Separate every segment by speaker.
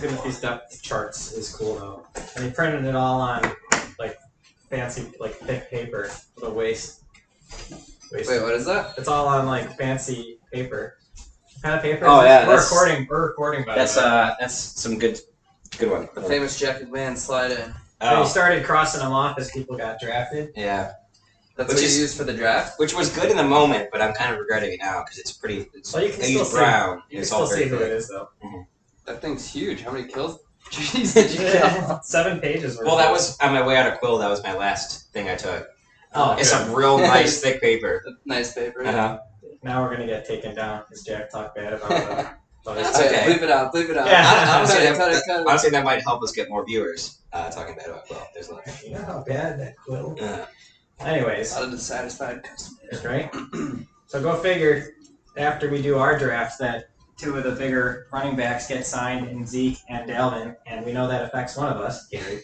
Speaker 1: Looking at these depth charts is cool though. And they printed it all on like fancy, like thick paper with a waist.
Speaker 2: Wait, what is that?
Speaker 1: It's all on like fancy paper. What kind of paper?
Speaker 3: Oh,
Speaker 1: is
Speaker 3: yeah,
Speaker 1: this? We're recording by
Speaker 3: That's
Speaker 1: the way.
Speaker 3: that's some good one.
Speaker 2: The famous Jack McMahon slide in.
Speaker 1: So we started crossing them off as people got drafted.
Speaker 3: Yeah,
Speaker 2: That's
Speaker 3: Which
Speaker 2: what
Speaker 3: is-
Speaker 2: you used for the draft?
Speaker 3: which was good in the moment, but I'm kind of regretting it now because it's pretty.
Speaker 1: Well, you can
Speaker 3: I
Speaker 1: still
Speaker 3: use
Speaker 1: see.
Speaker 3: brown.
Speaker 1: You can
Speaker 3: It's all
Speaker 1: still see
Speaker 3: very
Speaker 1: who it
Speaker 3: thick.
Speaker 1: is though.
Speaker 2: That thing's huge. How many kills? Jeez, did you kill?
Speaker 1: 7 pages. Worth
Speaker 3: Well, that
Speaker 1: of-
Speaker 3: was on my way out of Quill. That was my last thing I took.
Speaker 1: Oh,
Speaker 3: It's
Speaker 1: good.
Speaker 3: some real nice thick paper.
Speaker 2: Nice paper.
Speaker 3: Uh-huh.
Speaker 1: Now we're gonna get taken down because Jack talked bad about his
Speaker 3: That's
Speaker 2: Okay,
Speaker 3: okay.
Speaker 2: Bleep it out. Bleep it out.
Speaker 1: Yeah.
Speaker 3: Honestly,
Speaker 2: Cut it, cut it.
Speaker 3: honestly, that might help us get more viewers talking bad about Quill. There's a lot.
Speaker 1: You know how bad that quill.
Speaker 3: Uh,
Speaker 1: Anyways,
Speaker 2: Out of dissatisfied customers.
Speaker 1: right? So go figure. After we do our draft, that 2 of the bigger running backs get signed in Zeke and Dalvin, and we know that affects one of us, Gary.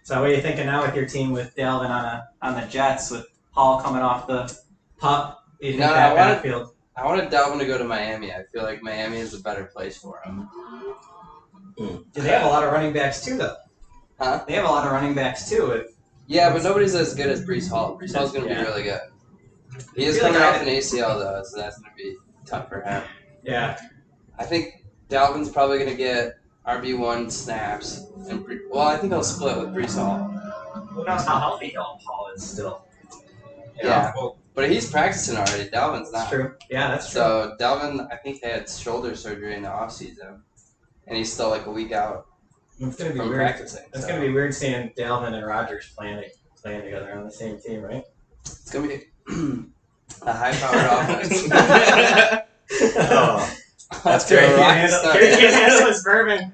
Speaker 1: So what are you thinking now with your team with Dalvin on the Jets with Hall coming off the pup? Do you think
Speaker 2: No,
Speaker 1: that
Speaker 2: I wanted-
Speaker 1: backfield?
Speaker 2: I wanted Dalvin to go to Miami. I feel like Miami is a better place for him.
Speaker 1: Do they have a lot of running backs too, though?
Speaker 2: Huh?
Speaker 1: They have a lot of running backs too.
Speaker 2: Yeah, but nobody's as good as Brees Hall. Brees Hall's going to be
Speaker 1: Yeah.
Speaker 2: really good. He is
Speaker 1: I feel
Speaker 2: coming
Speaker 1: like
Speaker 2: off an ACL, though, so that's going to be tough for him.
Speaker 1: Yeah.
Speaker 2: I think Dalvin's probably going to get RB1 snaps. And I think he'll split with Brees Hall.
Speaker 1: Who knows how healthy Hall is still?
Speaker 2: Yeah.
Speaker 1: Well,
Speaker 2: But he's practicing already. Dalvin's
Speaker 1: that's
Speaker 2: not.
Speaker 1: true. Yeah, that's true.
Speaker 2: So Dalvin, I think, had shoulder surgery in the offseason. And he's still like a week out
Speaker 1: It's gonna be
Speaker 2: from
Speaker 1: weird.
Speaker 2: practicing.
Speaker 1: It's
Speaker 2: so
Speaker 1: gonna be weird seeing Dalvin and Rodgers playing together on the same team, right?
Speaker 2: It's going to be a high-powered offense.
Speaker 3: Oh. That's
Speaker 2: They're
Speaker 3: great.
Speaker 2: a rock
Speaker 1: Can't
Speaker 2: star.
Speaker 1: handle his bourbon.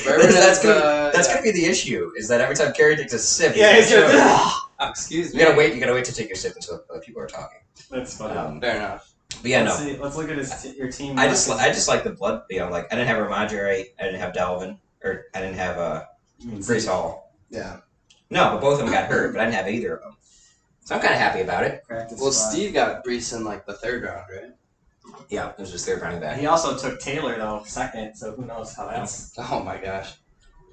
Speaker 2: Bourbon
Speaker 3: That's
Speaker 2: is,
Speaker 3: that's
Speaker 2: yeah.
Speaker 3: gonna be the issue. Is that every time Carrie takes a sip,
Speaker 1: Yeah, he's
Speaker 3: you
Speaker 1: gonna.
Speaker 2: Excuse me.
Speaker 3: gotta wait. You gotta wait to take your sip until other people are talking.
Speaker 1: That's funny.
Speaker 2: Fair enough.
Speaker 3: But yeah,
Speaker 1: let's
Speaker 3: no.
Speaker 1: see. Let's look at your team.
Speaker 3: I just like the blood. You know, like I didn't have Ramondre. I didn't have Dalvin, or I didn't have Brees Hall.
Speaker 2: Yeah.
Speaker 3: No, but both of them got hurt. But I didn't have either of them. So I'm kind of happy about it.
Speaker 1: practice
Speaker 2: Well,
Speaker 1: squad.
Speaker 2: Steve got Brees in like the 3rd round, right?
Speaker 3: Yeah, it was just third running back.
Speaker 1: He also took Taylor though second, so who knows how that's
Speaker 2: Oh my gosh.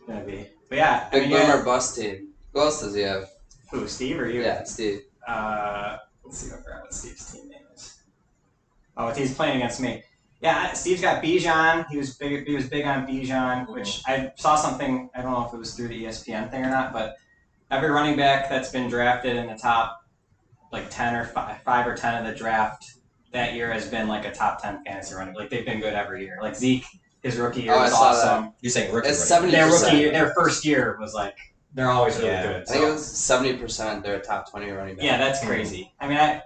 Speaker 1: gonna be. But yeah, I
Speaker 2: Big
Speaker 1: mean,
Speaker 2: boomer
Speaker 1: yeah,
Speaker 2: bust team. Who else does he have?
Speaker 1: who Steve or you?
Speaker 2: Yeah, Steve.
Speaker 1: Let's see what Steve's team name is. Oh, he's playing against me. Yeah, Steve's got Bijan. He was big. He was big on Bijan, which I saw something. I don't know if it was through the ESPN thing or not, but every running back that's been drafted in the top, like 10 or 5 or 10 of the draft that year has been like a top 10 fantasy running. Like they've been good every year. Like Zeke, his rookie year
Speaker 2: Oh, I
Speaker 1: was
Speaker 2: saw
Speaker 1: awesome.
Speaker 3: You're saying rookie?
Speaker 2: It's
Speaker 3: running
Speaker 2: 70%.
Speaker 3: back.
Speaker 1: Their rookie, year, their first year was like they're always really
Speaker 3: Yeah.
Speaker 1: good.
Speaker 2: I think
Speaker 1: So.
Speaker 2: it was 70%. They're a top 20 running back.
Speaker 1: Yeah, that's crazy. I mean, I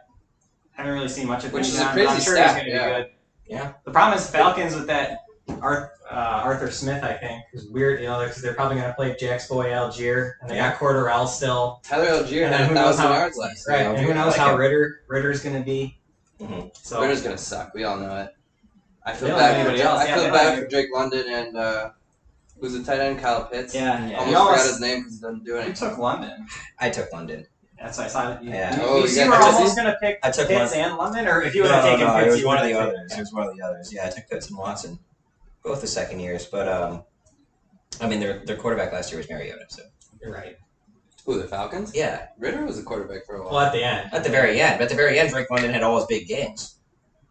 Speaker 1: haven't really seen much of
Speaker 2: Which is
Speaker 1: Bijan,
Speaker 2: a
Speaker 1: but
Speaker 2: crazy
Speaker 1: I'm sure
Speaker 2: stat,
Speaker 1: he's going to
Speaker 2: yeah.
Speaker 1: be good.
Speaker 3: Yeah.
Speaker 1: The problem is Falcons with that Arthur Smith, I think, is weird. You know, because they're probably going to play Jack's boy Algier, and they got Cordarrelle still.
Speaker 2: Tyler Algier
Speaker 1: And
Speaker 2: had
Speaker 1: who knows
Speaker 2: 1,000
Speaker 1: how-
Speaker 2: yards last
Speaker 1: Right,
Speaker 2: year.
Speaker 1: and who knows how Ritter's going to be.
Speaker 3: Mhm.
Speaker 1: So
Speaker 2: Ritter's going to suck. We all know it. I feel
Speaker 1: They don't
Speaker 2: bad
Speaker 1: have
Speaker 2: for
Speaker 1: anybody else.
Speaker 2: I
Speaker 1: Yeah,
Speaker 2: feel
Speaker 1: they
Speaker 2: bad
Speaker 1: don't
Speaker 2: for Drake London and who's the tight end? Kyle Pitts.
Speaker 1: yeah,
Speaker 3: Yeah.
Speaker 2: Almost
Speaker 1: you
Speaker 2: forgot his name because he doesn't do
Speaker 1: You
Speaker 2: anything.
Speaker 1: took London.
Speaker 3: I took London.
Speaker 1: That's why I saw it.
Speaker 3: Yeah.
Speaker 2: Oh,
Speaker 1: you
Speaker 2: you
Speaker 1: see,
Speaker 2: got
Speaker 1: we're
Speaker 2: Pitts?
Speaker 1: almost going to pick
Speaker 3: I took
Speaker 1: Pitts
Speaker 3: one.
Speaker 1: and London, or if you would have taken
Speaker 3: it
Speaker 1: Pitts,
Speaker 3: was
Speaker 1: you
Speaker 3: one
Speaker 1: would
Speaker 3: of the
Speaker 1: have
Speaker 3: others. It was one of the others. Yeah, I took Pitts and Watson, both the second years. But I mean, their quarterback last year was Mariota. So
Speaker 1: You're right.
Speaker 2: Who, the Falcons?
Speaker 3: yeah,
Speaker 2: Ritter was a quarterback for a while.
Speaker 1: Well, at the end.
Speaker 3: at the very end. But at the very end, Drake London had all his big games.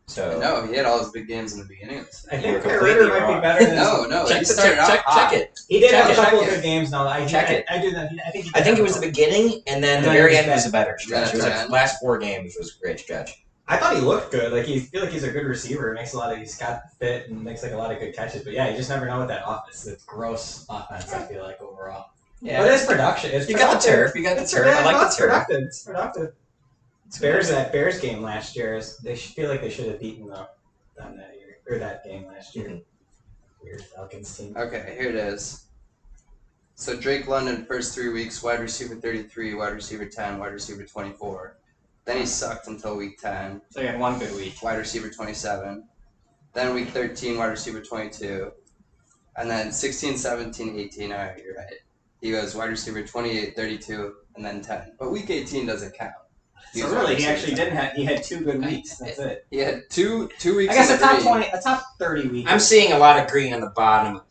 Speaker 3: So
Speaker 2: No, he had all his big games in the beginning of the season.
Speaker 1: I
Speaker 3: You were
Speaker 1: think
Speaker 3: completely
Speaker 1: Ritter might be
Speaker 3: wrong.
Speaker 1: better than
Speaker 2: No,
Speaker 3: check,
Speaker 2: he started out
Speaker 3: check
Speaker 2: hot.
Speaker 3: it.
Speaker 1: He did
Speaker 3: Check
Speaker 1: have a
Speaker 3: it,
Speaker 1: couple
Speaker 3: check
Speaker 1: of
Speaker 3: it.
Speaker 1: good games, though.
Speaker 3: Check it.
Speaker 1: I do that. I think.
Speaker 3: I think it was the beginning, and then the
Speaker 1: No,
Speaker 3: very
Speaker 1: he was
Speaker 3: end was
Speaker 1: bad.
Speaker 3: a better stretch. It was like
Speaker 2: Yeah.
Speaker 3: the last 4 games was a great stretch.
Speaker 1: I thought he looked good. Like he feel like he's a good receiver. Makes a lot of he's got fit and makes like a lot of good catches. But yeah, you just never know with that offense. It's gross offense. I feel like overall.
Speaker 3: Yeah,
Speaker 1: But it's production. It's
Speaker 3: you got the
Speaker 1: productive.
Speaker 3: turf. You got the turf.
Speaker 1: Yeah,
Speaker 3: I like
Speaker 1: no,
Speaker 3: the
Speaker 1: it's
Speaker 3: turf.
Speaker 1: productive. It's productive. That Bears game last year is they feel like they should have beaten them that year or that game last year.
Speaker 3: Mhm.
Speaker 1: Weird Falcons team.
Speaker 2: Okay, here it is. So Drake London, first 3 weeks, wide receiver 33, wide receiver 10, wide receiver 24. Then he sucked until week 10,
Speaker 1: So he had one good week.
Speaker 2: wide receiver 27. Then week 13, wide receiver 22. And then 16, 17, 18, all right, you're right. He was wide receiver 28, 32, and then 10. But week 18 doesn't count.
Speaker 1: So
Speaker 2: was wide
Speaker 1: really, he
Speaker 2: receiver
Speaker 1: actually
Speaker 2: 10.
Speaker 1: didn't have. He had 2 good weeks. That's it.
Speaker 2: He had two weeks
Speaker 1: I guess
Speaker 2: in
Speaker 1: a
Speaker 2: the
Speaker 1: top
Speaker 2: green.
Speaker 1: 20, a top 30 week.
Speaker 3: I'm seeing a lot of green on the bottom.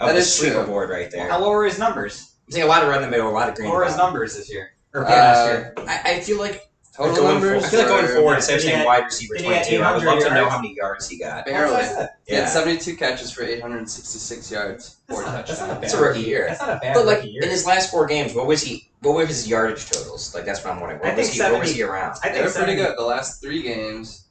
Speaker 2: That
Speaker 3: the
Speaker 2: is true.
Speaker 3: sleeper board right there.
Speaker 1: How low were his numbers?
Speaker 3: I'm seeing a lot of run the middle, a lot of green.
Speaker 1: What were his
Speaker 3: bottom.
Speaker 1: numbers this year? Or last year?
Speaker 3: I feel like
Speaker 2: Total
Speaker 3: going
Speaker 2: numbers.
Speaker 3: I feel like going
Speaker 2: were
Speaker 3: forward instead of
Speaker 1: Did he
Speaker 3: saying
Speaker 1: get-
Speaker 3: wide receiver
Speaker 1: did he get
Speaker 3: 22. I would love
Speaker 1: 800
Speaker 3: to know
Speaker 1: yards?
Speaker 3: how many yards he got.
Speaker 2: Barely.
Speaker 1: What's that?
Speaker 2: He had
Speaker 3: Yeah,
Speaker 2: 72 catches for 866 yards, 4
Speaker 1: That's not
Speaker 2: touchdowns.
Speaker 1: a bad
Speaker 3: It's a rookie year.
Speaker 1: That's not a bad
Speaker 3: but like
Speaker 1: rookie year.
Speaker 3: in his last 4 games, what were his yardage totals? Like that's what I'm wondering.
Speaker 1: I think
Speaker 3: What was he around?
Speaker 1: I
Speaker 2: They
Speaker 1: think
Speaker 2: were pretty
Speaker 1: 70
Speaker 2: good. The last 3 games,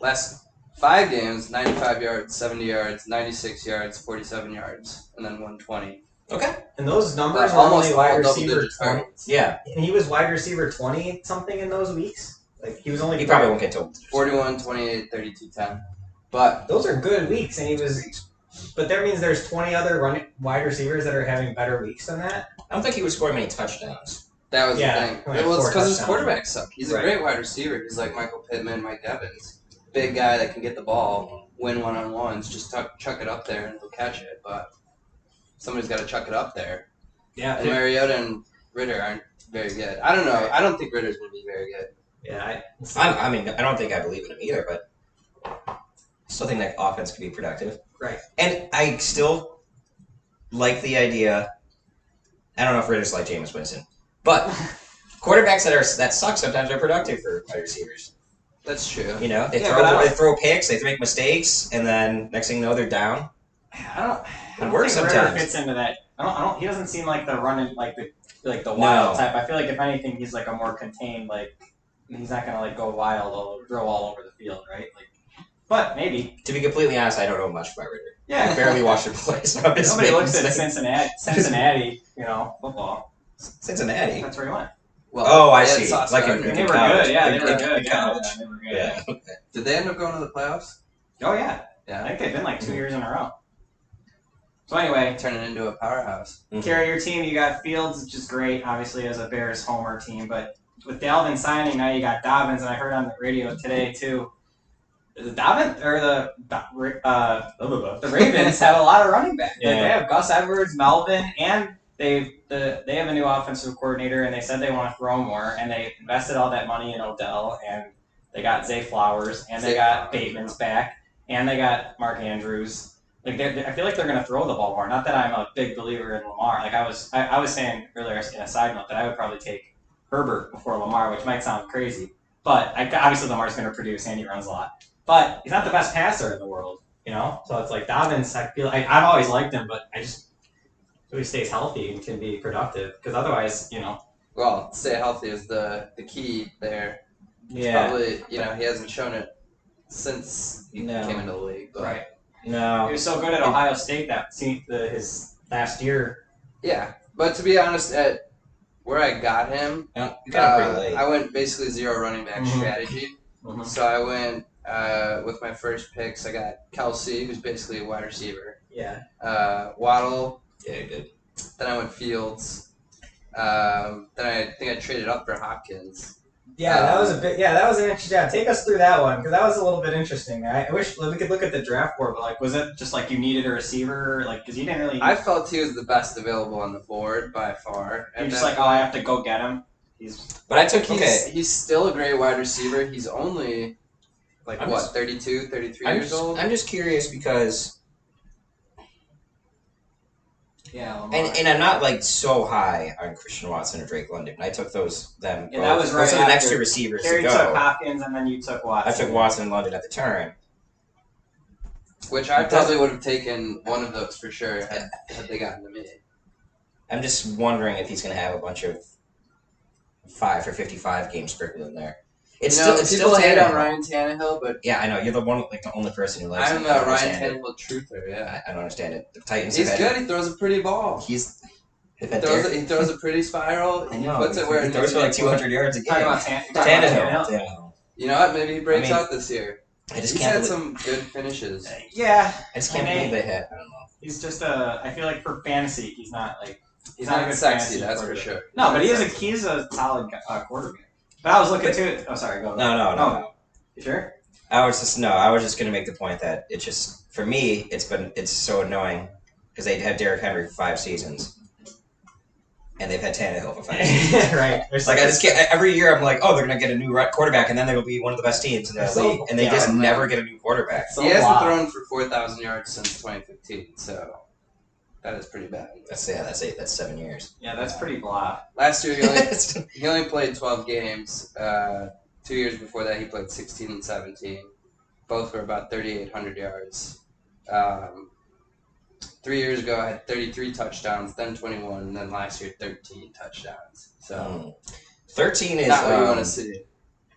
Speaker 2: last 5 games, 95 yards, 70 yards, 96 yards, 47 yards, and then 120.
Speaker 3: Okay.
Speaker 1: And those numbers
Speaker 2: But
Speaker 1: were
Speaker 2: almost
Speaker 1: only wide
Speaker 2: all
Speaker 1: receiver
Speaker 2: double-digit
Speaker 1: 20.
Speaker 2: targets.
Speaker 3: Yeah,
Speaker 1: And he was wide receiver 20 something in those weeks. Like he was only.
Speaker 3: he probably won't get to
Speaker 2: 41, 28, 32, 10. But
Speaker 1: Those are good weeks, and he was. But that means there's 20 other wide receivers that are having better weeks than that.
Speaker 3: I don't think he was scoring many touchdowns.
Speaker 2: that was
Speaker 1: Yeah,
Speaker 2: the thing.
Speaker 1: like
Speaker 2: It was
Speaker 1: 4
Speaker 2: because his
Speaker 1: touchdowns.
Speaker 2: quarterbacks suck. He's
Speaker 1: Right.
Speaker 2: a great wide receiver. He's like Michael Pittman, Mike Evans. Big guy that can get the ball, win one-on-ones, just chuck it up there and he'll catch it. But somebody's got to chuck it up there.
Speaker 1: Yeah.
Speaker 2: And Mariota and Ritter aren't very good. I don't know. I don't think Ritter's going to be very good.
Speaker 1: Yeah.
Speaker 3: I mean, I don't think I believe in him either, but I still think that offense could be productive.
Speaker 1: Right.
Speaker 3: And I still like the idea. I don't know if Ritter's like Jameis Winston, but quarterbacks that suck sometimes are productive for wide receivers.
Speaker 2: That's true.
Speaker 3: You know, they
Speaker 1: Yeah, but I don't-
Speaker 3: throw picks, they make mistakes, and then next thing you know, they're down.
Speaker 1: I don't
Speaker 3: works
Speaker 1: think Ritter
Speaker 3: sometimes.
Speaker 1: fits into that. I don't. He doesn't seem like the running like the wild
Speaker 3: No.
Speaker 1: type. I feel like if anything, he's like a more contained. Like he's not gonna like go wild or throw all over the field, right? Like, but maybe.
Speaker 3: To be completely honest, I don't know much about Ritter. I
Speaker 1: Yeah.
Speaker 3: barely watched him play, so I'm just
Speaker 1: Nobody
Speaker 3: making
Speaker 1: looks at
Speaker 3: mistakes.
Speaker 1: Cincinnati, football.
Speaker 3: Cincinnati.
Speaker 1: That's where he went.
Speaker 2: Well,
Speaker 3: Oh, I
Speaker 2: they had
Speaker 3: see.
Speaker 2: Sauce
Speaker 3: Like
Speaker 2: Gardner.
Speaker 3: in
Speaker 1: They were
Speaker 3: college.
Speaker 1: good. Yeah, they
Speaker 3: In-
Speaker 1: were
Speaker 3: in-
Speaker 1: good.
Speaker 3: in college.
Speaker 1: They were good.
Speaker 3: Yeah. Okay.
Speaker 2: Did they end up going to the playoffs?
Speaker 1: Oh yeah. I
Speaker 2: Yeah.
Speaker 1: think they've been like 2 years in a row. So anyway,
Speaker 2: Turning into a powerhouse.
Speaker 1: carry your team. You got Fields, which is great, obviously as a Bears homer team. But with Dalvin signing, now you got Dobbins, and I heard on the radio today too. Is it Dobbins or the Ravens have a lot of running backs.
Speaker 3: Yeah.
Speaker 1: Like, they have Gus Edwards, Melvin, and they have a new offensive coordinator, and they said they want to throw more, and they invested all that money in Odell, and they got Zay Flowers, and they
Speaker 2: Zay
Speaker 1: got
Speaker 2: Flowers.
Speaker 1: Bateman's back, and they got Mark Andrews. Like I feel like they're going to throw the ball more. Not that I'm a big believer in Lamar. Like I was saying earlier in a side note that I would probably take Herbert before Lamar, which might sound crazy, but obviously Lamar's going to produce and he runs a lot. But he's not the best passer in the world, So it's like Dobbins. I feel like I've always liked him, but so he stays healthy and can be productive. Because otherwise,
Speaker 2: Well, stay healthy is the key there.
Speaker 1: yeah,
Speaker 2: Probably, he hasn't shown it since he
Speaker 3: No.
Speaker 2: came into the league. But
Speaker 1: right. He
Speaker 3: No.
Speaker 1: was so good at Ohio State that his last year.
Speaker 2: Yeah, but to be honest, at where I got him,
Speaker 3: You got him pretty late.
Speaker 2: I went basically 0 running back
Speaker 1: Mhm.
Speaker 2: strategy.
Speaker 1: Mhm.
Speaker 2: So I went with my first picks. I got Kelsey, who's basically a wide receiver.
Speaker 1: Yeah.
Speaker 2: Waddle.
Speaker 3: Yeah, you did.
Speaker 2: Then I went Fields. Then I think I traded up for Hopkins.
Speaker 1: Yeah, that was that was an interesting. Yeah, take us through that one because that was a little bit interesting. I wish we could look at the draft board, but was it just like you needed a receiver, because you didn't really?
Speaker 2: I felt he was the best available on the board by far.
Speaker 1: You're
Speaker 2: And
Speaker 1: just
Speaker 2: then-
Speaker 1: like, oh, I have to go get him.
Speaker 3: But I took
Speaker 2: He's still a great wide receiver. He's only like
Speaker 3: I'm
Speaker 2: what,
Speaker 3: just-
Speaker 2: 32, 33 years old?
Speaker 3: I'm just curious because,
Speaker 1: Yeah,
Speaker 3: and I'm not like so high on Christian Watson or Drake London. I took them.
Speaker 1: Yeah,
Speaker 3: both.
Speaker 1: that was
Speaker 3: Those
Speaker 1: right
Speaker 3: are the next
Speaker 1: after.
Speaker 3: 2 receivers
Speaker 1: Terry
Speaker 3: to
Speaker 1: took
Speaker 3: go.
Speaker 1: Hopkins, and then you took Watson.
Speaker 3: I took Watson and London at the turn.
Speaker 2: Which I
Speaker 3: It
Speaker 2: probably would have taken one of those for sure had they gotten to me.
Speaker 3: I'm just wondering if he's going to have a bunch of 5 for 55 games sprinkled in there. It's
Speaker 2: You know,
Speaker 3: still
Speaker 2: people hate on
Speaker 3: Tannehill.
Speaker 2: Ryan Tannehill, but
Speaker 3: Yeah, I know you're the only person who likes
Speaker 2: I'm
Speaker 3: him.
Speaker 2: a
Speaker 3: I don't
Speaker 2: Ryan
Speaker 3: understand it.
Speaker 2: Tannehill truther. Yeah,
Speaker 3: I don't understand it. The Titans.
Speaker 2: he's
Speaker 3: have had-
Speaker 2: good. He throws a pretty ball.
Speaker 3: He's.
Speaker 2: He throws a pretty spiral.
Speaker 3: I
Speaker 2: He
Speaker 3: know.
Speaker 2: puts it where
Speaker 3: he
Speaker 2: it
Speaker 3: throws
Speaker 2: needs
Speaker 3: for
Speaker 2: to
Speaker 3: like
Speaker 2: be.
Speaker 3: 200 yards a game.
Speaker 1: Talking about Tannehill.
Speaker 3: Tannehill.
Speaker 2: You know what? Maybe he breaks
Speaker 3: I mean,
Speaker 2: out this year.
Speaker 3: I just
Speaker 2: He's
Speaker 3: can't
Speaker 2: had
Speaker 3: believe.
Speaker 2: some good finishes.
Speaker 1: Yeah,
Speaker 3: I just can't
Speaker 1: I mean-
Speaker 3: believe they hit. I don't know.
Speaker 1: he's just I feel like for fantasy, he's not like
Speaker 2: He's
Speaker 1: not a
Speaker 2: not
Speaker 1: good
Speaker 2: sexy,
Speaker 1: fantasy
Speaker 2: that's for
Speaker 1: quarterback.
Speaker 2: sure.
Speaker 1: No, but
Speaker 2: He's not
Speaker 1: he's a solid quarterback. But I was looking too. Oh, sorry. Go.
Speaker 3: No.
Speaker 1: You sure?
Speaker 3: I was just gonna make the point that it's just for me. It's so annoying because they had Derrick Henry for 5 seasons, and they've had Tannehill for 5 seasons.
Speaker 1: Right.
Speaker 3: It's like I just can't. Every year I'm like, oh, they're gonna get a new quarterback, and then they'll be one of the best teams in the
Speaker 1: They're so-
Speaker 3: league, and they
Speaker 1: yeah,
Speaker 3: just
Speaker 2: I know.
Speaker 3: never get a new quarterback.
Speaker 1: So
Speaker 2: he hasn't
Speaker 1: wild.
Speaker 2: thrown for 4,000 yards since 2015. So That is pretty bad.
Speaker 3: That's 7 years.
Speaker 1: Yeah, that's pretty blah.
Speaker 2: Last year he only played 12 games. 2 years before that he played 16 and 17. Both were about 3,800 yards. 3 years ago I had 33 touchdowns, then 21, and then last year 13 touchdowns. So
Speaker 3: 13 is
Speaker 2: not what you want to see.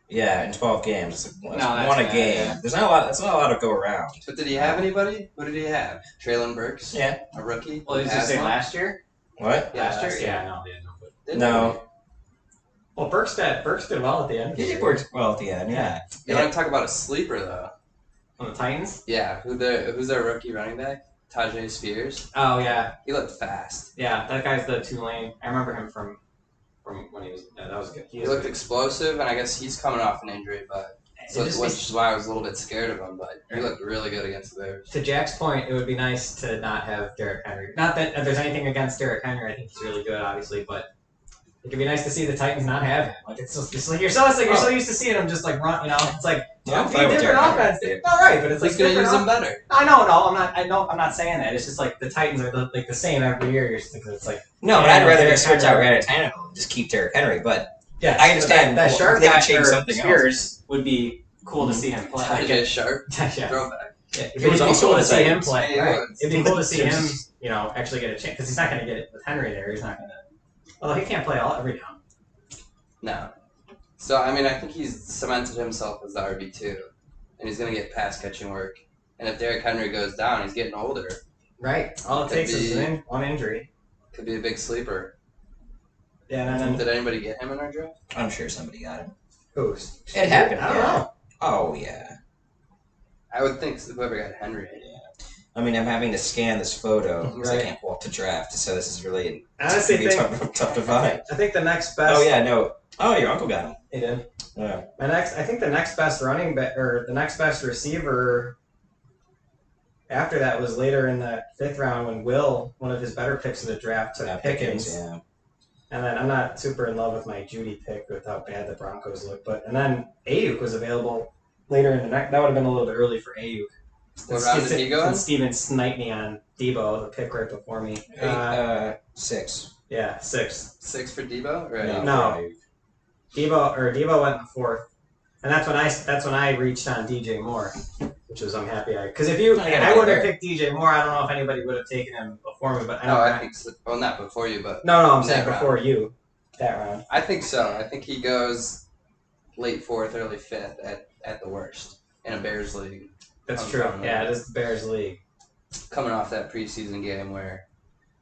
Speaker 3: Yeah, in 12 games,
Speaker 1: that's
Speaker 3: one a
Speaker 1: bad,
Speaker 3: game.
Speaker 1: yeah.
Speaker 3: There's not a lot. That's not a lot to go around.
Speaker 2: But did he have anybody? Who did he have? Traylon Burks?
Speaker 3: Yeah.
Speaker 2: A rookie?
Speaker 1: Well, did you say last year?
Speaker 3: What?
Speaker 2: Yeah,
Speaker 1: last year?
Speaker 2: last
Speaker 1: Yeah, no, yeah, no. But
Speaker 2: Didn't
Speaker 3: No.
Speaker 1: well, Burks did well at the end.
Speaker 3: He worked well at the end. Yeah.
Speaker 2: he? You want to talk about a sleeper though?
Speaker 1: On the Titans?
Speaker 2: Yeah. Who's their rookie running back? Tajay Spears.
Speaker 1: Oh yeah,
Speaker 2: He looked fast.
Speaker 1: yeah. That guy's the Tulane. I remember him from when he was. Yeah, that was good.
Speaker 2: He looked explosive, and I guess he's coming off an injury, but so which is why I was a little bit scared of him. But he looked really good against the Bears.
Speaker 1: To Jack's point, it would be nice to not have Derrick Henry. Not that there's anything against Derrick Henry. I think he's really good, obviously, but it could be nice to see the Titans not have him. Like it's like you're so used to seeing him just like run. You know, it's like
Speaker 3: Yeah, I'm
Speaker 1: it'd be
Speaker 3: fine with
Speaker 1: different
Speaker 3: Derrick
Speaker 1: offense.
Speaker 3: Henry.
Speaker 1: All right, but it's
Speaker 2: He's
Speaker 1: like
Speaker 2: gonna
Speaker 1: different
Speaker 2: use him better.
Speaker 1: I know, I'm not saying that. It's just like the Titans are like the same every year. You're just thinking it's like
Speaker 3: No, but
Speaker 1: Yeah,
Speaker 3: I'd rather
Speaker 1: Derrick
Speaker 3: just switch out
Speaker 1: Henry.
Speaker 3: Ryan Tannehill and just keep Derrick Henry. But
Speaker 1: yeah,
Speaker 3: I understand
Speaker 1: that
Speaker 3: well,
Speaker 1: sharp
Speaker 3: they could
Speaker 1: guy
Speaker 3: change
Speaker 1: or
Speaker 3: something
Speaker 1: Spears would be cool to see him play. Like,
Speaker 2: Tajay Sharp.
Speaker 1: yeah.
Speaker 2: Throwback.
Speaker 1: Yeah,
Speaker 3: He was
Speaker 1: it'd be
Speaker 3: also
Speaker 1: cool
Speaker 3: on
Speaker 1: to
Speaker 3: the
Speaker 1: see him
Speaker 3: Titans.
Speaker 1: play.
Speaker 2: Yeah, he
Speaker 1: Right.
Speaker 2: was.
Speaker 1: It'd be cool to see him, actually get a chance because he's not going to get it with Henry there. He's not going to. Although he can't play every down.
Speaker 2: No. So I mean, I think he's cemented himself as the RB2, and he's gonna get pass catching work. And if Derrick Henry goes down, he's getting older.
Speaker 1: Right. All it
Speaker 2: Could
Speaker 1: takes is
Speaker 2: be-
Speaker 1: one injury.
Speaker 2: Could be a big sleeper.
Speaker 1: Yeah, and then
Speaker 2: Did anybody get him in our draft?
Speaker 3: I'm sure somebody got him.
Speaker 1: who's?
Speaker 3: It happened.
Speaker 1: I don't
Speaker 3: yeah.
Speaker 1: know.
Speaker 3: Oh yeah.
Speaker 2: I would think whoever got Henry.
Speaker 3: I mean, I'm having to scan this photo because I
Speaker 1: Right.
Speaker 3: can't pull up the draft, so this is really
Speaker 1: I honestly
Speaker 3: it's gonna
Speaker 1: think
Speaker 3: be tough to find.
Speaker 1: I think the next best.
Speaker 3: Oh yeah, no. Oh, your uncle got him.
Speaker 1: He did.
Speaker 3: Yeah.
Speaker 1: I think the next best running back or the next best receiver after that was later in the 5th round when Will, one of his better picks of the draft, took Pickens.
Speaker 3: Yeah.
Speaker 1: And then I'm not super in love with my Judy pick with how bad the Broncos look, and then Ayuk was available later in the next. That would have been a little bit early for Ayuk.
Speaker 2: What round did he go in?
Speaker 1: And Steven sniped me on Debo, the pick right before me.
Speaker 3: 6.
Speaker 1: Yeah, 6.
Speaker 2: 6 for Debo? Right.
Speaker 1: No. Debo went in the 4th, and that's when I reached on DJ Moore, which was I'm happy because if you I would have picked DJ Moore. I don't know if anybody would have taken him before me, but I know.
Speaker 2: No, I think so. Well, not before you, but
Speaker 1: No, I'm saying
Speaker 2: that
Speaker 1: before you, that round.
Speaker 2: I think so. I think he goes late 4th, early 5th at the worst in a Bears league.
Speaker 1: That's
Speaker 2: I'm
Speaker 1: true.
Speaker 2: fine with
Speaker 1: Yeah,
Speaker 2: it.
Speaker 1: it is the Bears league.
Speaker 2: Coming off that preseason game where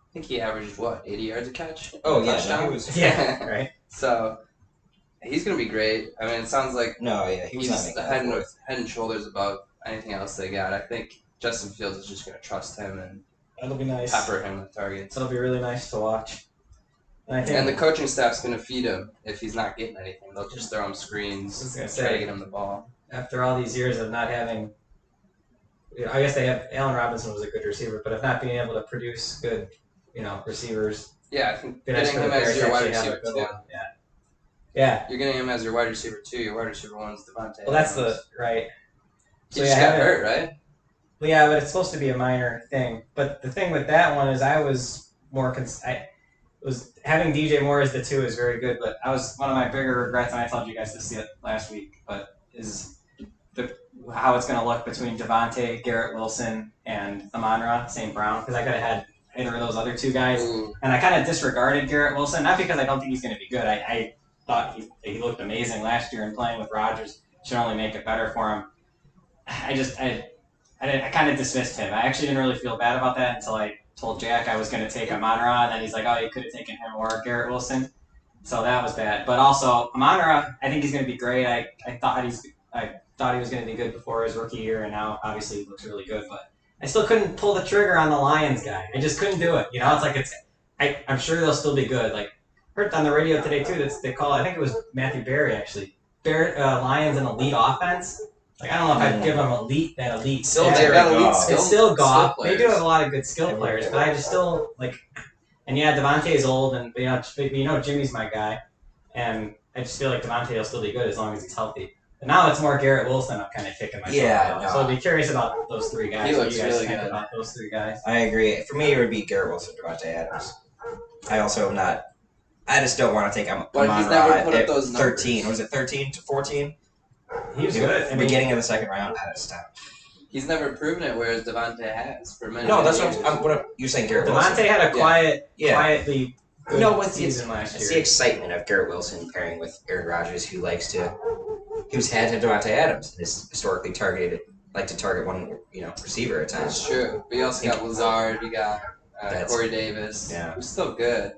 Speaker 2: I think he averaged 80 yards a catch?
Speaker 3: Oh yeah,
Speaker 2: Touchdown?
Speaker 3: no, he was.
Speaker 1: Yeah, right.
Speaker 2: So he's gonna be great. I mean, it sounds like
Speaker 3: No, yeah, he was not
Speaker 2: he's
Speaker 3: making
Speaker 2: head
Speaker 3: that fourth.
Speaker 2: and shoulders above anything else they got. I think Justin Fields is just gonna trust him and
Speaker 1: That'll be nice.
Speaker 2: pepper him with targets.
Speaker 1: That'll be really nice to watch. And I think
Speaker 2: And the coaching staff's gonna feed him if he's not getting anything. They'll just throw him
Speaker 1: I was
Speaker 2: screens,
Speaker 1: gonna
Speaker 2: try to
Speaker 1: say
Speaker 2: get him the ball.
Speaker 1: after all these years of not having, I guess they have Allen Robinson was a good receiver, but of not being able to produce good, receivers.
Speaker 2: Yeah, I think
Speaker 1: Be nice
Speaker 2: getting
Speaker 1: for the
Speaker 2: him as
Speaker 1: Bears
Speaker 2: your
Speaker 1: to
Speaker 2: wide
Speaker 1: actually have a
Speaker 2: receiver
Speaker 1: good
Speaker 2: too.
Speaker 1: one. Yeah. Yeah.
Speaker 2: You're getting him as your wide receiver too. Your wide receiver one's Devontae.
Speaker 1: Well, that's
Speaker 2: Adams.
Speaker 1: the right.
Speaker 2: He just got hurt, right?
Speaker 1: Well, yeah, but it's supposed to be a minor thing. But the thing with that one is I was more was having DJ Moore as the 2 is very good, but I was one of my bigger regrets, and I told you guys to see it last week, but is how it's going to look between Devontae, Garrett Wilson, and Amon-Ra St. Brown, because I could have had either of those other 2 guys,
Speaker 2: Ooh.
Speaker 1: and I kind of disregarded Garrett Wilson, not because I don't think he's going to be good. I thought he looked amazing last year, and playing with Rodgers should only make it better for him. I kind of dismissed him. I actually didn't really feel bad about that until I told Jack I was going to take Amon-Ra, and then he's like, oh, you could have taken him or Garrett Wilson. So that was bad. But also, Amon-Ra, I think he's going to be great. I thought he was going to be good before his rookie year, and now obviously he looks really good. But I still couldn't pull the trigger on the Lions guy. I just couldn't do it. It's like I'm sure they'll still be good. Like heard on the radio today too. They call I think it was Matthew Berry actually. Lions an elite offense. Like I don't know if I'd give them that elite.
Speaker 3: Still
Speaker 1: stat.
Speaker 3: Jared
Speaker 2: got elite
Speaker 3: Goff.
Speaker 2: skill.
Speaker 1: It's still Goff.
Speaker 2: skill
Speaker 1: They do
Speaker 2: players.
Speaker 1: have a lot of good skill players, but I just still and yeah, Devontae's old, and Jimmy's my guy, and I just feel like Devontae will still be good as long as he's healthy. And now it's more Garrett Wilson. I'm kind of kicking myself.
Speaker 3: Yeah,
Speaker 1: out.
Speaker 3: no.
Speaker 1: So I'd be curious about those three guys.
Speaker 2: He
Speaker 1: What
Speaker 2: looks
Speaker 1: you guys
Speaker 2: really
Speaker 1: think
Speaker 2: good.
Speaker 1: about those three guys?
Speaker 3: I agree. For me, it would be Garrett Wilson, Devontae Adams. I also am not. I just don't want to take him.
Speaker 2: But he's never put up those
Speaker 3: 13.
Speaker 2: numbers.
Speaker 3: Was it 13 to 14?
Speaker 1: He was good. I mean,
Speaker 3: Beginning of the second round. I just don't.
Speaker 2: He's never proven it, whereas Devontae has for many.
Speaker 3: No, that's
Speaker 2: years.
Speaker 3: what you're saying. Garrett Wilson.
Speaker 1: Devontae had a quietly good
Speaker 3: No, it's
Speaker 1: season last
Speaker 3: It's
Speaker 1: year.
Speaker 3: the excitement of Garrett Wilson pairing with Aaron Rodgers, who's had Devontae Adams and is historically targeted, like to target one, receiver at times.
Speaker 2: That's true. But you also got Lazard. You got Corey Davis.
Speaker 3: Yeah.
Speaker 2: Who's still good.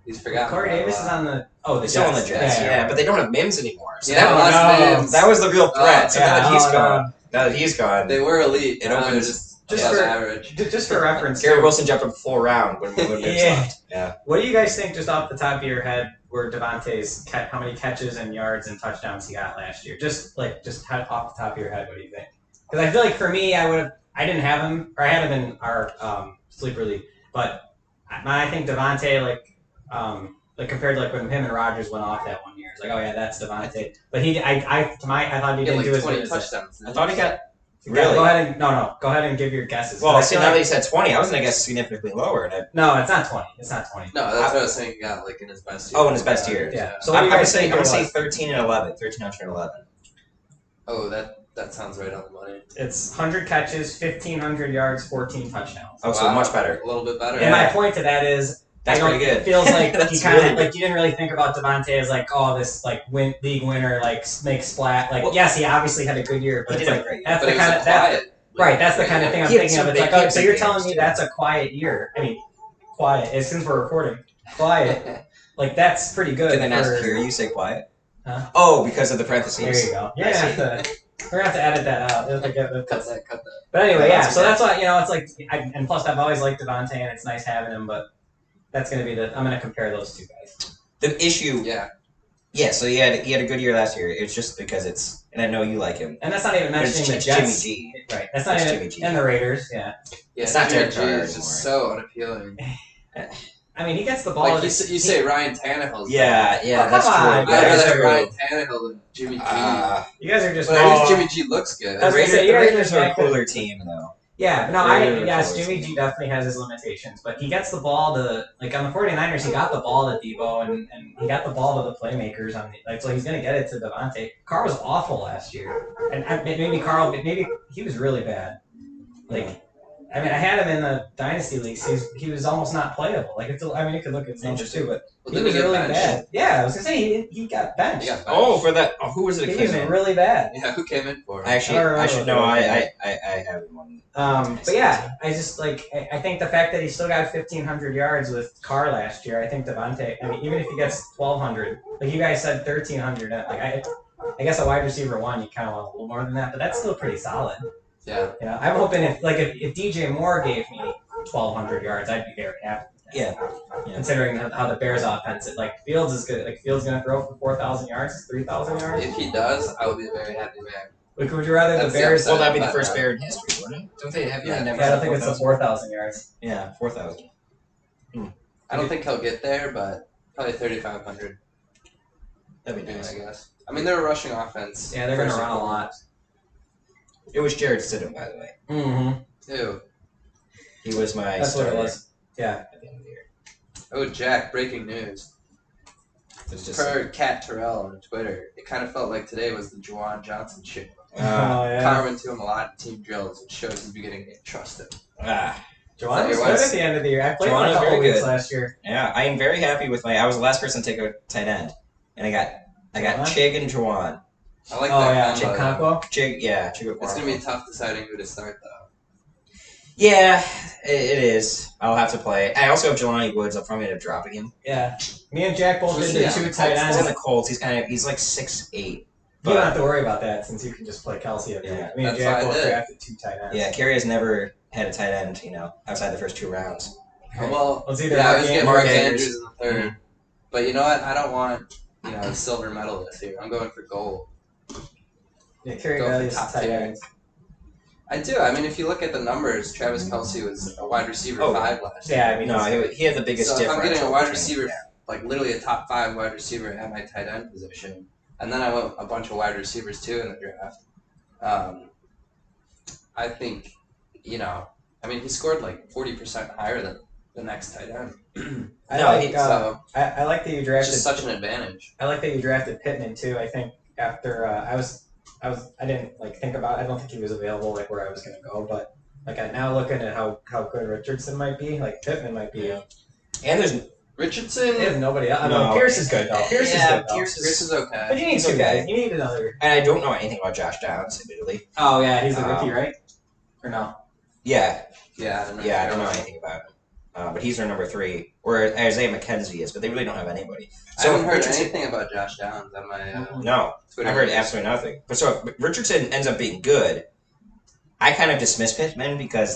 Speaker 2: He's forgotten.
Speaker 1: Corey
Speaker 2: about a
Speaker 1: Davis
Speaker 2: lot.
Speaker 1: is on the
Speaker 3: They're still on the Jets,
Speaker 1: Yeah.
Speaker 3: but they don't have Mims anymore. So
Speaker 2: Yeah, Mims.
Speaker 3: that was the real threat. So now that he's
Speaker 1: no.
Speaker 3: gone,
Speaker 2: They were elite.
Speaker 3: It
Speaker 2: Now they're
Speaker 3: opens-
Speaker 1: just
Speaker 2: above
Speaker 1: for-
Speaker 2: average.
Speaker 1: Just for reference,
Speaker 3: Garrett Wilson jumped up a full round when Mims
Speaker 1: Yeah.
Speaker 3: left. Yeah.
Speaker 1: what do you guys think, just off the top of your head, were Devontae's how many catches and yards and touchdowns he got last year? Just off the top of your head, what do you think? Because I feel like for me, I didn't have him, or I had him in our sleeper league, but I think Devontae, like compared to when him and Rodgers went off that one year, it's like, oh yeah, that's Devontae. But I thought he
Speaker 2: He had
Speaker 1: didn't
Speaker 2: like
Speaker 1: do as
Speaker 2: 20
Speaker 1: good as that.
Speaker 2: touchdowns.
Speaker 3: I thought he got.
Speaker 1: Yeah,
Speaker 3: Really?
Speaker 1: go ahead and go ahead and give your guesses.
Speaker 3: Well,
Speaker 1: I
Speaker 3: see,
Speaker 1: feel
Speaker 3: now
Speaker 1: like-
Speaker 3: that you said 20, I was gonna guess significantly lower. And
Speaker 1: no, it's not 20. It's not 20.
Speaker 2: No, that's what I was saying. He got in his best year.
Speaker 3: Oh, in his best year.
Speaker 1: Yeah.
Speaker 3: So
Speaker 1: So what do you guys
Speaker 3: I'm
Speaker 1: think
Speaker 3: gonna
Speaker 1: it
Speaker 3: say
Speaker 1: was?
Speaker 3: 13 and 11. 1311.
Speaker 2: Oh, that sounds right on the money.
Speaker 1: It's 100 catches, 1,500 yards, 14 touchdowns.
Speaker 3: Oh, so
Speaker 2: Wow.
Speaker 3: much better.
Speaker 2: A little bit better.
Speaker 1: And my point to that is,
Speaker 3: That's
Speaker 1: I don't-
Speaker 3: pretty good.
Speaker 1: It feels like
Speaker 3: That's
Speaker 1: you kind of
Speaker 3: really
Speaker 1: you didn't really think about Devontae as this league winner, make splat.
Speaker 3: Well,
Speaker 1: Yes, he obviously had a good year, but
Speaker 3: He
Speaker 1: it's
Speaker 3: did
Speaker 1: like
Speaker 3: great.
Speaker 1: that's
Speaker 2: But
Speaker 1: the
Speaker 2: it was
Speaker 1: kind
Speaker 2: a
Speaker 1: of that.
Speaker 2: quiet.
Speaker 1: Right, that's the kind of thing I'm
Speaker 3: He had
Speaker 1: thinking of.
Speaker 3: some
Speaker 1: It's like,
Speaker 3: big
Speaker 1: oh, so you're telling
Speaker 3: games,
Speaker 1: me
Speaker 3: too.
Speaker 1: that's a quiet year? I mean, quiet. Since we're recording, quiet. That's pretty good.
Speaker 3: Can they not
Speaker 1: for-
Speaker 3: hear you say quiet?
Speaker 1: Huh?
Speaker 3: Oh, because of the parentheses.
Speaker 1: There you go.
Speaker 3: I
Speaker 1: Yeah,
Speaker 3: see.
Speaker 1: we're gonna have to edit that out. It'll get the-
Speaker 2: Cut that.
Speaker 1: But anyway,
Speaker 3: Yeah,
Speaker 1: yeah.
Speaker 3: that's
Speaker 1: So
Speaker 3: okay.
Speaker 1: that's why it's like, and plus I've always liked Devontae, and it's nice having him. But that's gonna be I'm gonna compare those two guys.
Speaker 3: The issue,
Speaker 2: Yeah.
Speaker 3: so he had a good year last year. It's just because and I know you like him.
Speaker 1: And that's not even
Speaker 3: But it's,
Speaker 1: mentioning the
Speaker 3: it's
Speaker 1: Jets.
Speaker 3: Jimmy G.
Speaker 1: Right. That's not
Speaker 3: It's
Speaker 1: even
Speaker 3: Jimmy G.
Speaker 1: and the Raiders. Yeah.
Speaker 2: Yeah,
Speaker 3: It's not
Speaker 2: Jimmy
Speaker 3: Derek
Speaker 2: G
Speaker 3: Carr
Speaker 2: is just
Speaker 3: anymore.
Speaker 2: so unappealing.
Speaker 1: I mean, he gets the ball.
Speaker 2: Like you say Ryan Tannehill's
Speaker 3: Yeah,
Speaker 1: Oh,
Speaker 3: that's
Speaker 1: come
Speaker 3: true.
Speaker 1: on.
Speaker 2: I'd
Speaker 1: Yeah,
Speaker 2: rather
Speaker 1: that's
Speaker 2: have
Speaker 1: true.
Speaker 2: Ryan Tannehill than Jimmy G.
Speaker 1: you guys are just.
Speaker 2: But at least
Speaker 1: Oh.
Speaker 2: Jimmy G looks good.
Speaker 1: I was gonna say,
Speaker 3: the
Speaker 1: you guys
Speaker 3: Raiders
Speaker 1: are
Speaker 3: are a
Speaker 1: like-
Speaker 3: cooler team, though.
Speaker 1: Yeah, no,
Speaker 3: Raiders are
Speaker 1: yes,
Speaker 3: close.
Speaker 1: Jimmy G definitely has his limitations, but he gets the ball to on the 49ers. He got the ball to Debo, and he got the ball to the playmakers so he's gonna get it to Devontae. Carr was awful last year, and maybe he was really bad. I had him in the dynasty leagues. He was almost not playable. You could look at his numbers too, but
Speaker 2: Well,
Speaker 1: he
Speaker 2: did
Speaker 1: was
Speaker 2: get
Speaker 1: really
Speaker 2: benched?
Speaker 1: bad. Yeah, I was gonna say he got benched.
Speaker 2: He got benched.
Speaker 3: Oh, for that. Oh, who was it?
Speaker 1: He
Speaker 3: that
Speaker 1: was
Speaker 3: came in?
Speaker 1: really bad.
Speaker 2: Yeah, who came in for him?
Speaker 3: Actually,
Speaker 1: I don't
Speaker 3: I should know.
Speaker 1: remember.
Speaker 3: I have him on.
Speaker 1: But yeah, I just I think the fact that he still got 1,500 yards with Carr last year, I think Devontae. I mean, even if he gets 1,200, you guys said 1,300. I guess a wide receiver one, you kind of want a little more than that, but that's still pretty solid.
Speaker 2: Yeah.
Speaker 1: I'm hoping if DJ Moore gave me 1,200 yards, I'd be very happy.
Speaker 3: Yeah.
Speaker 1: Considering how the Bears offense, Fields is good. Fields gonna throw for 4,000 yards, 3,000 yards.
Speaker 2: If he does, I will be a very happy man.
Speaker 1: Would you rather
Speaker 2: That's
Speaker 1: the
Speaker 2: the
Speaker 1: Bears?
Speaker 2: upside.
Speaker 3: Well, that'd be the
Speaker 2: But,
Speaker 3: first Bear in history, wouldn't it? Don't they have?
Speaker 2: Yeah.
Speaker 3: never
Speaker 1: I don't
Speaker 3: said
Speaker 1: think it's the 4,000 yards.
Speaker 3: Yeah, 4,000.
Speaker 2: I don't think he'll get there, but probably 3,500.
Speaker 3: That'd be
Speaker 2: I
Speaker 3: nice.
Speaker 2: guess. I mean, they're a rushing offense.
Speaker 1: Yeah, they're gonna
Speaker 2: first
Speaker 1: run
Speaker 2: and
Speaker 1: a lot.
Speaker 2: foremost.
Speaker 3: It was Jared Stidham, by the way.
Speaker 1: Mm-hmm.
Speaker 2: Ew.
Speaker 3: He was my.
Speaker 1: That's what it
Speaker 3: starter
Speaker 1: was. Yeah.
Speaker 3: At the end of the year.
Speaker 2: Oh, Jack! Breaking news.
Speaker 3: It's just.
Speaker 2: Per Cat Terrell on Twitter, it kind of felt like today was the Juwan Johnson show.
Speaker 3: Uh,
Speaker 2: Connor went to him a lot in team drills, which shows he's beginning to trust him.
Speaker 1: Juwan was
Speaker 2: Is that
Speaker 1: good
Speaker 2: your
Speaker 1: at the end of the year. I played
Speaker 3: Juwan
Speaker 1: him a
Speaker 3: was
Speaker 1: couple
Speaker 3: very
Speaker 1: weeks
Speaker 3: good.
Speaker 1: last year.
Speaker 3: Yeah, I am very happy with I was the last person to take a tight end, and I got
Speaker 1: Juwan?
Speaker 3: Chig and Juwan.
Speaker 2: I like
Speaker 1: Oh
Speaker 2: that
Speaker 1: yeah,
Speaker 2: combo.
Speaker 1: Chip Conquo.
Speaker 3: Chig.
Speaker 2: It's gonna be tough deciding who to start though.
Speaker 3: Yeah, it is. I'll have to play. I also have Jelani Woods. I'm probably end up dropping him.
Speaker 1: Yeah, me and Jack both did the
Speaker 2: Yeah.
Speaker 1: two tight
Speaker 3: He's
Speaker 1: ends.
Speaker 3: in the Colts. He's like 6'8".
Speaker 1: You don't have to worry about that since you can just play Kelsey every
Speaker 3: Yeah,
Speaker 1: week. Me and
Speaker 2: that's
Speaker 1: Jack
Speaker 2: what I
Speaker 1: both
Speaker 2: did.
Speaker 1: drafted two tight ends.
Speaker 3: Yeah, Kerry has never had a tight end, outside the first 2 rounds.
Speaker 2: Well,
Speaker 1: Let's either
Speaker 2: yeah, I
Speaker 1: Mark
Speaker 2: was getting
Speaker 3: Mark
Speaker 2: Mark
Speaker 3: Andrews.
Speaker 2: Andrews in the third. But you know what? I don't want a silver medalist here. I'm going for gold.
Speaker 1: Yeah, Kerry
Speaker 2: Go for
Speaker 1: values
Speaker 2: top
Speaker 1: tight
Speaker 2: tier.
Speaker 1: ends.
Speaker 2: I do. I mean, if you look at the numbers, Travis Kelsey was a wide receiver
Speaker 3: Oh.
Speaker 2: 5 last year.
Speaker 1: Yeah, I mean,
Speaker 3: No, he had the biggest
Speaker 2: So if I'm
Speaker 3: difference.
Speaker 2: getting a wide receiver, like literally a top 5 wide receiver at my tight end position, And then I went a bunch of wide receivers too in the draft. I think, he scored like 40% higher than the next tight end.
Speaker 4: I like
Speaker 2: So
Speaker 4: I like that you
Speaker 2: it's
Speaker 4: drafted.
Speaker 2: just such an advantage.
Speaker 4: I like that you drafted Pittman too. I think after I didn't think about. I don't think he was available like where I was gonna go, but like now looking at how good Richardson might be, like Pittman might be.
Speaker 3: And there's
Speaker 2: Richardson.
Speaker 4: They have nobody else.
Speaker 3: No.
Speaker 4: Pierce is good though. Pierce is good though.
Speaker 3: Pierce
Speaker 2: Pierce is okay.
Speaker 4: But you need
Speaker 3: He's
Speaker 4: two
Speaker 3: okay.
Speaker 4: guys. You need another.
Speaker 3: And I don't know anything about Josh Downs, admittedly.
Speaker 1: Oh yeah, he's a rookie, right? Or no?
Speaker 3: Yeah,
Speaker 2: Yeah, I don't know.
Speaker 3: I don't know anything about him. But he's their number 3, where Isaiah McKenzie is, but they really don't have anybody.
Speaker 2: I haven't heard
Speaker 3: Richardson,
Speaker 2: anything about Josh Downs on my
Speaker 3: No,
Speaker 2: Twitter.
Speaker 3: I've heard absolutely nothing. But so if Richardson ends up being good, I kind of dismiss Pittman because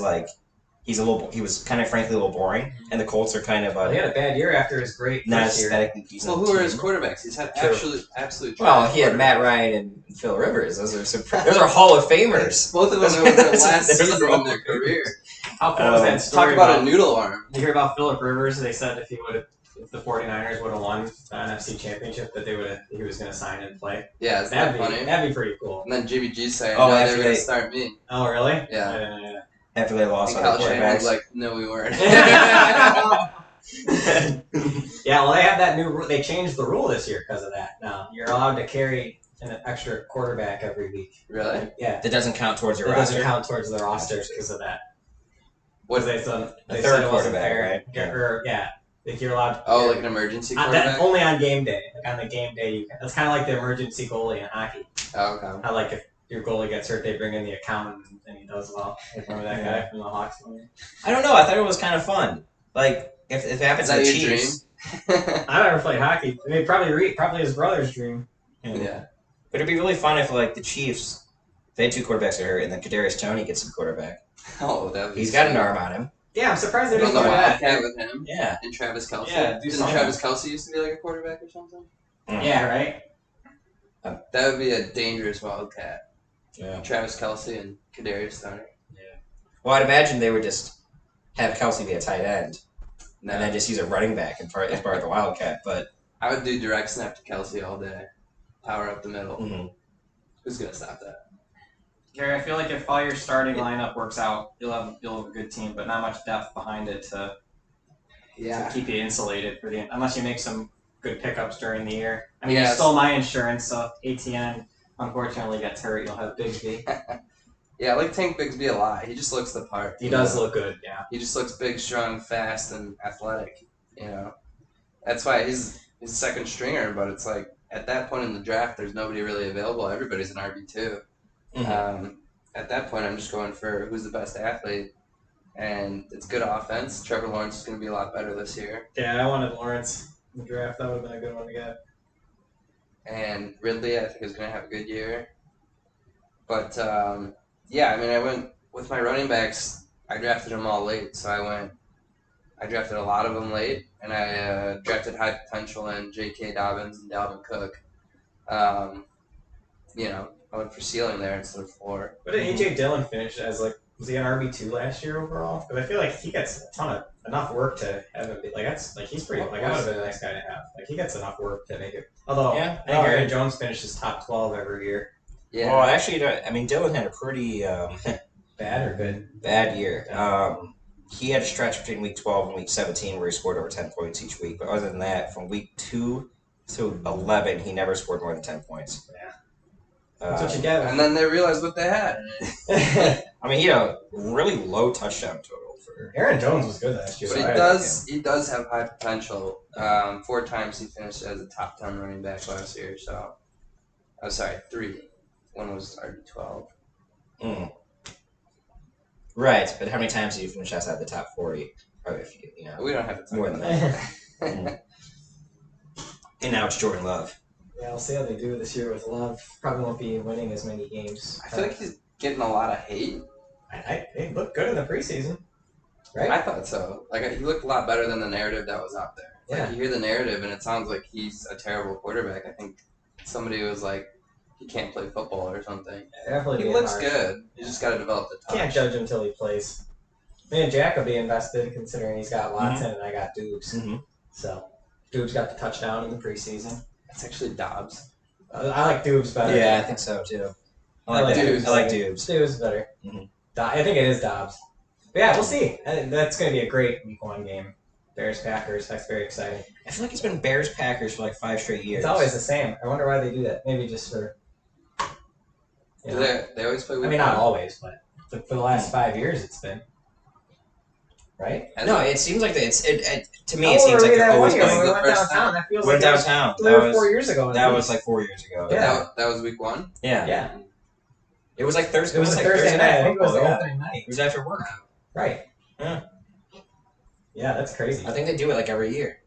Speaker 3: he was kind of frankly a little boring, and the Colts are kind of
Speaker 4: He had a bad year after his great
Speaker 3: not
Speaker 4: first year.
Speaker 3: aesthetically decent.
Speaker 2: Well, who are
Speaker 3: team.
Speaker 2: his quarterbacks? He's had
Speaker 4: True.
Speaker 2: absolute.
Speaker 3: Well,
Speaker 2: trash
Speaker 3: he had Matt
Speaker 2: quarterbacks.
Speaker 3: Ryan and Phil Rivers. Those are Hall of Famers.
Speaker 2: Both of them
Speaker 3: Those-
Speaker 2: were their
Speaker 3: those-
Speaker 2: last
Speaker 3: those are
Speaker 2: season
Speaker 3: Hall
Speaker 2: in their
Speaker 3: of Famers.
Speaker 2: career.
Speaker 4: How cool was that
Speaker 2: Talk
Speaker 4: story
Speaker 2: about a noodle arm.
Speaker 4: You hear about Phillip Rivers? They said if the 49ers would have won the NFC Championship, that he was going to sign and play.
Speaker 2: Yeah, isn't that funny?
Speaker 4: That'd be pretty cool.
Speaker 2: And then Jimmy G saying,
Speaker 3: Oh,
Speaker 2: "No, they
Speaker 3: after
Speaker 2: were going
Speaker 3: they-
Speaker 2: to start me."
Speaker 4: Oh, really?
Speaker 2: Yeah.
Speaker 3: After they lost
Speaker 2: And
Speaker 3: all
Speaker 2: Kyle
Speaker 3: their
Speaker 2: Shanahan's
Speaker 3: quarterbacks.
Speaker 2: like, "No, we weren't."
Speaker 4: Yeah, well, they have that new rule. They changed the rule this year because of that. Now you're allowed to carry an extra quarterback every week.
Speaker 2: Really?
Speaker 4: Yeah,
Speaker 3: That doesn't count towards your
Speaker 4: it
Speaker 3: roster.
Speaker 4: doesn't count towards the roster because of that.
Speaker 2: What?
Speaker 4: They said
Speaker 3: A
Speaker 4: they
Speaker 3: third
Speaker 4: said it wasn't
Speaker 3: quarterback,
Speaker 4: fair.
Speaker 3: right?
Speaker 4: Yeah. Or, yeah, like you're allowed. To
Speaker 2: Oh,
Speaker 4: carry-
Speaker 2: like an emergency
Speaker 4: that
Speaker 2: quarterback?
Speaker 4: only on game day. Like on the game day, you can. That's kind of like the emergency goalie in hockey.
Speaker 2: Oh, okay.
Speaker 4: How like if your goalie gets hurt, they bring in the accountant and he does well. Like, remember that guy from the Hawks movie?
Speaker 3: I don't know. I thought it was kind of fun. Like if it happens
Speaker 2: Is
Speaker 3: to
Speaker 2: that
Speaker 3: the
Speaker 2: your
Speaker 3: Chiefs,
Speaker 4: I never played hockey. I mean, probably his brother's dream.
Speaker 2: Yeah.
Speaker 3: but it'd be really fun if the Chiefs, they had 2 quarterbacks that hurt, and then Kadarius Toney gets some quarterback.
Speaker 2: Oh, that would be
Speaker 3: He's got an
Speaker 2: sweet.
Speaker 3: arm on him.
Speaker 4: Yeah, I'm surprised they
Speaker 2: On
Speaker 4: didn't
Speaker 2: the
Speaker 4: do that.
Speaker 2: Wildcat with him
Speaker 3: Yeah.
Speaker 2: and Travis Kelce.
Speaker 4: Yeah, do
Speaker 2: Didn't
Speaker 4: something.
Speaker 2: Travis Kelce used to be like a quarterback or something?
Speaker 1: Yeah, right.
Speaker 2: That would be a dangerous Wildcat.
Speaker 3: Yeah.
Speaker 2: Travis Kelce and Kadarius Toney.
Speaker 3: Well, I'd imagine they would just have Kelsey be a tight end,
Speaker 2: No,
Speaker 3: and then just use a running back as part of the Wildcat. But
Speaker 2: I would do direct snap to Kelce all day. Power up the middle.
Speaker 3: mhm.
Speaker 2: Who's gonna stop that?
Speaker 1: Gary, I feel like if all your starting lineup works out, you'll have a good team, but not much depth behind it to keep you insulated unless you make some good pickups during the year. I mean, you
Speaker 2: Yes.
Speaker 1: stole my insurance, so if ATN unfortunately gets hurt, you'll have Bigsby.
Speaker 2: Yeah, I like Tank Bigsby a lot. He just looks the part.
Speaker 4: He does look good. Yeah.
Speaker 2: He just looks big, strong, fast, and athletic. That's why he's second stringer. But it's like at that point in the draft, there's nobody really available. Everybody's an RB2.
Speaker 3: Mhm.
Speaker 2: At that point, I'm just going for who's the best athlete, and it's good offense. Trevor Lawrence is going to be a lot better this year,
Speaker 4: Yeah, I wanted Lawrence in the draft. That would have been a good one to get.
Speaker 2: and Ridley I think is going to have a good year. But I went with my running backs. I drafted them all late, so I drafted a lot of them late, and I drafted high potential in J.K. Dobbins and Dalvin Cook. I went for ceiling there instead of floor.
Speaker 4: What did AJ Dillon finish as? Was he an RB2 last year overall? Because I feel like he gets enough work to have him be he's pretty. Like, I would have been a nice guy to have. Like, he gets enough work to make it. Although
Speaker 3: Yeah.
Speaker 4: I think Aaron Jones finishes top 12 every year.
Speaker 2: Yeah.
Speaker 3: Well, actually, I mean, Dylan had a pretty
Speaker 4: Bad or good?
Speaker 3: bad year. He had a stretch between week 12 and week 17 where he scored over 10 points each week. But other than that, from week 2 to 11, he never scored more than 10 points.
Speaker 4: Yeah. That's what you get.
Speaker 2: And then they realized what they had.
Speaker 3: I mean, he had a really low touchdown total for.
Speaker 4: Aaron Jones was good last year.
Speaker 2: But he does have high potential. 4 times he finished as a top 10 running back last year. So, I'm sorry, 3. One was RB12.
Speaker 3: Mm. Right, but how many times did you finish outside the top 40? Probably a few,
Speaker 2: We don't have to talk
Speaker 3: More
Speaker 2: about
Speaker 3: than
Speaker 2: that.
Speaker 3: And now it's Jordan Love.
Speaker 4: Yeah, we'll see how they do this year with Love. Probably won't be winning as many games.
Speaker 2: I feel like he's getting a lot of hate.
Speaker 4: He looked good in the preseason, right?
Speaker 2: I thought so. Like he looked a lot better than the narrative that was out there.
Speaker 4: Yeah.
Speaker 2: Like you hear the narrative and it sounds like he's a terrible quarterback. I think somebody was like, he can't play football or something.
Speaker 4: Definitely
Speaker 2: He
Speaker 4: being
Speaker 2: looks
Speaker 4: harsh.
Speaker 2: good. You just got to develop the touch.
Speaker 4: Can't judge him until he plays. Me and Jack will be invested considering he's got Watson and I got Dubes.
Speaker 3: Mm-hmm.
Speaker 4: So Dubes got the touchdown in the preseason.
Speaker 2: It's actually Dobbs.
Speaker 4: I like Dubes better.
Speaker 3: Yeah, I think so too. I like
Speaker 2: Dubes.
Speaker 3: Dubes. I like Dubes.
Speaker 4: Dubes is better.
Speaker 3: Mhm.
Speaker 4: I think it is Dobbs. But yeah, we'll see. That's going to be a great week 1 game. Bears Packers. That's very exciting.
Speaker 3: I feel like it's been Bears Packers for like 5 straight years.
Speaker 4: It's always the same. I wonder why they do that. Maybe just for. You
Speaker 2: Do
Speaker 4: know,
Speaker 2: they always play
Speaker 4: I
Speaker 2: week
Speaker 4: mean, not
Speaker 2: one?
Speaker 4: always, but for the last 5 years, it's been. Right?
Speaker 2: Has
Speaker 3: No,
Speaker 2: it?
Speaker 3: it seems like to me
Speaker 4: How
Speaker 3: it
Speaker 4: old
Speaker 3: seems
Speaker 4: were
Speaker 3: like
Speaker 4: we
Speaker 3: they're
Speaker 4: that
Speaker 3: always
Speaker 4: one year
Speaker 3: going.
Speaker 4: when we
Speaker 2: the
Speaker 4: went
Speaker 2: first
Speaker 4: downtown? That feels
Speaker 3: Went
Speaker 4: like it was
Speaker 3: downtown.
Speaker 4: 3 or 4 years ago. at
Speaker 3: That
Speaker 4: least.
Speaker 3: was like 4 years ago.
Speaker 4: Yeah.
Speaker 2: That was week one?
Speaker 3: Yeah.
Speaker 4: Yeah.
Speaker 3: It was like Thursday.
Speaker 4: It was a
Speaker 3: like
Speaker 4: Thursday night. I think it was the
Speaker 3: football, yeah.
Speaker 4: opening night.
Speaker 3: It was after work.
Speaker 4: Right.
Speaker 3: Yeah.
Speaker 4: Yeah, that's crazy.
Speaker 3: I think they do it like every year.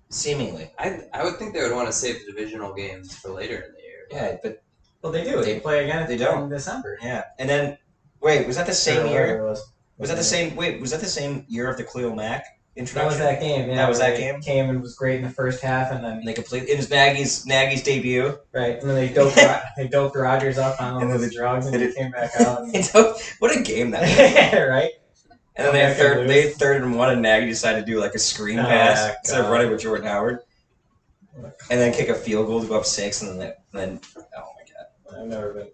Speaker 3: Seemingly.
Speaker 2: I would think they would want to save the divisional games for later in the year.
Speaker 3: Yeah, but
Speaker 4: Well, they do. They play again
Speaker 3: They don't.
Speaker 4: in December.
Speaker 3: yeah. And then wait, was that the same
Speaker 4: Or
Speaker 3: year?
Speaker 4: whatever it
Speaker 3: Was that the same? Wait, was that the same year of the Khalil Mack
Speaker 4: That
Speaker 3: introduction?
Speaker 4: was that game. Yeah,
Speaker 3: That was
Speaker 4: where
Speaker 3: that
Speaker 4: they
Speaker 3: game?
Speaker 4: Came and was great in the first half, and then
Speaker 3: And they completely. It was Nagy's debut.
Speaker 4: right, and then they doped Rodgers up on all
Speaker 3: And then
Speaker 4: the
Speaker 3: they-
Speaker 4: drugs, and
Speaker 3: they
Speaker 4: he
Speaker 3: did-
Speaker 4: came back out. And,
Speaker 3: And so, what a game that was!
Speaker 4: right.
Speaker 3: And then they had
Speaker 4: Come back and
Speaker 3: they had
Speaker 4: lose.
Speaker 3: 3rd and 1, and Nagy decided to do like a screen
Speaker 4: Oh,
Speaker 3: pass instead of
Speaker 4: God.
Speaker 3: running with Jordan Howard, and then kick a field goal to go up 6, and then oh my god.
Speaker 4: I've never been.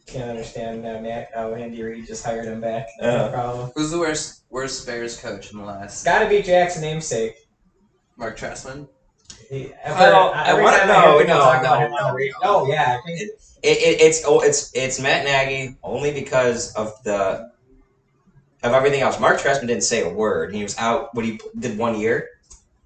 Speaker 4: Can't understand how Andy Reid just hired him back.
Speaker 3: Uh-huh.
Speaker 4: No problem.
Speaker 2: Who's the worst Bears coach in the last?
Speaker 4: It's got to be Jack's namesake.
Speaker 2: Mark Trestman?
Speaker 4: Every
Speaker 3: wanna-
Speaker 4: time I hear
Speaker 3: no,
Speaker 4: people
Speaker 3: no,
Speaker 4: talk about
Speaker 3: no,
Speaker 4: him on
Speaker 3: no,
Speaker 4: the radio.
Speaker 3: no.
Speaker 4: Oh yeah, I think
Speaker 3: It's Matt Nagy only because of everything else. Mark Trestman didn't say a word. He was out. What he did 1 year.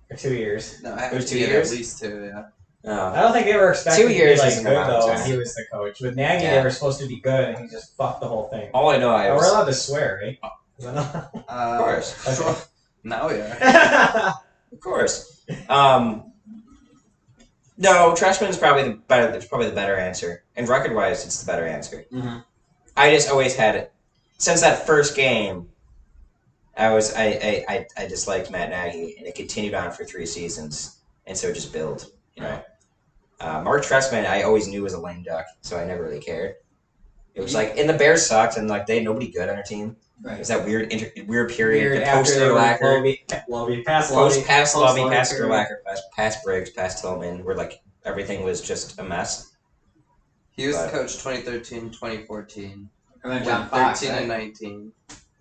Speaker 4: for 2 years.
Speaker 2: No,
Speaker 3: It was 2
Speaker 2: yeah,
Speaker 3: years?
Speaker 2: At least 2, yeah.
Speaker 3: Oh.
Speaker 4: I don't think they were expecting
Speaker 3: 2 years
Speaker 4: to be
Speaker 3: isn't
Speaker 4: like good
Speaker 3: enough
Speaker 4: though.
Speaker 3: time.
Speaker 4: When he was the coach. With Nagy,
Speaker 3: Yeah.
Speaker 4: they were supposed to be good, and he just fucked the whole thing.
Speaker 3: All I know,
Speaker 4: We're
Speaker 3: was
Speaker 4: allowed to swear, right? Is that not-
Speaker 3: of course,
Speaker 4: Okay.
Speaker 2: Now we are.
Speaker 3: of course. No, Trestman's probably the better. It's probably the better answer, and record-wise, it's the better answer.
Speaker 2: Mm-hmm.
Speaker 3: I just always had it since that first game. I just liked Matt Nagy, and it continued on for 3 seasons, and so it just built. You know, Mark Trestman, I always knew was a lame duck, so I never really cared. It was like, and the Bears sucked, and like they had nobody good on their team. It was that weird period, the post Urlacher,
Speaker 4: Pass
Speaker 3: pass Lovey,
Speaker 4: Lovey
Speaker 3: pass
Speaker 4: period.
Speaker 3: Urlacher, pass Briggs, pass Tillman, where like everything was just a mess.
Speaker 2: He was the
Speaker 3: But-
Speaker 2: coach 2013, 2014.
Speaker 1: And then
Speaker 2: Went
Speaker 1: John Fox,
Speaker 2: 13 and
Speaker 1: right?
Speaker 2: 19.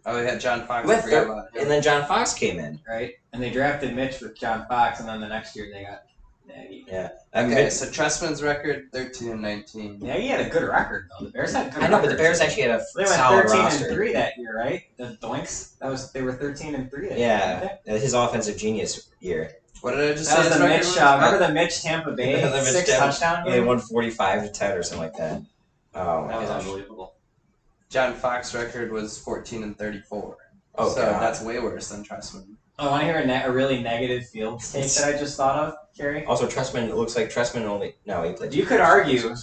Speaker 2: Oh, we had John Fox. I
Speaker 3: With
Speaker 2: forgot
Speaker 3: the-
Speaker 2: about him.
Speaker 3: And then John Fox came in.
Speaker 1: Right? And they drafted Mitch with John Fox, and then the next year they got Nagy.
Speaker 2: Okay, so Trestman's record 13 and 19.
Speaker 1: Nagy had a good record though. The Bears had good.
Speaker 3: I know, but the
Speaker 1: records.
Speaker 3: Bears actually had a
Speaker 1: They went
Speaker 3: solid
Speaker 1: 13
Speaker 3: roster.
Speaker 1: and 3 that year, right? The Doinks. They were 13 and 3 that
Speaker 3: Yeah.
Speaker 1: year. weren't
Speaker 3: His offensive genius year.
Speaker 2: What did I just
Speaker 1: they? That
Speaker 2: say?
Speaker 1: was the
Speaker 2: his
Speaker 1: Mitch.
Speaker 2: record was?
Speaker 1: Remember the Mitch Tampa Bay
Speaker 3: The Mitch
Speaker 1: 6
Speaker 3: Tampa-
Speaker 1: touchdown
Speaker 3: They
Speaker 1: game?
Speaker 3: won 45-10 or something like that. Oh my
Speaker 1: That was
Speaker 3: gosh.
Speaker 1: unbelievable.
Speaker 2: John Fox's record was 14 and 34.
Speaker 3: Oh
Speaker 2: so
Speaker 3: god.
Speaker 2: that's way worse than Trestman.
Speaker 1: Oh, I want to hear a really negative Fields take that I just thought of, Kerry.
Speaker 3: Also, Trestman. It looks like Trestman only. No, he played.
Speaker 1: You could argue.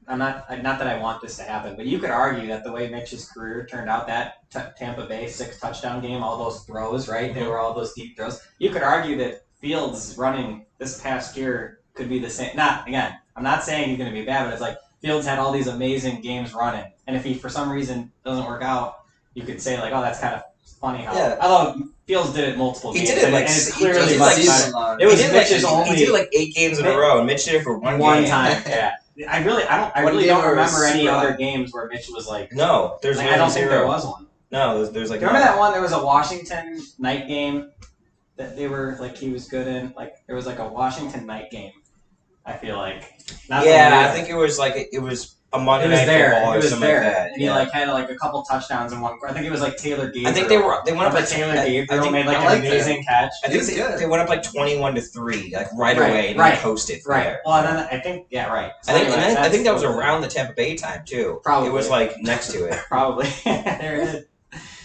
Speaker 1: I'm not that I want this to happen, but you could argue that the way Mitch's career turned out, that Tampa Bay 6 touchdown game, all those throws, right? They were all those deep throws. You could argue that Fields running this past year could be the same. I'm not saying he's going to be bad, but it's like Fields had all these amazing games running, and if he for some reason doesn't work out, you could say like, oh, that's kind of funny how.
Speaker 3: Yeah.
Speaker 1: Although Fields did it multiple
Speaker 3: He
Speaker 1: games,
Speaker 3: did it
Speaker 1: and,
Speaker 3: like
Speaker 1: and it's
Speaker 3: he
Speaker 1: clearly
Speaker 3: did
Speaker 1: much
Speaker 3: like
Speaker 1: better.
Speaker 2: long.
Speaker 1: It was
Speaker 3: he did
Speaker 1: Mitch's
Speaker 3: like,
Speaker 1: only-
Speaker 3: He did like 8 games in a row, and Mitch did it for one game.
Speaker 1: time. Yeah, I
Speaker 2: One
Speaker 1: really
Speaker 2: game
Speaker 1: don't
Speaker 2: where it was
Speaker 1: remember any
Speaker 2: super
Speaker 1: other
Speaker 2: hot.
Speaker 1: games where Mitch was like.
Speaker 3: No, there's
Speaker 1: I don't think
Speaker 3: zero.
Speaker 1: there was one.
Speaker 3: No, there's like.
Speaker 1: Remember that one? There was a Washington night game that they were like he was good in. Like there was like a Washington night game. I feel like. Not
Speaker 3: Yeah,
Speaker 1: the
Speaker 3: I
Speaker 1: year.
Speaker 3: think it was like it was a Monday
Speaker 1: it was
Speaker 3: night
Speaker 1: there.
Speaker 3: football
Speaker 1: It
Speaker 3: or
Speaker 1: was
Speaker 3: something
Speaker 1: there,
Speaker 3: like that.
Speaker 1: and he
Speaker 3: Yeah.
Speaker 1: like had like a couple touchdowns in one. I think it was like Taylor Gabriel.
Speaker 3: I think they went up
Speaker 1: Remember
Speaker 3: like
Speaker 1: Taylor
Speaker 3: I
Speaker 1: Gabriel
Speaker 3: think-
Speaker 1: made like
Speaker 2: I
Speaker 1: an
Speaker 2: like that.
Speaker 1: amazing catch.
Speaker 3: I
Speaker 2: He
Speaker 3: think
Speaker 2: was
Speaker 3: they,
Speaker 2: good.
Speaker 3: they went up like 21-3, like right
Speaker 1: Right,
Speaker 3: away, and
Speaker 1: right.
Speaker 3: then coasted from
Speaker 1: Right.
Speaker 3: there.
Speaker 1: Well, and then I think right. So
Speaker 3: I think,
Speaker 1: anyway,
Speaker 3: and then, I think that was
Speaker 1: that's-
Speaker 3: around the Tampa Bay time too.
Speaker 1: Probably.
Speaker 3: It was like next to it.
Speaker 1: Probably. There it is.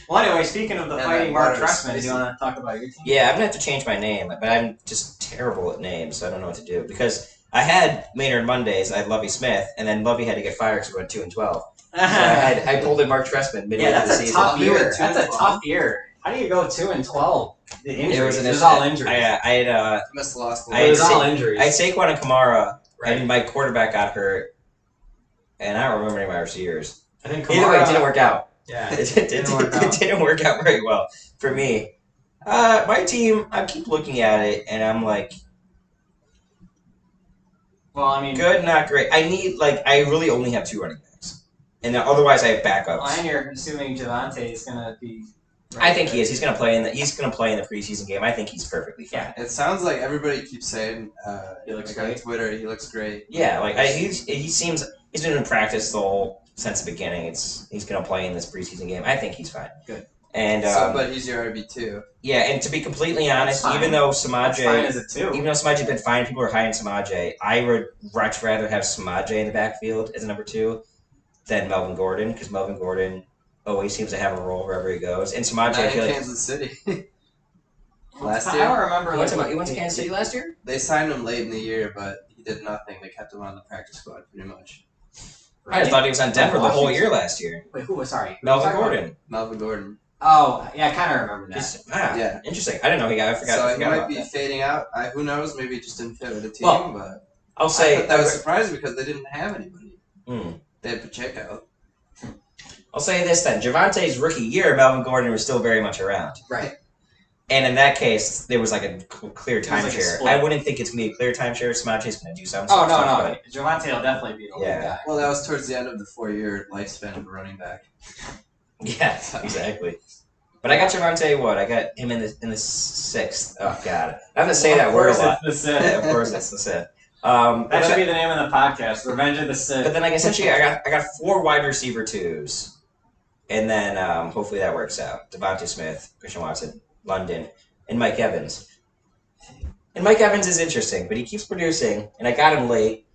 Speaker 1: Well, anyway, speaking of the
Speaker 2: And
Speaker 1: fighting
Speaker 2: then
Speaker 1: Mark
Speaker 2: water
Speaker 1: Trestman, do
Speaker 2: spicy.
Speaker 1: you want to talk about your team?
Speaker 3: Yeah, I'm gonna have to change my name, but I'm just terrible at names, so I don't know what to do. Because I had Maynard Mondays, I had Lovey Smith, and then Lovey had to get fired because we went 2-12. So I pulled in Mark Trestman midway
Speaker 1: Yeah,
Speaker 3: through the
Speaker 1: that's a
Speaker 3: season.
Speaker 1: tough
Speaker 2: We
Speaker 1: year.
Speaker 2: went 2
Speaker 1: That's a
Speaker 2: and 12.
Speaker 1: tough year. How do you go 2-12? The injuries. It was all injuries.
Speaker 3: I had
Speaker 2: I missed the law school.
Speaker 3: I
Speaker 1: It was
Speaker 3: had
Speaker 1: all
Speaker 3: Sa-
Speaker 1: injuries.
Speaker 3: I had Saquon and Kamara,
Speaker 1: Right.
Speaker 3: and my quarterback got hurt, and I don't remember any of my receivers.
Speaker 1: I think
Speaker 3: Either way, it
Speaker 1: Kamara-
Speaker 3: didn't work out.
Speaker 1: Yeah.
Speaker 3: It
Speaker 1: Didn't work out.
Speaker 3: didn't work out very well for me. My team, I keep looking at it, and I'm like,
Speaker 1: Well, I mean,
Speaker 3: Good, not great. I really only have 2 running backs, and then otherwise I have backups.
Speaker 1: and you're assuming Javante is gonna be.
Speaker 3: I think he is. He's gonna play in the preseason game. I think he's perfectly fine.
Speaker 1: Yeah.
Speaker 2: It sounds like everybody keeps saying
Speaker 1: He looks
Speaker 2: like
Speaker 1: great.
Speaker 2: on Twitter. He looks great.
Speaker 3: Yeah, he seems he's been in practice the whole since the beginning. He's gonna play in this preseason game. I think he's fine.
Speaker 1: Good.
Speaker 3: And
Speaker 2: But he's your RB2.
Speaker 3: yeah, and to be completely honest,
Speaker 1: That's fine.
Speaker 3: even though
Speaker 1: That's fine
Speaker 3: Samaje,
Speaker 1: as a 2.
Speaker 3: even though Samaje's been fine, people are high on Samaje. I would much rather have Samaje in the backfield as a number 2 than Melvin Gordon, because Melvin Gordon always seems to have a role wherever he goes, and Samaje, I
Speaker 2: Not
Speaker 3: feel
Speaker 2: in
Speaker 3: like
Speaker 2: Kansas City.
Speaker 1: Last
Speaker 2: Last
Speaker 1: I
Speaker 2: year?
Speaker 1: don't remember.
Speaker 3: he went to Kansas City last year.
Speaker 2: They signed him late in the year, but he did nothing. They kept him on the practice squad pretty much.
Speaker 3: I just thought he was on Denver the whole
Speaker 1: Washington?
Speaker 3: year last year.
Speaker 1: Wait, who was sorry?
Speaker 3: Melvin
Speaker 1: Sorry,
Speaker 3: Gordon.
Speaker 2: Melvin Gordon.
Speaker 1: Oh, yeah, I kind of remember that.
Speaker 2: Yeah.
Speaker 3: Interesting. I didn't know he got. I forgot.
Speaker 2: So
Speaker 3: I
Speaker 2: he
Speaker 3: forgot
Speaker 2: might
Speaker 3: about
Speaker 2: be
Speaker 3: that.
Speaker 2: fading out. Who knows? Maybe it just didn't fit with the team.
Speaker 3: Well,
Speaker 2: but
Speaker 3: I'll
Speaker 2: I
Speaker 3: say
Speaker 2: thought that was surprising because they didn't have anybody.
Speaker 3: Hmm.
Speaker 2: They had Pacheco.
Speaker 3: I'll say this then. Javante's rookie year, Melvin Gordon was still very much around.
Speaker 1: Right.
Speaker 3: And in that case, there was like a clear
Speaker 1: was like a
Speaker 3: timeshare.
Speaker 1: split.
Speaker 3: I wouldn't think it's going to be a clear timeshare. Samaje's going to do something.
Speaker 1: Oh, no,
Speaker 3: but-
Speaker 1: no. Javante will definitely be the lead
Speaker 3: Yeah.
Speaker 1: guy.
Speaker 2: Well, that was towards the end of the 4-year lifespan of a running back.
Speaker 3: Yeah, exactly. But I got Javante Wood. I got him in the 6th. Oh, God. I have to say that word a lot.
Speaker 1: It's the
Speaker 3: Yeah,
Speaker 1: Sith.
Speaker 3: of course, it's the Sith.
Speaker 1: That should be the name of the podcast, Revenge of the Sith.
Speaker 3: But then, like, essentially, I got 4 wide receiver 2s, and then hopefully that works out. Devontae Smith, Christian Watson, London, and Mike Evans. And Mike Evans is interesting, but he keeps producing, and I got him late.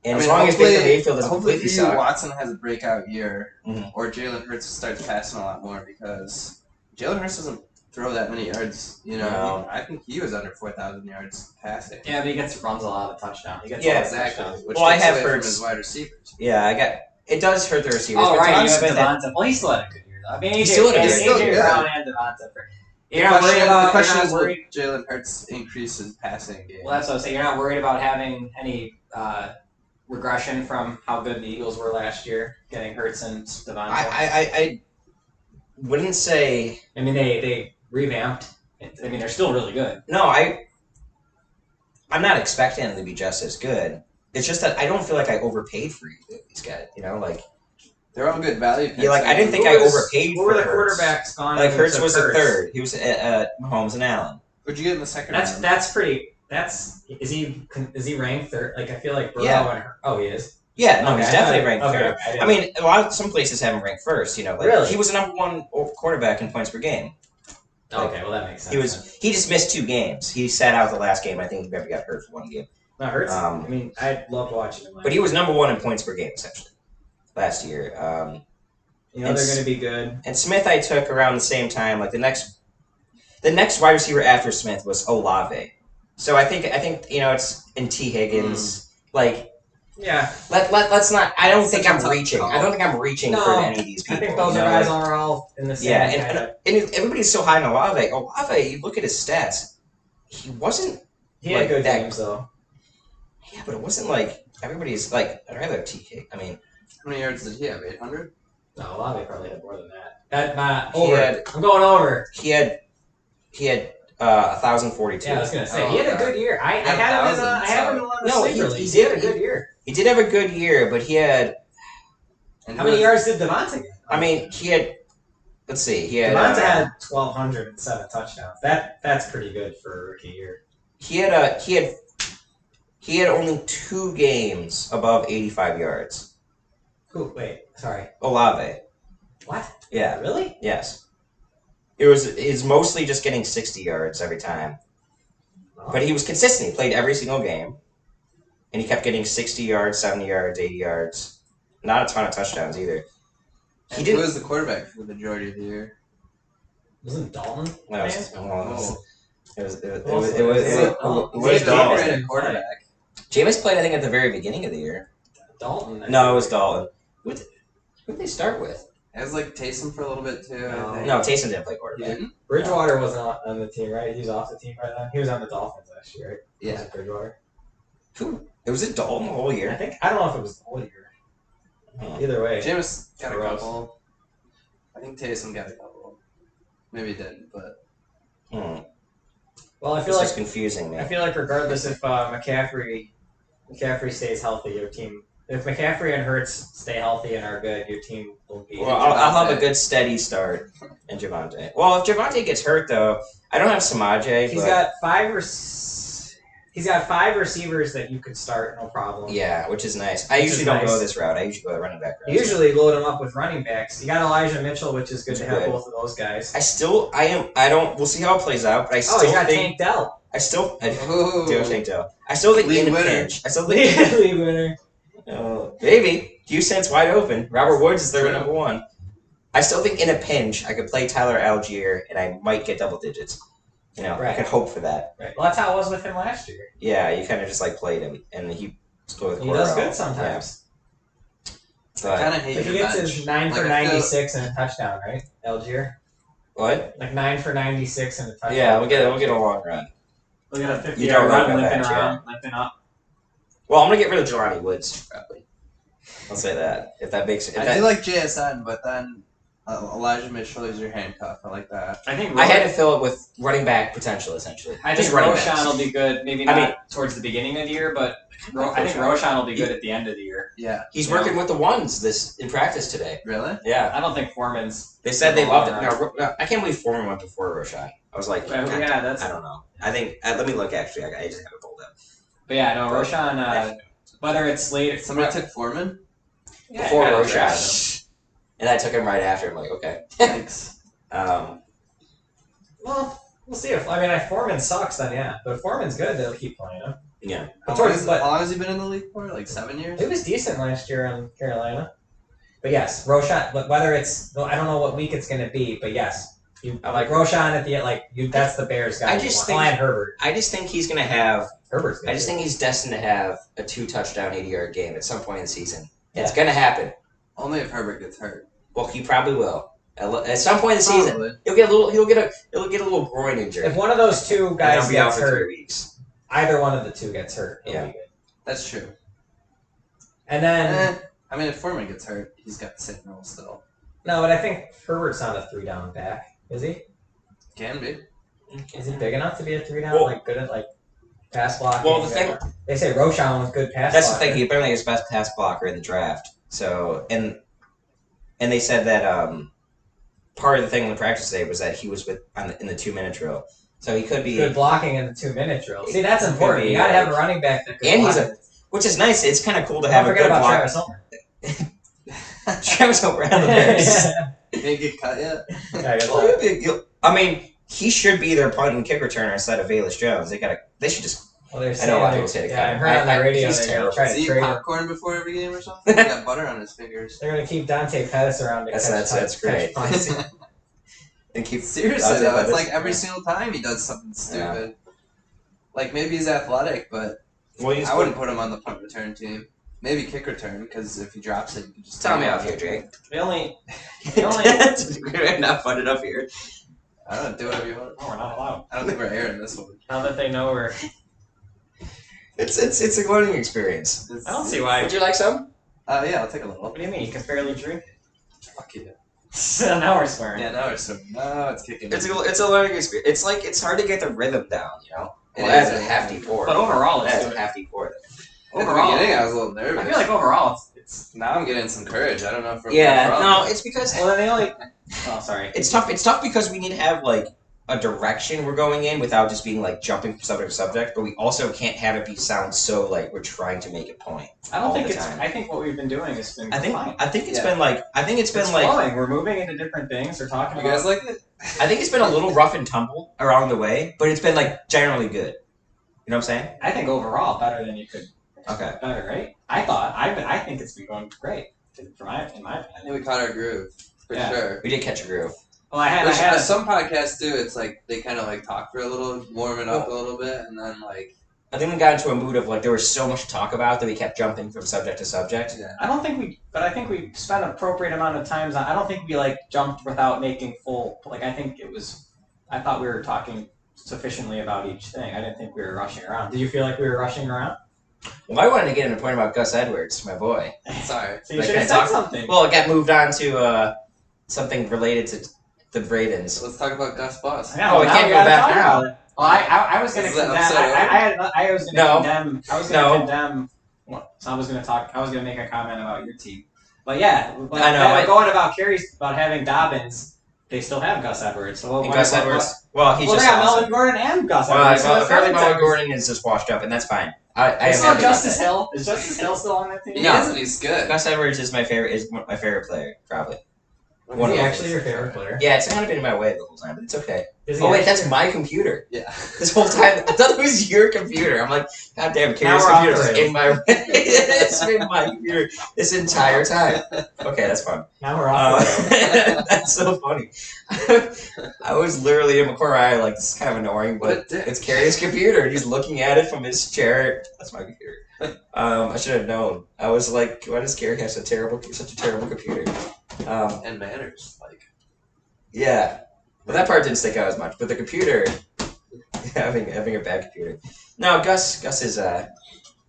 Speaker 3: And as long as Baker Mayfield doesn't
Speaker 2: hopefully
Speaker 3: completely
Speaker 2: for you,
Speaker 3: suck,
Speaker 2: Watson has a breakout year,
Speaker 3: Mhm.
Speaker 2: or Jalen Hurts starts passing a lot more because Jalen Hurts doesn't throw that many yards. You know,
Speaker 3: No.
Speaker 2: I think he was under 4,000 yards passing.
Speaker 1: Yeah, but he runs a lot of touchdowns. He gets
Speaker 3: Yeah,
Speaker 1: a lot of
Speaker 2: Exactly.
Speaker 1: touchdowns.
Speaker 2: Which
Speaker 3: Well, I
Speaker 2: takes
Speaker 3: have
Speaker 2: away from
Speaker 3: Hurts.
Speaker 2: his wide receivers.
Speaker 3: yeah, it does hurt the receivers.
Speaker 1: Oh,
Speaker 3: but
Speaker 1: right.
Speaker 3: Devontae
Speaker 1: You have
Speaker 3: Smith,
Speaker 1: Devonta. Well, he still had a good year, though. I mean,
Speaker 3: He still had a good
Speaker 1: AJ
Speaker 2: year.
Speaker 1: Brown and Devonta. You're
Speaker 2: The
Speaker 1: not worried about.
Speaker 2: the question
Speaker 1: you're
Speaker 2: is,
Speaker 1: not
Speaker 2: will
Speaker 1: worried.
Speaker 2: Jalen Hurts increase his passing game?
Speaker 1: Well, that's what I was saying. You're not worried about having any regression from how good the Eagles were last year, getting Hurts and Devonta.
Speaker 3: I wouldn't say
Speaker 1: I mean, they revamped. I mean, they're still really good.
Speaker 3: no. I'm not expecting him to be just as good. It's just that I don't feel like I overpaid for these guys. You know, like
Speaker 2: They're all good value picks.
Speaker 3: yeah, like I didn't think
Speaker 1: Who
Speaker 3: I
Speaker 1: was-
Speaker 3: overpaid
Speaker 1: Who
Speaker 3: for
Speaker 1: were the
Speaker 3: Hurts.
Speaker 1: quarterbacks gone?
Speaker 3: Like
Speaker 1: when
Speaker 3: Hurts
Speaker 1: took
Speaker 3: was the
Speaker 1: Hurts?
Speaker 3: third. He was Mahomes and Allen.
Speaker 2: What'd you get in the second
Speaker 1: That's
Speaker 2: round?
Speaker 1: that's pretty. That's is he ranked third? Like I feel like Burrow
Speaker 3: Yeah.
Speaker 1: and oh he is.
Speaker 3: Yeah, no,
Speaker 1: Okay,
Speaker 3: he's
Speaker 1: I
Speaker 3: definitely
Speaker 1: thought-
Speaker 3: ranked
Speaker 1: okay,
Speaker 3: third.
Speaker 1: okay,
Speaker 3: I mean, some places have him ranked first. You know, like
Speaker 1: Really?
Speaker 3: he was the number 1 quarterback in points per game.
Speaker 1: Okay, well that makes sense.
Speaker 3: He just missed 2 games. He sat out the last game. I think he maybe got hurt for 1 game.
Speaker 1: Not Hurts.
Speaker 3: Um,
Speaker 1: I mean, I loved watching him.
Speaker 3: But he was number 1 in points per game essentially last year.
Speaker 1: You know they're going to be good.
Speaker 3: And Smith I took around the same time. Like the next wide receiver after Smith was Olave. So I think you know it's in T Higgins. Like
Speaker 1: Yeah,
Speaker 3: let's not. I don't
Speaker 2: It's
Speaker 3: think
Speaker 2: such a
Speaker 3: I'm
Speaker 2: tough
Speaker 3: reaching.
Speaker 2: call.
Speaker 3: I don't think I'm reaching
Speaker 1: No,
Speaker 3: for any of these
Speaker 1: I
Speaker 3: people.
Speaker 1: think those
Speaker 3: you know,
Speaker 1: guys
Speaker 3: like-
Speaker 1: are all in the same.
Speaker 3: Yeah,
Speaker 1: kind of,
Speaker 3: and everybody's so high on Olave. Olave, you look at his stats. He wasn't.
Speaker 1: he had
Speaker 3: like
Speaker 1: good
Speaker 3: that-
Speaker 1: games though.
Speaker 3: Yeah, but it wasn't like everybody's like. I'd rather have TK. I mean,
Speaker 2: How many yards did he have? 800?
Speaker 1: No, Olave probably had more than that. That not
Speaker 3: He
Speaker 1: over.
Speaker 3: had-
Speaker 1: I'm going over.
Speaker 3: he had 1,042.
Speaker 1: Yeah, I was gonna say
Speaker 2: Oh,
Speaker 1: he had a
Speaker 2: okay.
Speaker 1: good year. I
Speaker 2: Yeah,
Speaker 1: had him in.
Speaker 2: 1,000,
Speaker 1: I have him in
Speaker 2: so-
Speaker 1: one of the
Speaker 3: No,
Speaker 1: sleeper
Speaker 3: he
Speaker 1: leagues.
Speaker 3: did-
Speaker 1: He had a good year.
Speaker 3: He did have a good year, but he had.
Speaker 2: And
Speaker 1: How
Speaker 2: who
Speaker 1: many
Speaker 2: was-
Speaker 1: yards did Devonta get?
Speaker 3: I mean, he had. Let's see. He had.
Speaker 1: Devonta had 1,207 touchdowns. That's pretty good for a rookie year.
Speaker 3: He had only 2 games above 85 yards.
Speaker 1: Who? Wait, sorry.
Speaker 3: Olave.
Speaker 1: What?
Speaker 3: Yeah.
Speaker 1: Really?
Speaker 3: Yes. It's mostly just getting 60 yards every time. But he was consistent. He played every single game. And he kept getting 60 yards, 70 yards, 80 yards. Not a ton of touchdowns either. He
Speaker 2: and
Speaker 3: didn't.
Speaker 2: who was the quarterback for the majority of the year?
Speaker 1: Wasn't Dalton?
Speaker 3: No, it was-
Speaker 2: Oh.
Speaker 3: it was
Speaker 1: Jameis
Speaker 3: Dalton.
Speaker 1: didn't
Speaker 2: quarterback.
Speaker 3: Jameis played, I think, at the very beginning of the year.
Speaker 1: Dalton.
Speaker 3: No, it was Dalton. Who did they start with?
Speaker 2: It was like Taysom for a little bit too.
Speaker 1: No.
Speaker 2: I think.
Speaker 3: No, Taysom didn't play
Speaker 2: He
Speaker 3: quarterback.
Speaker 2: didn't?
Speaker 1: Bridgewater wasn't on the team, right? He was off the team by then. He was on the Dolphins last year, right?
Speaker 2: Yeah.
Speaker 1: Was it Bridgewater?
Speaker 3: Who? It was Dalton the whole
Speaker 1: I
Speaker 3: year.
Speaker 1: think I don't know if it was the whole year.
Speaker 3: Oh.
Speaker 1: Either way.
Speaker 2: Jameis got a
Speaker 1: Gross.
Speaker 2: couple. I think Taysom got a couple. Maybe he didn't, but
Speaker 3: Hmm.
Speaker 1: Well, I
Speaker 3: This
Speaker 1: feel
Speaker 3: is
Speaker 1: like
Speaker 3: confusing me.
Speaker 1: regardless if McCaffrey
Speaker 4: McCaffrey stays healthy, your team. If McCaffrey and Hurts stay healthy and are good, your team will be.
Speaker 3: Well, I'll have a good steady start in Javonte. Well, if Javonte gets hurt though, I don't have Samaje.
Speaker 4: He's
Speaker 3: but
Speaker 4: got he's got 5 receivers that you could start, no problem.
Speaker 3: yeah, which is nice. I
Speaker 4: Which
Speaker 3: usually
Speaker 4: is
Speaker 3: don't
Speaker 4: nice.
Speaker 3: go this route. I usually go the running back route.
Speaker 4: You usually load them up with running backs. You got Elijah Mitchell, which is good to have
Speaker 3: Good.
Speaker 4: both of those guys.
Speaker 3: I don't. We'll see how it plays out, but I
Speaker 4: Oh,
Speaker 3: still
Speaker 4: he's got
Speaker 3: think.
Speaker 4: Tank Dell.
Speaker 3: I still. I
Speaker 2: Ooh.
Speaker 3: do Tank Dell. I still think
Speaker 2: League
Speaker 3: in a
Speaker 2: winner.
Speaker 3: pinch. I still think.
Speaker 4: League winner.
Speaker 3: Maybe. Houston's wide open. Robert Woods is their
Speaker 2: True.
Speaker 3: number one. I still think in a pinch I could play Tyler Algier and I might get double digits. You know, I
Speaker 4: Right.
Speaker 3: could hope for that.
Speaker 4: Right. Well, that's how it was with him last year.
Speaker 3: Yeah, you kind of just like played him, and he scored with
Speaker 4: He does
Speaker 3: Cordell.
Speaker 4: good sometimes.
Speaker 3: Yeah.
Speaker 2: I
Speaker 3: But
Speaker 2: kind of hate
Speaker 4: Like he
Speaker 2: your
Speaker 4: gets
Speaker 2: bench.
Speaker 4: his 9 for
Speaker 2: Like, I feel-
Speaker 4: 96 and a touchdown, right? Algier.
Speaker 3: what?
Speaker 4: Like 9 for 96 and a touchdown.
Speaker 3: Yeah, we'll get a long run.
Speaker 1: Look at a 50
Speaker 3: You
Speaker 1: yard
Speaker 3: don't
Speaker 1: run,
Speaker 3: know
Speaker 1: limping
Speaker 3: that,
Speaker 1: around, limping up.
Speaker 3: Well, I'm gonna get rid of Jelani Woods probably. I'll say that if that makes it.
Speaker 2: I do like JSN, but then Elijah Mitchell is your handcuff. I like that.
Speaker 1: I think
Speaker 3: I had to fill it with running back potential essentially.
Speaker 1: I
Speaker 3: Just
Speaker 1: think
Speaker 3: running
Speaker 1: Roshan
Speaker 3: backs.
Speaker 1: will be good. Maybe
Speaker 3: I
Speaker 1: not
Speaker 3: mean-
Speaker 1: towards the beginning of the year, but
Speaker 3: Roshan.
Speaker 1: I think Roshan will be good at the end of the year.
Speaker 2: Yeah.
Speaker 3: He's
Speaker 1: you know.
Speaker 3: working with the ones in practice today.
Speaker 2: Really?
Speaker 3: Yeah,
Speaker 1: I don't think Foreman's.
Speaker 3: they said they loved it.
Speaker 1: Long
Speaker 3: No, I can't believe Foreman went before Roshan. I was like,
Speaker 1: Yeah,
Speaker 3: God,
Speaker 1: yeah, that's.
Speaker 3: I don't know. I think let me look actually. I just have it pulled up.
Speaker 1: But yeah, no, Roshan. Whether it's late.
Speaker 2: Somebody took Foreman?
Speaker 1: yeah,
Speaker 3: Before
Speaker 1: yeah,
Speaker 3: Roshan.
Speaker 1: yeah.
Speaker 3: And I took him right after. I'm like, okay.
Speaker 2: Thanks.
Speaker 4: Well, we'll see if Foreman sucks, then yeah. But if Foreman's good, they'll keep playing him.
Speaker 3: Yeah.
Speaker 2: How
Speaker 4: But
Speaker 2: long has he been in the league for? Like 7 years?
Speaker 4: it was decent last year in Carolina. But yes, Roshan. But whether it's, I don't know what week it's going to be. But yes,
Speaker 3: I like
Speaker 4: Roshan at the end. That's the Bears guy.
Speaker 3: I
Speaker 4: you
Speaker 3: just
Speaker 4: want.
Speaker 3: think-
Speaker 4: And Herbert.
Speaker 3: I just think he's gonna have.
Speaker 4: Herbert's good.
Speaker 3: I just think he's destined to have a 2-touchdown 80-yard game at some point in the season.
Speaker 4: Yeah.
Speaker 3: It's gonna happen.
Speaker 2: Only if Herbert gets hurt.
Speaker 3: Well, he probably will. At some point in the season,
Speaker 2: Probably.
Speaker 3: he'll get a little groin injury.
Speaker 4: If one of those two
Speaker 3: and
Speaker 4: guys
Speaker 3: he'll be out
Speaker 4: gets
Speaker 3: for 3
Speaker 4: hurt,
Speaker 3: weeks.
Speaker 4: either one of the two gets hurt. He'll
Speaker 3: Yeah.
Speaker 4: be good.
Speaker 2: That's true.
Speaker 4: And then
Speaker 2: I mean, if Foreman gets hurt, he's got the same role still.
Speaker 4: no, but I think Herbert's not a 3-down back, is he?
Speaker 2: Can be.
Speaker 4: Is he big enough to be a 3-down?
Speaker 3: Well-
Speaker 4: Like good at pass blocking.
Speaker 3: Well, the thing
Speaker 4: they say Roshan was good pass.
Speaker 3: that's the
Speaker 4: blocker.
Speaker 3: thing. He apparently is best pass blocker in the draft. So and they said that part of the thing in the practice today was that he was in the 2-minute drill. So he could be,
Speaker 4: good blocking in the 2-minute drill. See, that's
Speaker 3: Could
Speaker 4: important.
Speaker 3: be,
Speaker 4: You gotta have a
Speaker 3: like-
Speaker 4: running back that can
Speaker 3: and he's
Speaker 4: block.
Speaker 3: which is nice. It's kind of cool to
Speaker 4: Don't
Speaker 3: have a
Speaker 4: forget
Speaker 3: good
Speaker 4: about
Speaker 3: block.
Speaker 4: Travis Homer.
Speaker 3: Travis Homer on the Bears.
Speaker 2: He didn't get cut yet?
Speaker 4: Yeah, I guess
Speaker 3: Well,
Speaker 4: that.
Speaker 3: I mean, he should be their punt and kick returner instead of Velus Jones. They should just.
Speaker 4: Well, they're
Speaker 3: I know a lot of
Speaker 4: saying
Speaker 3: people say to
Speaker 4: yeah,
Speaker 3: cut
Speaker 4: I
Speaker 3: him.
Speaker 4: heard on the radio
Speaker 3: he's
Speaker 4: they're gonna
Speaker 3: terrible.
Speaker 4: try
Speaker 2: Does
Speaker 4: to
Speaker 2: he eat
Speaker 4: trade him.
Speaker 2: popcorn before every game or something? He got butter on his fingers.
Speaker 4: They're gonna keep Dante Pettis around to
Speaker 3: That's
Speaker 4: catch
Speaker 3: great.
Speaker 4: punts.
Speaker 3: And keep
Speaker 2: Seriously
Speaker 3: Dante
Speaker 2: though, it's
Speaker 3: Pettis.
Speaker 2: like every single time he does something stupid. Like maybe he's athletic, but
Speaker 3: Well, he's
Speaker 2: I wouldn't put him on the punt return team. Maybe kick return, because if he drops it, you can just
Speaker 3: Tell me off here, Jake.
Speaker 1: The only.
Speaker 3: We're not fun enough here.
Speaker 2: I don't know, do whatever you want.
Speaker 1: No, we're not allowed.
Speaker 2: I don't think we're airing this one.
Speaker 1: Now that they know we're.
Speaker 3: It's a learning experience.
Speaker 2: It's-
Speaker 1: I don't see why.
Speaker 3: Would you like some?
Speaker 2: Yeah, I'll take a little.
Speaker 1: What do you mean? You can barely drink.
Speaker 2: Fuck you.
Speaker 1: So now we're swearing.
Speaker 2: Yeah, now it's kicking.
Speaker 3: It's a learning experience. It's hard to get the rhythm down, you know.
Speaker 2: It
Speaker 3: Well, that's
Speaker 2: is.
Speaker 3: a hefty pour.
Speaker 1: But overall, it's
Speaker 3: That's a
Speaker 1: doing.
Speaker 3: hefty pour.
Speaker 2: At the
Speaker 1: Overall,
Speaker 2: beginning, I was a little nervous.
Speaker 1: I feel like overall, it's.
Speaker 2: now I'm getting some courage. I don't know if we're
Speaker 3: Yeah,
Speaker 2: from.
Speaker 3: no, it's because
Speaker 1: Well, then they only. Oh, sorry.
Speaker 3: it's tough. It's tough because we need to have like a direction we're going in without just being like jumping from subject to subject. But we also can't have it be sound so like we're trying to make a point.
Speaker 1: I don't
Speaker 3: all
Speaker 1: think
Speaker 3: the
Speaker 1: it's.
Speaker 3: time.
Speaker 1: I think what we've been doing has been.
Speaker 3: I think
Speaker 1: fine.
Speaker 3: it's
Speaker 2: Yeah.
Speaker 3: been like it's
Speaker 1: It's
Speaker 3: like
Speaker 1: flowing. We're moving into different things. We're talking
Speaker 2: You
Speaker 1: about.
Speaker 2: guys like it?
Speaker 3: I think it's been a little rough and tumble around the way, but it's been like generally good. You know what I'm saying?
Speaker 1: I think overall better than you could.
Speaker 3: Okay.
Speaker 1: Better, right? I think it's been going great. In my
Speaker 2: I think
Speaker 1: opinion.
Speaker 2: we caught our groove for
Speaker 1: Yeah.
Speaker 2: sure.
Speaker 3: We did catch a groove.
Speaker 1: Well, I had.
Speaker 2: Which,
Speaker 1: I had.
Speaker 2: some podcasts do. It's like they kind of like talk for a little, warm it up a little bit, and then like
Speaker 3: I think we got into a mood of like there was so much to talk about that we kept jumping from subject to subject.
Speaker 2: yeah.
Speaker 1: I don't think we, but I think we spent an appropriate amount of times on. I don't think we like jumped without making full. Like I think it was. I thought we were talking sufficiently about each thing. I didn't think we were rushing around. Did you feel like we were rushing around?
Speaker 3: Well, I wanted to get in a point about Gus Edwards, my boy.
Speaker 2: Sorry.
Speaker 1: So you
Speaker 3: Like,
Speaker 1: should have
Speaker 3: I
Speaker 1: said
Speaker 3: talked-
Speaker 1: something.
Speaker 3: Well, it got moved on to something related to the Ravens.
Speaker 2: So let's talk about Gus Bus.
Speaker 1: Yeah,
Speaker 3: Oh,
Speaker 1: well,
Speaker 3: we
Speaker 1: now
Speaker 3: can't
Speaker 1: we
Speaker 3: go
Speaker 1: gotta
Speaker 3: back
Speaker 1: talk
Speaker 3: now.
Speaker 1: about it. Well, I was going to
Speaker 2: Is that
Speaker 1: condemn.
Speaker 2: episode over?
Speaker 1: I was going to
Speaker 3: No.
Speaker 1: condemn. I was going to
Speaker 3: No.
Speaker 1: condemn So I was gonna make a comment about your team, but yeah, but
Speaker 3: I know,
Speaker 1: going about Carey's about having Dobbins. They still have Gus Edwards. So
Speaker 3: And Gus Edwards. Well, he's
Speaker 1: well,
Speaker 3: just
Speaker 1: they got
Speaker 3: awesome.
Speaker 1: Melvin Gordon and Gus
Speaker 3: Well,
Speaker 1: Edwards. So
Speaker 3: apparently
Speaker 1: it's
Speaker 3: Melvin Gordon is just washed up, and that's fine. I
Speaker 1: It's
Speaker 3: am
Speaker 1: still
Speaker 3: happy about
Speaker 1: Justice
Speaker 3: that.
Speaker 1: Hill. Is Justice Hill still on that team?
Speaker 2: He
Speaker 3: No.
Speaker 2: is, and he's good.
Speaker 3: Gus Edwards is my favorite player, probably.
Speaker 4: Is
Speaker 3: One
Speaker 4: he
Speaker 3: of
Speaker 4: actually your favorite player?
Speaker 3: Yeah, it's kind of been in my way the whole time, but it's okay.
Speaker 4: Is he
Speaker 3: Oh wait,
Speaker 4: actually-
Speaker 3: that's my computer.
Speaker 2: Yeah.
Speaker 3: This whole time, I thought it was your computer. I'm like, God damn, Carrie's
Speaker 4: Now we're
Speaker 3: computer
Speaker 4: off the
Speaker 3: is in my way. It's been my computer this entire time. Okay, that's fun.
Speaker 4: Now we're off. the rails.
Speaker 3: That's so funny. I was literally in my corner. I like this is kind of annoying,
Speaker 2: What a
Speaker 3: but
Speaker 2: dick.
Speaker 3: it's Carrie's computer, and he's looking at it from his chair. That's my computer. I should have known. I was like, why does Carrie have such a terrible computer?
Speaker 2: And manners. Like,
Speaker 3: Yeah, but that part didn't stick out as much. But the computer, having a bad computer. No, Gus is I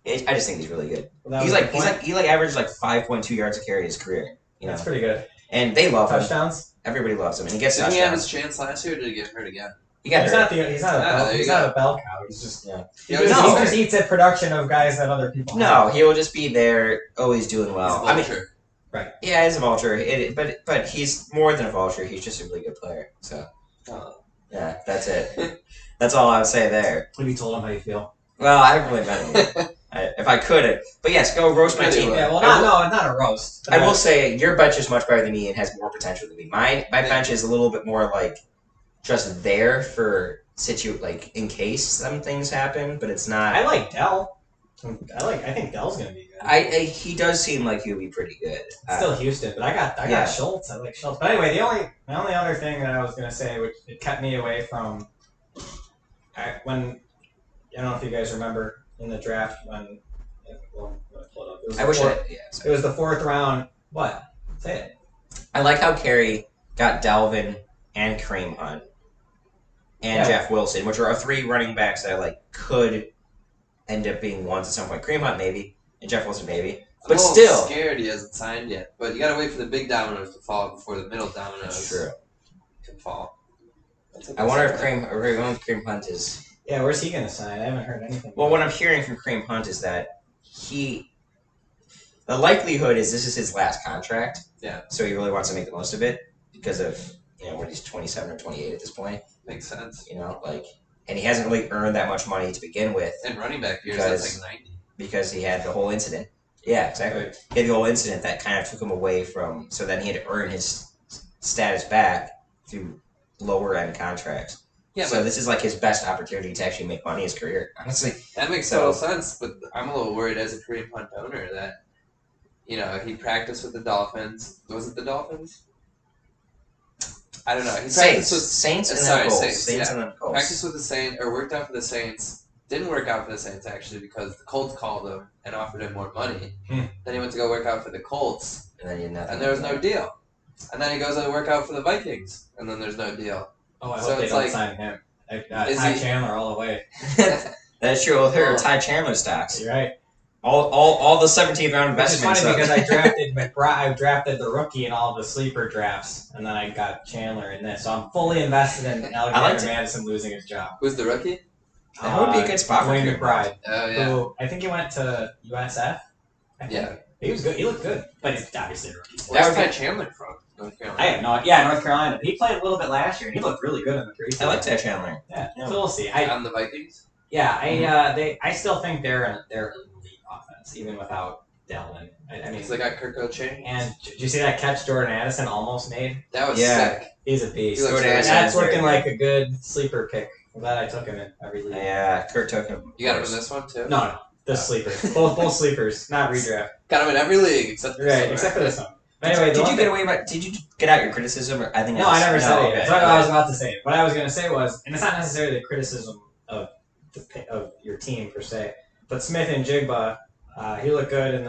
Speaker 3: just think he's really good.
Speaker 4: Well, that
Speaker 3: He's
Speaker 4: was
Speaker 3: like
Speaker 4: the point.
Speaker 3: he averages like 5.2 yards a carry his career. You know,
Speaker 4: That's pretty good.
Speaker 3: and they love him.
Speaker 4: Touchdowns.
Speaker 3: Everybody loves him, and he gets
Speaker 2: did he have his
Speaker 3: touchdowns.
Speaker 2: chance last year, or did he get hurt again?
Speaker 3: He got
Speaker 4: He's
Speaker 3: hurt.
Speaker 4: not the. He's not a.
Speaker 2: Yeah,
Speaker 4: bell,
Speaker 2: there you
Speaker 4: he's
Speaker 2: go.
Speaker 4: not a bell cow. He's just.
Speaker 3: Yeah.
Speaker 2: He
Speaker 4: He
Speaker 2: always
Speaker 3: No.
Speaker 4: just,
Speaker 2: gets
Speaker 4: he
Speaker 2: hurt.
Speaker 4: just eats a production of guys that other people.
Speaker 3: No, he'll just be there, always doing
Speaker 2: He's
Speaker 3: well.
Speaker 2: a
Speaker 3: I mean,
Speaker 2: vulture.
Speaker 3: yeah, he's a vulture. But he's more than a vulture. He's just a really good player. So
Speaker 2: Oh.
Speaker 3: yeah, that's it. That's all I would say there.
Speaker 4: Have you told him how you feel?
Speaker 3: Well, I haven't really met him. If I could, but yes, go roast my team.
Speaker 2: Anyway.
Speaker 4: Yeah. Well,
Speaker 3: I
Speaker 4: not a roast.
Speaker 3: I will say your bench is much better than me and has more potential than me. My bench is a little bit more like just there for like in case some things happen, but it's not.
Speaker 4: I like Dell. I think Dell's gonna be good.
Speaker 3: He does seem like he'll be pretty good.
Speaker 4: Still Houston, but I got
Speaker 3: yeah.
Speaker 4: Schultz. I like Schultz. But anyway, the only other thing that I was gonna say, which it kept me away from, when I don't know if you guys remember in the draft when. Well, let me pull it up. It was
Speaker 3: I
Speaker 4: the
Speaker 3: wish
Speaker 4: fourth,
Speaker 3: yeah.
Speaker 4: It was the fourth round. What? Say it.
Speaker 3: I like how Carey got Dalvin and Kareem Hunt and
Speaker 4: Yeah.
Speaker 3: Jeff Wilson, which are our three running backs that like could end up being ones at some point. Kareem Hunt maybe, and Jeff Wilson maybe.
Speaker 2: I'm
Speaker 3: But
Speaker 2: a little
Speaker 3: still,
Speaker 2: scared he hasn't signed yet. But you gotta wait for the big dominoes to fall before the middle dominoes
Speaker 3: that's true.
Speaker 2: can fall. That's what
Speaker 3: I
Speaker 2: they
Speaker 3: wonder
Speaker 2: say.
Speaker 3: if Kareem Hunt is.
Speaker 4: Yeah, where's he gonna sign? I haven't heard anything.
Speaker 3: Well, what I'm hearing from Kareem Hunt is that the likelihood is this is his last contract.
Speaker 2: Yeah.
Speaker 3: So he really wants to make the most of it because of when he's 27 or 28 at this point.
Speaker 2: Makes sense.
Speaker 3: And he hasn't really earned that much money to begin with
Speaker 2: And running back years,
Speaker 3: Because-
Speaker 2: that's like 90.
Speaker 3: because he had the whole incident. Yeah, exactly.
Speaker 2: Right.
Speaker 3: He had the whole incident that kind of took him away from. So then he had to earn his status back through lower end contracts.
Speaker 2: Yeah,
Speaker 3: so
Speaker 2: but
Speaker 3: this is like his best opportunity to actually make money in his career. Honestly,
Speaker 2: that makes total sense. But I'm a little worried as a Kareem Hunt owner that, he practiced with the Dolphins. Was it the Dolphins? I don't know. He practiced with
Speaker 3: Saints and
Speaker 2: sorry,
Speaker 3: then Colts.
Speaker 2: Saints,
Speaker 3: Saints
Speaker 2: yeah.
Speaker 3: and then Colts.
Speaker 2: practiced with the Saints or worked out for the Saints. Didn't work out for the Saints actually because the Colts called him and offered him more money. Then he went to go work out for the Colts
Speaker 3: And then he had nothing.
Speaker 2: and there was no deal. And then he goes to work out for the Vikings and then there's no deal.
Speaker 4: Oh, I
Speaker 2: So
Speaker 4: hope they
Speaker 2: it's
Speaker 4: don't
Speaker 2: like-
Speaker 4: sign him.
Speaker 2: Is
Speaker 4: Ty
Speaker 2: he-
Speaker 4: Chandler all the way.
Speaker 3: That's true. With her,
Speaker 2: Oh.
Speaker 3: Ty Chandler stocks.
Speaker 4: You're right.
Speaker 3: All the 17th round
Speaker 4: Which is
Speaker 3: investments.
Speaker 4: funny
Speaker 3: up.
Speaker 4: because I drafted I drafted the rookie in all the sleeper drafts, and then I got Chandler in this. So I'm fully invested in Alexander
Speaker 3: to-
Speaker 4: Madison losing his job.
Speaker 2: Who's the rookie?
Speaker 3: That would be a good spot for
Speaker 4: Dwayne
Speaker 3: Kareem
Speaker 4: McBride,
Speaker 2: Oh yeah.
Speaker 4: who I think he went to USF. I think.
Speaker 2: Yeah.
Speaker 4: He was good. He looked good, but he's obviously a rookie.
Speaker 2: Where's
Speaker 3: would
Speaker 2: Ty
Speaker 3: be-
Speaker 2: Chandler from? North Carolina.
Speaker 1: I have no. Yeah, North Carolina. He played a little bit last year, and he looked really good in the preseason.
Speaker 3: I like Ty Chandler.
Speaker 4: Yeah,
Speaker 3: Yeah.
Speaker 4: so we'll see.
Speaker 2: On the Vikings?
Speaker 4: I still think they're an elite offense, even without Delvin. I mean,
Speaker 2: Because they got Kirk O'Chain.
Speaker 4: and did you see that catch Jordan Addison almost made?
Speaker 2: That was
Speaker 3: Yeah.
Speaker 2: sick.
Speaker 4: He's a beast.
Speaker 2: He looks
Speaker 3: Jordan
Speaker 2: really
Speaker 3: Addison.
Speaker 4: That's
Speaker 3: very
Speaker 4: looking
Speaker 3: good.
Speaker 4: like a good sleeper pick. I'm glad I took him in every league.
Speaker 3: Yeah, Kurt took him.
Speaker 2: You got him in this one too?
Speaker 4: No, the sleepers. Both sleepers, not redraft.
Speaker 2: Got him in every league except this
Speaker 4: Right,
Speaker 2: one,
Speaker 4: except for this one. But anyway, the
Speaker 3: Did
Speaker 4: one
Speaker 3: you
Speaker 4: thing-
Speaker 3: get away? Did you get out your criticism? Or I think
Speaker 4: No, I never said it.
Speaker 3: okay.
Speaker 4: That's what I was about to say. What I was going to say was, and it's not necessarily a criticism of your team per se, but Smith and Jigba, he looked good in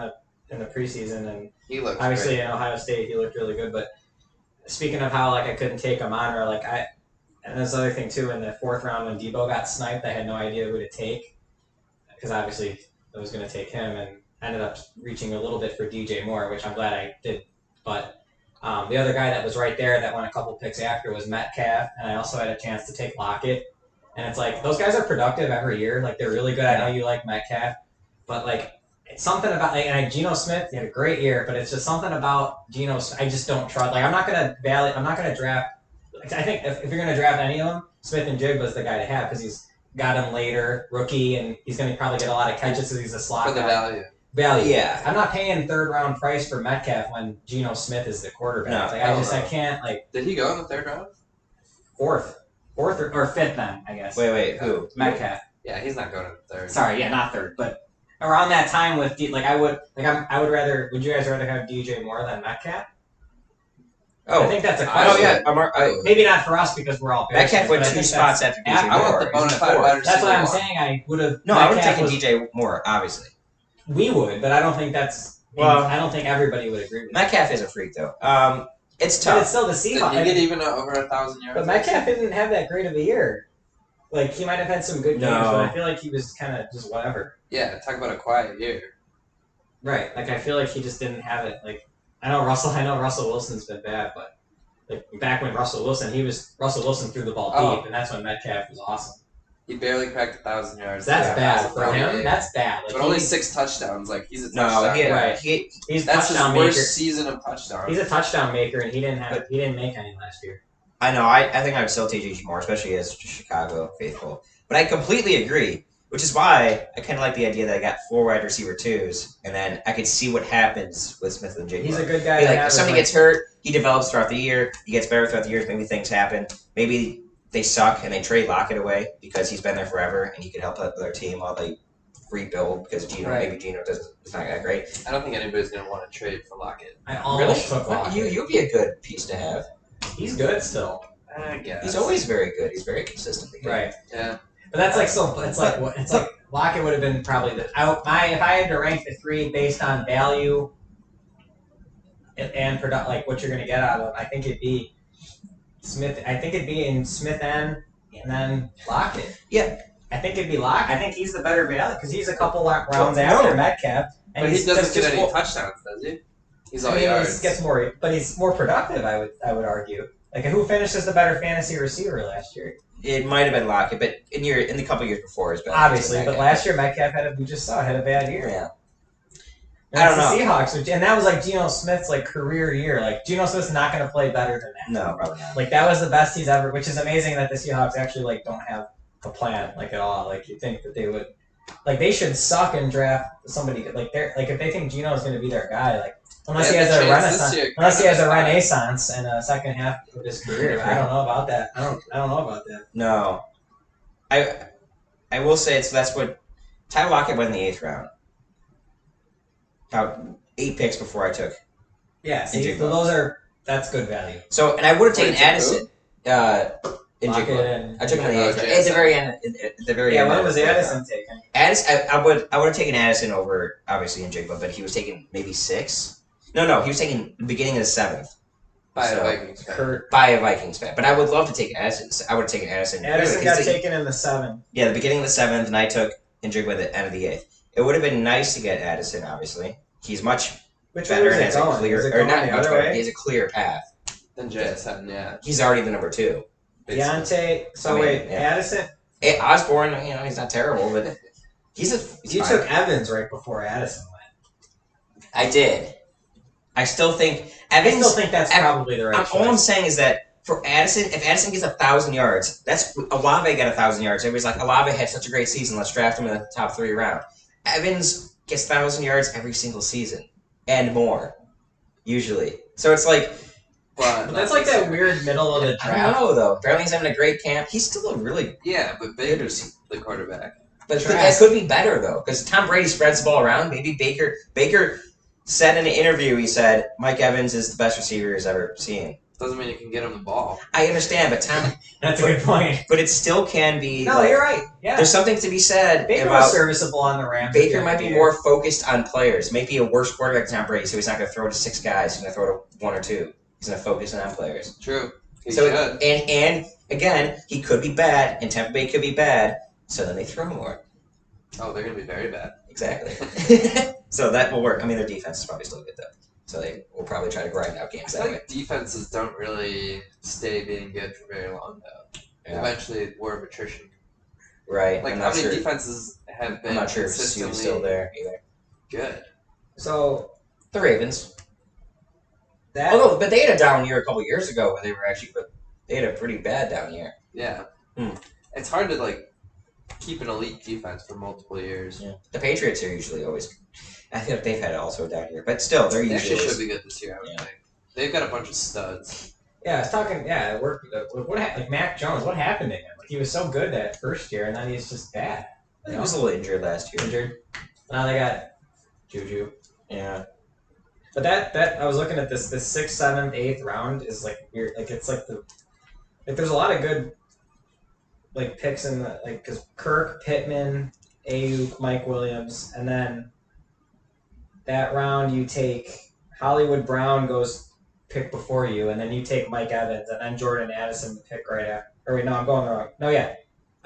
Speaker 4: the preseason, and
Speaker 2: He looks
Speaker 4: obviously
Speaker 2: great.
Speaker 4: in Ohio State he looked really good. But speaking of how I couldn't take him on, or and there's another thing too in the fourth round when Debo got sniped, I had no idea who to take because obviously I was going to take him, and ended up reaching a little bit for DJ Moore, which I'm glad I did. But the other guy that was right there that went a couple picks after was Metcalf, and I also had a chance to take Lockett. And it's like those guys are productive every year. Like they're really good. I know you like Metcalf, but it's something about like Geno Smith. He had a great year, but it's just something about Geno. I just don't trust. Like I'm not gonna draft. I think if you're gonna draft any of them, Smith and Jigba's the guy to have because he's got him later, rookie, and he's gonna probably get a lot of catches because he's a slot
Speaker 2: For the
Speaker 4: guy.
Speaker 2: value.
Speaker 3: Yeah.
Speaker 4: I'm not paying third round price for Metcalf when Geno Smith is the quarterback.
Speaker 3: No,
Speaker 4: Like I can't like
Speaker 2: Did he go in the 3rd round?
Speaker 4: fourth
Speaker 1: or fifth then, I guess.
Speaker 3: Wait, who?
Speaker 1: Metcalf.
Speaker 2: Yeah, he's not going in the 3rd.
Speaker 1: Sorry, yeah, not third, but around that time with I would rather. Would you guys rather have DJ Moore than Metcalf? I
Speaker 3: Oh,
Speaker 1: think that's a
Speaker 2: I
Speaker 1: question.
Speaker 2: don't-
Speaker 3: yeah.
Speaker 1: Maybe not for us because we're all Bears
Speaker 3: Metcalf
Speaker 1: fans,
Speaker 3: went
Speaker 1: but I
Speaker 3: 2
Speaker 1: think
Speaker 3: spots after DJ
Speaker 2: I want
Speaker 3: Moore.
Speaker 2: the bona
Speaker 3: He's
Speaker 2: fide
Speaker 3: fourth.
Speaker 2: wide receiver.
Speaker 1: That's what I'm
Speaker 2: one.
Speaker 1: saying. I would have.
Speaker 3: No, I would have taken DJ Moore, obviously.
Speaker 1: We would, but I don't think that's.
Speaker 3: Well-
Speaker 1: I don't think everybody would agree with that.
Speaker 3: Metcalf is a freak, though. It's
Speaker 1: But
Speaker 3: tough.
Speaker 1: it's still the
Speaker 2: Did
Speaker 1: Seahawks.
Speaker 2: he get even over 1,000 yards?
Speaker 1: But Metcalf didn't have that great of a year. Like he might have had some good games,
Speaker 3: No.
Speaker 1: but I feel like he was kind of just whatever.
Speaker 2: Yeah, talk about a quiet year.
Speaker 1: Right. Like I feel like he just didn't have it. Like I know Russell Wilson's been bad, but like back when Russell Wilson threw the ball
Speaker 2: Oh.
Speaker 1: deep, and that's when Metcalf was awesome.
Speaker 2: He barely cracked 1,000 yards.
Speaker 1: That's
Speaker 3: Yeah.
Speaker 1: bad for
Speaker 2: Yeah.
Speaker 1: him. That's bad. Like
Speaker 2: But only 6 touchdowns. Like he's a
Speaker 3: No,
Speaker 2: touchdown.
Speaker 3: he,
Speaker 1: Right.
Speaker 3: he,
Speaker 1: he's a
Speaker 2: That's his
Speaker 1: touchdown
Speaker 2: worst
Speaker 1: maker.
Speaker 2: season of touchdowns.
Speaker 1: He's a touchdown maker, and he didn't make any last year.
Speaker 3: I know. I think I would still take DJ Moore, especially as Chicago faithful. But I completely agree, which is why I kind of like the idea that I got 4 wide receiver 2s, and then I could see what happens with Smith and Jigba.
Speaker 1: He's a good guy.
Speaker 3: Hey,
Speaker 1: to
Speaker 3: like
Speaker 1: have
Speaker 3: if
Speaker 1: as,
Speaker 3: somebody
Speaker 1: like-
Speaker 3: gets hurt, he develops throughout the year. He gets better throughout the years. Maybe things happen. Maybe they suck and they trade Lockett away because he's been there forever and he could help their team while they rebuild because maybe Geno is not that great.
Speaker 2: I don't think anybody's going to want to trade for Lockett.
Speaker 1: I almost took Lockett.
Speaker 3: You'd be a good piece to have.
Speaker 1: He's good still.
Speaker 2: I guess.
Speaker 3: He's always very good. He's very consistently good.
Speaker 1: Right.
Speaker 2: Yeah.
Speaker 1: But that's like so. It's like Lockett would have been probably if I had to rank the 3 based on value and product, like what you're going to get out of. I think it'd be Smith. I think it'd be in Smith and then Lockett.
Speaker 3: Yeah.
Speaker 1: I think it'd be Lockett. I think he's the better value because he's a couple rounds
Speaker 3: Well,
Speaker 1: after
Speaker 3: no.
Speaker 1: Metcalf. And
Speaker 2: But he
Speaker 1: he's
Speaker 2: doesn't get
Speaker 1: just
Speaker 2: any
Speaker 1: more-
Speaker 2: touchdowns, does he? He's all
Speaker 1: I mean,
Speaker 2: yards.
Speaker 1: he gets more, but he's more productive. I would argue. Like who finished as the better fantasy receiver last year?
Speaker 3: It might have been Lockett, but in the couple years before, it's been
Speaker 1: Obviously, but last year Metcalf had a bad year.
Speaker 3: Yeah.
Speaker 1: And
Speaker 3: I don't
Speaker 1: it's
Speaker 3: know.
Speaker 1: the Seahawks, and that was like Geno Smith's like career year. Like Geno Smith's not going to play better than that.
Speaker 3: No, probably not.
Speaker 1: Like that was the best he's ever. Which is amazing that the Seahawks actually like don't have a plan like at all. Like you think that they would, like they should suck and draft somebody like they're like if they think Geno is going to be their guy, like unless he
Speaker 2: They
Speaker 1: has
Speaker 2: have
Speaker 1: a
Speaker 2: the chance this
Speaker 1: renaissance,
Speaker 2: year,
Speaker 1: unless he has a
Speaker 2: kind of.
Speaker 1: renaissance in a second half of his career. I don't know about that. I don't know about that.
Speaker 3: No. I will say that's what Tyler Lockett went in the 8th round. About 8 picks before I took.
Speaker 1: Yeah, see,
Speaker 3: Jigba.
Speaker 1: so that's good value.
Speaker 3: So, and I would have taken
Speaker 2: Wait, you took
Speaker 3: Addison. In
Speaker 1: Lockett
Speaker 3: Jigba.
Speaker 1: and
Speaker 3: I took him in the 8th round.
Speaker 2: Jason.
Speaker 3: At the very end. At the very
Speaker 1: yeah,
Speaker 3: end.
Speaker 1: when
Speaker 3: of
Speaker 1: was
Speaker 3: the 8th round.
Speaker 1: Addison taken?
Speaker 3: Addison, I would have taken Addison over obviously in Jigba, but he was taken maybe 6. No, he was taken the beginning of the 7th
Speaker 2: By
Speaker 3: So,
Speaker 2: a Vikings fan.
Speaker 1: Kurt.
Speaker 3: by a Vikings fan. But I would love to take Addison. I would have taken Addison.
Speaker 1: Addison
Speaker 3: really,
Speaker 1: got
Speaker 3: 'cause he-
Speaker 1: taken in the 7th.
Speaker 3: Yeah, the beginning of the 7th, and I took Njigba at the end of the 8th. It would have been nice to get Addison, obviously. He's much
Speaker 1: Which way
Speaker 3: better
Speaker 1: was
Speaker 3: and
Speaker 1: it
Speaker 3: has
Speaker 1: going?
Speaker 3: a clear,
Speaker 1: Was it
Speaker 3: or
Speaker 1: going
Speaker 3: not
Speaker 1: the
Speaker 3: much
Speaker 1: other
Speaker 3: better. He
Speaker 1: way?
Speaker 3: has a clear path.
Speaker 2: Then JSN, yeah.
Speaker 3: He's already the number 2.
Speaker 2: basically.
Speaker 1: Deontay. So
Speaker 3: I mean,
Speaker 1: wait,
Speaker 3: yeah.
Speaker 1: Addison.
Speaker 3: Osborne, he's not terrible, but he's
Speaker 1: You
Speaker 3: fine.
Speaker 1: took Evans right before Addison went.
Speaker 3: I did. I still think
Speaker 1: I
Speaker 3: Evans.
Speaker 1: still think that's
Speaker 3: Ev-
Speaker 1: probably the right
Speaker 3: all I'm
Speaker 1: choice.
Speaker 3: saying is that for Addison, if Addison gets 1,000 yards, that's Olave got 1,000 yards. Everybody's like, Olave had such a great season. Let's draft him in the top 3 round. Evans gets 1,000 yards every single season and more, usually. So it's like,
Speaker 2: But
Speaker 1: That's like that weird middle of the
Speaker 3: I don't
Speaker 1: draft.
Speaker 3: know though. Apparently he's having a great camp. He's still a really,
Speaker 2: Yeah, but Baker's the quarterback.
Speaker 3: but
Speaker 1: Trask.
Speaker 3: that could be better though, because Tom Brady spreads the ball around. Maybe Baker said in an interview, he said Mike Evans is the best receiver he's ever seen.
Speaker 2: Doesn't mean you can get him the ball.
Speaker 3: I understand, but
Speaker 1: That's a good point.
Speaker 3: but it still can be.
Speaker 1: No,
Speaker 3: like,
Speaker 1: you're right. Yeah.
Speaker 3: There's something to be said
Speaker 1: Baker
Speaker 3: about
Speaker 1: was serviceable on the Rams.
Speaker 3: Baker might be more focused on players. Maybe a worse quarterback than Tom Brady, so he's not going to throw to 6 guys. He's going to throw to 1 or 2. He's going to focus on players.
Speaker 2: True. He
Speaker 3: So
Speaker 2: should.
Speaker 3: and again, he could be bad, and Tampa Bay could be bad. So then they throw more.
Speaker 2: Oh, they're going to be very bad.
Speaker 3: Exactly. So that will work. I mean, their defense is probably still good though. So they will probably try to grind out
Speaker 2: I
Speaker 3: games
Speaker 2: feel
Speaker 3: that way.
Speaker 2: like defenses don't really stay being good for very long, though.
Speaker 3: Yeah.
Speaker 2: Eventually, war of attrition.
Speaker 3: Right.
Speaker 2: Like,
Speaker 3: I'm
Speaker 2: how
Speaker 3: not
Speaker 2: many
Speaker 3: sure.
Speaker 2: defenses have been
Speaker 3: I'm not sure if
Speaker 2: consistently...
Speaker 3: Sue's still there either.
Speaker 2: good.
Speaker 4: So
Speaker 3: The Ravens.
Speaker 4: that
Speaker 3: Although, but they had a down year a couple years ago where they were actually, but they had a pretty bad down year.
Speaker 2: Yeah.
Speaker 3: Hmm.
Speaker 2: It's hard to like keep an elite defense for multiple years.
Speaker 3: Yeah. The Patriots are usually always. I feel like they've had also a down year, but still, they're
Speaker 2: They
Speaker 3: usually
Speaker 2: actually
Speaker 3: always,
Speaker 2: should be good this year, I would
Speaker 3: Yeah.
Speaker 2: think. They've got a bunch of studs.
Speaker 4: yeah, I was talking. Yeah, it worked. Like Mac Jones, what happened to him? Like he was so good that first year, and then he's just bad.
Speaker 3: He was a little injured last year.
Speaker 4: Injured. Now they got Juju.
Speaker 3: Yeah.
Speaker 4: But that I was looking at this 6th, 7th, 8th round is like weird. Like it's like there's a lot of good like picks in the like because Kirk, Pittman, Ayuk, Mike Williams, and then that round you take Hollywood Brown goes pick before you, and then you take Mike Evans, and then Jordan Addison to pick right after. Or wait, no, I'm going wrong. No, yeah,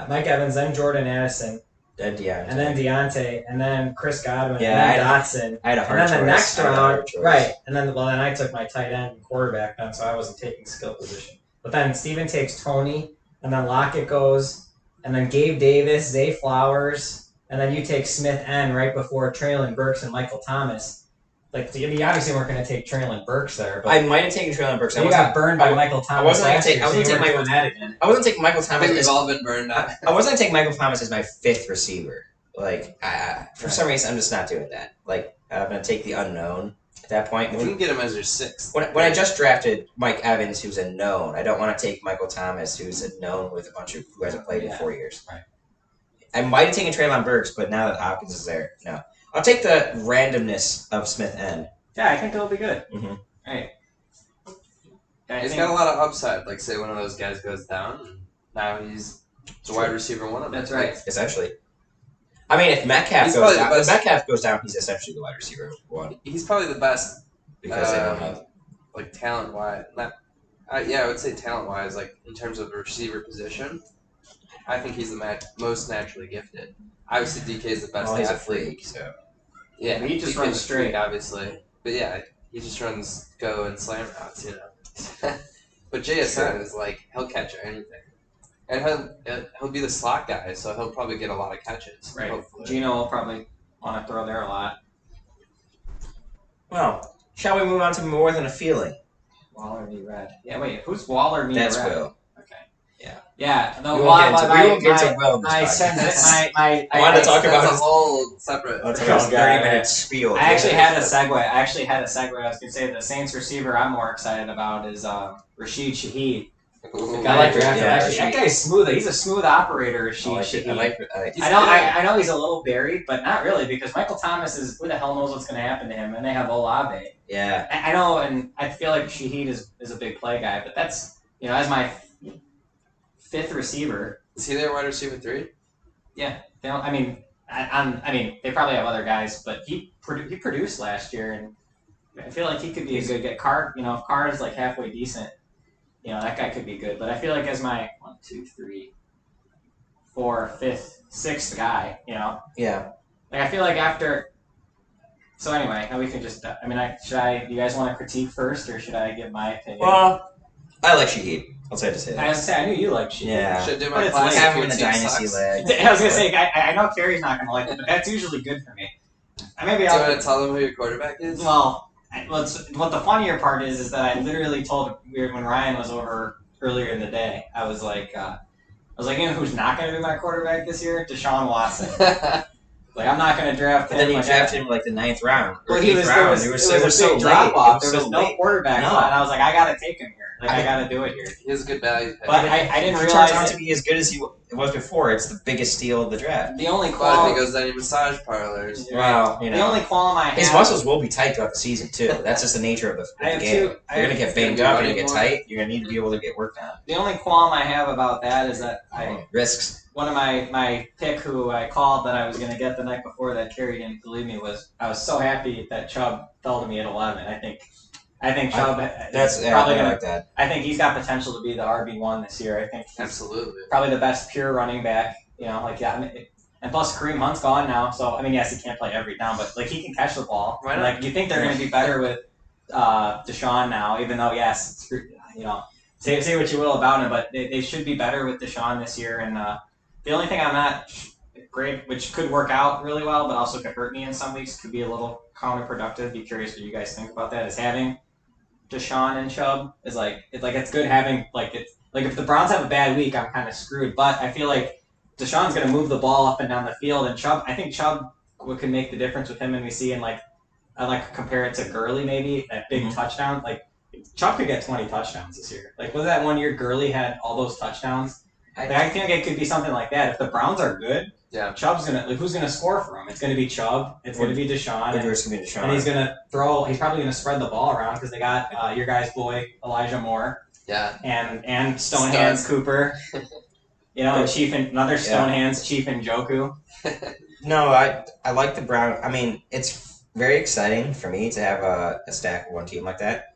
Speaker 4: Mike Evans, then Jordan Addison,
Speaker 3: Then Deontay.
Speaker 4: and then Deontay, and then Chris Godwin,
Speaker 3: Yeah,
Speaker 4: and then Dotson.
Speaker 3: I had a
Speaker 4: And
Speaker 3: hard
Speaker 4: then
Speaker 3: choice.
Speaker 4: the next
Speaker 3: I had a hard
Speaker 4: round,
Speaker 3: choice.
Speaker 4: right? And then then I took my tight end and quarterback then, so I wasn't taking skill position. But then Steven takes Tony, and then Lockett goes, and then Gabe Davis, Zay Flowers, and then you take Smith N right before Traylon Burks and Michael Thomas. Like you obviously weren't going to take Traylon Burks there, but
Speaker 3: I might have taken Traylon Burks.
Speaker 4: you got burned by Michael Thomas.
Speaker 3: wasn't gonna
Speaker 4: last
Speaker 3: take-
Speaker 4: year,
Speaker 3: I wasn't
Speaker 4: so you
Speaker 3: gonna take
Speaker 4: weren't doing that again.
Speaker 3: I wasn't taking Michael
Speaker 2: I
Speaker 3: Thomas
Speaker 2: think
Speaker 3: as
Speaker 2: we've all been burned out.
Speaker 3: I wasn't gonna take Michael Thomas as my 5th receiver. Like, for some reason, I'm just not doing that. Like, I'm gonna take the unknown at that point.
Speaker 2: If you can get him as your 6th.
Speaker 3: When I just drafted Mike Evans, who's a known, I don't want to take Michael Thomas, who's a known with a bunch of who hasn't played in 4 years.
Speaker 4: Right.
Speaker 3: I might have taken Traylon Burks, but now that Hopkins is there, no. I'll take the randomness of Smith N.
Speaker 1: Yeah, I think it'll be good.
Speaker 3: Mhm.
Speaker 1: Right. I
Speaker 2: He's
Speaker 1: think
Speaker 2: got a lot of upside. Like, say one of those guys goes down, and now he's a wide receiver one of them.
Speaker 1: That's right.
Speaker 3: Essentially. I mean, if Metcalf
Speaker 2: He's
Speaker 3: goes
Speaker 2: probably the
Speaker 3: down, if
Speaker 2: best-
Speaker 3: Metcalf goes down, he's essentially the wide receiver one
Speaker 2: He's probably the best,
Speaker 3: because they don't have.
Speaker 2: like talent wise. Yeah, I would say talent wise, like in terms of a receiver position, I think he's the most naturally gifted. Obviously, DK is the best
Speaker 3: Well, he's a
Speaker 2: athlete.
Speaker 3: freak, so.
Speaker 2: Yeah,
Speaker 1: He just
Speaker 2: DK
Speaker 1: runs
Speaker 2: is a freak,
Speaker 1: straight.
Speaker 2: obviously. But yeah, he just runs go and slam routes, you know. But JSN is like he'll catch anything, and he'll be the slot guy, so he'll probably get a lot of catches.
Speaker 1: Right.
Speaker 2: Hopefully.
Speaker 1: Gino will probably want to throw there a lot.
Speaker 3: Well, shall we move on to more than a feeling?
Speaker 1: Waller v. Red. Yeah, wait, who's Waller v.
Speaker 3: That's
Speaker 1: Red?
Speaker 3: Will.
Speaker 1: Okay.
Speaker 3: Yeah.
Speaker 1: Yeah. No,
Speaker 3: We won't get into, we won't get
Speaker 1: my,
Speaker 3: into Will in this
Speaker 1: my,
Speaker 3: podcast.
Speaker 1: I
Speaker 3: wanted to talk
Speaker 2: That's
Speaker 3: about
Speaker 2: a
Speaker 3: his-
Speaker 2: whole separate.
Speaker 3: Let's
Speaker 1: Oh,
Speaker 3: go.
Speaker 1: God.
Speaker 3: 30-minute spiel.
Speaker 1: I actually had a segue. I was gonna say the Saints receiver I'm more excited about is Rashid Shaheed. The
Speaker 2: Ooh.
Speaker 1: guy
Speaker 3: like
Speaker 1: that drafted.
Speaker 3: yeah,
Speaker 1: Actually, that
Speaker 3: Rashid.
Speaker 1: guy's smooth. He's a smooth operator, Rashid
Speaker 3: I like
Speaker 1: Shaheed.
Speaker 3: it. I like it.
Speaker 2: He's
Speaker 1: I know he's a little buried, but not really because Michael Thomas is who the hell knows what's going to happen to him, and they have Olave.
Speaker 3: Yeah.
Speaker 1: I know, and I feel like Shaheed is a big play guy, but that's as my 5th receiver.
Speaker 2: Is he their wide receiver 3?
Speaker 1: They don't. I mean, they probably have other guys, but he produced last year, and I feel like he could be a good guy. Carr, if Carr is like halfway decent, that guy could be good. But I feel like as my 1, 2, 3, 4, 5th, 6th guy,
Speaker 3: Yeah.
Speaker 1: like I feel like after. So anyway, we can just. Do you guys want to critique first, or should I give my opinion?
Speaker 3: Well, I like Shaheed. I'll say to say
Speaker 1: I
Speaker 3: that.
Speaker 1: was gonna say I knew you liked Shaheed.
Speaker 3: Yeah.
Speaker 2: Should I do
Speaker 1: But
Speaker 2: my
Speaker 1: it's
Speaker 3: I
Speaker 2: classic?
Speaker 3: have him in
Speaker 2: Your
Speaker 3: the
Speaker 2: team
Speaker 3: dynasty
Speaker 2: sucks?
Speaker 3: leg.
Speaker 1: I was gonna say I know Carrie's not gonna like it, but that's usually good for me. Maybe
Speaker 2: Do you
Speaker 1: I'll.
Speaker 2: want to tell them who your quarterback is?
Speaker 1: Well, what the funnier part is that I literally told when Ryan was over earlier in the day. I was like, who's not going to be my quarterback this year? Deshaun Watson. Like, I'm not going to draft
Speaker 3: But
Speaker 1: him.
Speaker 3: then you
Speaker 1: like,
Speaker 3: drafted him like the 9th round. Or
Speaker 1: Well,
Speaker 3: 8th round. It was
Speaker 1: a
Speaker 3: so
Speaker 1: big drop
Speaker 3: late.
Speaker 1: off.
Speaker 3: It
Speaker 1: There
Speaker 3: was
Speaker 1: was
Speaker 3: so
Speaker 1: no
Speaker 3: late.
Speaker 1: quarterback
Speaker 3: No.
Speaker 1: slot, and I was like, I got to take him here. Like, I
Speaker 3: mean-
Speaker 1: got to do it here.
Speaker 2: He has a good value pick.
Speaker 1: But I didn't
Speaker 3: If he turns out
Speaker 1: realize
Speaker 3: to be as good as he was before, it's the biggest steal of the draft.
Speaker 1: the only
Speaker 2: But if
Speaker 1: qualm.
Speaker 2: he goes down in massage parlors,
Speaker 3: Well,
Speaker 1: The only qualm I have.
Speaker 3: his muscles will be tight throughout the season too. That's just the nature of
Speaker 1: I
Speaker 3: the
Speaker 1: have
Speaker 3: game.
Speaker 1: two-
Speaker 3: You're gonna get banged
Speaker 2: Gonna be
Speaker 3: up. You're gonna get
Speaker 2: running more.
Speaker 3: tight. You're gonna need to be able to get worked on.
Speaker 1: The only qualm I have about that is that
Speaker 3: Risks.
Speaker 1: one of my pick who I called that I was going to get the night before that Carrie didn't believe me was I was so happy that Chubb fell to me at 11. I think Chubb
Speaker 3: That's
Speaker 1: is probably
Speaker 3: I
Speaker 1: going
Speaker 3: like
Speaker 1: to.
Speaker 3: that.
Speaker 1: I think he's got potential to be the RB1 this year. I think he's
Speaker 2: absolutely.
Speaker 1: probably the best pure running back. And plus Kareem Hunt's gone now, so yes, he can't play every down, but he can catch the ball.
Speaker 2: Why not?
Speaker 1: Like you think they're going to be better with Deshaun now, even though yes, say what you will about him, but they should be better with Deshaun this year. And the only thing I'm not great, which could work out really well, but also could hurt me in some weeks. Could be a little counterproductive. Be curious what you guys think about that. Is having Deshaun and Chubb is it's good having if the Browns have a bad week, I'm kind of screwed. But I feel like Deshaun's going to move the ball up and down the field, and I think Chubb can make the difference with him. And we see I like to compare it to Gurley maybe that big touchdown. Like Chubb could get 20 touchdowns this year. Like was that one year Gurley had all those touchdowns? I think it could be something like that. If the Browns are good, Chubb's who's gonna score for him? It's gonna be Chubb. It's gonna be Deshaun. And he's gonna throw. He's probably gonna spread the ball around because they got your guy's boy Elijah Moore.
Speaker 2: Yeah.
Speaker 1: And Stonehands Cooper. And another Stonehands Chief Njoku.
Speaker 3: No, I like the Brown. I mean, it's very exciting for me to have a stack of one team like that.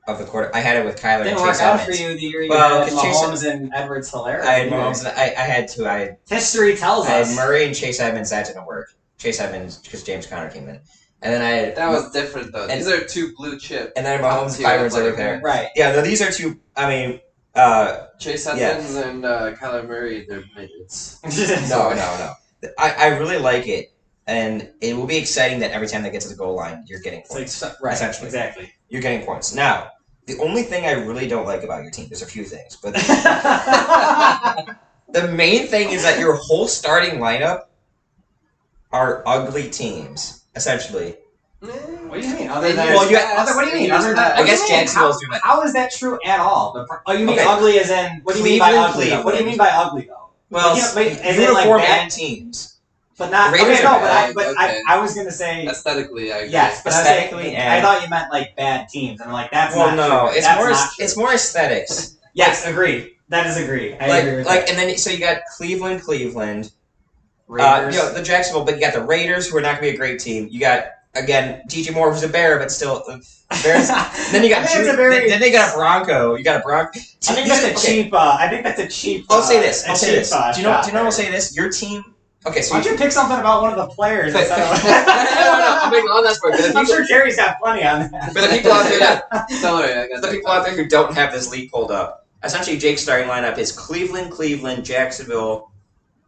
Speaker 3: Of the quarter, I had it with Kyler and Chase
Speaker 1: Didn't work out
Speaker 3: Edmonds.
Speaker 1: for you the year you had Mahomes and Edwards Hilaire.
Speaker 3: I had Mahomes. I had two.
Speaker 1: History tells
Speaker 3: I
Speaker 1: us.
Speaker 3: had Murray and Chase Edmonds. That didn't work. Chase Edmonds because James Conner came in, and then I had
Speaker 2: that was different though. These are two blue chip.
Speaker 3: And then Mahomes and Kyler's over there.
Speaker 1: Right.
Speaker 3: Yeah. No, these are two. I mean,
Speaker 2: Chase Edmonds and Kyler Murray. They're midgets.
Speaker 3: No. I really like it, and it will be exciting that every time they get to the goal line, you're getting points.
Speaker 1: Right.
Speaker 3: Essentially.
Speaker 1: Exactly.
Speaker 3: You're getting points. Now, the only thing I really don't like about your team, there's a few things, but the main thing is that your whole starting lineup are ugly teams, essentially.
Speaker 1: What do you mean?
Speaker 2: What do
Speaker 1: you mean?
Speaker 3: I guess Jacksonville's doing that.
Speaker 1: How is that true at all? You mean
Speaker 3: Okay.
Speaker 1: ugly as in? What do you mean by
Speaker 3: Cleveland,
Speaker 1: ugly? What do you mean by ugly though?
Speaker 3: Well, uniform and teams.
Speaker 1: But not.
Speaker 3: Raiders
Speaker 1: Okay, no,
Speaker 3: are
Speaker 1: but
Speaker 2: bad.
Speaker 1: I was gonna say
Speaker 2: Aesthetically, I agree.
Speaker 1: yes, but
Speaker 3: Aesthetically
Speaker 1: I
Speaker 3: and-
Speaker 1: thought you meant like bad teams, and I'm like that's
Speaker 3: Well,
Speaker 1: not
Speaker 3: no,
Speaker 1: true.
Speaker 3: it's
Speaker 1: That's
Speaker 3: more
Speaker 1: not true.
Speaker 3: it's more aesthetics.
Speaker 1: Yes, agreed. That is agreed. I agree with that.
Speaker 3: And then so you got Cleveland,
Speaker 1: Raiders.
Speaker 3: the Jacksonville, but you got the Raiders, who are not going to be a great team. You got again DJ Moore, who's a Bear, but still Bears. Then you got then they got a Bronco. You got a Bronco.
Speaker 1: I think that's a cheap. I think that's a cheap.
Speaker 3: I'll say this.
Speaker 1: Do you know?
Speaker 3: I'll say this. Your team. Okay, so
Speaker 1: Why don't you pick something about one of the players instead of?
Speaker 3: I'm being on that sport.
Speaker 1: I'm sure Jerry's got plenty on that.
Speaker 3: For the people out there
Speaker 2: Don't worry, I got
Speaker 3: the people out there who don't have this league pulled up, essentially Jake's starting lineup is Cleveland, Jacksonville,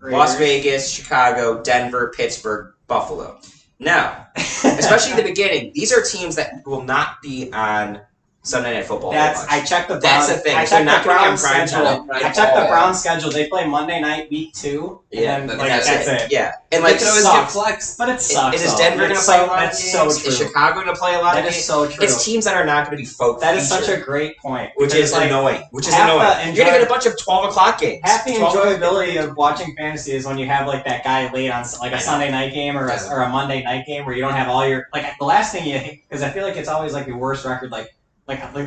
Speaker 3: Las Vegas, Chicago, Denver, Pittsburgh, Buffalo. Now, especially in the beginning, these are teams that will not be on Sunday Night Football.
Speaker 1: I checked the
Speaker 3: That's
Speaker 1: Browns.
Speaker 3: the thing.
Speaker 1: I
Speaker 3: So
Speaker 1: checked
Speaker 3: not
Speaker 1: the
Speaker 3: gonna be on
Speaker 1: Browns
Speaker 3: prime
Speaker 1: schedule.
Speaker 3: time.
Speaker 1: I checked the Browns schedule. They play Monday night, week 2.
Speaker 3: Yeah,
Speaker 1: and then,
Speaker 2: that's
Speaker 1: that's it.
Speaker 3: Yeah, and
Speaker 2: They
Speaker 3: like
Speaker 2: could always
Speaker 1: sucks.
Speaker 2: get flexed.
Speaker 1: But it sucks.
Speaker 3: is
Speaker 1: though.
Speaker 3: Denver going to play a lot of
Speaker 1: That's
Speaker 3: games?
Speaker 1: so true.
Speaker 3: Is Chicago going to play a lot
Speaker 1: That
Speaker 3: of
Speaker 1: is
Speaker 3: games?
Speaker 1: so true.
Speaker 3: It's teams that are not going to be folk.
Speaker 1: That is such
Speaker 3: featured,
Speaker 1: a great point.
Speaker 3: which
Speaker 1: because,
Speaker 3: is
Speaker 1: like,
Speaker 3: annoying. Which is
Speaker 1: half the
Speaker 3: annoying. You're going to get a bunch of 12 o'clock games.
Speaker 1: half the
Speaker 3: 12
Speaker 1: enjoyability of watching fantasy is when you have like that guy late on like
Speaker 3: I
Speaker 1: a
Speaker 3: know.
Speaker 1: Sunday night game or a Monday night game where you don't have all your like the last thing you because I feel like it's always like your worst record like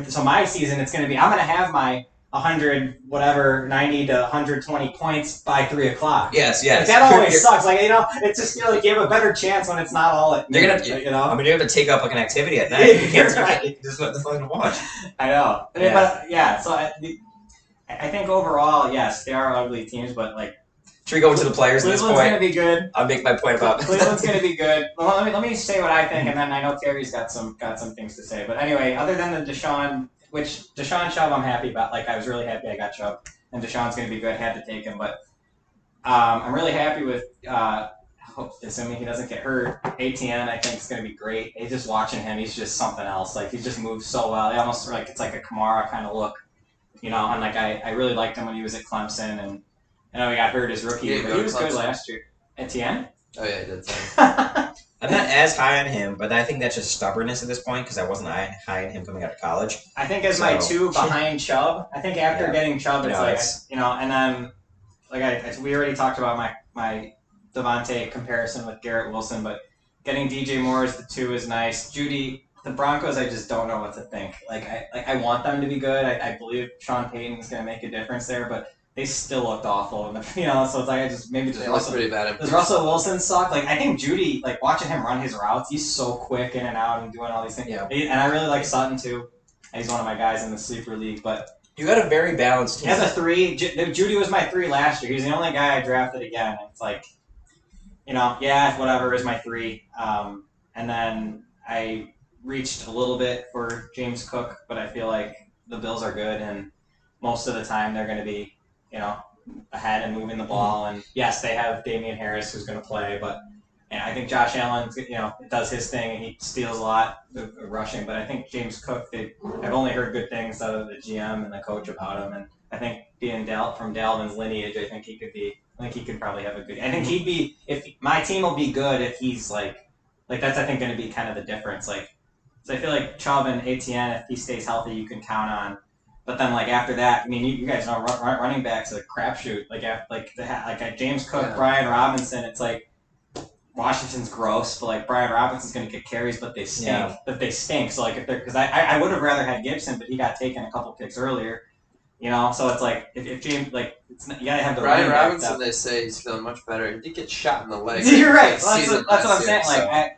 Speaker 1: so my season it's gonna be I'm gonna have my 100 whatever 90 to 120 points by 3 o'clock.
Speaker 3: Yes.
Speaker 1: Like, that always sucks. Like it's just feel like you have a better chance when it's not all at
Speaker 3: You're gonna-
Speaker 1: noon,
Speaker 3: I mean, you have to take up like an activity at night. You can't
Speaker 1: Right.
Speaker 3: just let the fun to watch.
Speaker 1: I know.
Speaker 3: Yeah.
Speaker 1: But yeah, so I think overall, yes, they are ugly teams, but like
Speaker 3: Should we go into the players at this
Speaker 1: Cleveland's
Speaker 3: point?
Speaker 1: gonna be good.
Speaker 3: I'll make my point about
Speaker 1: Cleveland's gonna be good. Well, let me say what I think, and then I know Terry's got some things to say. But anyway, other than the Deshaun Chubb, I'm happy about. Like I was really happy I got Chubb, and Deshaun's gonna be good. Had to take him, but I'm really happy with. Assuming he doesn't get hurt, ATN I think is gonna be great. He's just watching him. He's just something else. Like he just moves so well. He almost like it's like a Kamara kind of look, And like I really liked him when he was at Clemson, and I know he got hurt his rookie year, but he was good last year. Etienne.
Speaker 2: Oh yeah, that's
Speaker 3: I'm not as high on him, but I think that's just stubbornness at this point because I wasn't high on him coming out of college.
Speaker 1: I think as my two behind Chubb. I think after getting Chubb, it's and then we already talked about my Devontae comparison with Garrett Wilson, but getting DJ Moore as the 2 is nice. Judy, the Broncos, I just don't know what to think. I want them to be good. I believe Sean Payton is going to make a difference there, but they still looked awful. So it's like
Speaker 2: they look pretty bad.
Speaker 1: Does Russell Wilson suck? I think Judy, watching him run his routes, he's so quick in and out and doing all these things.
Speaker 3: Yeah.
Speaker 1: And I really like Sutton too. He's one of my guys in the sleeper league, but
Speaker 3: You got a very balanced
Speaker 1: he
Speaker 3: team.
Speaker 1: has a 3. Judy was my 3 last year. He's the only guy I drafted again. It's whatever is my 3. And then I reached a little bit for James Cook, but I feel like the Bills are good, and most of the time they're going to be, ahead and moving the ball. And yes, they have Damian Harris who's going to play, but and I think Josh Allen, does his thing and he steals a lot of rushing. But I think James Cook, I've only heard good things out of the GM and the coach about him. And I think being from Dalvin's lineage, I think he could probably have a good. I think he'd be if my team will be good if he's like that's I think going to be kind of the difference. Like, so I feel like Chubb and Etienne, if he stays healthy, you can count on. But then, like after that, I mean, you guys know running backs are a crapshoot. Like James Cook, Brian Robinson, it's like Washington's gross, but like Brian Robinson's going to get carries, but they stink.
Speaker 3: Yeah.
Speaker 1: But they stink. So like because I would have rather had Gibson, but he got taken a couple picks earlier. So it's like if James you gotta have the
Speaker 2: Brian
Speaker 1: running back
Speaker 2: Robinson.
Speaker 1: depth.
Speaker 2: They say he's feeling much better. He did get shot in the leg.
Speaker 1: You're right.
Speaker 2: Like,
Speaker 1: That's what I'm saying.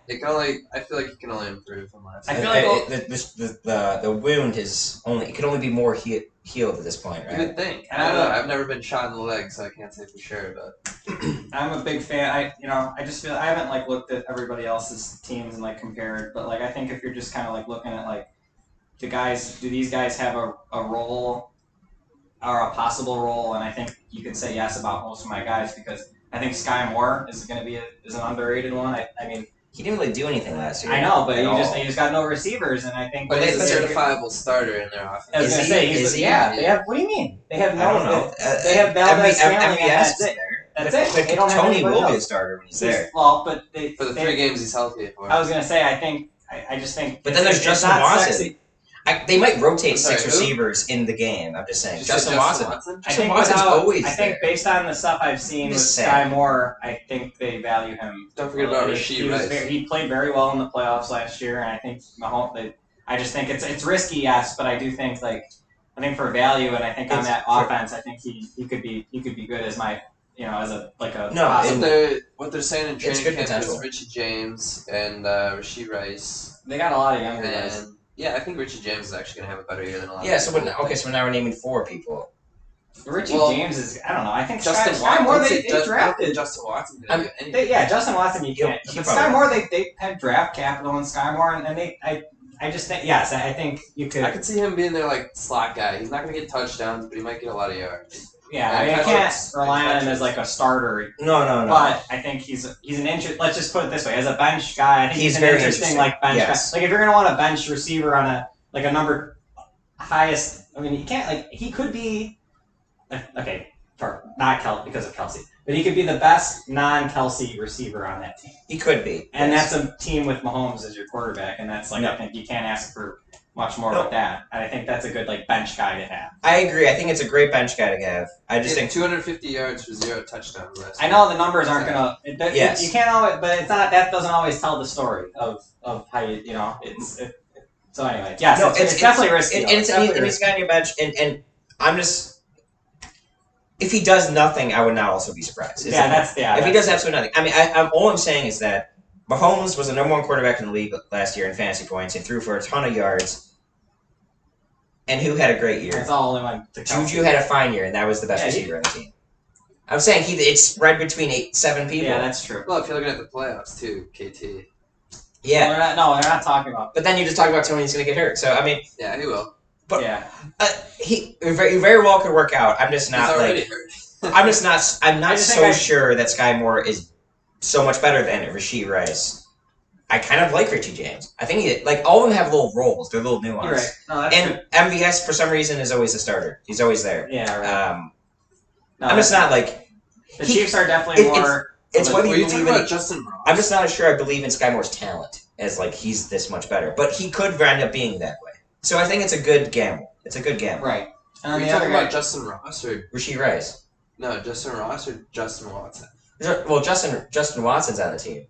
Speaker 2: I feel like he can only improve from last.
Speaker 1: I
Speaker 2: year.
Speaker 1: feel like
Speaker 3: the wound it can only be more healed at this point,
Speaker 2: You
Speaker 3: right?
Speaker 2: would think. I don't know. I've never been shot in the leg, so I can't say for sure. But
Speaker 1: I'm a big fan. I just feel I haven't looked at everybody else's teams and compared, but I think if you're just kind of looking at do these guys have a role or a possible role? And I think you could say yes about most of my guys because I think Sky Moore is going to be is an underrated one. I mean,
Speaker 3: He didn't really do anything last year.
Speaker 1: I know, but
Speaker 3: at
Speaker 1: he just got no receivers, and I think.
Speaker 2: But he's a
Speaker 3: they're-
Speaker 2: certifiable starter in their offense.
Speaker 1: I was going to say They have. What do you mean? They have no.
Speaker 3: I don't know.
Speaker 1: They have Valdez Scantling, and
Speaker 3: MVS
Speaker 1: that's
Speaker 3: is
Speaker 1: it.
Speaker 3: there.
Speaker 1: That's it. They don't have
Speaker 3: Tony
Speaker 1: anybody
Speaker 3: will be a
Speaker 1: else.
Speaker 3: starter when he's there.
Speaker 1: Well, but
Speaker 2: For the 3 games he's healthy for.
Speaker 1: I was going to say I just think.
Speaker 3: But then there's
Speaker 1: it's
Speaker 3: Justin
Speaker 1: not
Speaker 3: Watson.
Speaker 1: sexy.
Speaker 3: They might rotate
Speaker 2: I'm sorry,
Speaker 3: 6
Speaker 2: who?
Speaker 3: receivers in the game. I'm just saying.
Speaker 2: Did you say
Speaker 3: Justin Watson.
Speaker 1: I
Speaker 3: Justin
Speaker 1: think
Speaker 3: Watson's always
Speaker 1: I think
Speaker 3: there.
Speaker 1: based on the stuff I've seen with
Speaker 3: Just
Speaker 1: Sky
Speaker 3: saying.
Speaker 1: Moore, I think they value him.
Speaker 2: Don't forget about
Speaker 1: He-
Speaker 2: Rasheed
Speaker 1: he was
Speaker 2: Rice.
Speaker 1: He played very well in the playoffs last year, and I think Mahomes. I just think it's risky, yes, but I do think I think for value, and I think on that offense, I think he could be good as my as a
Speaker 3: No,
Speaker 1: possible.
Speaker 2: What they're saying in
Speaker 3: It's
Speaker 2: training
Speaker 3: good
Speaker 2: camp
Speaker 3: potential.
Speaker 2: is Richie James and Rasheed Rice.
Speaker 1: They got a lot of younger guys.
Speaker 2: And yeah, I think Richie James is actually gonna have a better year than a lot.
Speaker 3: Yeah.
Speaker 2: of
Speaker 3: So
Speaker 2: people.
Speaker 3: so now we're naming 4 people.
Speaker 1: Richie
Speaker 2: Well,
Speaker 1: James is I don't know. I think
Speaker 2: Justin
Speaker 1: Sky Moore
Speaker 2: Watson.
Speaker 1: they drafted.
Speaker 2: Justin Watson. Gonna do anything.
Speaker 1: Justin Watson you can't.
Speaker 3: He
Speaker 1: But
Speaker 3: probably
Speaker 1: Sky Moore they had draft capital in Sky Moore, and I just think yes, I think you could.
Speaker 2: I could see him being their slot guy. He's not gonna get touchdowns, but he might get a lot of yards.
Speaker 1: Yeah, I mean, I can't rely on him as a starter.
Speaker 3: No.
Speaker 1: But I think he's an interest. Let's just put it this way: as a bench guy, I think he's an
Speaker 3: very
Speaker 1: interesting
Speaker 3: interesting.
Speaker 1: bench
Speaker 3: Yes.
Speaker 1: guy. If you're gonna want a bench receiver on a number highest, I mean, he can't he could be okay, not because of Kelsey, but he could be the best non-Kelsey receiver on that team.
Speaker 3: He could be.
Speaker 1: And
Speaker 3: yes.
Speaker 1: that's a team with Mahomes as your quarterback, and that's
Speaker 3: No.
Speaker 1: I think you can't ask for much more
Speaker 3: No.
Speaker 1: with that. And I think that's a good bench guy to have.
Speaker 3: I agree. I think it's a great bench guy to have. I just
Speaker 2: He had
Speaker 3: think
Speaker 2: 250 yards for 0 touchdowns last
Speaker 1: I
Speaker 2: year.
Speaker 1: know the numbers aren't gonna.
Speaker 3: Yes.
Speaker 1: You can't always, but it's not. That doesn't always tell the story of how So anyway, yes, it's definitely risky.
Speaker 3: And he's got on your bench, and I'm just. If he does nothing, I would not also be surprised. If he does absolutely nothing, I mean, all I'm saying is that Mahomes was the number 1 quarterback in the league last year in fantasy points and threw for a ton of yards. And who had a great year?
Speaker 1: That's all only one.
Speaker 3: Juju had a fine year, and that was the best receiver on the team. I'm saying it's spread between 7 people.
Speaker 1: Yeah, that's true.
Speaker 2: Well, if you're looking at the playoffs too, KT.
Speaker 3: Yeah.
Speaker 1: They're not talking about.
Speaker 3: But then you just talk about Tony's going to get hurt. So I mean,
Speaker 2: Yeah, he will.
Speaker 3: But-
Speaker 1: yeah,
Speaker 3: he very well could work out. I'm just not
Speaker 2: He's already hurt.
Speaker 3: I'm not
Speaker 1: just
Speaker 3: so
Speaker 1: think
Speaker 3: sure that Sky Moore is so much better than Rasheed Rice. I kind of like Richie James. I think all of them have little roles. They're little nuanced.
Speaker 1: you're right. No, that's
Speaker 3: And MVS for some reason is always the starter. He's always there.
Speaker 1: true. Yeah, right. No,
Speaker 3: I'm just not like
Speaker 1: The Chiefs are definitely
Speaker 3: it-
Speaker 1: more.
Speaker 3: it's whether
Speaker 2: Were
Speaker 3: you
Speaker 2: you talking
Speaker 3: believe in
Speaker 2: about Justin Ross?
Speaker 3: I'm just not as sure I believe in Sky Moore's talent as he's this much better. But he could end up being that way. So I think it's a good gamble. It's a good gamble.
Speaker 1: Right. And
Speaker 2: Are
Speaker 1: then
Speaker 2: you
Speaker 1: the other
Speaker 2: talking
Speaker 1: guy.
Speaker 2: about Justin Ross or
Speaker 3: Rasheed Rice.
Speaker 2: no? Justin Ross or Justin Watson?
Speaker 3: Well, Justin Watson's on the team.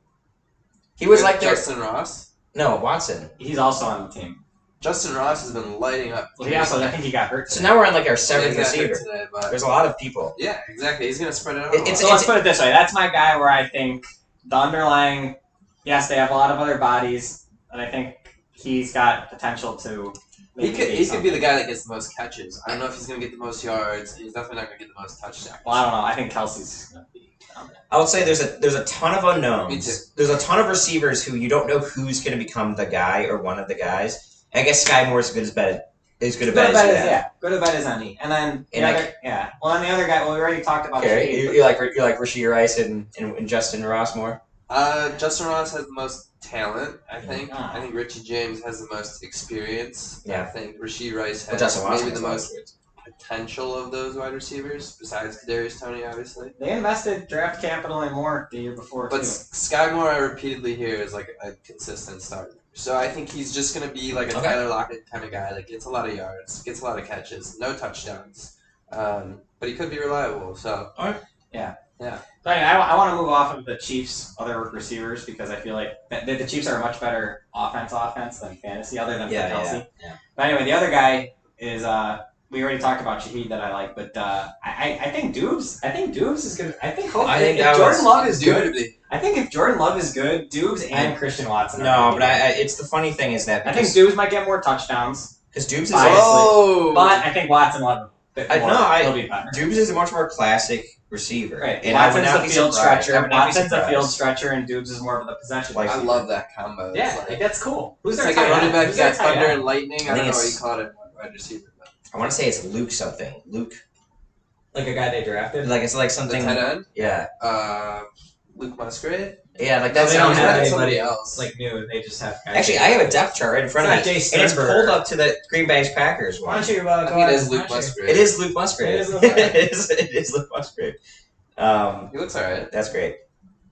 Speaker 3: He was like their
Speaker 2: Justin Ross.
Speaker 3: no Watson.
Speaker 1: He's also on the team.
Speaker 2: Justin Ross has been lighting up.
Speaker 1: Well, I think he got hurt.
Speaker 3: So now we're on our
Speaker 2: Yeah,
Speaker 3: 7th
Speaker 2: he got hurt
Speaker 3: receiver.
Speaker 2: today, but
Speaker 3: There's a lot of people.
Speaker 2: yeah, exactly. He's gonna spread it out.
Speaker 3: It's-
Speaker 1: So let's put it this way. That's my guy where I think the underlying, yes, they have a lot of other bodies, but I think he's got potential to.
Speaker 2: he could be the guy that gets the most catches. I don't know if he's gonna get the most yards. He's definitely not gonna get the most touchdowns.
Speaker 1: Well, I don't know. I think Kelsey's going to be dominant.
Speaker 3: I would say there's a ton of unknowns.
Speaker 2: Me too.
Speaker 3: There's a ton of receivers who you don't know who's going to become the guy or one of the guys. I guess Sky Moore's as good as bad As good a bet as you have.
Speaker 1: Good a bet as any. And then the
Speaker 3: And I
Speaker 1: other, yeah. Well, and the other guy. Well, we already talked about.
Speaker 3: Okay,
Speaker 1: Shahid,
Speaker 3: you like Rashee Rice and Justin Ross more?
Speaker 2: Justin Ross has the most talent, I think.
Speaker 1: Ah.
Speaker 2: I think Richie James has the most experience.
Speaker 3: Yeah.
Speaker 2: I think Rasheed Rice
Speaker 3: Well,
Speaker 2: has
Speaker 3: Justin Watson
Speaker 2: maybe the
Speaker 3: has
Speaker 2: most potential of those wide receivers, besides Kadarius Toney, obviously.
Speaker 1: They invested draft capital in more the year before
Speaker 2: But
Speaker 1: too.
Speaker 2: Sky Moore, I repeatedly hear, is like a consistent starter. So I think he's just going to be like a
Speaker 3: Okay.
Speaker 2: Tyler Lockett kind of guy that gets a lot of yards, gets a lot of catches, no touchdowns. But he could be reliable. So
Speaker 1: But anyway, I want to move off of the Chiefs' other receivers because I feel like the Chiefs are a much better offense than fantasy, other than for Kelsey.
Speaker 3: yeah.
Speaker 1: But anyway, the other guy is we already talked about Shaheed that I like, but I think Dubes. I think Dubes is good. I think if Jordan Love is good. I think if Jordan Love is good, Dubes and Christian Watson.
Speaker 3: No, but it's the funny thing is that
Speaker 1: I think Dubes might get more touchdowns,
Speaker 3: because Dubes is
Speaker 1: Biased.
Speaker 2: Oh!
Speaker 1: but I think Watson will have a bit more. He'll be better.
Speaker 3: Dubes is a much more classic receiver.
Speaker 1: Right.
Speaker 3: And I would
Speaker 1: Watson's
Speaker 3: not
Speaker 1: the
Speaker 3: be
Speaker 1: field
Speaker 3: surprised. I
Speaker 1: stretcher.
Speaker 3: would not be
Speaker 1: Watson's the
Speaker 3: surprised.
Speaker 1: field stretcher, and Dubes is more of the possession.
Speaker 3: Like-
Speaker 2: I love that combo.
Speaker 1: Yeah,
Speaker 2: It's like,
Speaker 1: that's cool. Who's
Speaker 2: it's
Speaker 1: their
Speaker 2: like a
Speaker 1: tight
Speaker 2: running
Speaker 1: end?
Speaker 2: back
Speaker 1: Who's their
Speaker 2: got
Speaker 1: tight
Speaker 2: thunder
Speaker 1: end?
Speaker 2: and lightning. I
Speaker 3: I
Speaker 2: don't
Speaker 3: think
Speaker 2: know what
Speaker 3: it's-
Speaker 2: he called it. Wide receiver. But
Speaker 3: I want to say it's Luke something. Luke,
Speaker 4: Like a guy they drafted.
Speaker 3: like it's like
Speaker 2: the
Speaker 3: something.
Speaker 2: tight end,
Speaker 3: Yeah,
Speaker 2: Luke Musgrave.
Speaker 3: yeah, like
Speaker 4: No,
Speaker 3: that
Speaker 4: they don't
Speaker 3: sounds
Speaker 4: have
Speaker 3: right.
Speaker 4: anybody
Speaker 2: somebody
Speaker 4: else
Speaker 2: else.
Speaker 4: like new. They just have guys.
Speaker 3: Actually, I have a depth chart right in front
Speaker 4: It's
Speaker 3: of
Speaker 4: not
Speaker 3: me,
Speaker 4: Jay
Speaker 3: and it's
Speaker 4: Sternberg.
Speaker 3: pulled up to the Green Bay Packers
Speaker 4: Why
Speaker 3: one.
Speaker 4: don't you
Speaker 2: I
Speaker 4: go
Speaker 2: think it is
Speaker 4: ahead?
Speaker 2: Luke
Speaker 4: Why don't you-
Speaker 2: Musgrave.
Speaker 3: It is Luke Musgrave.
Speaker 4: It is Luke Musgrave.
Speaker 3: it is Luke Musgrave.
Speaker 2: He looks alright.
Speaker 3: That's great.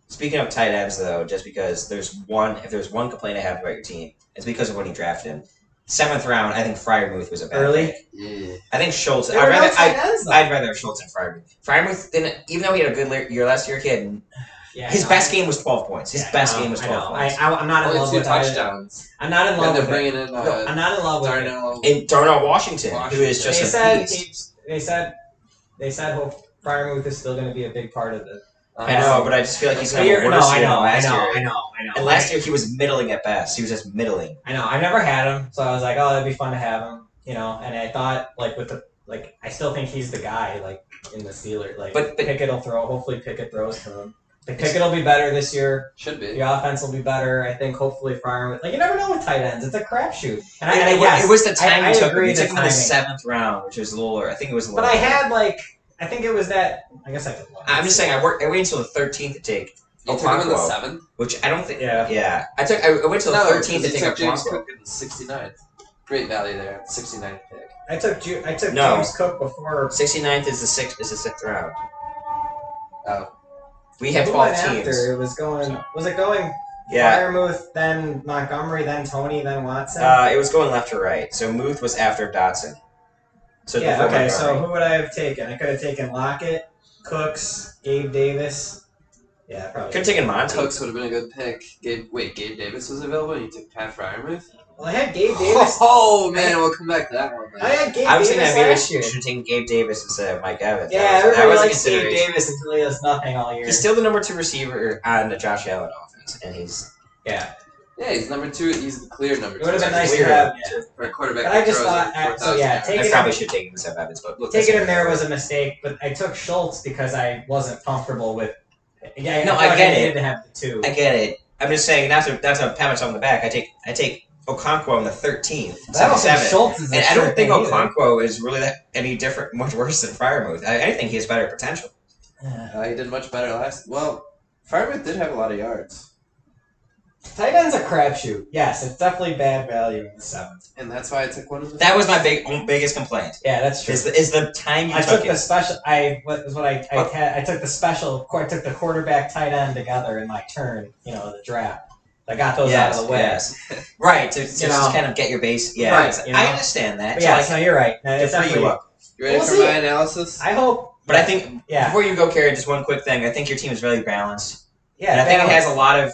Speaker 3: Speaking of tight ends, though, just because if there's one complaint I have about your team, it's because of when you drafted him. 7th round, I think Freiermuth was a bad
Speaker 4: Early?
Speaker 3: pick.
Speaker 2: Yeah.
Speaker 3: I think Schultz.
Speaker 4: There were no tight ends, though.
Speaker 3: I'd rather have Schultz than Freiermuth. Freiermuth didn't, even though he had a good year last year,
Speaker 4: Yeah,
Speaker 3: his
Speaker 4: no,
Speaker 3: best game was 12 points. His
Speaker 4: yeah,
Speaker 3: best
Speaker 4: no,
Speaker 3: game was
Speaker 4: I
Speaker 3: 12
Speaker 4: know.
Speaker 3: points.
Speaker 4: I'm not in
Speaker 2: Only
Speaker 4: love
Speaker 2: 2
Speaker 4: with it.
Speaker 2: touchdowns.
Speaker 4: I'm not in
Speaker 2: And
Speaker 4: love
Speaker 2: they're
Speaker 4: with it.
Speaker 2: bringing in
Speaker 4: No, I'm not in love with it.
Speaker 2: Darnell.
Speaker 3: And Darnell Washington, who is just a beast.
Speaker 4: They said hope Freiermuth is still going to be a big part of it.
Speaker 3: I know, but I just feel like he's
Speaker 2: No,
Speaker 3: having a worse
Speaker 4: I
Speaker 3: year
Speaker 4: know,
Speaker 3: than
Speaker 4: I
Speaker 3: last
Speaker 4: know,
Speaker 3: year.
Speaker 4: I know.
Speaker 3: And last year he was middling at best. He was just middling.
Speaker 4: I know. I never had him, so I was like, oh, that'd be fun to have him, And I thought I still think he's the guy, in the Steelers.
Speaker 3: But-
Speaker 4: Pickett will throw. Hopefully, Pickett throws to him. Pickett will be better this year.
Speaker 2: Should be.
Speaker 4: The offense will be better. I think. Hopefully, Freiermuth. You never know with tight ends. It's a crapshoot. And
Speaker 3: It was the time
Speaker 4: I
Speaker 3: you took him.
Speaker 4: agree
Speaker 3: You
Speaker 4: the
Speaker 3: took him in the
Speaker 4: timing.
Speaker 3: 7th round, which was a little. I think it was a
Speaker 4: But
Speaker 3: little.
Speaker 4: I had I think it was that. I guess I could. Look.
Speaker 3: I'm just saying. I waited until the 13th to take
Speaker 2: You took him in the
Speaker 3: Okonkwo,
Speaker 2: 7th?
Speaker 3: which I don't think.
Speaker 4: Yeah.
Speaker 3: Yeah, I waited till the 13th to
Speaker 2: you
Speaker 3: take
Speaker 2: took James
Speaker 3: Okonkwo.
Speaker 2: Cook in the 69th. Great value there. 69th pick.
Speaker 4: I took
Speaker 3: No.
Speaker 4: James Cook before.
Speaker 3: 69th is the 6th round.
Speaker 2: Oh.
Speaker 3: We had
Speaker 4: Who
Speaker 3: 12
Speaker 4: went
Speaker 3: teams.
Speaker 4: After? It was going. Was it going?
Speaker 3: Yeah,
Speaker 4: Freiermuth, then Montgomery, then Tony, then Watson.
Speaker 3: it was going left to right. So Muth was after Dotson. So
Speaker 4: Yeah,
Speaker 3: before
Speaker 4: okay, so
Speaker 3: Montgomery.
Speaker 4: who would I have taken? I could have taken Lockett, Cooks, Gabe Davis. Yeah, probably.
Speaker 3: Could have taken Monty.
Speaker 2: Cooks would have been a good pick. Gabe Davis was available and you took Pat Freiermuth?
Speaker 4: Well, I had Gabe Davis.
Speaker 2: Oh, man, we'll come back to that one,
Speaker 4: I
Speaker 2: man.
Speaker 4: had Gabe
Speaker 3: I was
Speaker 4: Davis
Speaker 3: thinking that maybe
Speaker 4: last year.
Speaker 3: should have taken Gabe Davis instead of Mike Evans.
Speaker 4: Yeah,
Speaker 3: that
Speaker 4: everybody
Speaker 3: was a
Speaker 4: likes Gabe
Speaker 3: consideration.
Speaker 4: Davis until he does nothing all year.
Speaker 3: He's still the number 2 receiver on the Josh Allen offense, and he's
Speaker 4: yeah.
Speaker 2: Yeah, he's number 2. He's the clear number 2.
Speaker 4: It would have been nice to
Speaker 3: Weird.
Speaker 4: have.
Speaker 2: For a quarterback
Speaker 4: But I
Speaker 2: that
Speaker 4: just
Speaker 2: throws
Speaker 4: thought,
Speaker 2: like
Speaker 4: so yeah,
Speaker 2: 4,000
Speaker 4: take
Speaker 3: I
Speaker 4: it
Speaker 3: probably
Speaker 4: in-
Speaker 3: should have taken Seth Evans, but look,
Speaker 4: Taking
Speaker 3: that's
Speaker 4: him there
Speaker 3: okay.
Speaker 4: was a mistake, but I took Schultz because I wasn't comfortable with. Yeah,
Speaker 3: No,
Speaker 4: felt
Speaker 3: I
Speaker 4: like
Speaker 3: get
Speaker 4: needed
Speaker 3: it.
Speaker 4: to have the 2.
Speaker 3: I get it. I'm just saying that's a pat myself on the back. I take Okonkwo on the 13th.
Speaker 4: But I don't think
Speaker 3: 77.
Speaker 4: Schultz is.
Speaker 3: And I don't think Okonkwo is really any different, much worse than Freiermuth. I think he has better potential.
Speaker 2: He did much better last. Well, Freiermuth did have a lot of yards.
Speaker 4: Tight end's a crapshoot. Yes, it's definitely bad value in the 7th.
Speaker 2: And that's why I took one of the.
Speaker 3: That was my biggest complaint.
Speaker 4: Yeah, that's true.
Speaker 3: Is the time you
Speaker 4: I
Speaker 3: took
Speaker 4: took the
Speaker 3: it.
Speaker 4: special. I took the special. I took the quarterback tight end together in my turn. The draft. I got those out of the way.
Speaker 3: Yes. Right, to
Speaker 4: You
Speaker 3: just
Speaker 4: know.
Speaker 3: kind of get your base. Yeah,
Speaker 4: Right, you know.
Speaker 3: I understand that.
Speaker 4: But
Speaker 3: So
Speaker 4: yes, no, you're right. No,
Speaker 3: to
Speaker 4: it's
Speaker 3: free you
Speaker 4: definitely.
Speaker 3: up.
Speaker 2: You ready
Speaker 4: We'll
Speaker 2: for
Speaker 4: see.
Speaker 2: my analysis?
Speaker 4: I hope.
Speaker 3: But I think
Speaker 4: Yeah.
Speaker 3: before you go, Carrie, just one quick thing. I think your team is really balanced.
Speaker 4: Yeah,
Speaker 3: And I think it
Speaker 4: balance.
Speaker 3: has a lot of.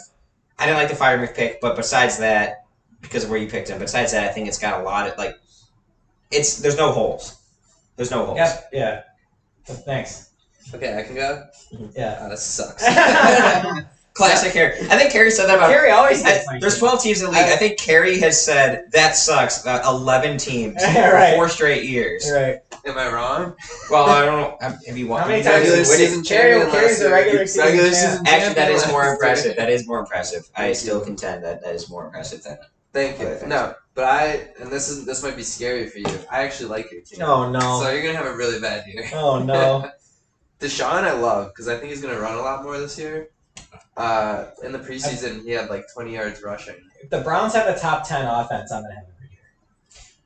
Speaker 3: I didn't like the Freiermuth pick, but besides that, because of where you picked him, besides that, I think it's got a lot of there's no holes. There's no holes.
Speaker 4: Yep. Yeah. Thanks.
Speaker 2: Okay, I can go?
Speaker 4: Yeah.
Speaker 2: Oh, that sucks.
Speaker 3: Classic Carrie. I think Carrie said that about.
Speaker 4: Carrie always gets my
Speaker 3: There's
Speaker 4: team.
Speaker 3: 12 teams in the league. I think Carrie has said that sucks about 11 teams
Speaker 4: Right.
Speaker 3: for 4 straight years.
Speaker 4: You're right.
Speaker 2: Am I wrong?
Speaker 3: Well, I don't know. Have you won?
Speaker 4: How many
Speaker 3: have you
Speaker 4: times
Speaker 3: guys
Speaker 4: has
Speaker 3: winning?
Speaker 4: Carrie- Carrie's a regular season champ.
Speaker 3: Actually, that is
Speaker 2: champion
Speaker 3: more
Speaker 2: last
Speaker 3: impressive.
Speaker 2: year.
Speaker 3: That is more impressive. I
Speaker 2: Thank
Speaker 3: still
Speaker 2: you.
Speaker 3: contend that is more impressive than.
Speaker 2: Thank you.
Speaker 3: Okay, thanks.
Speaker 2: No, But this might be scary for you. I actually like your team.
Speaker 4: Oh no.
Speaker 2: So you're gonna have a really bad year.
Speaker 4: Oh no.
Speaker 2: Deshaun, I love because I think he's gonna run a lot more this year. In the preseason, he had like 20 yards rushing.
Speaker 4: If the Browns have a top 10 offense, I'm gonna have every year.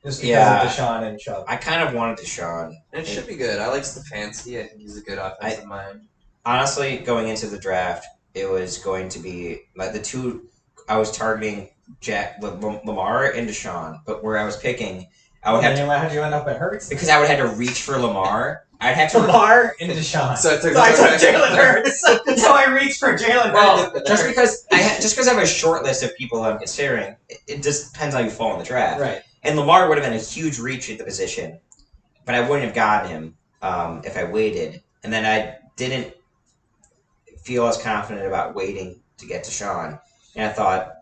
Speaker 4: Just because
Speaker 3: Yeah.
Speaker 4: of Deshaun and Chubb.
Speaker 3: I kind of wanted Deshaun.
Speaker 2: And it should be good. I like Stefanski. I think he's a good offensive mind.
Speaker 3: Honestly, going into the draft, it was going to be like the two I was targeting Lamar and Deshaun, but where I was picking, I would have to,
Speaker 4: How'd you end up at Hurts?
Speaker 3: because I would have to reach for Lamar. I'd have to
Speaker 4: Lamar and Deshaun.
Speaker 2: So I took
Speaker 4: Jalen Hurts. That's how I reached for Jalen
Speaker 3: Well,
Speaker 4: Hurts.
Speaker 3: just because I have a short list of people I'm considering, it just depends how you fall in the draft.
Speaker 4: Right.
Speaker 3: And Lamar would have been a huge reach at the position, but I wouldn't have gotten him if I waited. And then I didn't feel as confident about waiting to get to Sean. And I thought,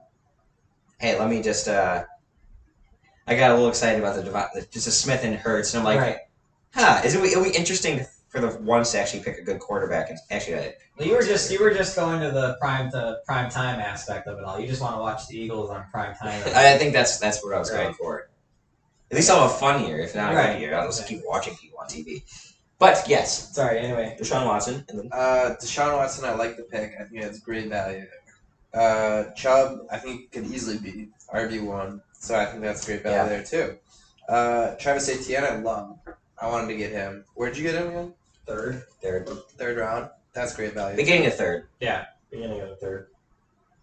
Speaker 3: hey, let me just. I got a little excited about just a Smith and Hurts, and I'm like,
Speaker 4: right.
Speaker 3: It'll be interesting for the ones to actually pick a good quarterback. And actually,
Speaker 4: Well, you were just going to the prime time aspect of it all. You just want to watch the Eagles on prime time.
Speaker 3: I think that's what I was going
Speaker 4: Right.
Speaker 3: for. At least I'll have a fun year. If not a
Speaker 4: Right.
Speaker 3: good year, I'll just keep watching people on TV. But yes,
Speaker 4: Sorry. Anyway.
Speaker 3: Deshaun Watson. And then,
Speaker 2: Deshaun Watson, I like the pick. I think it's great value. Chubb, I think could easily be RB1, so I think that's great value there too. Travis Etienne, I love. I wanted to get him. Where'd you get him again? Third round. That's great value.
Speaker 3: beginning of third.
Speaker 4: Beginning of the third.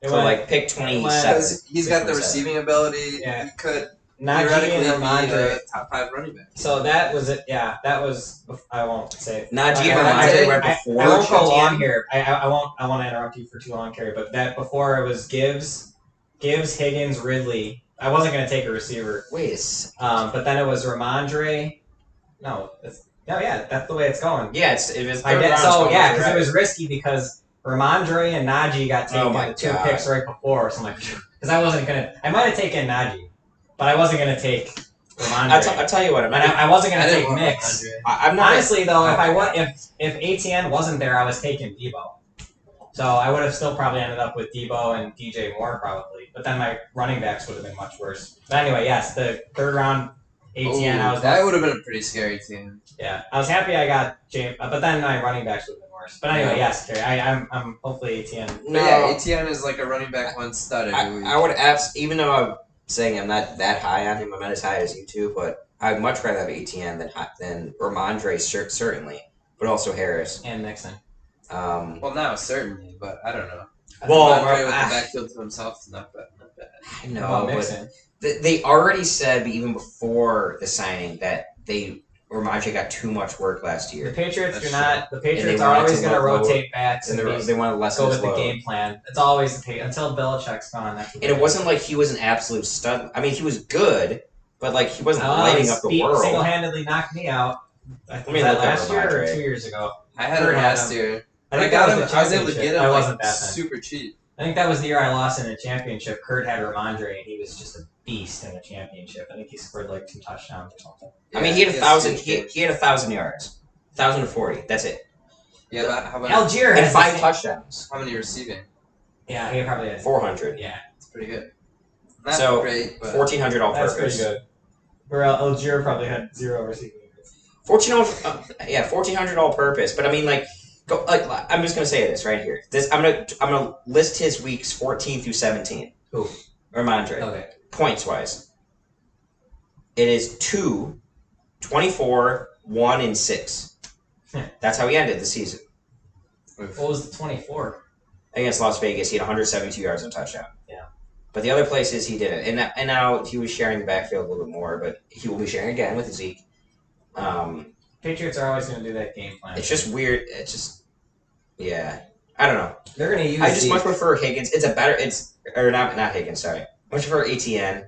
Speaker 3: So like pick 27.
Speaker 2: Because he's got the
Speaker 3: 27.
Speaker 2: receiving ability.
Speaker 4: Yeah.
Speaker 2: He could
Speaker 4: Najee
Speaker 2: theoretically
Speaker 4: and
Speaker 2: be
Speaker 4: Ramondre.
Speaker 2: a top 5 running back.
Speaker 4: So that was it. Yeah, that was. I won't say it.
Speaker 3: Najee
Speaker 4: Okay,
Speaker 3: and
Speaker 4: I-
Speaker 3: Ramondre
Speaker 2: I-
Speaker 3: right
Speaker 4: I
Speaker 3: before.
Speaker 4: won't go
Speaker 3: Etienne.
Speaker 4: long here. I won't. I won't interrupt you for too long, Kerry. But that before it was Gibbs, Higgins, Ridley. I wasn't gonna take a receiver.
Speaker 3: Wait a second.
Speaker 4: But then it was Ramondre. Yeah, that's the way it's going.
Speaker 3: Yeah, it was.
Speaker 4: I
Speaker 3: third
Speaker 4: did
Speaker 3: round,
Speaker 4: so.
Speaker 3: so
Speaker 4: Yeah,
Speaker 3: much
Speaker 4: because it
Speaker 3: right.
Speaker 4: was risky because Ramondre and Najee got taken
Speaker 3: Oh my
Speaker 4: the two
Speaker 3: God.
Speaker 4: picks right before. So I'm like, because I wasn't gonna. I might have taken Najee, but I wasn't gonna take Ramondre.
Speaker 3: I'll tell you what.
Speaker 4: and I wasn't gonna
Speaker 2: I didn't
Speaker 4: take
Speaker 2: want
Speaker 4: Mix.
Speaker 2: Ramondre.
Speaker 3: I'm not.
Speaker 4: Honestly, though, if ATN wasn't there, I was taking Debo. So I would have still probably ended up with Debo and DJ Moore probably. But then my running backs would have been much worse. But anyway, yes, the third round ATN. I was
Speaker 2: that would have been a pretty scary team.
Speaker 4: I was happy I got James, but then my running backs would have been worse. But anyway, yes, Kerry, I'm hopefully ATN.
Speaker 2: But
Speaker 3: No.
Speaker 2: yeah, Etienne is like a running back one stud every week.
Speaker 3: I would even though I'm saying I'm not that high on him, I'm not as high as you two, but I'd much rather have ATN than Ramondre certainly, but also Harris.
Speaker 4: And Mixon.
Speaker 2: Well, now certainly, but I don't know.
Speaker 3: Well,
Speaker 2: Ramondre with the backfield to himself is not bad.
Speaker 3: I
Speaker 4: How
Speaker 3: know,
Speaker 4: about
Speaker 3: but
Speaker 4: Mixon?
Speaker 3: they already said even before the signing that Ramondre got too much work last
Speaker 4: The
Speaker 3: year,
Speaker 4: Patriots
Speaker 2: That's
Speaker 4: do not. The
Speaker 3: And they
Speaker 4: Patriots are
Speaker 3: wanted
Speaker 4: always
Speaker 3: to
Speaker 4: going to
Speaker 3: lower-
Speaker 4: rotate backs
Speaker 3: and
Speaker 4: and
Speaker 3: they wanted to lessen
Speaker 4: go
Speaker 3: his
Speaker 4: with the
Speaker 3: load.
Speaker 4: game plan. It's always the until Belichick's gone. That's what
Speaker 3: And it wasn't like he was an absolute stud. I mean, he was good, but like he wasn't lighting up the world.
Speaker 4: Single-handedly knocked me out.
Speaker 3: me
Speaker 4: Was that
Speaker 3: look at
Speaker 4: last year or
Speaker 3: Ramondre.
Speaker 4: 2 years ago?
Speaker 2: I had
Speaker 4: Kurt
Speaker 2: him
Speaker 4: had
Speaker 2: last
Speaker 4: him.
Speaker 2: year.
Speaker 4: I think
Speaker 2: got
Speaker 4: that
Speaker 2: him.
Speaker 4: was the
Speaker 2: I was able to
Speaker 4: championship.
Speaker 2: get him
Speaker 4: I
Speaker 2: like
Speaker 4: wasn't that then.
Speaker 2: super cheap.
Speaker 4: I think that was the year I lost in the championship. Kurt had Ramondre, and he was just a beast in the championship. I think he scored like 2 touchdowns or something.
Speaker 3: I mean, he had
Speaker 2: has
Speaker 3: 1,000.
Speaker 2: huge games.
Speaker 3: He had 1,000 yards, 1,040. That's it,
Speaker 2: Yeah, but how about
Speaker 4: Algier
Speaker 3: and
Speaker 4: has
Speaker 3: 5
Speaker 4: the same-
Speaker 3: touchdowns,
Speaker 2: how many receiving?
Speaker 4: Yeah, he probably had
Speaker 3: 400,
Speaker 4: Yeah,
Speaker 2: It's pretty good. Not
Speaker 3: So,
Speaker 2: great, but
Speaker 3: 1,400 all
Speaker 4: that's
Speaker 3: purpose.
Speaker 4: pretty good. Where Algier probably had 0 receiving yards.
Speaker 3: 1,400 all purpose. But I mean, like, I'm just gonna say this right here. I'm gonna list his weeks 14 through 17.
Speaker 4: Who?
Speaker 3: Ramondre.
Speaker 4: Okay.
Speaker 3: Points wise, it is 2, 24, 1, and 6. That's how he ended the season
Speaker 4: What was the 24?
Speaker 3: against Las Vegas. He had 172 yards and a touchdown.
Speaker 4: Yeah.
Speaker 3: But the other places he didn't, and now he was sharing the backfield a little bit more. But he will be sharing again with Zeke.
Speaker 4: Patriots are always going to do that game plan.
Speaker 3: It's just weird. It's just, yeah. I don't know.
Speaker 4: They're going to use
Speaker 3: I just
Speaker 4: Zeke.
Speaker 3: much prefer Higgins. Not Higgins. Sorry. I much prefer ATN.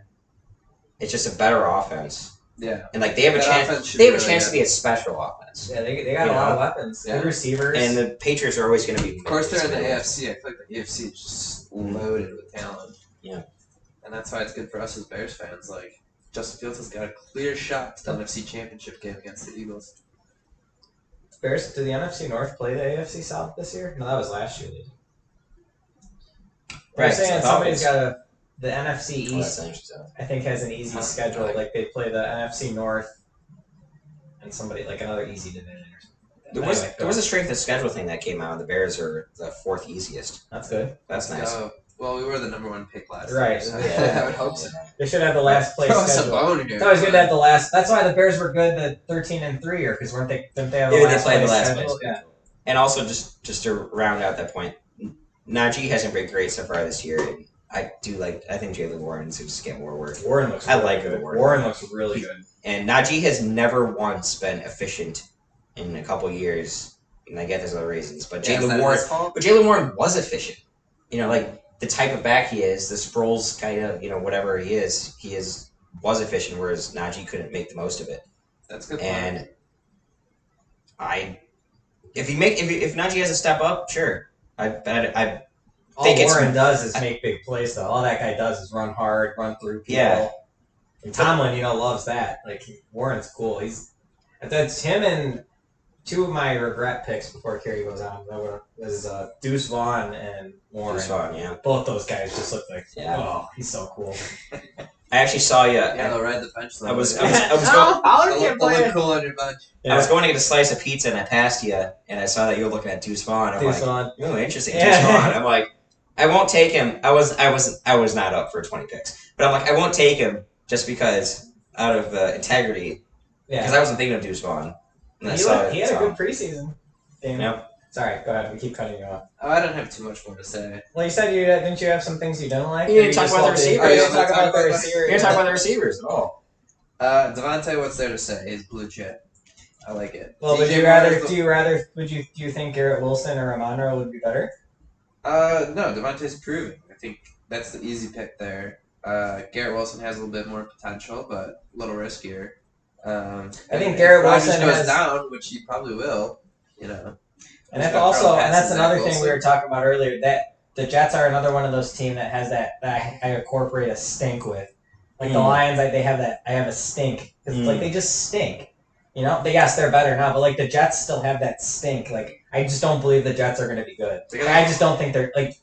Speaker 3: It's just a better offense,
Speaker 2: yeah.
Speaker 3: and like they have a
Speaker 2: That offense
Speaker 3: chance.
Speaker 2: should
Speaker 3: They have a
Speaker 2: really
Speaker 3: chance to
Speaker 2: good.
Speaker 3: be a special offense.
Speaker 4: Yeah, they got
Speaker 3: You
Speaker 4: a lot
Speaker 3: know?
Speaker 4: of weapons.
Speaker 2: Yeah.
Speaker 4: Good receivers.
Speaker 3: And the Patriots are always going to be.
Speaker 2: Of course, they're in the AFC. I feel like the AFC is just loaded with talent.
Speaker 3: Yeah.
Speaker 2: And that's why it's good for us as Bears fans. Like, Justin Fields has got a clear shot to the NFC Championship game against the Eagles.
Speaker 4: Bears, did the NFC North play the AFC South this year? No, that was last year. They're
Speaker 3: Right,
Speaker 4: saying
Speaker 3: so
Speaker 4: somebody's
Speaker 3: Falcons.
Speaker 4: got to the NFC
Speaker 3: Oh, that's
Speaker 4: East,
Speaker 3: interesting.
Speaker 4: I think, has an easy schedule. Like they play the NFC North and somebody like another easy division or something. Like that. Anyway,
Speaker 3: There was a strength of schedule thing that came out. The Bears are the 4th easiest.
Speaker 4: that's good.
Speaker 3: That's nice.
Speaker 2: Well, we were the number 1 pick last
Speaker 4: Right.
Speaker 2: year, so
Speaker 4: Yeah.
Speaker 2: I would hope so.
Speaker 4: They should have the last place
Speaker 2: Throw us a
Speaker 4: schedule.
Speaker 2: bone here.
Speaker 4: It's always good to have the last. That's why the Bears were good at 13-3, or because weren't they? Didn't they have the
Speaker 3: Yeah,
Speaker 4: last
Speaker 3: they played the
Speaker 4: place
Speaker 3: last
Speaker 4: schedule?
Speaker 3: place. And also, just to round out that point, Najee hasn't been great so far this year. And I think Jalen Warren's just get more work.
Speaker 4: Warren looks.
Speaker 3: I
Speaker 4: Really
Speaker 3: like
Speaker 4: good.
Speaker 3: Warren.
Speaker 4: Warren looks really good.
Speaker 3: And Najee has never once been efficient in a couple years. And I get there's other reasons, but
Speaker 2: Yeah, is that his fault?
Speaker 3: Jalen Warren was efficient. You know, like the type of back he is, the Sproles kind of, whatever he was efficient, whereas Najee couldn't make the most of it.
Speaker 2: That's a good.
Speaker 3: And if Najee has to step up, sure. I
Speaker 4: All
Speaker 3: think it's-
Speaker 4: Warren does is make big plays, though. All that guy does is run hard, run through people.
Speaker 3: Yeah.
Speaker 4: And Tomlin, loves that. Like Warren's cool. That's him and two of my regret picks before Kerry goes on. Was Deuce Vaughn and Warren.
Speaker 3: Deuce Vaughn, yeah.
Speaker 4: Both those guys just look like,
Speaker 3: Yeah.
Speaker 4: oh, he's so cool.
Speaker 3: I actually saw you.
Speaker 2: Yeah, they'll ride the bench.
Speaker 3: I was
Speaker 2: They'll
Speaker 3: going.
Speaker 2: look cool on your bench.
Speaker 3: I was going to get a slice of pizza and I passed you, and I saw that you were looking at Deuce Vaughn. I'm
Speaker 4: Deuce
Speaker 3: like,
Speaker 4: Vaughn.
Speaker 3: oh, interesting,
Speaker 4: Yeah.
Speaker 3: Deuce Vaughn. I'm like, I won't take him. I was not up for 20 picks, but I'm like, I won't take him just because out of integrity, because
Speaker 4: Yeah.
Speaker 3: I wasn't thinking of Deuce Vaughn. And I
Speaker 4: He
Speaker 3: saw
Speaker 4: had a
Speaker 3: saw
Speaker 4: good
Speaker 3: him.
Speaker 4: preseason. Damn.
Speaker 3: Yep.
Speaker 4: Sorry, go ahead. We keep cutting you off.
Speaker 2: Oh, I don't have too much more to say.
Speaker 4: Well, you said didn't you have some things you didn't like?
Speaker 3: You didn't
Speaker 4: Or
Speaker 3: talk
Speaker 4: just
Speaker 3: about the
Speaker 4: loved it?
Speaker 3: receivers.
Speaker 4: Oh, you
Speaker 2: Yeah,
Speaker 4: didn't talk about the
Speaker 3: You
Speaker 4: receivers.
Speaker 3: didn't talk about the receivers at all.
Speaker 2: Devontae, what's there to say? He's blue chip. I like it.
Speaker 4: Well,
Speaker 2: DJ Moore's
Speaker 4: do you think Garrett Wilson or Amon-Ra would be better?
Speaker 2: No, Devontae's proven. I think that's the easy pick there. Garrett Wilson has a little bit more potential, but a little riskier.
Speaker 4: I think
Speaker 2: if
Speaker 4: Garrett
Speaker 2: Rodgers
Speaker 4: Wilson
Speaker 2: goes
Speaker 4: has-
Speaker 2: down, which he probably will.
Speaker 4: And
Speaker 2: He's
Speaker 4: if
Speaker 2: got
Speaker 4: also,
Speaker 2: Carl
Speaker 4: and that's
Speaker 2: Patton,
Speaker 4: another
Speaker 2: Zach
Speaker 4: thing we
Speaker 2: Wilson.
Speaker 4: were talking about earlier, that the Jets are another one of those teams that has that I incorporate a stink with. Like the Lions, they have that. I have a stink because like they just stink. Yes, they're better now, but like the Jets still have that stink. Like I just don't believe the Jets are going to be good. I just don't think they're like.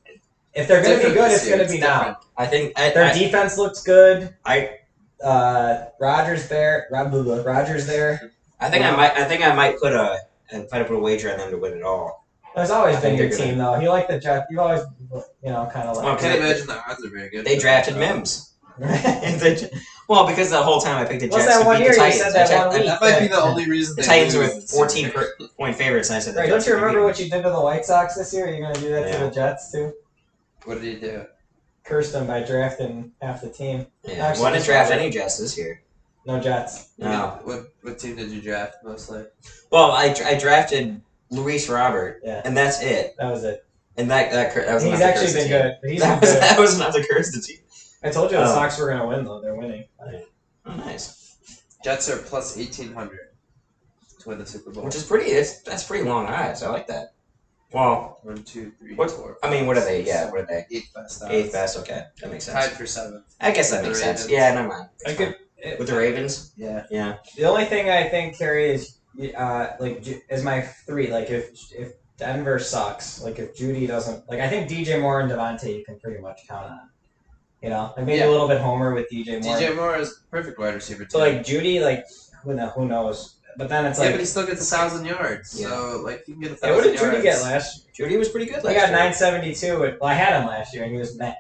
Speaker 4: If they're going to be
Speaker 2: Different
Speaker 4: good,
Speaker 2: this
Speaker 4: it's
Speaker 2: year,
Speaker 4: going to be now.
Speaker 3: I think
Speaker 4: Their defense looks good.
Speaker 3: I
Speaker 4: Rodgers there. Rodgers there.
Speaker 3: I think I might put a wager on them to win it all.
Speaker 4: There's always
Speaker 3: I
Speaker 4: been
Speaker 3: think
Speaker 4: your
Speaker 3: they're gonna-
Speaker 4: team though. You like the Jets. You've always, kind of
Speaker 3: Well,
Speaker 2: I
Speaker 4: like.
Speaker 2: can't imagine the odds are very good.
Speaker 3: They drafted Mims. Well, because the whole time I picked the
Speaker 4: What's
Speaker 3: Jets
Speaker 4: that
Speaker 3: to
Speaker 4: one
Speaker 3: beat
Speaker 4: year
Speaker 3: the
Speaker 4: you
Speaker 3: Titans.
Speaker 4: said that
Speaker 3: I checked-
Speaker 4: one week?
Speaker 2: That might be the only reason
Speaker 3: The
Speaker 2: they
Speaker 3: Titans
Speaker 2: lose
Speaker 3: were
Speaker 2: this
Speaker 3: 14
Speaker 2: year.
Speaker 3: point favorites, and I said the
Speaker 4: Right,
Speaker 3: Jets
Speaker 4: don't you
Speaker 3: would beat
Speaker 4: remember
Speaker 3: them.
Speaker 4: what you did to the White Sox this year? You're going to do that to
Speaker 3: Yeah.
Speaker 4: the Jets too?
Speaker 2: What did he do?
Speaker 4: Cursed them by drafting half the team.
Speaker 3: Yeah,
Speaker 4: Actually,
Speaker 3: why didn't
Speaker 4: just
Speaker 3: draft
Speaker 4: probably-
Speaker 3: any Jets this year?
Speaker 4: No Jets.
Speaker 3: No.
Speaker 2: What team did you draft mostly?
Speaker 3: Well, I drafted Luis Robert,
Speaker 4: Yeah.
Speaker 3: and that's it.
Speaker 4: That was it.
Speaker 3: And that was
Speaker 4: He's
Speaker 3: not
Speaker 4: actually
Speaker 3: the
Speaker 4: been
Speaker 3: team.
Speaker 4: good. He's
Speaker 3: That
Speaker 4: been
Speaker 3: was
Speaker 4: good.
Speaker 3: that was not the curse of the team.
Speaker 4: I told you the
Speaker 3: Oh.
Speaker 4: Sox were going to win though. They're winning.
Speaker 3: Oh, nice.
Speaker 2: Jets are plus 1,800 to win the Super Bowl.
Speaker 3: Which is pretty. That's pretty long odds. I like that. Well,
Speaker 2: 1, 2, 3,
Speaker 3: What-
Speaker 2: 4.
Speaker 3: I mean, what are they?
Speaker 2: six,
Speaker 3: Yeah,
Speaker 2: seven,
Speaker 3: what are they?
Speaker 2: 8th best odds.
Speaker 3: 8th best. Okay, that makes sense.
Speaker 2: Tied for 7th.
Speaker 3: I guess that
Speaker 2: with
Speaker 3: makes
Speaker 2: the
Speaker 3: sense.
Speaker 2: Ravens.
Speaker 3: Yeah, never mind.
Speaker 4: I could. it-
Speaker 3: With the Ravens.
Speaker 2: Yeah.
Speaker 3: Yeah.
Speaker 4: The only thing I think, Kerry, is is my 3. Like if Denver sucks, like if Judy doesn't, like I think DJ Moore and Devontae you can pretty much count on. Like maybe
Speaker 2: Yeah.
Speaker 4: a little bit homer with DJ Moore.
Speaker 2: DJ Moore is perfect wide receiver too.
Speaker 4: So like Judy, like who knows? But then it's
Speaker 2: yeah,
Speaker 4: like,
Speaker 2: but he still gets 1,000 yards.
Speaker 3: Yeah.
Speaker 2: So like you can get 1,000
Speaker 4: hey, what did
Speaker 2: yards.
Speaker 4: Judy get last year?
Speaker 3: Judy was pretty good
Speaker 4: He
Speaker 3: last
Speaker 4: got
Speaker 3: year.
Speaker 4: 972. Well, I had him last year, and he was mad.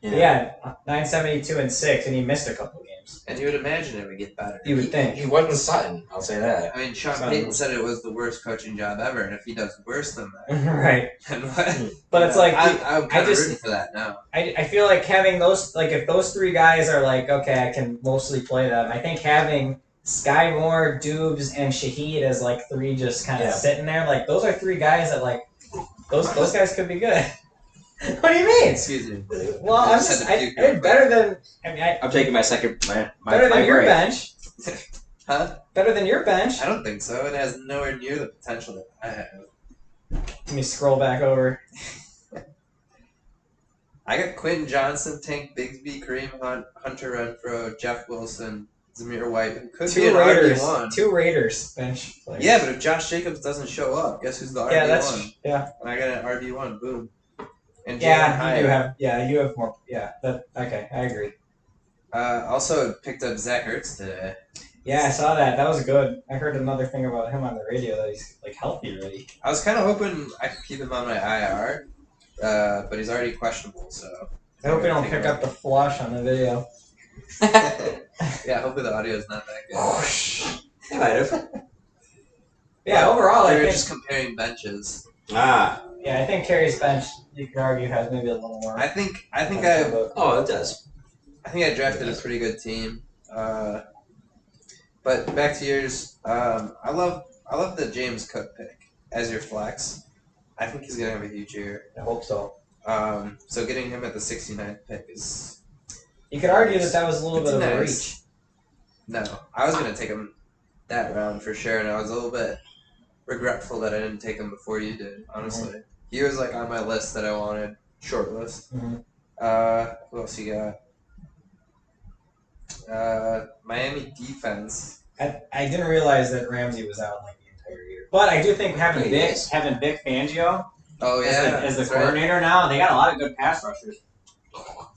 Speaker 3: Yeah.
Speaker 4: Yeah, 972 and 6, and he missed a couple games.
Speaker 2: And you would imagine it would get better.
Speaker 4: You would think.
Speaker 3: He wasn't Sutton. I'll say that.
Speaker 2: I mean, Sean
Speaker 3: Son.
Speaker 2: Payton said it was the worst coaching job ever, and if he does worse than that,
Speaker 4: Right.
Speaker 2: then what?
Speaker 4: But it's like,
Speaker 2: I'm kind of
Speaker 4: just-
Speaker 2: rooting for that now.
Speaker 4: I feel like having those, like if those 3 guys are like, okay, I can mostly play them, I think having Sky Moore, Dubes, and Shaheed as like 3 just kind of
Speaker 3: Yeah.
Speaker 4: sitting there, like those are 3 guys that like, those guys could be good. What do you mean?
Speaker 2: Excuse me.
Speaker 4: Well,
Speaker 2: I
Speaker 4: I'm
Speaker 2: just
Speaker 4: just,
Speaker 2: had
Speaker 4: I
Speaker 2: to puke
Speaker 4: did
Speaker 2: real
Speaker 4: better than, I mean,
Speaker 3: I'm taking my second. My
Speaker 4: better than your
Speaker 3: break.
Speaker 4: bench.
Speaker 2: Huh?
Speaker 4: Better than your bench.
Speaker 2: I don't think so. It has nowhere near the potential that I have.
Speaker 4: Let me scroll back over.
Speaker 2: I got Quentin Johnson, Tank Bigsby, Kareem Hunt, Hunter Renfro, Jeff Wilson, Zamir White, who could be
Speaker 4: 2
Speaker 2: an
Speaker 4: Raiders.
Speaker 2: RB1.
Speaker 4: 2 Raiders bench players.
Speaker 2: Yeah, but if Josh Jacobs doesn't show up, guess who's the RB1?
Speaker 4: Yeah, that's yeah.
Speaker 2: And I got an RB1. Boom. And Jalen
Speaker 4: Yeah,
Speaker 2: Hyatt.
Speaker 4: you have more. Yeah, okay, I agree.
Speaker 2: Also picked up Zach Ertz today.
Speaker 4: Yeah, I saw that. That was good. I heard another thing about him on the radio that he's like healthy already.
Speaker 2: I was kind of hoping I could keep him on my IR, but he's already questionable, so.
Speaker 4: I hope you don't pick up the flush on the video.
Speaker 2: Yeah, hopefully the audio is not that good.
Speaker 3: I might have.
Speaker 4: Yeah, overall, I
Speaker 2: we were
Speaker 4: think.
Speaker 2: just comparing benches.
Speaker 3: Ah.
Speaker 4: Yeah, I think Carey's bench, you could argue, has maybe a little more.
Speaker 2: I think I
Speaker 3: Oh, it does.
Speaker 2: drafted a pretty good team. But back to yours, I love the James Cook pick as your flex. I think he's gonna have a huge year.
Speaker 4: I hope so.
Speaker 2: So getting him at the 69th pick is
Speaker 4: You could argue that was a little
Speaker 2: It's
Speaker 4: bit of a
Speaker 2: nice.
Speaker 4: reach.
Speaker 2: no. I was gonna take him that round for sure, and I was a little bit regretful that I didn't take him before you did. Honestly, he was like on my list that I wanted, short list.
Speaker 4: Mhm.
Speaker 2: Who else you got? Miami defense.
Speaker 4: I didn't realize that Ramsey was out like the entire year. But I do think having
Speaker 3: Yeah, he
Speaker 4: Vic,
Speaker 3: is.
Speaker 1: Having Vic Fangio
Speaker 2: Oh yeah,
Speaker 1: as the
Speaker 2: that's right.
Speaker 1: coordinator now, they got a lot of good pass rushers.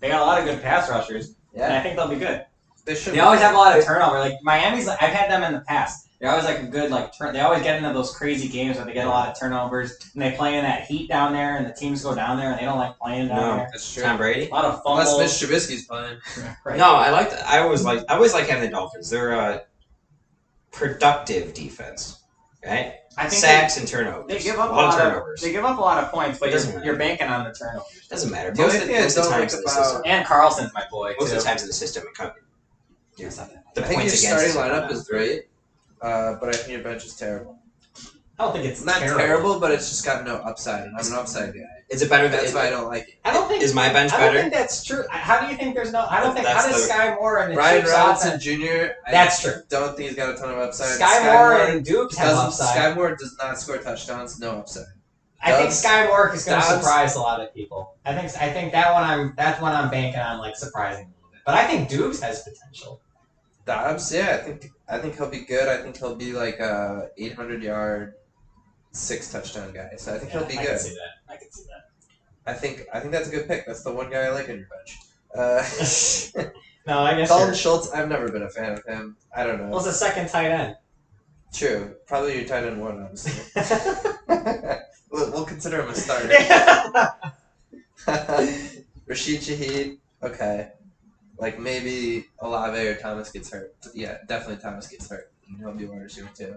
Speaker 1: They got a lot of good pass rushers, and
Speaker 2: Yeah,
Speaker 1: I think they'll be good.
Speaker 2: they should.
Speaker 1: They always have a lot of turnover. Like Miami's, I've had them in the past. They're always like a good They always get into those crazy games where they get a lot of turnovers, and they play in that heat down there, and the teams go down there, and they don't like playing down
Speaker 3: No.
Speaker 1: there.
Speaker 2: That's true.
Speaker 3: Tom Brady.
Speaker 1: A lot of
Speaker 2: Unless
Speaker 1: fumbles.
Speaker 2: Mitch Trubisky's playing.
Speaker 1: Right.
Speaker 3: No, I always like having the Dolphins. They're a productive defense, right?
Speaker 1: I think
Speaker 3: Sacks and turnovers.
Speaker 1: they give up
Speaker 3: a lot of
Speaker 1: of
Speaker 3: turnovers.
Speaker 1: They give up a lot of points, but
Speaker 3: It doesn't
Speaker 1: you're,
Speaker 3: matter.
Speaker 1: you're banking on the turnovers.
Speaker 3: Doesn't matter.
Speaker 2: The only
Speaker 3: Most of
Speaker 2: thing I
Speaker 3: the
Speaker 2: don't like
Speaker 3: times in the
Speaker 2: about-
Speaker 3: system.
Speaker 1: And Carlson's my boy
Speaker 3: Most
Speaker 1: too.
Speaker 3: of the times in the system, it comes.
Speaker 1: Yeah, something.
Speaker 3: The
Speaker 2: I think your
Speaker 3: points
Speaker 2: starting
Speaker 3: against
Speaker 2: lineup is great, but I think your bench is terrible.
Speaker 4: I don't think it's
Speaker 2: It's not terrible, but it's just got no upside, and I'm an upside guy.
Speaker 3: Is it better than?
Speaker 2: That's why I don't like it.
Speaker 1: I don't think.
Speaker 3: Is my bench
Speaker 1: I don't
Speaker 3: better?
Speaker 1: think that's true. How do you think there's no? I don't think.
Speaker 3: That's
Speaker 1: How does
Speaker 3: the-
Speaker 1: Sky Moore and the
Speaker 2: Brian
Speaker 1: Chiefs
Speaker 2: Robinson
Speaker 1: offense-
Speaker 2: Jr. I
Speaker 1: That's true.
Speaker 2: don't think he's got a ton of upside.
Speaker 1: Sky Moore and Dukes have upside.
Speaker 2: Sky Moore does not score touchdowns, no upside.
Speaker 1: I think
Speaker 2: Dobbs-
Speaker 1: Sky Moore is going to
Speaker 2: Dobbs-
Speaker 1: surprise a lot of people. I think that's one I'm banking on, like surprising a little bit. But I think Dukes has potential.
Speaker 2: Dobbs, yeah, I think he'll be good. I think he'll be like a 800-yard, 6-touchdown guy. So I think he'll be
Speaker 1: I
Speaker 2: good.
Speaker 1: can see that. I can see that.
Speaker 2: I think that's a good pick. That's the one guy I like on your bench.
Speaker 1: No, I guess.
Speaker 2: Dalton
Speaker 1: You're,
Speaker 2: Schultz, I've never been a fan of him. I don't know.
Speaker 1: what's the second tight end?
Speaker 2: True, probably your tight end one, honestly. we'll consider him a starter. Rashid Shaheed, okay. Like maybe Olave or Thomas gets hurt. Yeah, definitely Thomas gets hurt. And he'll be a wide receiver too.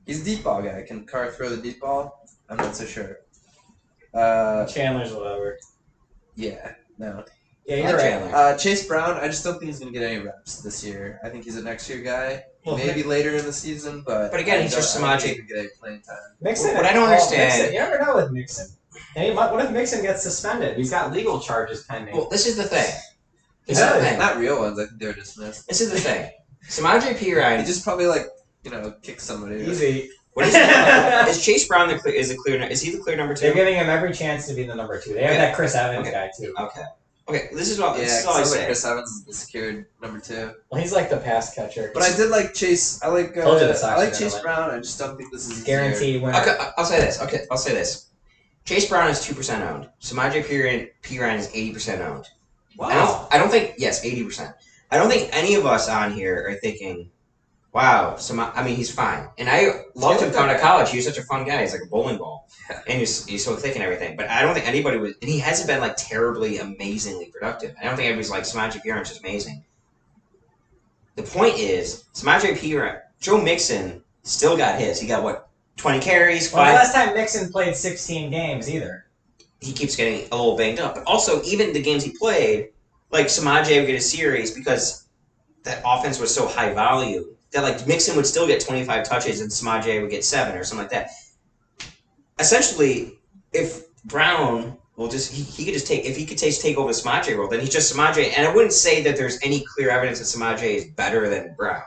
Speaker 2: He's a deep ball guy. Can Carr throw the deep ball? I'm not so sure.
Speaker 4: Chandler's whatever.
Speaker 2: Yeah, no.
Speaker 4: Yeah,
Speaker 3: I
Speaker 4: you're
Speaker 3: like
Speaker 4: right.
Speaker 3: Chandler.
Speaker 2: Chase Brown, I just don't think he's gonna get any reps this year. I think he's a next year guy.
Speaker 4: Well,
Speaker 2: Maybe later in the season, but
Speaker 3: But again,
Speaker 2: I
Speaker 3: he's
Speaker 2: don't-
Speaker 3: just
Speaker 2: I don't
Speaker 3: Samaje.
Speaker 2: think he'll get any playing time.
Speaker 4: Mixon.
Speaker 3: What I don't understand-
Speaker 4: Mixon, you never know with Mixon. Hey, what if Mixon gets suspended?
Speaker 1: He's got legal charges pending.
Speaker 3: Well, this is the thing. This
Speaker 4: Yeah,
Speaker 3: is the thing.
Speaker 2: Not real ones. I think they were dismissed.
Speaker 3: This is the thing. Samaje
Speaker 2: He
Speaker 3: Perine.
Speaker 2: just probably kick somebody.
Speaker 4: Easy.
Speaker 3: What is Chase Brown the clear? Is he the clear number
Speaker 4: They're
Speaker 3: 2?
Speaker 4: giving him every chance to be the number 2. They have
Speaker 3: Okay.
Speaker 4: that Chris Evans
Speaker 3: Okay.
Speaker 4: guy too.
Speaker 3: Okay. Okay. This is all.
Speaker 2: Yeah,
Speaker 3: this is
Speaker 2: 'cause
Speaker 3: all
Speaker 2: I
Speaker 3: I
Speaker 2: like
Speaker 3: say.
Speaker 2: Chris Evans is the secured number 2.
Speaker 4: Well, he's like the pass catcher.
Speaker 2: But I did like Chase. I like.
Speaker 4: Told you the Sox
Speaker 2: I
Speaker 4: were
Speaker 2: like
Speaker 4: gonna
Speaker 2: Chase
Speaker 4: win.
Speaker 2: Brown. I just don't think this is his year.
Speaker 4: Guarantee winner.
Speaker 3: Okay, I'll say this. Okay, I'll say this. Chase Brown is 2% owned. Samaje Perine is 80% owned.
Speaker 1: wow.
Speaker 3: I don't think. Yes, 80%. I don't think any of us on here are thinking, "Wow, I mean, he's fine." And I loved him coming to college. He was such a fun guy. He's like a bowling ball, and he's so thick and everything. But I don't think anybody was. And he hasn't been like terribly, amazingly productive. I don't think everybody's like Samaje Perine's just amazing. The point is, Samaje Perine, Joe Mixon still got his. He got what, 20 carries,
Speaker 4: Well, the
Speaker 3: 5.
Speaker 4: last time Mixon played 16 games either.
Speaker 3: He keeps getting a little banged up. But also, even the games he played, like Samaje would get a series because that offense was so high value that like Mixon would still get 25 touches and Samaje would get 7 or something like that. Essentially, if Brown will just he could just take over the Samaje role, then he's just Samaje. And I wouldn't say that there's any clear evidence that Samaje is better than Brown.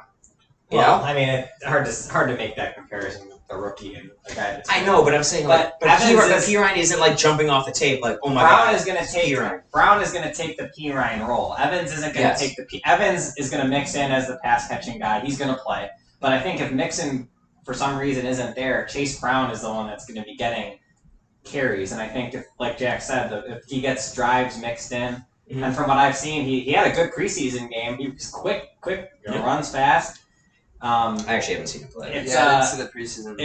Speaker 3: You
Speaker 1: Well,
Speaker 3: know?
Speaker 1: I mean, it's hard to make that comparison with the rookie and the guy that's.
Speaker 3: I know, but I'm saying like,
Speaker 1: But Evans is-
Speaker 3: Perine isn't like jumping off the tape like, oh my
Speaker 1: Brown
Speaker 3: god.
Speaker 1: is going to take
Speaker 3: Perine.
Speaker 1: Brown is going to take the Perine role. Evans isn't going to
Speaker 3: Yes.
Speaker 1: take the Evans is going to mix in as the pass catching guy. He's going to play. But I think if Mixon for some reason isn't there, Chase Brown is the one that's going to be getting carries, and I think if, like Jack said, if he gets drives mixed in,
Speaker 3: Mhm.
Speaker 1: and from what I've seen, he had a good preseason game. He was quick,
Speaker 3: Yeah.
Speaker 1: runs fast.
Speaker 3: I actually haven't seen him play.
Speaker 1: It's
Speaker 2: I didn't see the preseason.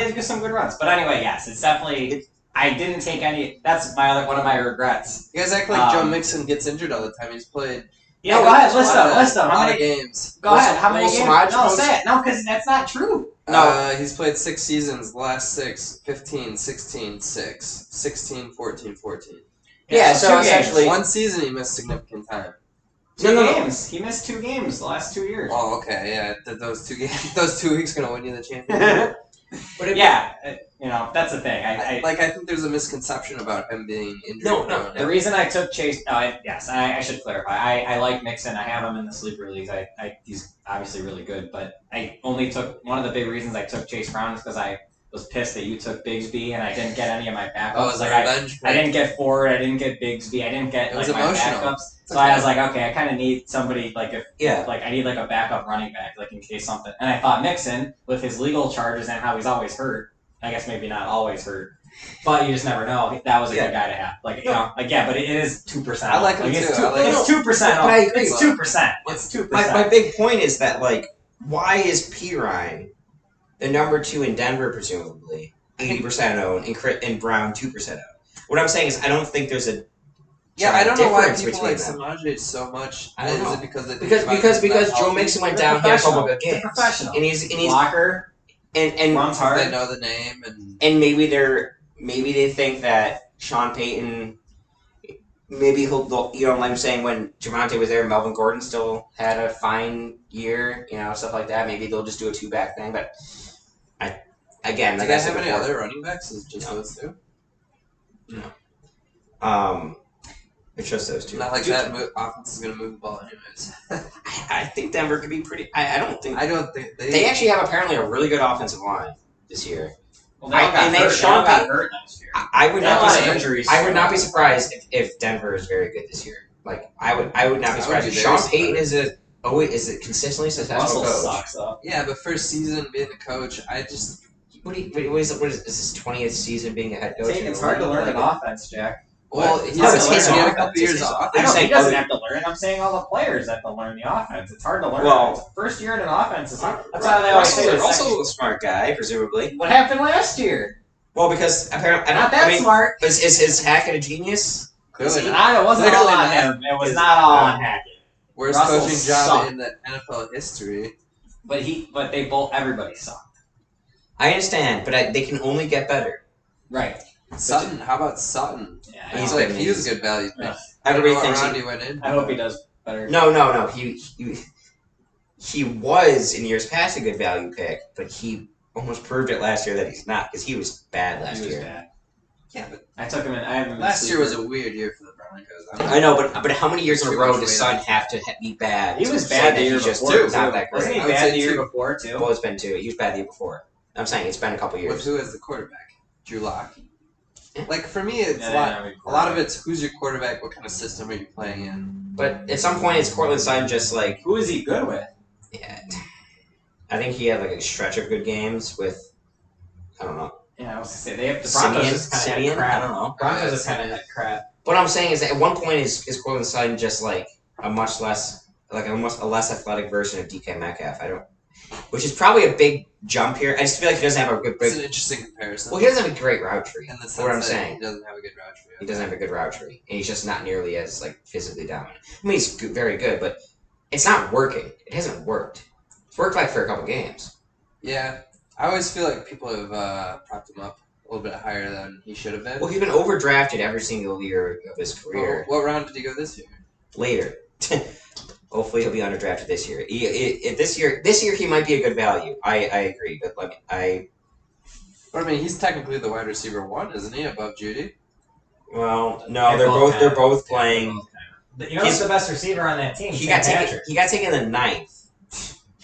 Speaker 1: he did some good runs, but anyway, yes, it's definitely. I didn't take any. That's one of my regrets.
Speaker 2: You guys act like Joe
Speaker 1: Um,
Speaker 2: Mixon gets injured all the time. He's played.
Speaker 1: Yeah, go ahead, list them.
Speaker 2: A
Speaker 1: How
Speaker 2: lot
Speaker 1: many
Speaker 2: of games.
Speaker 1: Go ahead. How many
Speaker 3: Will
Speaker 1: games?
Speaker 3: Samaj
Speaker 1: No,
Speaker 3: goes-
Speaker 1: say it. No, because that's not true.
Speaker 2: He's played 6 seasons. The last 6, 15, 16, 6, 16, 14, 14.
Speaker 3: Yeah,
Speaker 1: so
Speaker 3: so
Speaker 1: 2 games.
Speaker 3: essentially-
Speaker 2: One season he missed significant time.
Speaker 1: Two
Speaker 3: No.
Speaker 1: games. He missed 2 games the last 2 years.
Speaker 2: Oh, okay, yeah. Those 2 games, those 2 weeks gonna win you the championship.
Speaker 3: But
Speaker 1: Yeah, that's the thing. I
Speaker 2: I think there's a misconception about him being injured.
Speaker 3: No.
Speaker 1: the reason I took Chase. I should clarify. I like Mixon. I have him in the sleeper leagues. He's obviously really good, but I only took one of the big reasons I took Chase Brown is because I was pissed that you took Bigsby and I didn't get any of my backups.
Speaker 2: Oh, it was a
Speaker 1: like
Speaker 2: revenge
Speaker 1: I
Speaker 2: pick.
Speaker 1: didn't get Ford. I didn't get Bigsby. I didn't get
Speaker 2: It was
Speaker 1: like my
Speaker 2: emotional.
Speaker 1: backups.
Speaker 2: It's
Speaker 1: So I
Speaker 2: okay.
Speaker 1: was like, okay, I kind of need somebody like if
Speaker 3: Yeah.
Speaker 1: like I need like a backup running back like in case something. And I thought Mixon with his legal charges and how he's always hurt. I guess maybe not always hurt, but you just never know. That was a good guy to have. Like but it is 2%.
Speaker 2: I like him
Speaker 1: it's
Speaker 2: too. I like
Speaker 1: It's
Speaker 2: him.
Speaker 1: 2%.
Speaker 3: But I agree.
Speaker 1: It's 2%. It's 2%.
Speaker 3: My big point is that, like, why is Pirine the number 2 in Denver, presumably 80% owned, and Brown 2% owned? What I'm saying is, I don't think there's a
Speaker 2: Yeah, I don't know why
Speaker 3: difference
Speaker 2: people like
Speaker 3: between them.
Speaker 2: Samaje so much.
Speaker 3: I don't
Speaker 2: Is
Speaker 3: know.
Speaker 2: it because they think
Speaker 3: because
Speaker 2: Samaje's not
Speaker 3: Joe
Speaker 2: healthy?
Speaker 3: Mixon went
Speaker 1: They're
Speaker 3: down, he had a couple
Speaker 1: professional.
Speaker 3: good
Speaker 1: They're
Speaker 3: games,
Speaker 1: professional.
Speaker 3: and he's
Speaker 1: Blocker
Speaker 3: and
Speaker 1: runs
Speaker 2: They
Speaker 1: hard.
Speaker 2: know the name and
Speaker 3: maybe they think that Sean Payton. Maybe he'll, like I'm saying, when Javonte was there, Melvin Gordon still had a fine year, stuff like that. Maybe they'll just do a 2-back thing, but again,
Speaker 2: do
Speaker 3: like
Speaker 2: they
Speaker 3: I said
Speaker 2: have any
Speaker 3: before,
Speaker 2: other running backs? Is it just
Speaker 3: No.
Speaker 2: those 2?
Speaker 3: it's just those 2.
Speaker 2: Not like that offense is gonna move the ball anyways.
Speaker 3: I think Denver could be pretty. I don't think
Speaker 2: I don't think
Speaker 3: they actually have apparently a really good offensive line this year.
Speaker 1: Well, they all got
Speaker 3: and they
Speaker 1: hurt.
Speaker 3: have
Speaker 1: They
Speaker 3: Sean
Speaker 1: all got
Speaker 3: Payton.
Speaker 1: hurt last year.
Speaker 3: I would
Speaker 1: They had
Speaker 3: not
Speaker 1: a lot
Speaker 3: be
Speaker 1: of
Speaker 3: surprised.
Speaker 1: injuries.
Speaker 3: I would not be surprised if Denver is very good this year. Like I would not
Speaker 2: I
Speaker 3: be
Speaker 2: would
Speaker 3: surprised.
Speaker 2: be
Speaker 3: If
Speaker 2: very
Speaker 3: Sean
Speaker 2: surprised.
Speaker 3: Payton is a consistently successful
Speaker 1: Russell
Speaker 3: coach.
Speaker 1: sucks though.
Speaker 2: Yeah, but first season being the coach, I just
Speaker 3: What is this his 20th season being a head coach?
Speaker 1: It's hard to learn an offense, Jack.
Speaker 2: well,
Speaker 1: It's
Speaker 2: he
Speaker 1: hard
Speaker 2: has
Speaker 1: to
Speaker 2: he
Speaker 1: learn
Speaker 2: had a
Speaker 1: an
Speaker 2: couple
Speaker 3: offense.
Speaker 2: years
Speaker 3: It's-
Speaker 2: off.
Speaker 1: I know
Speaker 3: saying
Speaker 1: he doesn't
Speaker 3: other-
Speaker 1: have to learn. I'm saying all the players have to learn the offense. It's hard to learn.
Speaker 3: Well-
Speaker 1: First year in an offense is hard. That's why they always say the second-
Speaker 3: Russell's a smart guy, presumably.
Speaker 1: What happened last year?
Speaker 3: Well, because apparently
Speaker 1: Not that smart.
Speaker 3: Is his Hackett a genius?
Speaker 2: Clearly not.
Speaker 1: It wasn't all
Speaker 2: Clearly
Speaker 1: on
Speaker 2: not.
Speaker 1: him. It was not all on Hackett.
Speaker 2: Worst
Speaker 1: Russell
Speaker 2: coaching job
Speaker 1: sucked.
Speaker 2: in the NFL history.
Speaker 1: But everybody sucked.
Speaker 3: I understand, but they can only get better.
Speaker 1: Right.
Speaker 2: Sutton, how about Sutton?
Speaker 1: Yeah.
Speaker 2: I
Speaker 3: He's
Speaker 2: feel like
Speaker 3: been-
Speaker 2: he was a good value pick.
Speaker 1: Yeah.
Speaker 2: I don't know
Speaker 3: Everybody
Speaker 2: what
Speaker 3: thinks
Speaker 2: round he went in.
Speaker 1: I hope he does better.
Speaker 3: No. He was in years past a good value pick, but he almost proved it last year that he's not because he was bad last
Speaker 1: He was
Speaker 3: year.
Speaker 1: bad.
Speaker 2: Yeah, but
Speaker 1: I took him in. I have him in
Speaker 2: last year was
Speaker 1: sleeper.
Speaker 2: a weird year for the Broncos.
Speaker 3: I know, but how many years in a
Speaker 2: Too
Speaker 3: row
Speaker 2: much
Speaker 3: does
Speaker 2: weight
Speaker 3: Son
Speaker 2: on.
Speaker 3: have to be bad?
Speaker 1: He
Speaker 3: to
Speaker 1: was
Speaker 3: say
Speaker 1: bad
Speaker 3: that
Speaker 1: the year
Speaker 3: he's just
Speaker 1: before. too.
Speaker 3: not that
Speaker 1: Wasn't
Speaker 3: great.
Speaker 1: he
Speaker 2: I would
Speaker 1: bad
Speaker 2: say
Speaker 1: the year
Speaker 2: two.
Speaker 1: before too?
Speaker 3: Well, it's been 2. He was bad the year before. I'm saying it's been a couple
Speaker 2: With
Speaker 3: years.
Speaker 2: who as the quarterback? Drew Lock. Like for me, it's
Speaker 1: Yeah,
Speaker 2: a lot of it's who's your quarterback, what kind of system are you playing in.
Speaker 3: But at some point, it's Cortland Sutton just like
Speaker 1: Who is he good with?
Speaker 3: yeah. I think he had like a stretch of good games with I don't know.
Speaker 1: Yeah, I was gonna say the Broncos just kind of
Speaker 3: Simeon?
Speaker 1: had
Speaker 3: I
Speaker 1: crap.
Speaker 3: don't know.
Speaker 1: Broncos just kind of had crap.
Speaker 3: What I'm saying is that at one point is Cortland Sutton just like a less athletic version of DK Metcalf. Which is probably a big jump here. I just feel like he doesn't have a good.
Speaker 2: It's an interesting comparison.
Speaker 3: Well, he doesn't have a great route tree.
Speaker 2: in the sense
Speaker 3: what I'm
Speaker 2: that
Speaker 3: saying.
Speaker 2: he doesn't have a good route tree.
Speaker 3: He doesn't have a good route tree, and he's just not nearly as like physically dominant. I mean, he's very good, but it's not working. It hasn't worked. It's worked like for a couple games.
Speaker 2: Yeah, I always feel like people have propped him up a little bit higher than he should have been.
Speaker 3: Well, he's been overdrafted every single year of his career.
Speaker 2: What round did he go this year?
Speaker 3: Later. Hopefully, he'll be underdrafted this year. This year he might be a good value. I agree, but
Speaker 2: But I mean, he's technically the wide receiver 1, isn't he, above Judy?
Speaker 3: well, no, they're both playing.
Speaker 1: You know who's the best receiver on that team?
Speaker 3: He
Speaker 1: Sam
Speaker 3: got taken.
Speaker 1: Patrick.
Speaker 3: He got taken in the 9th.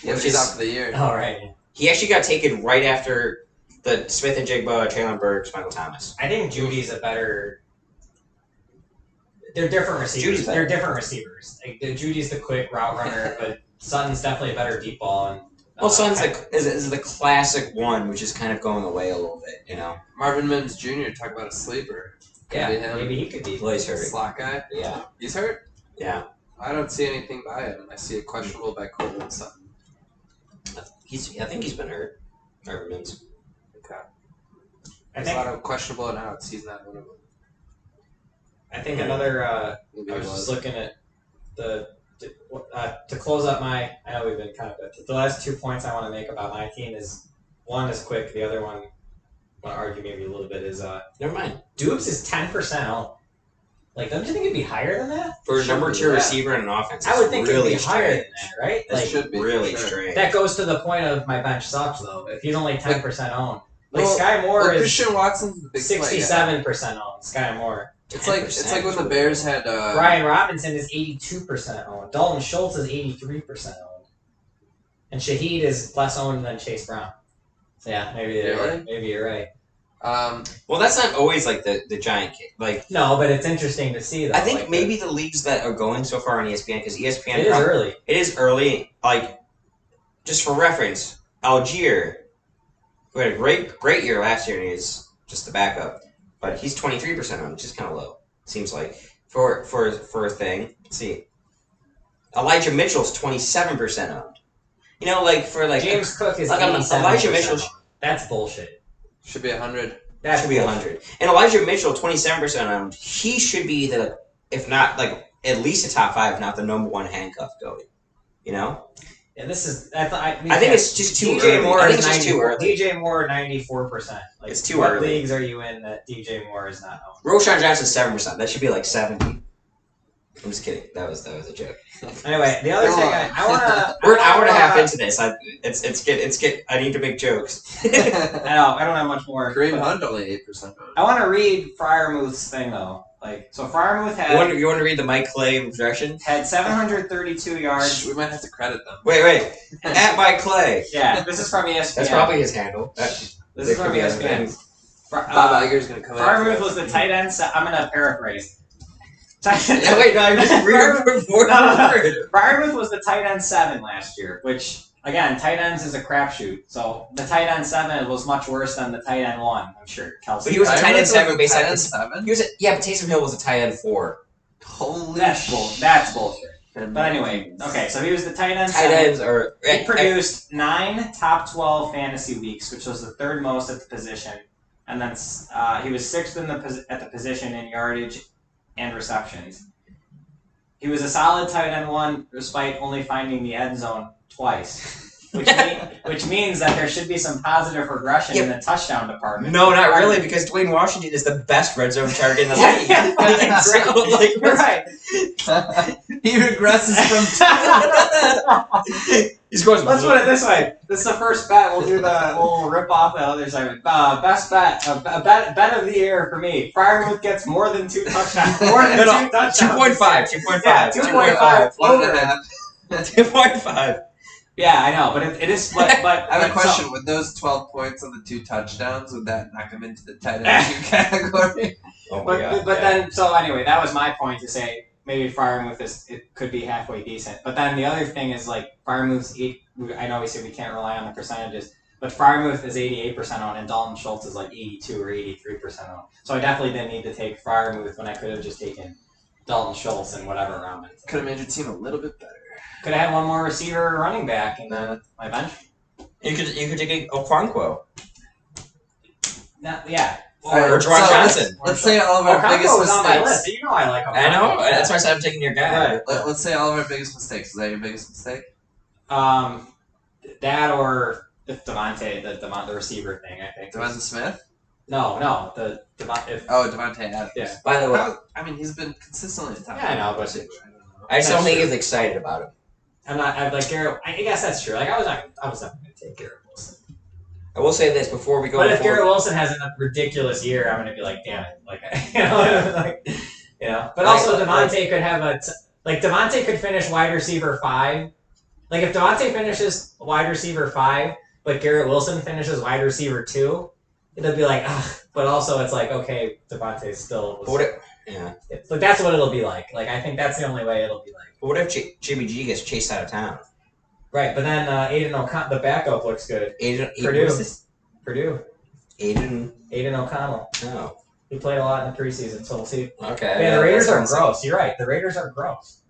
Speaker 2: Yeah,
Speaker 3: Which
Speaker 2: he's
Speaker 3: is-
Speaker 2: out for the year.
Speaker 1: Oh right.
Speaker 3: He actually got taken right after the Smith and Jigba, Traylon Burks, Michael Thomas.
Speaker 1: I think Judy's a better. They're different receivers.
Speaker 3: Judy's better.
Speaker 1: They're different receivers. Like, Judy's the quick route runner, but Sutton's definitely a better deep ball. And
Speaker 3: Well, Son's is the classic one, which is kind of going away a little bit, you know.
Speaker 2: Marvin Mims Jr. Talk about a sleeper. Could
Speaker 4: Yeah,
Speaker 2: be him.
Speaker 4: maybe he could be.
Speaker 3: Well, he's hurt.
Speaker 2: Slot guy.
Speaker 3: Yeah,
Speaker 2: He's hurt.
Speaker 3: yeah.
Speaker 2: I don't see anything by him. I see a questionable by Cortland Sutton.
Speaker 3: I think he's been hurt. Marvin Mims.
Speaker 2: Okay.
Speaker 4: I
Speaker 2: There's
Speaker 4: think
Speaker 2: a lot of questionable and outs. He's not one of them.
Speaker 4: I think another.
Speaker 2: Maybe
Speaker 4: I
Speaker 2: he
Speaker 4: was
Speaker 2: was.
Speaker 4: just looking at to close up my. I know we've been kind of the last 2 points I want to make about my team is one is quick. The other one, I want to argue maybe a little bit is
Speaker 3: Never mind.
Speaker 4: Dubes is 10% owned. Like, don't you think it'd be higher than that?
Speaker 3: For a
Speaker 2: Should
Speaker 3: number
Speaker 2: be,
Speaker 3: 2
Speaker 2: yeah.
Speaker 3: receiver in an offense,
Speaker 4: I would think
Speaker 3: really
Speaker 4: it'd be higher
Speaker 3: strange.
Speaker 4: than that, right?
Speaker 2: It
Speaker 4: Like
Speaker 2: should be.
Speaker 3: Really
Speaker 2: for sure.
Speaker 3: strange.
Speaker 4: that goes to the point of my bench sucks though. If he's only 10% owned, like
Speaker 2: Well,
Speaker 4: Sky Moore
Speaker 2: Well,
Speaker 4: is
Speaker 2: Christian Watson's the big play guy.
Speaker 4: 67% owned. Sky Moore.
Speaker 2: It's like when the Bears had
Speaker 4: Brian Robinson is 82% owned. Dalton Schultz is 83% owned. And Shaheed is less owned than Chase Brown. So yeah, maybe you're right.
Speaker 3: Well, that's not always like the giant kid. Like,
Speaker 4: No, but it's interesting to see though.
Speaker 3: I think
Speaker 4: like,
Speaker 3: maybe the leagues that are going so far on ESPN, because ESPN
Speaker 4: it is early.
Speaker 3: It is early. Like, just for reference, Algier, who had a great year last year, and he's just the backup, but he's 23% on, which is kind of low. Seems like for a thing. Let's see, Elijah Mitchell's 27% owned. You know, like for like
Speaker 4: James Cook is
Speaker 3: like
Speaker 4: 87%.
Speaker 3: Elijah Mitchell
Speaker 4: That's bullshit.
Speaker 2: should be 100.
Speaker 3: that should be 100, and Elijah Mitchell 27% owned. He should be the, if not like at least a top 5, if not the number 1 handcuff going. You know.
Speaker 4: Yeah, this is. I
Speaker 3: think it's just too
Speaker 4: DJ
Speaker 3: early.
Speaker 4: Moore
Speaker 3: I think
Speaker 4: is
Speaker 3: it's just too
Speaker 4: 94
Speaker 3: early.
Speaker 4: DJ Moore 94%. Like,
Speaker 3: It's too
Speaker 4: what
Speaker 3: early.
Speaker 4: leagues are you in that DJ Moore is not owned?
Speaker 3: Roshan Johnson's 7%. That should be like 70. I'm just kidding. That was a joke.
Speaker 4: Anyway, the other
Speaker 2: Go
Speaker 4: thing
Speaker 2: on.
Speaker 4: I want to.
Speaker 3: We're an hour and a half into this. I need to make jokes.
Speaker 1: I know. I don't have much more.
Speaker 2: Kareem
Speaker 1: but
Speaker 2: Hunt only 8%.
Speaker 1: I want to read Fryermuth's thing though. Like, so Fryermuth
Speaker 3: You want to read the Mike Clay introduction?
Speaker 1: had 732 yards.
Speaker 2: We might have to credit them.
Speaker 3: Wait. At Mike Clay.
Speaker 1: Yeah, this is from ESPN.
Speaker 3: That's probably his handle.
Speaker 1: This
Speaker 3: There
Speaker 1: is
Speaker 3: could
Speaker 1: from
Speaker 3: be other
Speaker 1: ESPN.
Speaker 3: things.
Speaker 2: Bob Iger's going to come
Speaker 1: Fryermuth was the tight end. I'm gonna paraphrase.
Speaker 3: Yeah, wait, no, I'm just reading word
Speaker 1: No.
Speaker 3: for word.
Speaker 1: Fryermuth was the tight end 7 last year, which again, tight ends is a crapshoot. So the tight end 7 was much worse than the tight end 1. I'm sure Kelsey.
Speaker 3: But he was a tight end 7 based
Speaker 2: tight
Speaker 3: on
Speaker 2: end
Speaker 3: this.
Speaker 2: 7?
Speaker 3: But Taysom Hill was a tight end 4.
Speaker 2: Holy
Speaker 1: That's bullshit. But anyway, okay, so he was the tight end.
Speaker 3: Tight
Speaker 1: 7.
Speaker 3: ends are.
Speaker 1: He produced 9 top 12 fantasy weeks, which was the 3rd most at the position, and then he was 6th at the position in yardage and receptions. He was a solid tight end 1, despite only finding the end zone twice, which means that there should be some positive regression in the touchdown department.
Speaker 3: No, not really, because Dwayne Washington is the best red zone target in the
Speaker 1: Yeah,
Speaker 3: league.
Speaker 1: yeah, that's
Speaker 3: So,
Speaker 1: great.
Speaker 3: like,
Speaker 1: You're right.
Speaker 2: He regresses from
Speaker 3: he scores.
Speaker 1: Let's put it this way. This is the first bet. We'll rip off the other side. Best bet. Bet of the year for me. Fryermuth gets more than 2 touchdowns. More than 2 touchdowns.
Speaker 3: 2.5.
Speaker 1: Yeah, 2.5.
Speaker 2: 1.5.
Speaker 3: 2.5.
Speaker 1: Yeah, I know, but it is. But
Speaker 2: I have a
Speaker 1: so-
Speaker 2: question. Would those 12 points on the 2 touchdowns, would that knock him into the tight end 2 category?
Speaker 3: Oh my
Speaker 1: But
Speaker 3: god.
Speaker 1: then so anyway, that was my point to say maybe Fryermuth it could be halfway decent. But then the other thing is like Fryermuth's I know we said we can't rely on the percentages, but Fryermuth is 88% on, and Dalton Schultz is like 82 or 83% on. So I definitely didn't need to take Fryermuth when I could have just taken Dalton Schultz and whatever around it.
Speaker 2: Could have made your team a little bit better.
Speaker 1: Could have had one more receiver or running back in my bench.
Speaker 3: You could take Okonkwo
Speaker 1: Yeah.
Speaker 3: or Jerron
Speaker 2: So
Speaker 3: Johnson.
Speaker 2: Let's say all of our
Speaker 1: Okonkwo
Speaker 2: biggest
Speaker 1: was on my list.
Speaker 2: mistakes.
Speaker 1: You know I like him.
Speaker 3: I know. That's why I said I'm taking your guy.
Speaker 1: Right.
Speaker 2: Let's say all of our biggest mistakes. Is that your biggest mistake?
Speaker 1: That or if Devontae, the receiver thing, I think.
Speaker 2: Devonta Smith?
Speaker 1: No, the Devontae.
Speaker 2: Oh, Devontae Adams.
Speaker 1: Yeah.
Speaker 3: By the way,
Speaker 2: I mean, he's been consistently a top.
Speaker 1: Yeah, I know, but-
Speaker 2: receiver. I don't know.
Speaker 3: I just don't
Speaker 1: That's
Speaker 3: think
Speaker 1: true.
Speaker 3: he's excited about him.
Speaker 1: I'm like Garrett. I guess that's true. Like I was not going to take Garrett Wilson.
Speaker 3: I will say this before we go.
Speaker 1: But if
Speaker 3: forward.
Speaker 1: Garrett Wilson has a ridiculous year, I'm going to be like, damn it, like like, But
Speaker 3: Right,
Speaker 1: also
Speaker 3: like-
Speaker 1: Devontae could have Devontae could finish wide receiver 5. Like if Devontae finishes wide receiver 5, but Garrett Wilson finishes wide receiver 2, it'll be like, ugh. But also it's like, okay, Devontae still.
Speaker 3: But what if, yeah.
Speaker 1: But that's what it'll be like. Like I think that's the only way it'll be like.
Speaker 3: But what if Jimmy G gets chased out of town?
Speaker 4: Right, but then Aiden O'Connell, the backup looks good. Purdue.
Speaker 3: Who's this?
Speaker 4: Purdue.
Speaker 3: Aiden.
Speaker 4: Aiden O'Connell.
Speaker 3: Oh,
Speaker 4: He played a lot in the preseason, so we'll see.
Speaker 3: okay.
Speaker 4: Man, the Raiders are
Speaker 3: that sounds-
Speaker 4: gross. You're right. The Raiders are gross.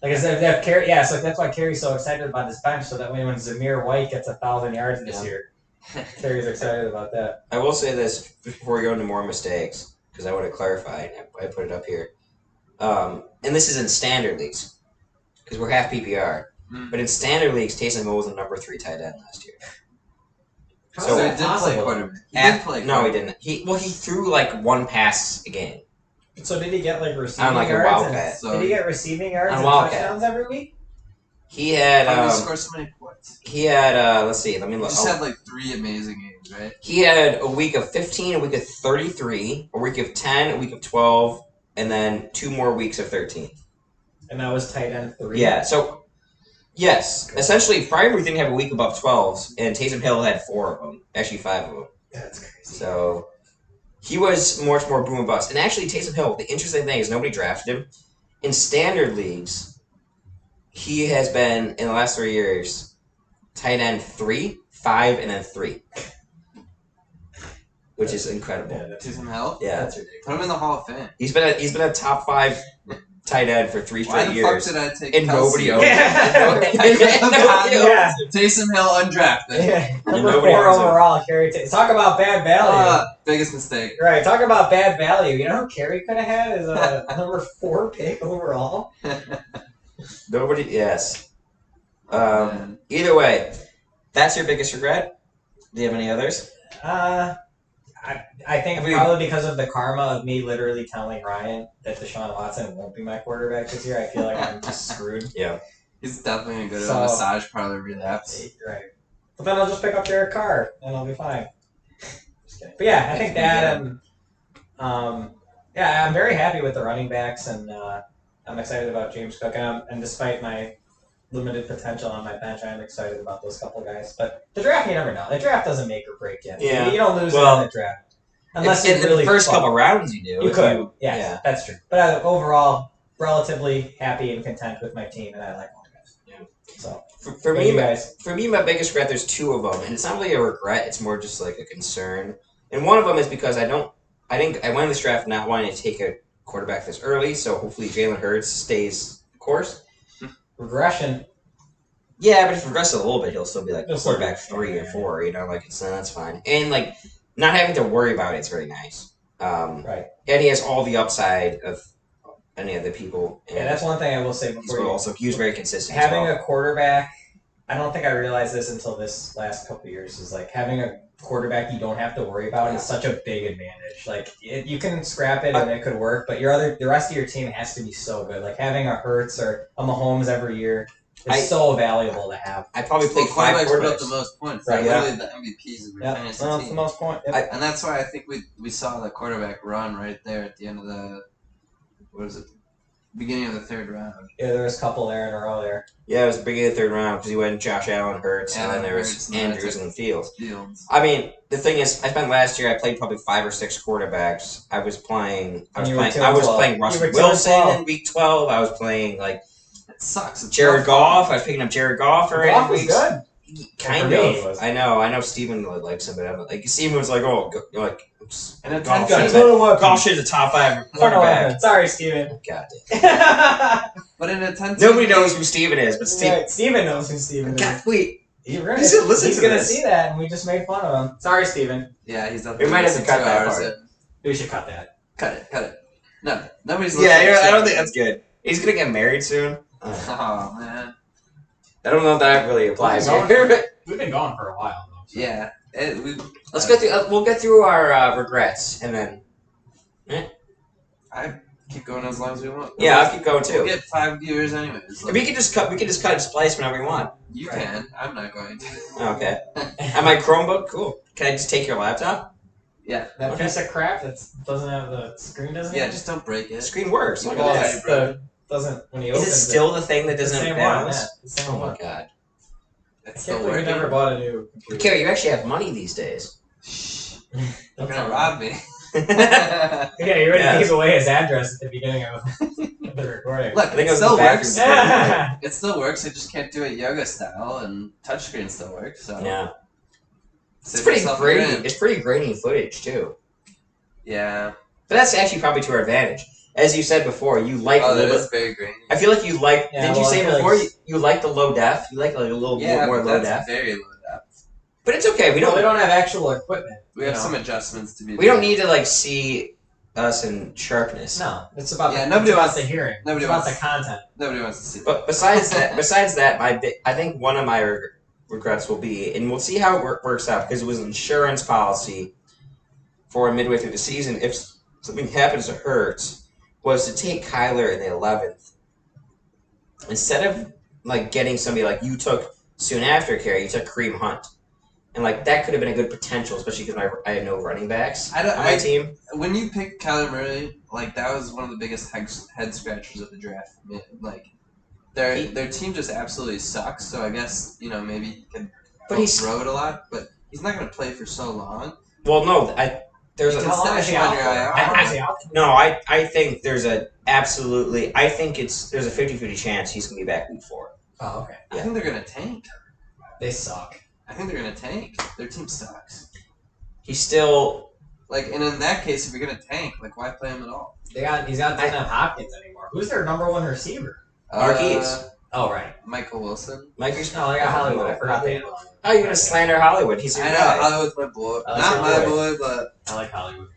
Speaker 4: Like I said, they have Carey. Yeah, so that's why Carey's so excited about this bench, so that when Zamir White gets 1,000 yards this year, Carey's excited about that.
Speaker 3: I will say this before we go into more mistakes, because I want to clarify. I put it up here. And this is in standard leagues, because we're half PPR. But in standard leagues, Taysom Hill was the number 3 tight end last year.
Speaker 4: How
Speaker 3: So
Speaker 4: is
Speaker 2: he
Speaker 4: that
Speaker 2: did play
Speaker 4: possible?
Speaker 2: quarterback. He did play
Speaker 3: No, he
Speaker 2: quarterback.
Speaker 3: didn't. He threw like 1 pass a game.
Speaker 4: So did he get like receiving
Speaker 3: On like a
Speaker 4: yards?
Speaker 3: wildcat.
Speaker 2: So
Speaker 4: Did he get receiving yards
Speaker 3: On
Speaker 4: and
Speaker 3: wildcat.
Speaker 4: touchdowns every week?
Speaker 3: He had
Speaker 2: how did he score so many points?
Speaker 3: let's see, let me
Speaker 2: He
Speaker 3: look.
Speaker 2: just had like 3 amazing games, right?
Speaker 3: He had a week of 15, a week of 33, a week of 10, a week of 12, and then 2 more weeks of 13.
Speaker 4: And that was tight end 3.
Speaker 3: Yeah, so yes, essentially Fryermuth didn't have a week above 12s, and Taysom Hill had 4 of them, actually 5 of them.
Speaker 4: That's crazy.
Speaker 3: So he was much more boom and bust. And actually, Taysom Hill, the interesting thing is nobody drafted him. In standard leagues, he has been, in the last 3 years, tight end 3, 5, and then 3. Which is incredible.
Speaker 4: Yeah, that's,
Speaker 2: Taysom Hill?
Speaker 3: Yeah.
Speaker 4: that's ridiculous.
Speaker 2: Put him in the Hall of Fame.
Speaker 3: He's been a top 5 tight end for 3
Speaker 2: Why
Speaker 3: straight
Speaker 2: the
Speaker 3: years.
Speaker 2: fuck did I take
Speaker 3: And nobody
Speaker 2: Kelsey?
Speaker 3: owns him.
Speaker 4: Yeah.
Speaker 3: Nobody owns
Speaker 4: Yeah.
Speaker 3: him.
Speaker 2: Taysom Hill undrafted.
Speaker 4: Yeah. Number
Speaker 3: nobody
Speaker 4: 4
Speaker 3: owns him.
Speaker 4: overall, Carey. Talk about bad value.
Speaker 2: Biggest mistake.
Speaker 4: Right, talk about bad value. You know who Carey could have had as a number 4 pick overall?
Speaker 3: Nobody, yes.
Speaker 2: Man.
Speaker 3: Either way, that's your biggest regret? Do you have any others?
Speaker 4: I think
Speaker 3: I mean-
Speaker 4: probably because of the karma of me literally telling Ryan that Deshaun Watson won't be my quarterback this year, I feel like I'm just screwed.
Speaker 2: He's definitely gonna go to
Speaker 4: So-
Speaker 2: a massage parlor relapse.
Speaker 4: Right. But then I'll just pick up Derek Carr and I'll be fine. Just kidding. But yeah, I think that and yeah, I'm very happy with the running backs and I'm excited about James Cook and despite my limited potential on my bench, I am excited about those couple guys. But the draft, you never know. The draft doesn't make or break you.
Speaker 3: Yeah.
Speaker 4: You don't lose
Speaker 3: Well,
Speaker 4: in the draft. Unless
Speaker 3: in
Speaker 4: you really
Speaker 3: the first
Speaker 4: fuck.
Speaker 3: couple rounds, you do.
Speaker 4: You
Speaker 3: If
Speaker 4: could.
Speaker 3: you-
Speaker 4: Yes,
Speaker 3: yeah.
Speaker 4: that's true. But overall, relatively happy and content with my team, and I like all the guys.
Speaker 3: Yeah.
Speaker 4: So,
Speaker 3: For
Speaker 4: what
Speaker 3: me,
Speaker 4: do you guys?
Speaker 3: For me, my biggest regret, there's 2 of them, and it's not really a regret. It's more just like a concern. And one of them is because I went in this draft not wanting to take a quarterback this early, so hopefully Jalen Hurts stays the course.
Speaker 4: Regression.
Speaker 3: Yeah, but if he regresses a little bit, he'll still be like
Speaker 4: He'll still
Speaker 3: quarterback
Speaker 4: be-
Speaker 3: 3 or
Speaker 4: yeah.
Speaker 3: 4. You know, like that's fine. And like not having to worry about it's very nice.
Speaker 4: Right.
Speaker 3: And he has all the upside of any of the people. And
Speaker 4: Yeah, that's one thing I will say
Speaker 3: he's
Speaker 4: before you.
Speaker 3: also he was very consistent.
Speaker 4: Having
Speaker 3: as well.
Speaker 4: a quarterback, I don't think I realized this until this last couple of years, is like having a quarterback you don't have to worry about is such a big advantage. Like you can scrap it and it could work, but the rest of your team has to be so good. Like having a Hurts or a Mahomes every year is so valuable to have.
Speaker 3: I probably played 5
Speaker 2: quarterbacks put up
Speaker 3: quarterbacks.
Speaker 2: the most points.
Speaker 4: Right,
Speaker 2: They're
Speaker 3: yeah.
Speaker 2: really the MVPs of your
Speaker 4: Yeah,
Speaker 2: fantasy
Speaker 4: well, that's the
Speaker 2: team.
Speaker 4: most point. Yep.
Speaker 2: And that's why I think we saw the quarterback run right there at the end of the beginning of the 3rd round.
Speaker 4: Yeah, there was a couple there in a row there.
Speaker 3: Yeah, it was the beginning of the 3rd round because he went Josh Allen, Hurts, and then there was
Speaker 2: Hurts, and then
Speaker 3: Andrews
Speaker 2: it's
Speaker 3: and Fields.
Speaker 2: Fields.
Speaker 3: I mean, the thing is, I spent last year. I played probably 5 or 6 quarterbacks. I was playing.
Speaker 4: You were 2 and
Speaker 3: I was
Speaker 4: 12.
Speaker 3: playing
Speaker 4: You
Speaker 3: Russell
Speaker 4: were 2 and
Speaker 3: Wilson
Speaker 4: 12.
Speaker 3: in week 12. I was playing like
Speaker 2: It sucks. It's
Speaker 3: Jared
Speaker 2: rough.
Speaker 3: Goff. I was picking up Jared Goff for
Speaker 4: Goff
Speaker 3: 8
Speaker 4: was
Speaker 3: weeks.
Speaker 4: good.
Speaker 3: Kind
Speaker 4: For me,
Speaker 3: of.
Speaker 4: he was.
Speaker 3: I know. Steven really likes him, but I'm like Steven was like, oh, like, oops.
Speaker 2: And a
Speaker 3: Goff
Speaker 2: 10
Speaker 3: should Goff should a top 5 quarterback.
Speaker 4: Sorry, Steven.
Speaker 3: God,
Speaker 2: But in a 10
Speaker 3: nobody knows who Steven is, but Steven.
Speaker 4: Right, Steven knows who Steven is.
Speaker 3: God, wait.
Speaker 4: He's gonna,
Speaker 3: He's gonna listen
Speaker 4: he's
Speaker 3: to
Speaker 4: gonna
Speaker 3: this.
Speaker 4: see that, and we just made fun of him. Sorry, Steven.
Speaker 2: Yeah, he's up
Speaker 3: We might have to cut that part.
Speaker 4: We should cut that.
Speaker 2: Cut it. No, nobody's
Speaker 3: Yeah,
Speaker 2: listening to
Speaker 3: I don't
Speaker 2: shit.
Speaker 3: think that's good. He's gonna get married soon.
Speaker 2: Oh, man.
Speaker 3: I don't know if that really applies
Speaker 4: Well,
Speaker 3: here.
Speaker 4: We've been gone for a while, though. So.
Speaker 2: Yeah.
Speaker 3: Let's go through. We'll get through our regrets, and then
Speaker 2: I keep going as long as we want.
Speaker 3: yeah, I'll keep going
Speaker 2: We'll
Speaker 3: too.
Speaker 2: get 5 viewers anyways.
Speaker 3: We can just cut. We can just cut and splice whenever we want.
Speaker 2: You
Speaker 4: Right.
Speaker 2: can. I'm not going to.
Speaker 3: Okay. At my Chromebook, cool. Can I just take your laptop?
Speaker 2: Yeah.
Speaker 4: That
Speaker 3: Okay.
Speaker 4: piece of crap that doesn't have the screen, doesn't
Speaker 2: Yeah,
Speaker 4: it?
Speaker 2: just don't break
Speaker 3: The
Speaker 2: it.
Speaker 3: screen works. Look
Speaker 4: Well,
Speaker 3: at
Speaker 4: it's
Speaker 3: that.
Speaker 4: doesn't when you
Speaker 3: Is
Speaker 4: open
Speaker 3: it still the thing that
Speaker 4: the
Speaker 3: doesn't
Speaker 4: same one?
Speaker 3: balance?
Speaker 4: Yeah, the same
Speaker 3: Oh
Speaker 4: one.
Speaker 3: my god.
Speaker 2: It's
Speaker 4: I
Speaker 2: still
Speaker 4: can't believe you
Speaker 2: working.
Speaker 4: never bought a new computer.
Speaker 3: Carrie, you actually have money these days.
Speaker 2: Shh.
Speaker 4: Don't
Speaker 2: You're
Speaker 4: tell
Speaker 2: gonna
Speaker 4: me.
Speaker 2: rob me.
Speaker 4: Yeah, you ready
Speaker 3: Yes.
Speaker 4: to give away his address at the beginning of the recording.
Speaker 2: Look,
Speaker 3: think
Speaker 2: it
Speaker 3: it was
Speaker 2: still
Speaker 3: the
Speaker 2: works.
Speaker 3: bathroom.
Speaker 2: It still works. I just can't do it yoga style, and touchscreen still works. So
Speaker 3: Yeah.
Speaker 2: save
Speaker 3: It's pretty
Speaker 2: yourself a
Speaker 3: grainy.
Speaker 2: grand.
Speaker 3: It's pretty grainy footage too.
Speaker 2: Yeah.
Speaker 3: But that's actually probably to our advantage. As you said before, you like a
Speaker 2: Oh, that
Speaker 3: little
Speaker 2: is
Speaker 3: bit.
Speaker 2: very grainy.
Speaker 3: I feel like you like.
Speaker 4: Yeah,
Speaker 3: didn't you
Speaker 4: well, I
Speaker 3: say
Speaker 4: feel like
Speaker 3: before
Speaker 4: s-
Speaker 3: you like the low def? You like a little
Speaker 2: Yeah,
Speaker 3: more
Speaker 2: but
Speaker 3: low
Speaker 2: that's
Speaker 3: def.
Speaker 2: very low def.
Speaker 3: But it's okay. We
Speaker 4: Well, they
Speaker 3: don't.
Speaker 4: don't have actual equipment.
Speaker 2: We have
Speaker 4: you know?
Speaker 2: some adjustments to be.
Speaker 3: We don't need to like see us in sharpness.
Speaker 4: No, it's about
Speaker 2: Yeah,
Speaker 4: the,
Speaker 2: nobody
Speaker 4: it's about
Speaker 2: wants-
Speaker 4: the hearing.
Speaker 2: nobody
Speaker 4: it's about
Speaker 2: wants-
Speaker 4: the content.
Speaker 2: Nobody wants to see.
Speaker 3: But besides that, I think one of my regrets will be, and we'll see how it works out because it was an insurance policy for midway through the season. If something happens to Hurts, was to take Kyler in the 11th instead of like getting somebody like you took soon after Carey. You took Kareem Hunt, and like that could have been a good potential, especially because I had no running backs
Speaker 2: I don't-
Speaker 3: on my
Speaker 2: I-
Speaker 3: team.
Speaker 2: When you picked Kyler Murray, like that was one of the biggest head scratchers of the draft for me. Like their team just absolutely sucks. So I guess maybe he can
Speaker 3: But he's
Speaker 2: throw it a lot, but he's not going to play for so long.
Speaker 3: well, no, there's
Speaker 2: You
Speaker 3: a
Speaker 2: can
Speaker 4: How long
Speaker 2: stash
Speaker 4: is he
Speaker 2: him on
Speaker 4: out
Speaker 2: your
Speaker 4: for?
Speaker 2: IR.
Speaker 4: How long is he out for?
Speaker 3: No, I think there's a absolutely. I think there's a 50-50 chance he's gonna be back week 4.
Speaker 4: Oh, okay.
Speaker 2: I think they're going to tank.
Speaker 4: They suck.
Speaker 2: I think they're going to tank. Their team sucks.
Speaker 3: He's still.
Speaker 2: Like, and in that case, if you're going to tank, like, why play him at all?
Speaker 4: He doesn't have Hopkins anymore. Who's their number one receiver?
Speaker 3: Marquise.
Speaker 4: Oh, right.
Speaker 2: Michael Wilson.
Speaker 3: Mike's.
Speaker 4: No, they got Hollywood. I forgot the name.
Speaker 3: How are you gonna slander Hollywood? He's your
Speaker 2: I know
Speaker 3: guy.
Speaker 2: Hollywood's my boy.
Speaker 4: I like
Speaker 2: Not my
Speaker 3: Hollywood.
Speaker 2: boy, but
Speaker 4: I like Hollywood.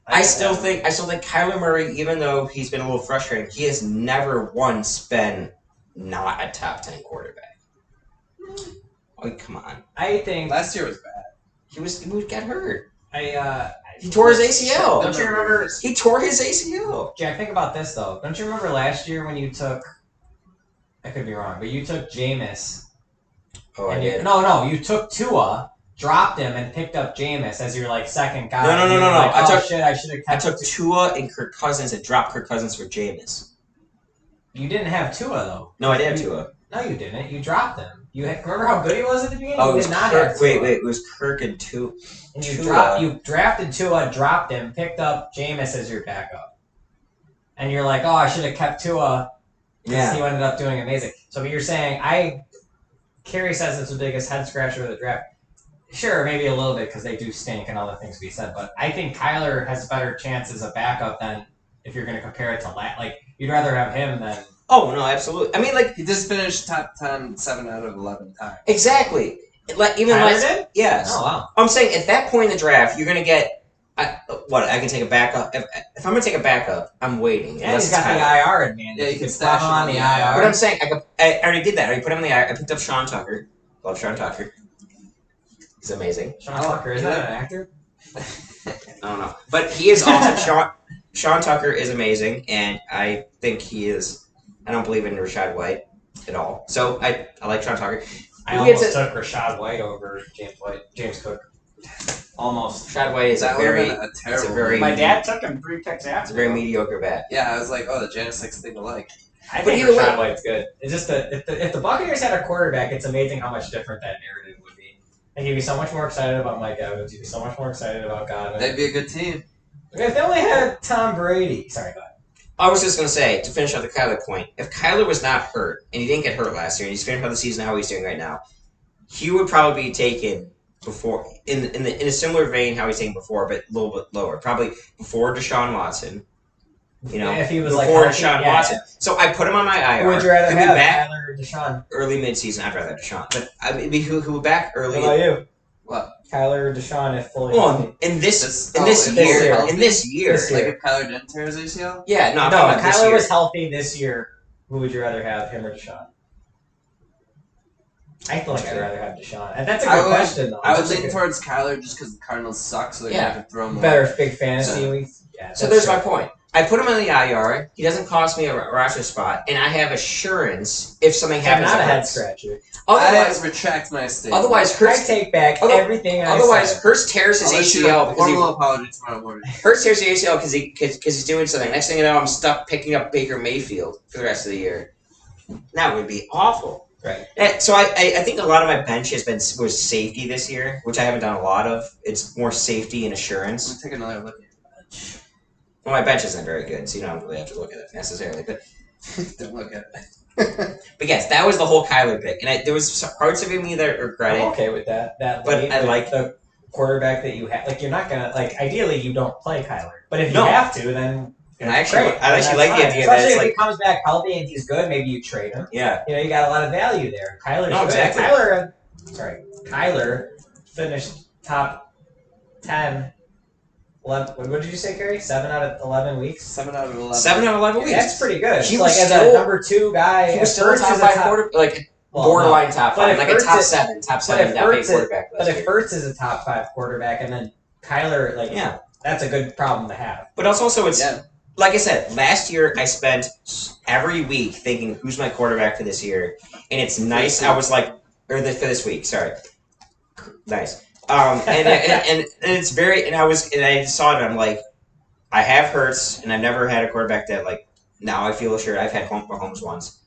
Speaker 3: I still think Kyler Murray, even though he's been a little frustrating, he has never once been not a top 10 quarterback. Oh, come on.
Speaker 4: I think
Speaker 2: last year was bad.
Speaker 3: He got hurt.
Speaker 4: He
Speaker 3: He tore his ACL.
Speaker 4: Don't you remember?
Speaker 3: He tore his ACL.
Speaker 4: Jack, think about this though. Don't you remember last year when you took? I could be wrong, but you took Jameis.
Speaker 3: Oh, I
Speaker 4: and
Speaker 3: did.
Speaker 4: No, you took Tua, dropped him, and picked up Jameis as your like second guy.
Speaker 3: No.
Speaker 4: And you were
Speaker 3: I
Speaker 4: like, oh,
Speaker 3: took-
Speaker 4: shit, I should have
Speaker 3: I
Speaker 4: kept.
Speaker 3: took Tua and Kirk Cousins and dropped Kirk Cousins for Jameis.
Speaker 4: You didn't have Tua though.
Speaker 3: No, I did have Tua.
Speaker 4: No, you didn't. You dropped him. Remember how good he was at the beginning?
Speaker 3: Oh, it
Speaker 4: you
Speaker 3: was
Speaker 4: did not
Speaker 3: Kirk.
Speaker 4: have Tua.
Speaker 3: Wait, it was Kirk and Tua.
Speaker 4: And
Speaker 3: Tua.
Speaker 4: you drafted Tua, dropped him, picked up Jameis as your backup. And you're like, oh, I should have kept Tua because
Speaker 3: Yeah.
Speaker 4: he ended up doing amazing. So you're saying Carey says it's the biggest head scratcher of the draft. Sure, maybe a little bit because they do stink and all the things we said, but I think Kyler has better chance as a backup than if you're going to compare it to like you'd rather have him than
Speaker 3: Oh no, absolutely. I mean, like
Speaker 2: He just finished top 10 7 out of 11 times.
Speaker 3: exactly. Like even
Speaker 4: Kyler
Speaker 3: last.
Speaker 4: did.
Speaker 3: Yes.
Speaker 4: Oh wow.
Speaker 3: I'm saying at that point in the draft, you're gonna get. I can take a backup. If I'm gonna take a backup, I'm waiting.
Speaker 4: And
Speaker 3: unless
Speaker 4: he's
Speaker 3: it's
Speaker 4: got the
Speaker 3: Kyler.
Speaker 4: IR advantage.
Speaker 2: Yeah, you can
Speaker 4: put
Speaker 2: stash
Speaker 4: him
Speaker 2: him
Speaker 4: on the
Speaker 3: But
Speaker 4: IR.
Speaker 3: I'm saying I already did that. I already put him in the IR. I picked up Sean Tucker. Love Sean Tucker. He's amazing.
Speaker 4: Sean Tucker, isn't that an actor?
Speaker 3: I don't know, but he is awesome. Sean Tucker is amazing, and I think he is. I don't believe in Rashad White at all. So I like Sean Tucker.
Speaker 4: I
Speaker 3: Who gets
Speaker 4: almost
Speaker 3: it?
Speaker 4: took Rashad White over James Cook. Almost.
Speaker 3: Rashad White is
Speaker 2: That
Speaker 3: a
Speaker 2: would have
Speaker 3: very.
Speaker 2: been a terrible.
Speaker 3: very-
Speaker 1: My dad took him 3 picks
Speaker 3: It's a
Speaker 1: after.
Speaker 3: very mediocre bat.
Speaker 2: Yeah, I was like, oh, the Janus thing to like.
Speaker 4: I
Speaker 3: But
Speaker 4: think
Speaker 3: either way-
Speaker 4: Rashad White's good. It's just that if the Buccaneers had a quarterback, it's amazing how much different that narrative would be. Like you'd be so much more excited about Mike Evans. You'd be so much more excited about Godwin.
Speaker 2: They'd be a good team.
Speaker 4: If they only had Tom Brady. Sorry, go ahead.
Speaker 3: I was just gonna say to finish out the Kyler point. If Kyler was not hurt and he didn't get hurt last year, and he's finished out the season how he's doing right now, he would probably be taken before in a similar vein how he's taken before, but a little bit lower. Probably before Deshaun Watson. You know,
Speaker 4: If he was
Speaker 3: before
Speaker 4: like healthy,
Speaker 3: Deshaun
Speaker 4: yeah,
Speaker 3: Watson. So I put him on my IR.
Speaker 4: Who would you rather
Speaker 3: He'll be
Speaker 4: have,
Speaker 3: back
Speaker 4: Kyler or Deshaun?
Speaker 3: early mid-season. I'd rather have Deshaun, but I mean, he'll be back early.
Speaker 4: What about you?
Speaker 2: What?
Speaker 4: Kyler or Deshaun if fully healthy?
Speaker 3: Well, in this
Speaker 2: This
Speaker 3: year,
Speaker 4: year.
Speaker 3: in this year,
Speaker 4: This year.
Speaker 2: Like if Kyler didn't tear his ACL?
Speaker 3: yeah, no, I'm
Speaker 4: No,
Speaker 3: talking
Speaker 4: if
Speaker 3: about this
Speaker 4: Kyler
Speaker 3: year.
Speaker 4: was healthy this year, who would you rather have, him or Deshaun? I feel like I'd rather have Deshaun. And that's a
Speaker 2: I
Speaker 4: good
Speaker 2: would-
Speaker 4: question, though.
Speaker 2: I would
Speaker 4: That's a
Speaker 2: lean
Speaker 4: good-
Speaker 2: towards Kyler just because the Cardinals suck, so they're
Speaker 3: Yeah.
Speaker 2: going to throw him
Speaker 4: better big fantasy
Speaker 3: So-
Speaker 4: weeks. Yeah,
Speaker 3: So
Speaker 4: that's
Speaker 3: there's my
Speaker 4: true.
Speaker 3: point. I put him on the IR. He doesn't cost me a roster spot, and I have assurance if something
Speaker 4: I'm
Speaker 3: happens.
Speaker 4: not a
Speaker 3: to
Speaker 4: head
Speaker 3: Hurts.
Speaker 4: scratcher.
Speaker 3: Otherwise,
Speaker 2: I retract my statement.
Speaker 3: otherwise
Speaker 4: I
Speaker 3: Hurts.
Speaker 4: take back
Speaker 3: Other-
Speaker 4: everything I
Speaker 3: Otherwise,
Speaker 4: said.
Speaker 3: Hurts tears his
Speaker 2: I'll let you
Speaker 3: ACL
Speaker 2: know.
Speaker 3: because
Speaker 2: Formal apology tomorrow morning.
Speaker 3: Hurts tears the ACL because he's doing something. Next thing you know, I'm stuck picking up Baker Mayfield for the rest of the year. That would be awful.
Speaker 4: Right.
Speaker 3: So I think a lot of my bench was safety this year, which I haven't done a lot of. It's more safety and
Speaker 2: Let
Speaker 3: assurance.
Speaker 2: me take another look at your bench.
Speaker 3: Well, my bench isn't very good, so you don't really have to look at it necessarily. But
Speaker 2: Don't look at it.
Speaker 3: but yes, that was the whole Kyler pick, and there was some parts of me that regret
Speaker 4: I'm
Speaker 3: it.
Speaker 4: okay with that. That
Speaker 3: But
Speaker 4: late,
Speaker 3: I
Speaker 4: with
Speaker 3: like-
Speaker 4: the quarterback that you have. Like you're not gonna like. Ideally, you don't play Kyler, but if you
Speaker 3: No.
Speaker 4: have to, then
Speaker 3: And I actually
Speaker 4: great.
Speaker 3: like the
Speaker 4: That's
Speaker 3: idea
Speaker 4: fine.
Speaker 3: that
Speaker 4: Especially
Speaker 3: it's
Speaker 4: if
Speaker 3: like
Speaker 4: he comes back healthy and he's good, maybe you trade him.
Speaker 3: yeah,
Speaker 4: You got a lot of value there. Kyler.
Speaker 3: No, exactly.
Speaker 4: Kyler finished top 10. 11, what did you say, Kerry? 7 out of 11 weeks.
Speaker 2: 7 out of 11.
Speaker 3: 7 out of 11 weeks.
Speaker 4: That's pretty good.
Speaker 3: He
Speaker 4: Like
Speaker 3: was
Speaker 4: as
Speaker 3: still-
Speaker 4: a number 2 guy.
Speaker 3: He was
Speaker 4: if
Speaker 3: still a
Speaker 4: Ertz
Speaker 3: top
Speaker 4: is
Speaker 3: 5 quarter, like
Speaker 4: well,
Speaker 3: borderline
Speaker 4: no.
Speaker 3: top
Speaker 4: But
Speaker 3: 5,
Speaker 4: if
Speaker 3: like a
Speaker 4: Ertz
Speaker 3: top
Speaker 4: is-
Speaker 3: 7
Speaker 4: if
Speaker 3: not paid
Speaker 4: Ertz is-
Speaker 3: quarterback.
Speaker 4: But
Speaker 3: last
Speaker 4: if
Speaker 3: year.
Speaker 4: Ertz is a top 5 quarterback, and then Kyler, like
Speaker 3: Yeah.
Speaker 4: that's a good problem to have.
Speaker 3: But also it's
Speaker 2: Yeah.
Speaker 3: like I said, last year I spent every week thinking who's my quarterback for this year, and it's nice. I was like, for this week, sorry, nice. And it's very, and I saw it. And I'm like, I have Hurts, and I've never had a quarterback that like. Now I feel sure I've had Mahomes once,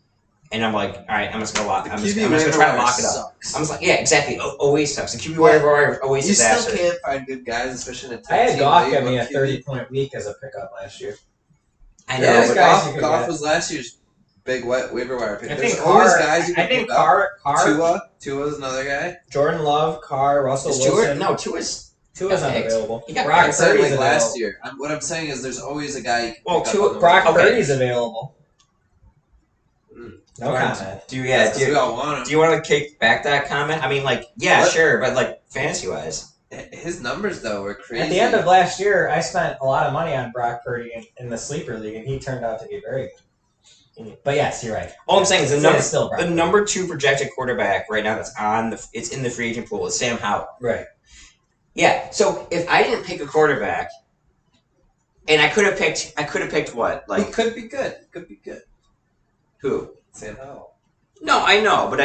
Speaker 3: and I'm like, all right, I'm just gonna lock. I'm just gonna try to lock it up.
Speaker 2: Sucks.
Speaker 3: I'm just like, yeah, exactly. Always sucks. The QB waiver always
Speaker 2: You still
Speaker 3: disaster.
Speaker 2: can't find good guys, especially in a
Speaker 4: I had
Speaker 2: 10-team
Speaker 4: Goff
Speaker 2: league
Speaker 4: get me a
Speaker 2: with QB.
Speaker 4: 30-point week as a pickup last year.
Speaker 3: I know,
Speaker 2: Yeah,
Speaker 4: There's
Speaker 3: but
Speaker 4: guys
Speaker 2: Goff,
Speaker 4: you could
Speaker 2: Goff
Speaker 4: get.
Speaker 2: was last year's big waiver wire pick.
Speaker 4: I
Speaker 2: There's
Speaker 4: think
Speaker 2: always
Speaker 4: Carr.
Speaker 2: guys you
Speaker 4: I
Speaker 2: can
Speaker 4: think
Speaker 2: pick up.
Speaker 4: Carr,
Speaker 2: Tua's another guy.
Speaker 4: Jordan Love, Carr, Russell
Speaker 3: is
Speaker 4: Wilson.
Speaker 3: Tua's.
Speaker 4: Tua's
Speaker 3: got picked.
Speaker 4: unavailable.
Speaker 3: He got
Speaker 4: Brock
Speaker 2: I said
Speaker 4: Purdy's
Speaker 2: like last
Speaker 4: available.
Speaker 2: year. What I'm saying is there's always a guy you can
Speaker 3: Well,
Speaker 2: pick
Speaker 3: Tua-
Speaker 2: up on the
Speaker 4: Brock
Speaker 2: waiver.
Speaker 3: Okay.
Speaker 4: Purdy's available.
Speaker 2: Mm.
Speaker 4: No
Speaker 3: Alright.
Speaker 4: comment.
Speaker 3: Do you?
Speaker 2: That's
Speaker 3: Yeah.
Speaker 2: 'cause
Speaker 3: Do
Speaker 2: we
Speaker 3: you,
Speaker 2: all want him.
Speaker 3: do you want to kick back that comment? I mean, like, yeah,
Speaker 2: What?
Speaker 3: sure, but like fantasy wise,
Speaker 2: His numbers though were crazy.
Speaker 4: At the end of last year, I spent a lot of money on Brock Purdy in the sleeper league, and he turned out to be very good. But yes, you're right.
Speaker 3: all I'm saying is
Speaker 4: It's still Brock
Speaker 3: the
Speaker 4: Purdy.
Speaker 3: number 2 projected quarterback right now that's it's in the free agent pool is Sam Howell.
Speaker 4: Right.
Speaker 3: Yeah. So if I didn't pick a quarterback, and I could have picked what?
Speaker 2: He
Speaker 3: Like
Speaker 2: could be good. Could be good.
Speaker 3: who?
Speaker 2: Sam Howell.
Speaker 3: No, I know, but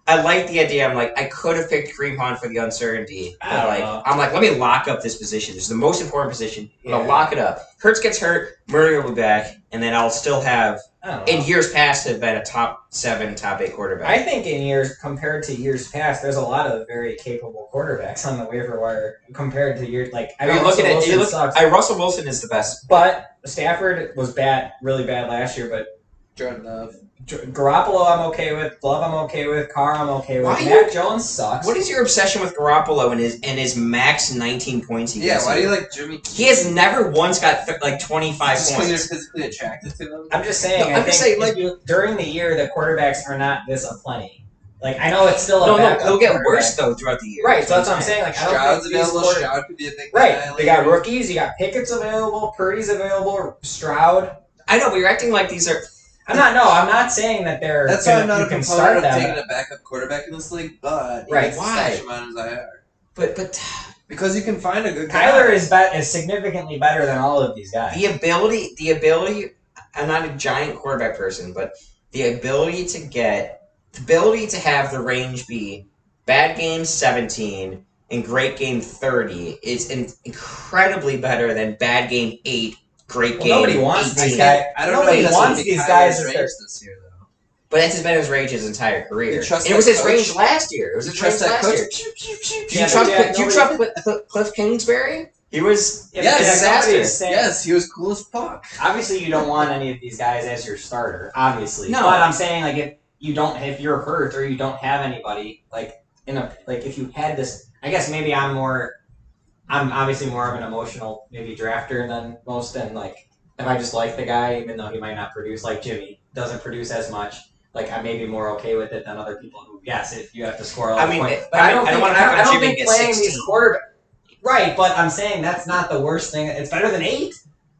Speaker 3: I like the idea. I'm like, I could have picked Kareem Hunt for the uncertainty,
Speaker 4: I
Speaker 3: but
Speaker 4: don't
Speaker 3: like,
Speaker 4: know.
Speaker 3: I'm like, let me lock up this position. This is the most important position. I'm gonna
Speaker 4: Yeah.
Speaker 3: lock it up. Hurts gets hurt, Murray will be back, and then I'll still have,
Speaker 4: I don't know.
Speaker 3: in years past, have been a top 7, top 8 quarterback.
Speaker 4: I think in years compared to years past, there's a lot of very capable quarterbacks on the waiver wire compared to years like. I
Speaker 3: Are you
Speaker 4: know
Speaker 3: looking
Speaker 4: Russell
Speaker 3: at
Speaker 4: Wilson sucks,
Speaker 3: Russell Wilson is the best.
Speaker 4: but Stafford was bad, really bad last year. But
Speaker 2: Jordan Love.
Speaker 4: Garoppolo, I'm okay with. Love, I'm okay with. Carr, I'm okay with.
Speaker 3: Why
Speaker 4: Mac
Speaker 3: you-
Speaker 4: Jones sucks.
Speaker 3: What is your obsession with Garoppolo and his max 19 points he
Speaker 2: Yeah,
Speaker 3: gets?
Speaker 2: why do you like Jimmy?
Speaker 3: He has never once got like 25
Speaker 2: Just because you're
Speaker 3: points.
Speaker 2: physically attracted to him.
Speaker 4: I'm just saying.
Speaker 3: No,
Speaker 4: I
Speaker 3: I'm
Speaker 4: think
Speaker 3: just saying, like-
Speaker 4: if you, during the year, the quarterbacks are not this aplenty. Like I know it's still a
Speaker 3: No,
Speaker 4: backup
Speaker 3: they'll get
Speaker 4: quarterback.
Speaker 3: worse though throughout the year.
Speaker 4: Right, so that's what I'm saying. Like I don't
Speaker 2: Stroud's
Speaker 4: think these
Speaker 2: available.
Speaker 4: quarter-
Speaker 2: Stroud could be a big
Speaker 4: Right,
Speaker 2: guy
Speaker 4: they got
Speaker 2: later.
Speaker 4: rookies. You got Pickett's available. Purdy's available. Stroud.
Speaker 3: I know, but you're acting like these are.
Speaker 4: I'm not saying that they're.
Speaker 2: That's why I'm not
Speaker 4: you
Speaker 2: a
Speaker 4: can
Speaker 2: proponent
Speaker 4: start
Speaker 2: of
Speaker 4: them.
Speaker 2: taking a backup quarterback in this league, but
Speaker 4: Right,
Speaker 2: you
Speaker 3: why?
Speaker 2: stash him on his IR.
Speaker 3: But
Speaker 2: Because you can find a good guy.
Speaker 4: Kyler is significantly better than all of these guys.
Speaker 3: the ability. I'm not a giant quarterback person, but the ability to have the range be bad game 17 and great game 30 is incredibly better than bad game 8, great
Speaker 4: Well,
Speaker 3: game
Speaker 4: nobody wants
Speaker 3: 18.
Speaker 4: these guys.
Speaker 2: I don't
Speaker 4: Nobody
Speaker 2: know if that's
Speaker 4: wants
Speaker 2: gonna be
Speaker 4: these
Speaker 2: Kyler's
Speaker 4: guys as
Speaker 2: range
Speaker 4: their.
Speaker 2: this year, though.
Speaker 3: But that's been his range his entire career.
Speaker 2: You trust
Speaker 3: And it was
Speaker 2: that
Speaker 3: his
Speaker 2: coach?
Speaker 3: range last year. It was
Speaker 2: You
Speaker 3: his
Speaker 2: trust
Speaker 3: range
Speaker 2: that
Speaker 3: last
Speaker 2: coach?
Speaker 3: year. Do
Speaker 4: Yeah,
Speaker 3: you trust?
Speaker 4: but
Speaker 3: Do you trust Cliff Kingsbury? He was
Speaker 4: Yeah,
Speaker 2: Yes,
Speaker 4: but
Speaker 3: disaster.
Speaker 4: nobody's saying-
Speaker 2: Yes, he was cool as fuck.
Speaker 4: Obviously, you don't want any of these guys as your starter. Obviously,
Speaker 3: No.
Speaker 4: But I'm saying like if you're hurt or you don't have anybody if you had this, I guess maybe I'm obviously more of an emotional maybe drafter than most, and like if I just like the guy even though he might not produce, like Jimmy doesn't produce as much. Like I may be more okay with it than other people who, yes, if you have to score a lot
Speaker 3: I mean,
Speaker 4: of points.
Speaker 3: I
Speaker 4: But I
Speaker 3: mean,
Speaker 4: don't
Speaker 3: I don't
Speaker 4: think,
Speaker 3: wanna talk
Speaker 4: I
Speaker 3: about
Speaker 4: don't
Speaker 3: Jimmy
Speaker 4: think
Speaker 3: at
Speaker 4: playing
Speaker 3: 16.
Speaker 4: these quarterbacks. Right, but I'm saying that's not the worst thing. It's better than 8,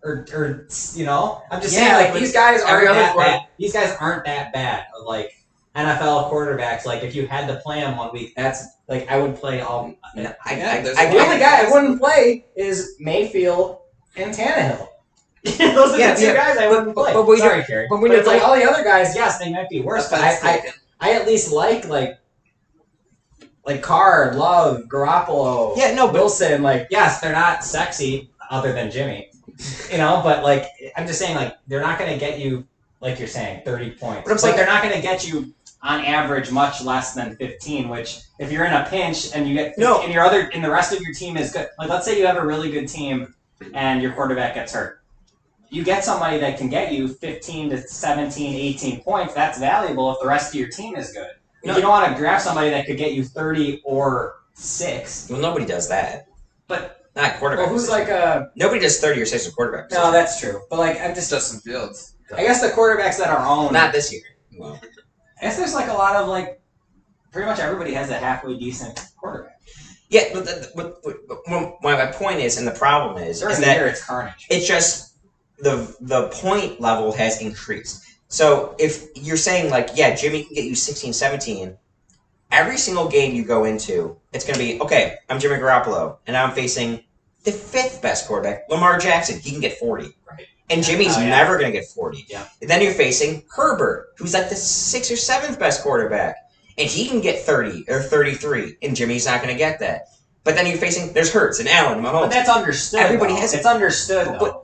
Speaker 4: or I'm just
Speaker 3: Yeah,
Speaker 4: saying like
Speaker 3: but
Speaker 4: these guys
Speaker 3: every
Speaker 4: aren't
Speaker 3: other
Speaker 4: that
Speaker 3: quarter-
Speaker 4: bad. These guys aren't that bad. Like NFL quarterbacks, like if you had to play them 1 week, that's like I would play all.
Speaker 2: there's
Speaker 4: The only guy I wouldn't play is Mayfield and Tannehill. Those are
Speaker 3: Yeah,
Speaker 4: the two
Speaker 3: yeah,
Speaker 4: guys I wouldn't play.
Speaker 3: but we
Speaker 4: Sorry, Kerry.
Speaker 3: but
Speaker 4: But,
Speaker 3: when you're
Speaker 4: it's like
Speaker 3: like-
Speaker 4: all the other guys, yes, they might be worse. But I at least like Carr, Love, Garoppolo,
Speaker 3: Yeah, no, but
Speaker 4: Wilson. Like, yes, they're not sexy other than Jimmy, but like I'm just saying, like they're not going to get you, like you're saying, 30 points.
Speaker 3: But I'm saying-
Speaker 4: they're not going to get you on average much less than 15. Which if you're in a pinch and you get and the rest of your team is good. Like let's say you have a really good team and your quarterback gets hurt.
Speaker 1: you get somebody that can get you 15 to 17, 18 points, that's valuable if the rest of your team is good.
Speaker 3: No.
Speaker 1: You don't want to draft somebody that could get you 30 or 6.
Speaker 3: Well, nobody does that.
Speaker 1: But
Speaker 3: Not quarterback.
Speaker 1: who's
Speaker 3: position.
Speaker 1: like a
Speaker 3: Nobody does 30 or 6 at quarterback.
Speaker 1: no,
Speaker 3: position.
Speaker 1: that's true. But like I'm
Speaker 2: It's
Speaker 1: just
Speaker 2: Justin Fields.
Speaker 1: I guess the quarterbacks that are owned.
Speaker 3: Not this year. Well,
Speaker 1: I guess there's like a lot of like pretty much everybody has a halfway decent quarterback.
Speaker 3: yeah, but my point is, and the problem is
Speaker 1: During the
Speaker 3: that
Speaker 1: year it's carnage.
Speaker 3: it's just the point level has increased. So if you're saying like, yeah, Jimmy can get you 16, 17, every single game you go into, it's going to be, okay, I'm Jimmy Garoppolo, and I'm facing the 5th best quarterback, Lamar Jackson. He can get 40.
Speaker 1: Right.
Speaker 3: And Jimmy's
Speaker 1: Oh, yeah.
Speaker 3: never going to get 40.
Speaker 1: Yeah.
Speaker 3: And then you're facing Herbert, who's like the 6th or 7th best quarterback. And he can get 30 or 33, and Jimmy's not going to get that. But then you're facing, there's Hurts and Allen and Mahomes.
Speaker 1: But that's understood.
Speaker 3: Everybody
Speaker 1: though.
Speaker 3: has it.
Speaker 1: It's understood.
Speaker 3: But-
Speaker 1: Though.
Speaker 3: but-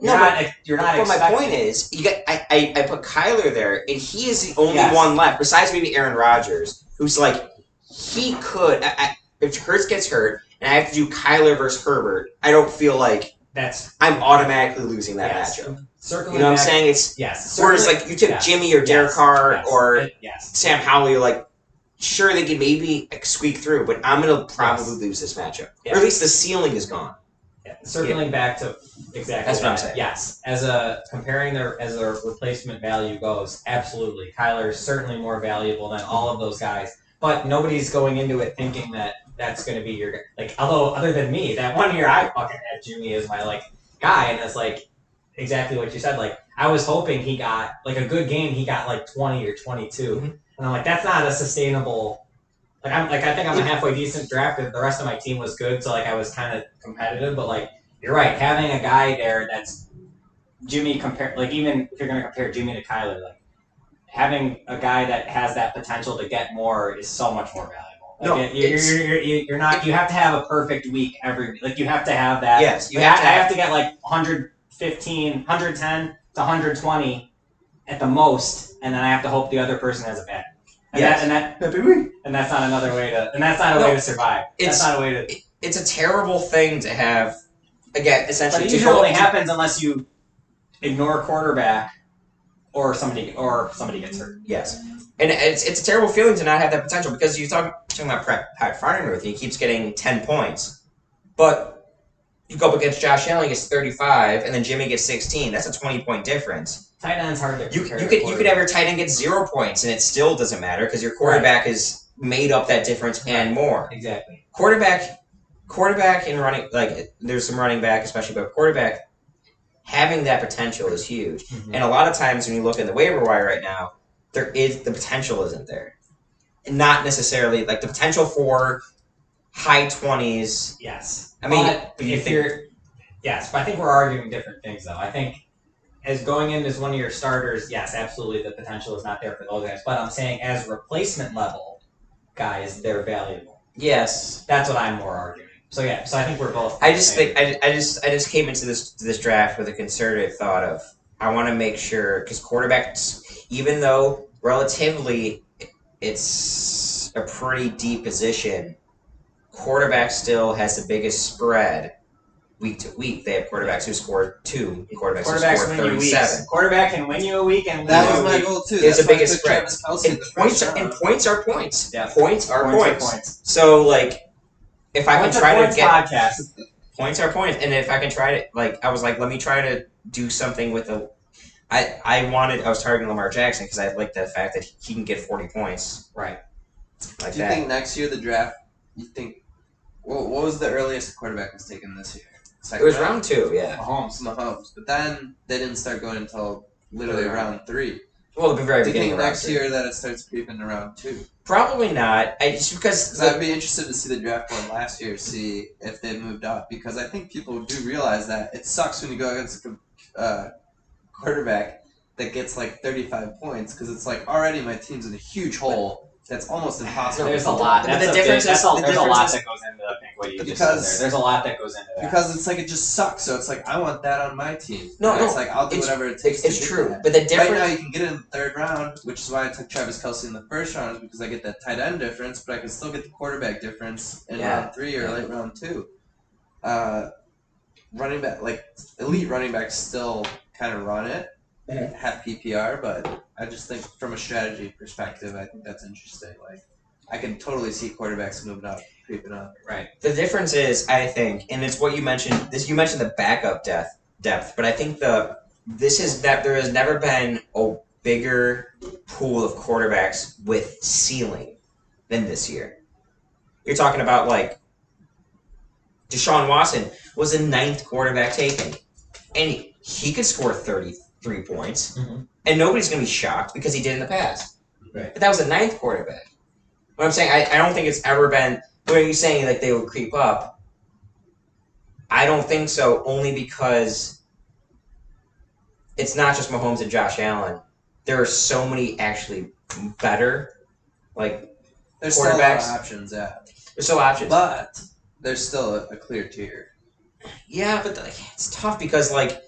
Speaker 1: You're not.
Speaker 3: But my
Speaker 1: expecting-
Speaker 3: point is, you got I put Kyler there, and he is the only
Speaker 1: Yes.
Speaker 3: one left, besides maybe Aaron Rodgers, who's like, he could, if Hurts gets hurt, and I have to do Kyler versus Herbert, I don't feel like
Speaker 1: that's
Speaker 3: I'm automatically losing that
Speaker 1: yes.
Speaker 3: matchup.
Speaker 1: Circling
Speaker 3: You know what I'm
Speaker 1: back-
Speaker 3: saying? It's
Speaker 1: Yes.
Speaker 3: whereas
Speaker 1: circling-
Speaker 3: like you took
Speaker 1: yes.
Speaker 3: Jimmy or Derek
Speaker 1: Yes.
Speaker 3: Carr
Speaker 1: Yes.
Speaker 3: or
Speaker 1: yes.
Speaker 3: Sam Howell, you're like, sure they can maybe squeak through, but I'm gonna probably lose this matchup,
Speaker 1: Yeah.
Speaker 3: or at least the ceiling is gone.
Speaker 1: Yeah. Circling back to exactly
Speaker 3: That's what I'm
Speaker 1: that.
Speaker 3: saying.
Speaker 1: Yes, as their replacement value goes, absolutely, Kyler is certainly more valuable than all of those guys. But nobody's going into it thinking that that's going to be your like. Although other than me, that one year I fucking had Jimmy as my like guy, and it's like exactly what you said. Like I was hoping he got like a good game. He got like 20 or 22,
Speaker 3: Mhm.
Speaker 1: and I'm like, that's not a sustainable. Like I think I'm a halfway decent draft. The rest of my team was good, so like I was kind of competitive. But like you're right, having a guy there that's Jimmy compare like even if you're gonna compare Jimmy to Kyler, like having a guy that has that potential to get more is so much more valuable. Like
Speaker 3: No,
Speaker 1: you're not. You have to have a perfect week every. Like you have to have that.
Speaker 3: Yes, you
Speaker 1: Like,
Speaker 3: have to
Speaker 1: I
Speaker 3: have-
Speaker 1: have to get like 115, 110 to 120 at the most, and then I have to hope the other person has a bad. And
Speaker 3: Yes.
Speaker 1: and that's not another way to. And that's not a way
Speaker 3: No,
Speaker 1: to survive.
Speaker 3: it's-
Speaker 1: That's not a way to.
Speaker 3: It's a terrible thing to have. Again,
Speaker 1: But
Speaker 3: essentially,
Speaker 1: it
Speaker 3: to
Speaker 1: usually
Speaker 3: go
Speaker 1: only happens unless you ignore quarterback or somebody gets hurt.
Speaker 3: Yes, and it's a terrible feeling to not have that potential because you're talking about Pat Fryer with he keeps getting 10 points, but you go up against Josh Allen, he gets 35, and then Jimmy gets 16. That's a 20-point difference.
Speaker 1: Tight end's hard to
Speaker 3: You
Speaker 1: compare.
Speaker 3: could have your tight end get 0 points, and it still doesn't matter because your quarterback is made up that difference and more.
Speaker 1: exactly.
Speaker 3: Quarterback and running, like there's some running back especially, but quarterback having that potential is huge.
Speaker 1: Mhm.
Speaker 3: And a lot of times when you look in the waiver wire right now, the potential isn't there. And not necessarily like the potential for high 20s.
Speaker 1: Yes.
Speaker 3: I mean,
Speaker 1: but
Speaker 3: you
Speaker 1: if
Speaker 3: think-
Speaker 1: you're yes, but I think we're arguing different things though. I think as going in as one of your starters, yes, absolutely the potential is not there for those guys. But I'm saying as replacement level guys, they're valuable.
Speaker 3: Yes.
Speaker 1: That's what I'm more arguing. So yeah, so I think we're both
Speaker 3: I just
Speaker 1: saying-
Speaker 3: think I just came into this draft with a concerted thought of I want to make sure because quarterbacks, even though relatively it's a pretty deep position, quarterback still has the biggest spread week to week. They have quarterbacks who score 2 and quarterbacks who
Speaker 1: quarterbacks
Speaker 3: score
Speaker 1: win you
Speaker 3: 37.
Speaker 1: weeks. Quarterback can win you a week and
Speaker 2: That
Speaker 1: lose
Speaker 2: was
Speaker 1: you a
Speaker 2: my
Speaker 1: week.
Speaker 2: goal too.
Speaker 3: It's
Speaker 2: That's
Speaker 3: the
Speaker 2: why I
Speaker 3: biggest
Speaker 2: took
Speaker 3: spread.
Speaker 2: Travis Kelce in
Speaker 3: And
Speaker 2: the first
Speaker 3: points are
Speaker 2: round.
Speaker 3: points are points.
Speaker 1: Yeah.
Speaker 3: Points are points.
Speaker 1: Points.
Speaker 3: So like if I can
Speaker 1: Points are
Speaker 3: try to
Speaker 1: points
Speaker 3: get
Speaker 1: podcast.
Speaker 3: points are points, and if I can try to like, I was like, let me try to do something with a. I was targeting Lamar Jackson because I like the fact that he can get 40 points
Speaker 1: Right.
Speaker 3: like
Speaker 2: Do you
Speaker 3: that.
Speaker 2: think next year the draft? You think? What was the earliest quarterback was taken this year?
Speaker 3: It
Speaker 2: Second
Speaker 3: was round 2, yeah.
Speaker 1: Mahomes.
Speaker 2: Mahomes, but then they didn't start going until literally
Speaker 3: Third round.
Speaker 2: round 3.
Speaker 3: Well, the very
Speaker 2: Do you
Speaker 3: beginning
Speaker 2: think
Speaker 3: of round
Speaker 2: next
Speaker 3: 3.
Speaker 2: year that it starts creeping to round 2?
Speaker 3: Probably not. Just because
Speaker 2: Because I'd be interested to see the draft board last year, see if they moved up. Because I think people do realize that it sucks when you go against a quarterback that gets like 35 points. Because it's like already my team's in a huge hole that's almost impossible.
Speaker 1: There's
Speaker 2: to
Speaker 1: a lot.
Speaker 3: But
Speaker 1: That's
Speaker 3: the
Speaker 1: a
Speaker 3: difference
Speaker 1: big,
Speaker 3: is-
Speaker 1: that's a,
Speaker 3: the
Speaker 1: there's a
Speaker 3: difference
Speaker 1: lot
Speaker 3: is-
Speaker 1: that goes into I think what you just
Speaker 2: Because-
Speaker 1: said there. There's a lot that goes into that.
Speaker 2: Because it's like it just sucks. So it's like I want that on my team.
Speaker 3: No,
Speaker 2: And
Speaker 3: no,
Speaker 2: it's like I'll do
Speaker 3: it's-
Speaker 2: whatever it takes. to
Speaker 3: It's
Speaker 2: get
Speaker 3: true,
Speaker 2: that.
Speaker 3: but the
Speaker 2: Right now
Speaker 3: difference.
Speaker 2: you can get it in the 3rd round, which is why I took Travis Kelce in the 1st round, is because I get that tight end difference, but I can still get the quarterback difference in
Speaker 3: Yeah.
Speaker 2: round 3 or
Speaker 3: Yeah.
Speaker 2: late round 2. Running back, like elite running backs, still kind of run it,
Speaker 3: Mhm.
Speaker 2: have PPR, but I just think from a strategy perspective, I think that's interesting. Like, I can totally see quarterbacks moving up, creeping up.
Speaker 3: The difference is, I think, and it's what you mentioned. You mentioned the backup depth, but I think this is that there has never been a bigger pool of quarterbacks with ceiling than this year. You're talking about like Deshaun Watson was the 9th quarterback taken, and he could score 33 points, and nobody's going to be shocked because he did in the past.
Speaker 4: Right.
Speaker 3: But that was the 9th quarterback. What I'm saying, I don't think it's ever been. What are you saying? Like they would creep up? I don't think so. Only because it's not just Mahomes and Josh Allen. There are so many actually better, like
Speaker 2: There's still a lot of
Speaker 3: quarterbacks.
Speaker 2: options, yeah.
Speaker 3: There's still options.
Speaker 2: But there's still a clear tier.
Speaker 3: Yeah, but it's tough because like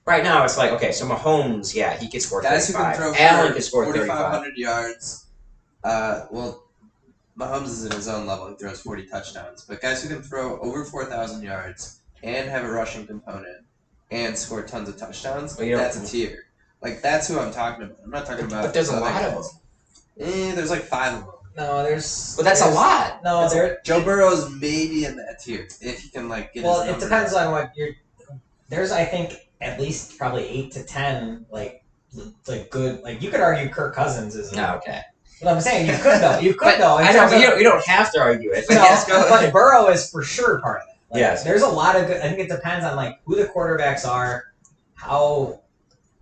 Speaker 3: right now it's like okay, so Mahomes, yeah, he could score
Speaker 2: Guys who
Speaker 3: 35.
Speaker 2: can throw
Speaker 3: Allen could score 35.
Speaker 2: 4,500 yards. Well, Mahomes is at his own level. He throws 40 touchdowns. But guys who can throw over 4,000 yards and have a rushing component and score tons of touchdowns,
Speaker 3: Well, you
Speaker 2: that's
Speaker 3: don't-
Speaker 2: a tier. Like, that's who I'm talking about. I'm not talking about...
Speaker 3: But there's a
Speaker 2: other
Speaker 3: lot of
Speaker 2: guys. There's like 5 of them.
Speaker 4: No, there's.
Speaker 3: But that's a
Speaker 4: there's-
Speaker 3: lot.
Speaker 4: No, there.
Speaker 2: Joe Burrow's maybe in that tier if he can like get
Speaker 4: Well,
Speaker 2: his
Speaker 4: it
Speaker 2: numbers
Speaker 4: depends
Speaker 2: up.
Speaker 4: on what you're. There's, I think, at least probably 8 to 10 like good. Like you could argue Kirk Cousins is.
Speaker 3: No, okay.
Speaker 4: But I'm saying you could though. You could
Speaker 3: But
Speaker 4: though. in
Speaker 3: I know,
Speaker 4: terms
Speaker 3: but
Speaker 4: of-
Speaker 3: you don't have to argue it. But
Speaker 4: No,
Speaker 3: yes, go
Speaker 4: but
Speaker 3: ahead.
Speaker 4: Burrow is for sure part of it. Like,
Speaker 3: Yes.
Speaker 4: There's a lot of good. I think it depends on like who the quarterbacks are, how.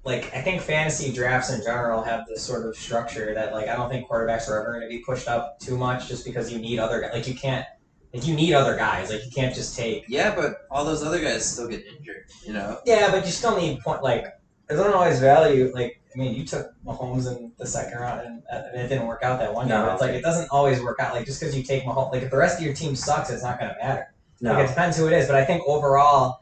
Speaker 4: Like I think fantasy drafts in general have this sort of structure that like I don't think quarterbacks are ever going to be pushed up too much just because you need other guys. Like you can't. Like you need other guys. Like you can't just take.
Speaker 2: Yeah, but all those other guys still get injured, you know?
Speaker 4: Yeah, but you still need point. Like it doesn't always value. Like I mean, you took Mahomes in the second round and it didn't work out that one year.
Speaker 3: No.
Speaker 4: But it's like it doesn't always work out. Like just because you take Mahomes, like if the rest of your team sucks, it's not going to matter.
Speaker 3: No.
Speaker 4: Like it depends who it is, but I think overall,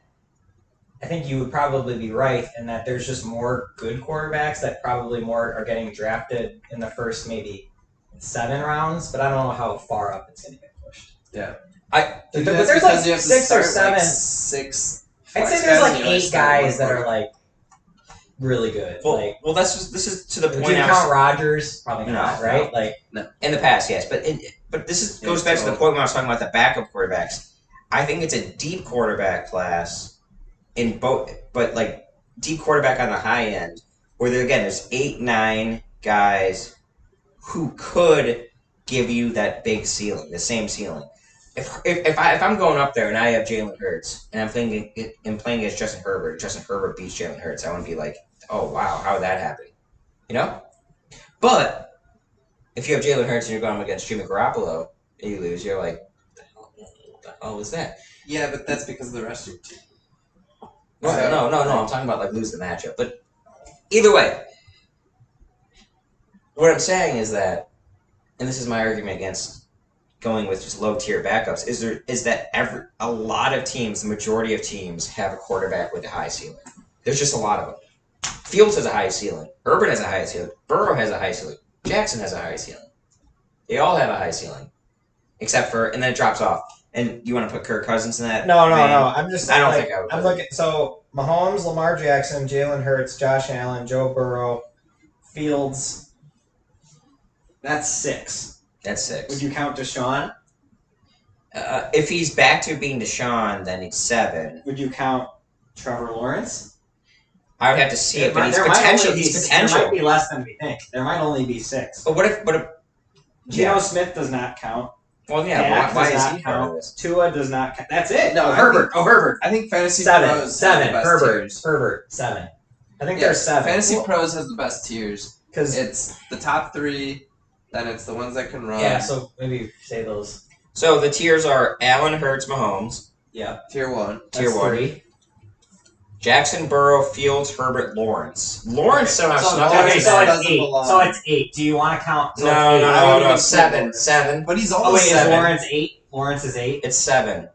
Speaker 4: I think you would probably be right in that there's just more good quarterbacks that probably more are getting drafted in the first maybe 7 rounds, but I don't know how far up it's going to get pushed.
Speaker 2: Yeah.
Speaker 4: But
Speaker 2: Think
Speaker 4: there's
Speaker 2: that's
Speaker 4: like
Speaker 2: because you have to
Speaker 4: 6 or
Speaker 2: start, like,
Speaker 4: 7.
Speaker 2: 6
Speaker 4: I'd
Speaker 2: flex
Speaker 4: say there's
Speaker 2: guys
Speaker 4: like
Speaker 2: and you only
Speaker 4: 8
Speaker 2: start
Speaker 4: guys
Speaker 2: one
Speaker 4: that are
Speaker 2: quarterback.
Speaker 4: like really good.
Speaker 3: Well,
Speaker 4: like,
Speaker 3: well, this is to the
Speaker 4: would
Speaker 3: point
Speaker 4: you
Speaker 3: I was
Speaker 4: count Rodgers? Probably
Speaker 3: No,
Speaker 4: not,
Speaker 3: no.
Speaker 4: right? Like,
Speaker 3: in the past, yes, but this
Speaker 2: Yeah,
Speaker 3: goes back to the
Speaker 2: so-
Speaker 3: point when I was talking about the backup quarterbacks. I think it's a deep quarterback class in both, but like deep quarterback on the high end, where there's 8, 9 guys who could give you that big ceiling, the same ceiling. If I'm going up there and I have Jalen Hurts and I'm playing against Justin Herbert beats Jalen Hurts, I want to be like, oh wow, how did that happen? You know? But if you have Jalen Hurts and you're going against Jimmy Garoppolo and you lose, you're like, what the hell was that?
Speaker 2: Yeah, but that's because of the rest of your team.
Speaker 3: No, I'm talking about like lose the matchup. But either way, what I'm saying is that, and this is my argument against going with just low tier backups, is that a lot of teams, the majority of teams, have a quarterback with a high ceiling. There's just a lot of them. Fields has a high ceiling. Herbert has a high ceiling. Burrow has a high ceiling. Jackson has a high ceiling. They all have a high ceiling, except for, and then it drops off. And you want to put Kirk Cousins in that?
Speaker 4: no.
Speaker 3: vein?
Speaker 4: I'm just.
Speaker 3: I don't think I would.
Speaker 4: I'm looking. So Mahomes, Lamar Jackson, Jalen Hurts, Josh Allen, Joe Burrow, Fields. That's 6.
Speaker 3: That's 6.
Speaker 1: Would you count Deshaun?
Speaker 3: If he's back to being Deshaun, then it's 7.
Speaker 1: Would you count Trevor Lawrence?
Speaker 3: I would have to see it, but he's
Speaker 1: There might
Speaker 3: potential.
Speaker 1: only be-
Speaker 3: He's
Speaker 1: There might
Speaker 3: potential.
Speaker 1: be less than we think. There might only be 6.
Speaker 3: But what if?
Speaker 1: Geno
Speaker 3: Yeah.
Speaker 1: Smith does not count.
Speaker 3: Well, yeah.
Speaker 1: Dak
Speaker 3: Why
Speaker 1: does
Speaker 3: is
Speaker 1: not
Speaker 3: he part of
Speaker 1: count.
Speaker 3: this?
Speaker 1: Tua does not count. That's it.
Speaker 2: No,
Speaker 1: Oh,
Speaker 2: I
Speaker 1: Herbert.
Speaker 2: think-
Speaker 1: Oh, Herbert.
Speaker 2: I think Fantasy
Speaker 4: 7.
Speaker 2: Pros have
Speaker 4: 7.
Speaker 2: the best
Speaker 4: Herbert.
Speaker 2: tiers.
Speaker 4: Herbert. 7. I think
Speaker 2: Yeah,
Speaker 4: there's 7.
Speaker 2: Fantasy Pros has the best tiers.
Speaker 4: Because
Speaker 2: It's the top 3, then it's the ones that can run.
Speaker 4: yeah. So maybe say those.
Speaker 3: So the tiers are Allen, Hurts, Mahomes.
Speaker 4: Yeah.
Speaker 2: Tier 1.
Speaker 3: Tier
Speaker 4: That's
Speaker 3: 1.
Speaker 4: 3.
Speaker 3: Jackson, Burrow, Fields, Herbert, Lawrence. Lawrence somehow
Speaker 2: So
Speaker 3: snuck
Speaker 2: Lawrence
Speaker 3: in
Speaker 4: Okay, so
Speaker 3: there.
Speaker 2: doesn't
Speaker 4: it's 8.
Speaker 2: belong.
Speaker 4: So it's 8. Do you want to count? So it's
Speaker 3: No,
Speaker 4: 8.
Speaker 3: no,
Speaker 2: I
Speaker 3: no,
Speaker 2: wouldn't
Speaker 3: no.
Speaker 2: even say
Speaker 3: 7.
Speaker 2: Lawrence.
Speaker 3: 7.
Speaker 2: But he's
Speaker 4: Oh
Speaker 2: almost
Speaker 4: wait,
Speaker 2: 7.
Speaker 4: is Lawrence 8? Lawrence is 8.
Speaker 3: It's 7.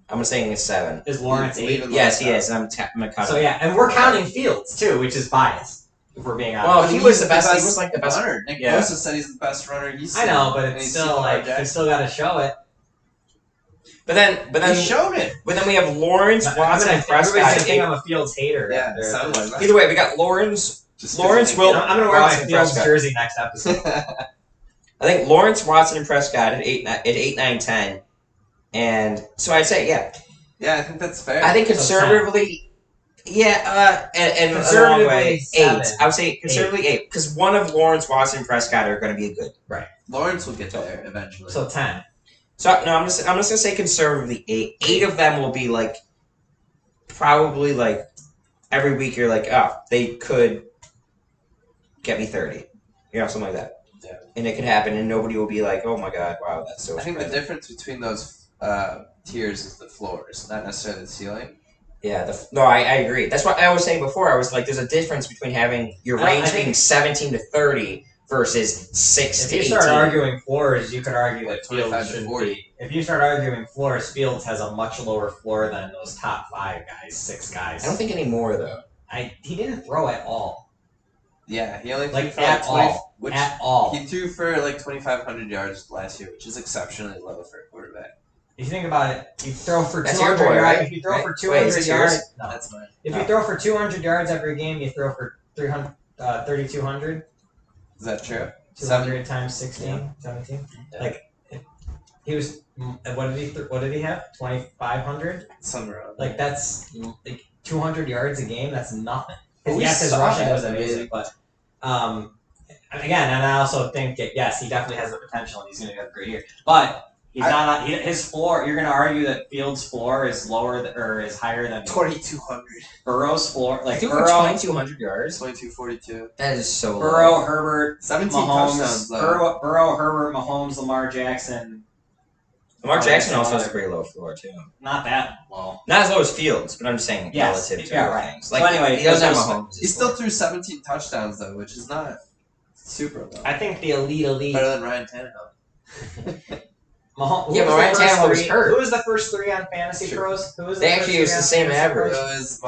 Speaker 3: I'm saying it's 7.
Speaker 4: Is Lawrence 8?
Speaker 2: Leaving
Speaker 3: Yes, he
Speaker 2: Lawrence
Speaker 3: is. I'm gonna cut
Speaker 4: So
Speaker 3: him.
Speaker 4: yeah, and we're counting Fields too, which is biased. If we're being honest.
Speaker 3: Well,
Speaker 2: But
Speaker 3: he
Speaker 2: he's
Speaker 3: was the best. He was like the best.
Speaker 2: runner. Nick
Speaker 3: Yeah.
Speaker 2: Bosa said he's the best runner he's
Speaker 4: I
Speaker 2: seen.
Speaker 4: know, but
Speaker 2: And
Speaker 4: it's
Speaker 2: he's
Speaker 4: still
Speaker 2: seen Lamar
Speaker 4: like you
Speaker 2: Jackson.
Speaker 4: still got to show it.
Speaker 3: But then
Speaker 2: He showed it.
Speaker 3: But then we have Lawrence, Watson, and
Speaker 4: Everybody's
Speaker 3: Prescott.
Speaker 4: gonna think I'm a Fields hater.
Speaker 2: Yeah,
Speaker 4: after-
Speaker 2: sounds like that.
Speaker 3: Either way, we got Lawrence, Will.
Speaker 4: I'm gonna wear my
Speaker 3: Watson,
Speaker 4: Fields
Speaker 3: Prescott.
Speaker 4: jersey next episode.
Speaker 3: I think Lawrence, Watson, and Prescott at 8, 9, 10. And so I'd say, yeah.
Speaker 2: Yeah, I think that's fair.
Speaker 3: I think
Speaker 4: So
Speaker 3: conservatively, and
Speaker 4: Conservatively,
Speaker 3: a long way, 8.
Speaker 4: 7.
Speaker 3: I would say conservatively 8, because one of Lawrence, Watson, and Prescott are going to be good.
Speaker 2: Lawrence will get there eventually.
Speaker 4: So 10.
Speaker 3: So no, I'm just gonna say conservatively 8. 8 of them will be like, probably like, every week you're like, oh, they could get me 30, something like that.
Speaker 2: Yeah.
Speaker 3: And it could happen, and nobody will be like, oh my god, wow, that's so.
Speaker 2: I think the
Speaker 3: surprising.
Speaker 2: difference between those tiers is the floors, not necessarily the ceiling.
Speaker 3: Yeah, I agree. That's what I was saying before. I was like, there's a difference between having your
Speaker 4: I
Speaker 3: range
Speaker 4: think-
Speaker 3: being 17 to 30 versus 6
Speaker 4: If
Speaker 3: to
Speaker 4: you
Speaker 3: 18.
Speaker 4: start arguing floors, you could argue
Speaker 2: Like
Speaker 4: that Fields
Speaker 2: 25 to
Speaker 4: shouldn't
Speaker 2: 40.
Speaker 4: be. If you start arguing floors, Fields has a much lower floor than those top 5 guys, 6 guys.
Speaker 3: I don't think anymore though.
Speaker 4: He didn't throw at all.
Speaker 2: Yeah, he only threw
Speaker 4: Like
Speaker 2: for
Speaker 4: at
Speaker 2: 20,
Speaker 4: all.
Speaker 2: which
Speaker 4: At all.
Speaker 2: he threw for like 2,500 yards last year, which is exceptionally low for a quarterback.
Speaker 4: If you think about it, you throw for
Speaker 3: That's your
Speaker 4: 200
Speaker 3: boy,
Speaker 4: yards.
Speaker 3: right?
Speaker 4: If you throw
Speaker 3: Right?
Speaker 4: for
Speaker 3: Wait,
Speaker 4: 200
Speaker 3: is this
Speaker 4: yards,
Speaker 3: yours?
Speaker 4: no.
Speaker 2: That's mine.
Speaker 4: If
Speaker 3: Oh.
Speaker 4: you throw for 200 yards every game, you throw for 3,200.
Speaker 2: Is that true?
Speaker 4: 200 times 16, 17.
Speaker 2: Yeah.
Speaker 4: Like, he was. What did he have? 2,500.
Speaker 2: Somewhere around.
Speaker 4: Like that's like 200 yards a game. That's nothing.
Speaker 3: But we
Speaker 4: Yes, his
Speaker 3: saw
Speaker 4: rushing
Speaker 3: that.
Speaker 4: was amazing, but again, and I also think that yes, he definitely has the potential, and he's going to have a great year. But he's not. His floor. You're going to argue that Fields' floor is lower or is higher than
Speaker 2: 2,200.
Speaker 4: Burrow's floor. Like
Speaker 3: I think
Speaker 4: Burrow,
Speaker 3: 2,200 yards.
Speaker 2: 2,242.
Speaker 3: That is so low.
Speaker 4: Burrow, Herbert,
Speaker 2: 17
Speaker 4: Mahomes,
Speaker 2: touchdowns though.
Speaker 4: Burrow, Herbert, Mahomes, Lamar Jackson.
Speaker 3: Lamar Jackson
Speaker 4: Oh,
Speaker 3: also
Speaker 4: that's
Speaker 3: has a pretty low floor too.
Speaker 4: Not that low.
Speaker 3: Not as low as Fields, but I'm just saying
Speaker 4: Yes,
Speaker 3: relative to
Speaker 4: yeah,
Speaker 3: other
Speaker 4: right.
Speaker 3: things.
Speaker 4: So
Speaker 3: Like
Speaker 4: anyway,
Speaker 3: he doesn't have
Speaker 4: those-
Speaker 3: Mahomes.
Speaker 2: He still threw 17 touchdowns though, which is not super low.
Speaker 4: I think the elite.
Speaker 2: Better than Ryan Tannehill.
Speaker 4: Mahomes,
Speaker 3: Yeah, but Ryan Tannehill was hurt.
Speaker 4: Who was the first 3 on Fantasy
Speaker 2: Sure.
Speaker 4: Pros? Who was
Speaker 3: They
Speaker 4: the
Speaker 3: actually
Speaker 4: first
Speaker 3: used
Speaker 4: 3
Speaker 3: the
Speaker 4: on
Speaker 3: same
Speaker 4: Fantasy
Speaker 3: average.
Speaker 2: It
Speaker 4: Pros?
Speaker 2: was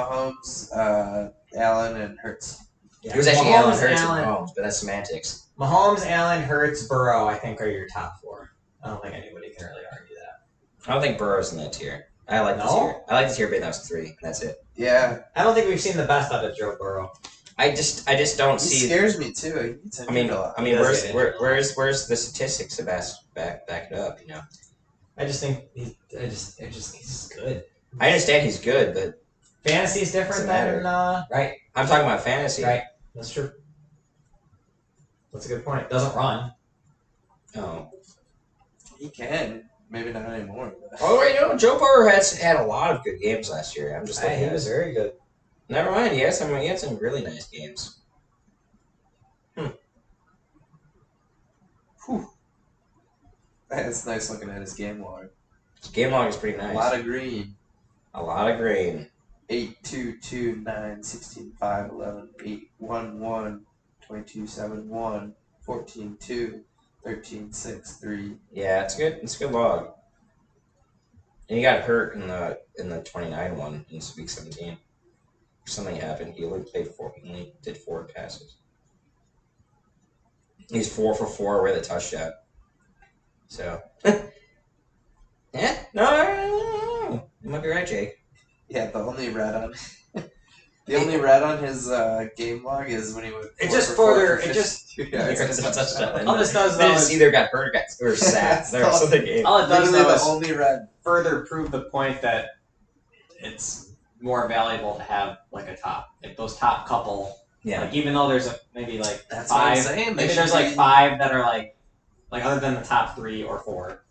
Speaker 2: Mahomes, Allen, and Hurts.
Speaker 4: Yeah.
Speaker 3: It was actually
Speaker 4: Mahomes,
Speaker 3: Allen Hurts
Speaker 4: Allen,
Speaker 3: and Mahomes, but that's semantics.
Speaker 4: Mahomes, Allen, Hurts, Burrow. I think are your top 4. I don't think anybody can really argue that.
Speaker 3: I don't think Burrow's in that tier. I like the
Speaker 4: No?
Speaker 3: tier. I like the tier being that was 3, and that's it.
Speaker 2: Yeah,
Speaker 4: I don't think we've seen the best out of Joe Burrow.
Speaker 3: I just don't
Speaker 2: he
Speaker 3: see.
Speaker 2: scares me too. He gets
Speaker 3: I mean,
Speaker 2: injured a lot.
Speaker 4: He does get injured.
Speaker 3: where's the statistics to back it up? You know,
Speaker 4: I just think he's good.
Speaker 3: I understand he's good, but
Speaker 4: Fantasy is different
Speaker 3: Doesn't
Speaker 4: than right.
Speaker 3: I'm talking about fantasy.
Speaker 4: Right. That's true. That's a good point. Doesn't run.
Speaker 3: Oh.
Speaker 2: He can. Maybe not anymore. But.
Speaker 3: Oh wait, no. Joe Burrow had a lot of good games last year. I'm just looking
Speaker 4: He
Speaker 3: at
Speaker 4: was
Speaker 3: it.
Speaker 4: very good.
Speaker 3: Never mind. He had some really nice games.
Speaker 2: It's nice looking at his game log.
Speaker 3: His game log is pretty nice.
Speaker 2: A lot of green.
Speaker 3: A lot of green.
Speaker 2: 8, 2, 2, 9, 16, 5, 11, 8, 1, 1, 22, 7, 1, 14, 2, 13, 6, 3.
Speaker 3: Yeah, it's good. It's a good log. And he got hurt in the 29 one in week 17. Something happened. He only played 4. He only did 4 passes. He's 4 for 4 with a touchdown. So, yeah, no, you might be right, Jake.
Speaker 2: Yeah, the only red on the only red on his game log is when he went.
Speaker 4: It
Speaker 2: 4
Speaker 4: just
Speaker 2: for 4
Speaker 4: further-
Speaker 2: for
Speaker 4: it just-
Speaker 2: 52 yards and a touchdown.
Speaker 4: All this does
Speaker 3: They
Speaker 4: though
Speaker 3: just
Speaker 4: is
Speaker 3: either got hurt or sacked. There was something game.
Speaker 4: all it does
Speaker 2: Literally
Speaker 4: though
Speaker 2: the
Speaker 4: is
Speaker 2: only red.
Speaker 4: further prove the point that it's more valuable to have like a top, like those top couple.
Speaker 3: Yeah.
Speaker 4: Like even though there's maybe like
Speaker 2: That's what I'm
Speaker 4: 5,
Speaker 2: saying. They
Speaker 4: maybe
Speaker 2: should
Speaker 4: there's like
Speaker 2: be-
Speaker 4: 5 that are like other than the top 3 or 4.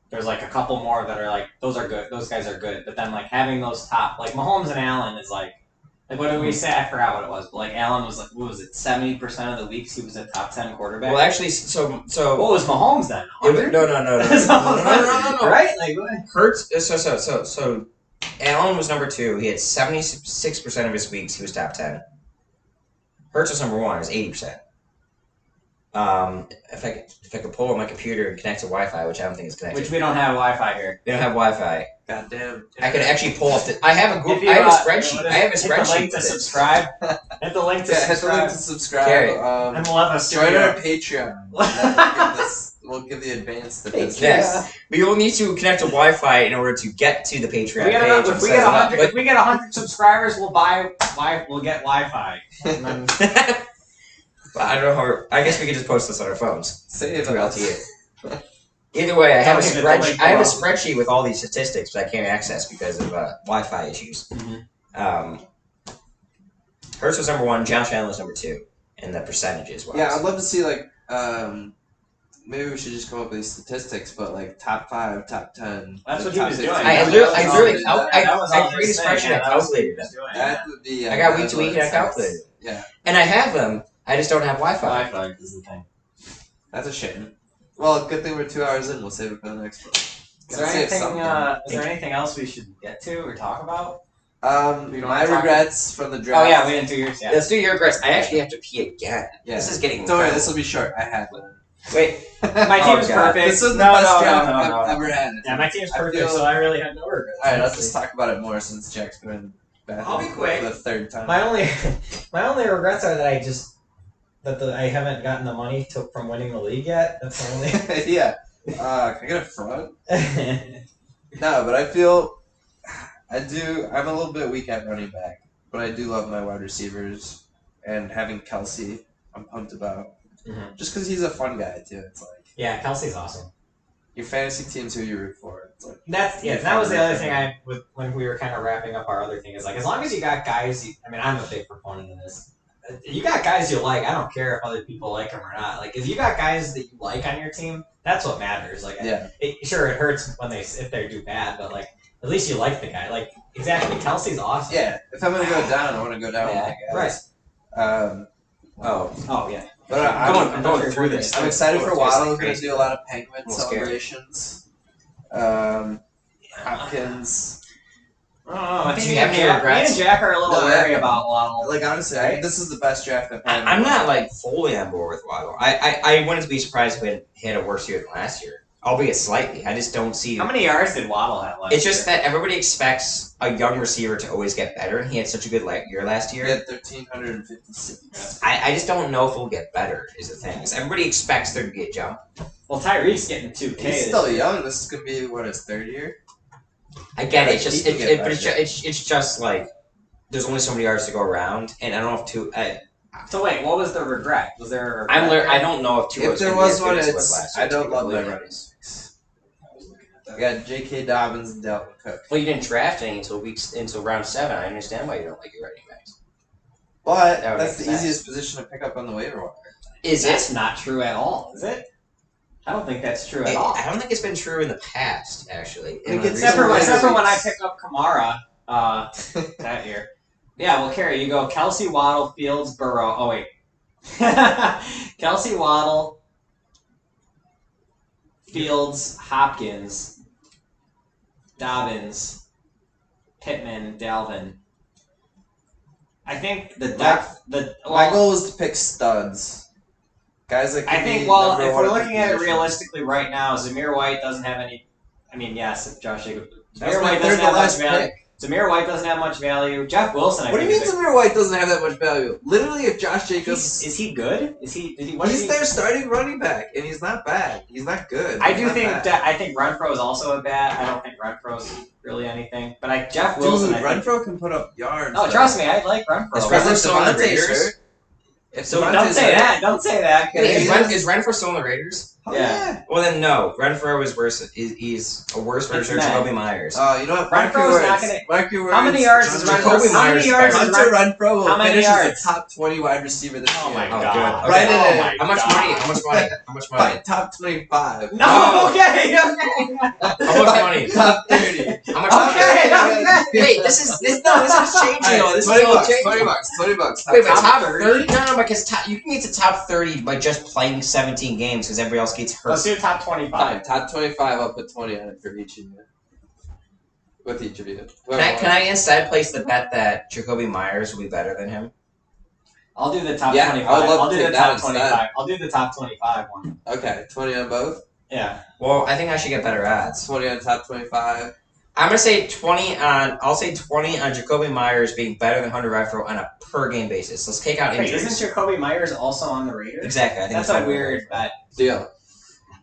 Speaker 4: There's like a couple more that are like those are good. Those guys are good. But then like having those top like Mahomes and Allen is like what did we say? I forgot what it was. But like Allen was like what was it? 70% of the weeks he was a top 10 quarterback.
Speaker 3: Well, actually, so
Speaker 4: What was Mahomes then?
Speaker 3: it was,
Speaker 4: 100?
Speaker 3: no.
Speaker 4: Right? Like what?
Speaker 3: Hurts. So Allen was number 2. He had 76% of his weeks. He was top 10. Hurts was number 1. It was 80%. If I could pull up my computer and connect to Wi-Fi, which I don't think is connected.
Speaker 4: Which we don't have Wi-Fi here.
Speaker 3: We don't have Wi-Fi.
Speaker 2: God damn.
Speaker 3: I could actually pull up the. I have a
Speaker 4: If
Speaker 3: Google.
Speaker 4: you,
Speaker 3: I have a
Speaker 4: uh,
Speaker 3: spreadsheet. I have a
Speaker 4: Hit the
Speaker 3: spreadsheet.
Speaker 4: link to
Speaker 3: for this.
Speaker 4: subscribe. Hit the link to
Speaker 2: Yeah, hit the
Speaker 4: subscribe.
Speaker 2: link to subscribe.
Speaker 3: Carry it.
Speaker 4: And we'll have a
Speaker 2: Join our
Speaker 4: studio.
Speaker 2: Patreon. We'll we'll give the advanced statistics.
Speaker 3: Yes. We will need to connect to Wi-Fi in order to get to the Patreon page.
Speaker 1: If we get 100, if we get 100 subscribers, we'll get Wi-Fi. And then,
Speaker 3: Well, I don't know how. I guess we could just post this on our phones
Speaker 2: Save
Speaker 3: through
Speaker 2: us.
Speaker 3: LTE. Either way, I have a
Speaker 1: Don't make it
Speaker 3: spreadsheet with all these statistics, but I can't access because of Wi-Fi issues. Hurts was number 1. Josh Allen was number 2, and the percentages.
Speaker 2: Yeah, I'd love to see like maybe we should just come up with these statistics, but like top 5, top 10.
Speaker 1: That's
Speaker 2: the
Speaker 1: what he
Speaker 2: top
Speaker 1: was
Speaker 2: 15.
Speaker 1: doing.
Speaker 3: I
Speaker 1: That was all
Speaker 3: created a
Speaker 1: his thing.
Speaker 3: spreadsheet. I calculated them.
Speaker 2: That would be.
Speaker 3: I got week
Speaker 2: that's
Speaker 3: to
Speaker 2: what
Speaker 3: week
Speaker 2: it
Speaker 3: and I
Speaker 2: says.
Speaker 3: calculated.
Speaker 2: Yeah,
Speaker 3: And I have them. I just don't have Wi-Fi.
Speaker 1: Wi-Fi is the thing.
Speaker 2: that's a shame. Well, good thing we're 2 hours in. We'll save it for the next one.
Speaker 1: Is there anything else we should get to or talk about? We don't
Speaker 2: My
Speaker 1: talk-
Speaker 2: regrets from the draft.
Speaker 1: Oh yeah, we didn't do yours yet.
Speaker 3: Let's do your regrets. I actually have to pee again.
Speaker 2: Yeah.
Speaker 3: This is getting.
Speaker 2: Don't worry,
Speaker 3: incredible.
Speaker 2: this will be short. I had one.
Speaker 3: Wait.
Speaker 1: My
Speaker 3: Oh,
Speaker 1: team's
Speaker 3: God.
Speaker 1: perfect.
Speaker 2: This was the
Speaker 1: no,
Speaker 2: best
Speaker 1: no,
Speaker 2: draft
Speaker 1: no, no,
Speaker 2: I've
Speaker 1: no.
Speaker 2: ever had.
Speaker 1: Yeah, my team's
Speaker 2: I
Speaker 1: perfect,
Speaker 2: feel-
Speaker 1: so I really have no regrets.
Speaker 2: All right, let's just talk about it more since Jack's been back.
Speaker 3: I'll be quick.
Speaker 2: For the third time.
Speaker 4: My only regrets are that I haven't gotten the money from winning the league yet. That's the only.
Speaker 2: Yeah. Can I get a front? No, but I feel I'm a little bit weak at running back, but I do love my wide receivers and having Kelsey. I'm pumped about
Speaker 4: Mhm.
Speaker 2: just because he's a fun guy too. It's like
Speaker 4: Yeah, Kelsey's awesome.
Speaker 2: your fantasy teams who you root for. It's like
Speaker 4: That was the other thing when we were kind of wrapping up our other thing is like as long as you got guys. I'm a big proponent of this. You got guys you like. I don't care if other people like them or not. Like if you got guys that you like on your team, that's what matters. Like
Speaker 2: yeah,
Speaker 4: sure it hurts if they do bad, but like at least you like the guy. Like exactly, Kelsey's awesome.
Speaker 2: yeah. If I'm gonna go down, I want to go down with my guys.
Speaker 1: Oh yeah.
Speaker 2: But
Speaker 3: I'm going through this.
Speaker 2: I'm excited for
Speaker 3: It's
Speaker 2: Waddle.
Speaker 3: like
Speaker 2: We're gonna
Speaker 3: crazy.
Speaker 2: do a lot of penguin
Speaker 3: I'm scared.
Speaker 2: celebrations. Hopkins.
Speaker 1: I
Speaker 3: Do
Speaker 1: think
Speaker 3: you
Speaker 1: me
Speaker 3: have
Speaker 1: and
Speaker 3: any
Speaker 1: Jack,
Speaker 3: regrets?
Speaker 1: me and Jack are a little
Speaker 2: No,
Speaker 1: wary about Waddle.
Speaker 2: Like honestly, I think this is the best draft I've had.
Speaker 3: I'm not like fully on board with Waddle. I wouldn't be surprised if he had a worse year than last year, albeit slightly. I just don't see.
Speaker 1: How many yards did Waddle have last
Speaker 3: It's just
Speaker 1: year?
Speaker 3: that everybody expects a young receiver to always get better, and he had such a good year last
Speaker 2: He
Speaker 3: year.
Speaker 2: had 1,356.
Speaker 3: I just don't know if he'll get better. Is the thing. 'Cause everybody expects there to be a jump.
Speaker 1: Well, Tyreek's getting 2K.
Speaker 2: He's
Speaker 1: this
Speaker 2: still
Speaker 1: year.
Speaker 2: young. This is gonna be his third year.
Speaker 3: I get it. It's
Speaker 2: He
Speaker 3: just,
Speaker 2: can get
Speaker 3: but it's
Speaker 2: better.
Speaker 3: it's just like there's only so many yards to go around, and I don't know if two.
Speaker 1: So wait, what was the regret? Was there a regret?
Speaker 3: I don't know if two.
Speaker 2: If there was one,
Speaker 3: as good as
Speaker 2: it's
Speaker 3: last year,
Speaker 2: I don't
Speaker 3: to be
Speaker 2: love my
Speaker 3: completely
Speaker 2: running
Speaker 3: honest.
Speaker 2: backs. I got J.K. Dobbins and Dalvin Cook.
Speaker 3: Well, you didn't draft any until round 7. I understand why you don't like your running backs.
Speaker 2: But
Speaker 3: That would
Speaker 2: that's
Speaker 3: make
Speaker 2: the
Speaker 3: sense.
Speaker 2: easiest position to pick up on the waiver wire.
Speaker 3: Is
Speaker 1: That's
Speaker 3: it?
Speaker 1: not true at all, is it? I don't think that's true at all.
Speaker 3: I don't think it's been true in the past, actually.
Speaker 2: Like,
Speaker 3: In
Speaker 2: except for
Speaker 1: Except for when I
Speaker 2: weeks.
Speaker 1: picked up Kamara that year. Yeah, well, Carrie, you go Kelsey, Waddle, Fields, Burrow. Oh wait, Kelsey, Waddle, Fields, Hopkins, Dobbins, Pittman, Dalvin. I think the depth,
Speaker 2: My goal was to pick studs. Guys that
Speaker 1: I
Speaker 2: could
Speaker 1: think,
Speaker 2: be
Speaker 1: well,
Speaker 2: number
Speaker 1: if
Speaker 2: one
Speaker 1: we're
Speaker 2: at their
Speaker 1: looking at it
Speaker 2: position.
Speaker 1: realistically right now, Zamir White doesn't have any. I mean, yes, if Josh Jacobs.
Speaker 2: That was
Speaker 1: Zamir
Speaker 2: my
Speaker 1: White
Speaker 2: third
Speaker 1: doesn't
Speaker 2: to
Speaker 1: have much
Speaker 2: last
Speaker 1: value.
Speaker 2: pick.
Speaker 1: Zamir White doesn't have much value. Jeff Wilson, I
Speaker 2: What do you
Speaker 1: think,
Speaker 2: mean
Speaker 1: is
Speaker 2: Zamir White doesn't have that much value? Literally, if Josh Jacobs...
Speaker 1: Is he good? Is he? What is
Speaker 2: He's
Speaker 1: he?
Speaker 2: their starting running back, and he's not bad. He's not good.
Speaker 1: I
Speaker 2: He's
Speaker 1: do
Speaker 2: not
Speaker 1: think
Speaker 2: bad.
Speaker 1: that I think Renfro is also a bad. I don't think Renfro's really anything. But Jeff
Speaker 2: Dude,
Speaker 1: Wilson. I think,
Speaker 2: Renfro can put up yards.
Speaker 1: no,
Speaker 2: though.
Speaker 1: trust me, I like Renfro.
Speaker 3: Is
Speaker 2: Because
Speaker 3: Renfro
Speaker 2: if
Speaker 3: still on the
Speaker 2: Devontae's
Speaker 3: Raiders?
Speaker 2: hurt- If
Speaker 3: So
Speaker 1: Don't
Speaker 2: Devontae's
Speaker 1: say
Speaker 2: hurt-
Speaker 1: that. Don't say that. 'cause
Speaker 2: Wait,
Speaker 3: Is Renfro still in the Raiders?
Speaker 2: Oh,
Speaker 1: Yeah.
Speaker 2: yeah.
Speaker 3: Well, then no. Renfro is worse. He's a worse version of
Speaker 1: mad.
Speaker 3: Jacoby Myers.
Speaker 2: You know what? Mark your
Speaker 1: Renfro's
Speaker 2: words.
Speaker 1: not gonna-
Speaker 2: Mark your words.
Speaker 1: How many yards is
Speaker 2: Jacoby
Speaker 1: Renfro? How many
Speaker 3: Myers
Speaker 1: yards is
Speaker 2: Hunter Renfro will
Speaker 1: How many
Speaker 2: finish
Speaker 1: yards?
Speaker 2: as a top 20 wide receiver this
Speaker 1: Oh
Speaker 2: year.
Speaker 1: my
Speaker 3: Oh,
Speaker 1: god!
Speaker 3: good.
Speaker 2: Right
Speaker 1: oh
Speaker 2: in it.
Speaker 1: my
Speaker 3: How much
Speaker 1: god.
Speaker 3: money? How much money? How much money?
Speaker 2: Fine, top 25.
Speaker 1: No.
Speaker 3: Oh.
Speaker 1: Okay.
Speaker 3: How much money?
Speaker 2: Top 30.
Speaker 3: How much money?
Speaker 1: Okay.
Speaker 3: Hey, this is changing. though. This is
Speaker 2: 20
Speaker 3: all
Speaker 2: bucks.
Speaker 3: changing.
Speaker 2: 20 bucks. 20 bucks.
Speaker 3: Wait, but top
Speaker 1: 30?
Speaker 3: 30? No, because you can get to top 30 by just playing 17 games because everybody else gets hurt.
Speaker 1: Let's do top 25.
Speaker 2: Fine, top 25. I'll put 20 on it for each of you. With each of you.
Speaker 3: Can I instead place the bet that Jacoby Myers will be better than him?
Speaker 1: I'll do the top
Speaker 2: Yeah,
Speaker 1: 25.
Speaker 2: I would love
Speaker 1: I'll
Speaker 2: to
Speaker 1: do the
Speaker 2: take that
Speaker 1: top
Speaker 2: instead.
Speaker 1: 25. I'll do the top 25 one.
Speaker 2: Okay, 20 on both.
Speaker 1: Yeah.
Speaker 3: Well, I think I should get better odds.
Speaker 2: 20 on top 25.
Speaker 3: I'm gonna say 20 on. I'll say 20 on Jacoby Myers being better than Hunter Renfro on a per game basis. Let's take out
Speaker 1: Wait,
Speaker 3: injuries.
Speaker 1: isn't Jacoby Myers also on the Raiders?
Speaker 3: Exactly. I think
Speaker 1: That's
Speaker 3: it's
Speaker 1: a
Speaker 3: better.
Speaker 1: weird bet.
Speaker 2: Deal.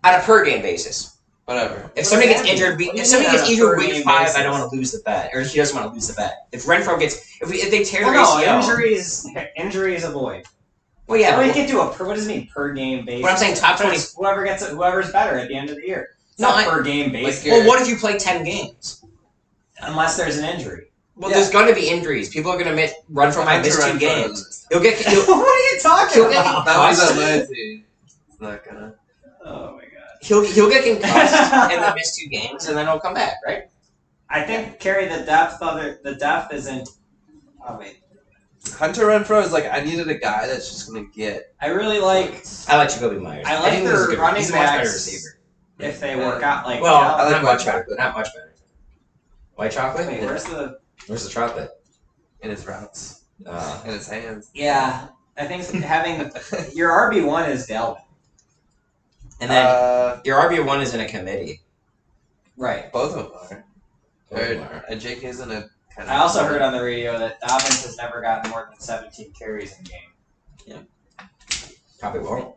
Speaker 3: on a per game basis.
Speaker 2: Whatever.
Speaker 3: If somebody
Speaker 1: does
Speaker 3: gets
Speaker 1: that
Speaker 3: injured,
Speaker 1: mean? What do
Speaker 3: if
Speaker 1: you
Speaker 3: somebody
Speaker 1: mean
Speaker 3: gets
Speaker 1: on a
Speaker 3: injured
Speaker 1: per
Speaker 3: week
Speaker 1: game
Speaker 3: 5,
Speaker 1: basis?
Speaker 3: I don't want to lose the bet, or he doesn't want to lose the bet. If Renfro gets, if they tear their
Speaker 1: Well, no,
Speaker 3: ACL,
Speaker 1: injuries avoid.
Speaker 3: well, yeah,
Speaker 1: Well, you
Speaker 3: but,
Speaker 1: can do what does it mean per game basis?
Speaker 3: but I'm saying top 20.
Speaker 1: It's whoever's better at the end of the year. It's
Speaker 3: No,
Speaker 1: not
Speaker 3: I-
Speaker 1: per game basis,
Speaker 3: Well, what if you play 10 games?
Speaker 1: unless there's an injury.
Speaker 3: Well,
Speaker 2: Yeah.
Speaker 3: there's going to be injuries. People are going to Renfro might miss 2 games. He'll get.
Speaker 1: What are you talking
Speaker 3: He'll get
Speaker 1: about?
Speaker 2: That was
Speaker 3: concussed.
Speaker 2: a lazy. It's not gonna.
Speaker 1: Oh my god.
Speaker 3: He'll get concussed and then miss 2 games, and then he'll come back, right?
Speaker 1: I think Carrie, the depth isn't. Oh wait.
Speaker 2: Hunter Renfro is like, I needed a guy that's just gonna get.
Speaker 1: I really like
Speaker 3: I like Jacoby Myers.
Speaker 1: I like
Speaker 3: think
Speaker 1: their
Speaker 3: he's a good,
Speaker 1: running
Speaker 3: he's a much better
Speaker 1: backs.
Speaker 3: receiver.
Speaker 1: if they work out like.
Speaker 3: Well,
Speaker 2: I like
Speaker 3: not
Speaker 2: white
Speaker 3: much better.
Speaker 2: chocolate.
Speaker 3: Not much better. White chocolate?
Speaker 1: wait, where's the?
Speaker 3: Where's the chocolate?
Speaker 2: In his routes, in his hands.
Speaker 1: Yeah, I think having your RB1 is Dalvin.
Speaker 3: And then your RB1 is in a committee.
Speaker 1: Right.
Speaker 2: Both of them are.
Speaker 3: Both of them are.
Speaker 2: JK's in a kind of.
Speaker 1: I also heard on the radio that Dobbins has never gotten more than 17 carries in a game.
Speaker 3: Probably won't.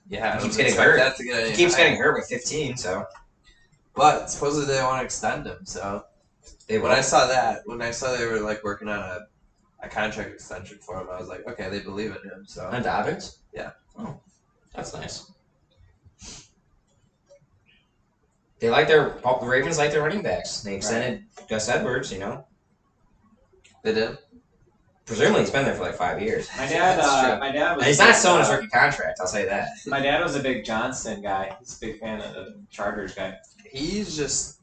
Speaker 2: Yeah,
Speaker 3: He keeps
Speaker 2: I
Speaker 3: getting
Speaker 2: expect
Speaker 3: hurt.
Speaker 2: that to get any
Speaker 3: He keeps
Speaker 2: higher.
Speaker 3: getting hurt with 15, so
Speaker 2: But supposedly they want to extend him. So
Speaker 3: they
Speaker 2: when
Speaker 3: will.
Speaker 2: I saw they were like working on a contract extension for him, I was like, okay, they believe in him. So
Speaker 3: On Dobbins?
Speaker 2: Yeah.
Speaker 3: Oh, that's nice. They like the Ravens like their running backs. They extended Gus Edwards, you know.
Speaker 2: they did.
Speaker 3: Presumably he's been there for like 5 years.
Speaker 1: My dad,
Speaker 2: That's true.
Speaker 1: my dad was.
Speaker 3: And he's not selling his rookie contract, I'll say that.
Speaker 1: My dad was a big Johnston guy. He's a big fan of the Chargers guy.
Speaker 2: He's just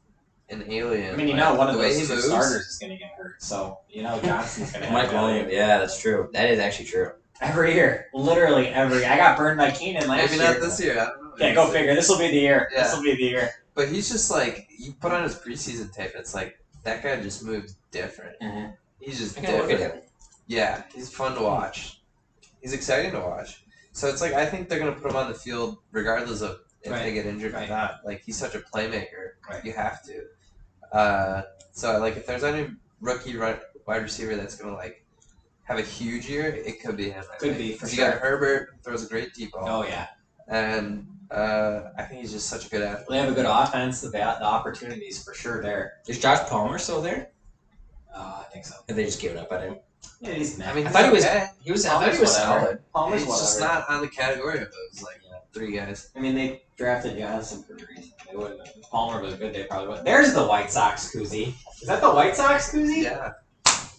Speaker 2: an alien.
Speaker 1: I mean, you
Speaker 2: like,
Speaker 1: know, one of
Speaker 2: the way
Speaker 1: those
Speaker 2: he
Speaker 1: two
Speaker 2: moves.
Speaker 1: starters is going to get hurt. So, you know, Johnston's going to have
Speaker 3: Mike
Speaker 1: value.
Speaker 3: Williams, yeah, that's true. That is actually true.
Speaker 1: Every year. Literally every year. I got burned by Keenan last
Speaker 2: Maybe
Speaker 1: year.
Speaker 2: not this year. I don't know.
Speaker 1: Yeah, go figure. This will be the year.
Speaker 2: Yeah.
Speaker 1: This will be the year.
Speaker 2: But he's just like, you put on his preseason tape, it's like that guy just moves different.
Speaker 3: Mhm.
Speaker 2: He's just
Speaker 3: I gotta look at
Speaker 2: different.
Speaker 3: him.
Speaker 2: Yeah, he's fun to watch. He's exciting to watch. So it's like I think they're gonna put him on the field regardless of if
Speaker 1: Right.
Speaker 2: they get injured or
Speaker 1: Right.
Speaker 2: not. Like he's such a playmaker.
Speaker 1: Right.
Speaker 2: You have to. So like if there's any rookie wide receiver that's gonna like have a huge year, it could be him. I
Speaker 1: Could
Speaker 2: think.
Speaker 1: be, for
Speaker 2: 'Cause you
Speaker 1: sure.
Speaker 2: got Herbert, who throws a great deep ball,
Speaker 1: Oh, yeah.
Speaker 2: and I think he's just such a good athlete.
Speaker 1: They have a good offense. The opportunities for sure there.
Speaker 3: Is Josh Palmer still there?
Speaker 1: I think so.
Speaker 3: Have they just given up on him?
Speaker 1: Yeah, he's meh.
Speaker 2: I mean,
Speaker 3: I thought he was.
Speaker 2: okay.
Speaker 3: He was. I
Speaker 1: Palmer's
Speaker 3: thought he was
Speaker 1: whatever.
Speaker 3: solid.
Speaker 1: Palmer's
Speaker 2: He's just
Speaker 1: whatever.
Speaker 2: not on the category of those like 3 guys.
Speaker 1: I mean, they drafted Johnson for a reason. They wouldn't. If Palmer was good, they probably would. There's the White Sox koozie. Is that the White Sox koozie?
Speaker 2: Yeah,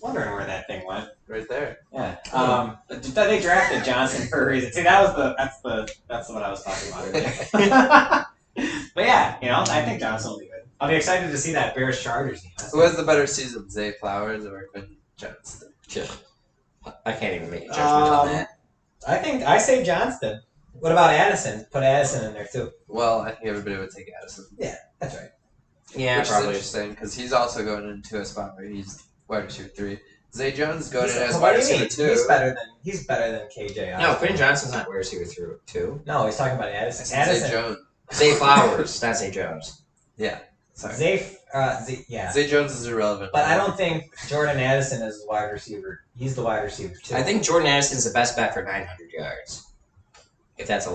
Speaker 1: Wondering where that thing went.
Speaker 2: right there.
Speaker 1: Yeah. They drafted Johnson for a reason. See, that's what I was talking about earlier. But yeah, you know, I think Johnson will be good. I'll be excited to see that Bears Chargers game.
Speaker 2: Who has the better season, Zay Flowers or Quinn Johnson?
Speaker 3: I can't even make a judgment on that.
Speaker 1: I think I say Johnston. What about Addison? Put Addison in there too.
Speaker 2: Well, I think everybody would take Addison.
Speaker 1: That's right.
Speaker 3: Yeah,
Speaker 2: Which is
Speaker 3: probably.
Speaker 2: interesting because he's also going into a spot where he's wide receiver 3. Zay Jones is going in as
Speaker 1: What
Speaker 2: wide
Speaker 1: do you
Speaker 2: receiver
Speaker 1: mean?
Speaker 2: 2.
Speaker 1: He's better than KJ.
Speaker 3: No, Quentin Johnson's not where receiver through two.
Speaker 1: No, he's talking about
Speaker 2: I
Speaker 1: Addison.
Speaker 2: said Zay
Speaker 1: Addison.
Speaker 2: Jones.
Speaker 3: Zay Flowers, not Zay Jones.
Speaker 2: Sorry.
Speaker 1: Yeah.
Speaker 2: Zay Jones is irrelevant.
Speaker 1: But I don't think Jordan Addison is the wide receiver. He's the wide receiver too.
Speaker 3: I think Jordan Addison's the best bet for 900 yards. If that's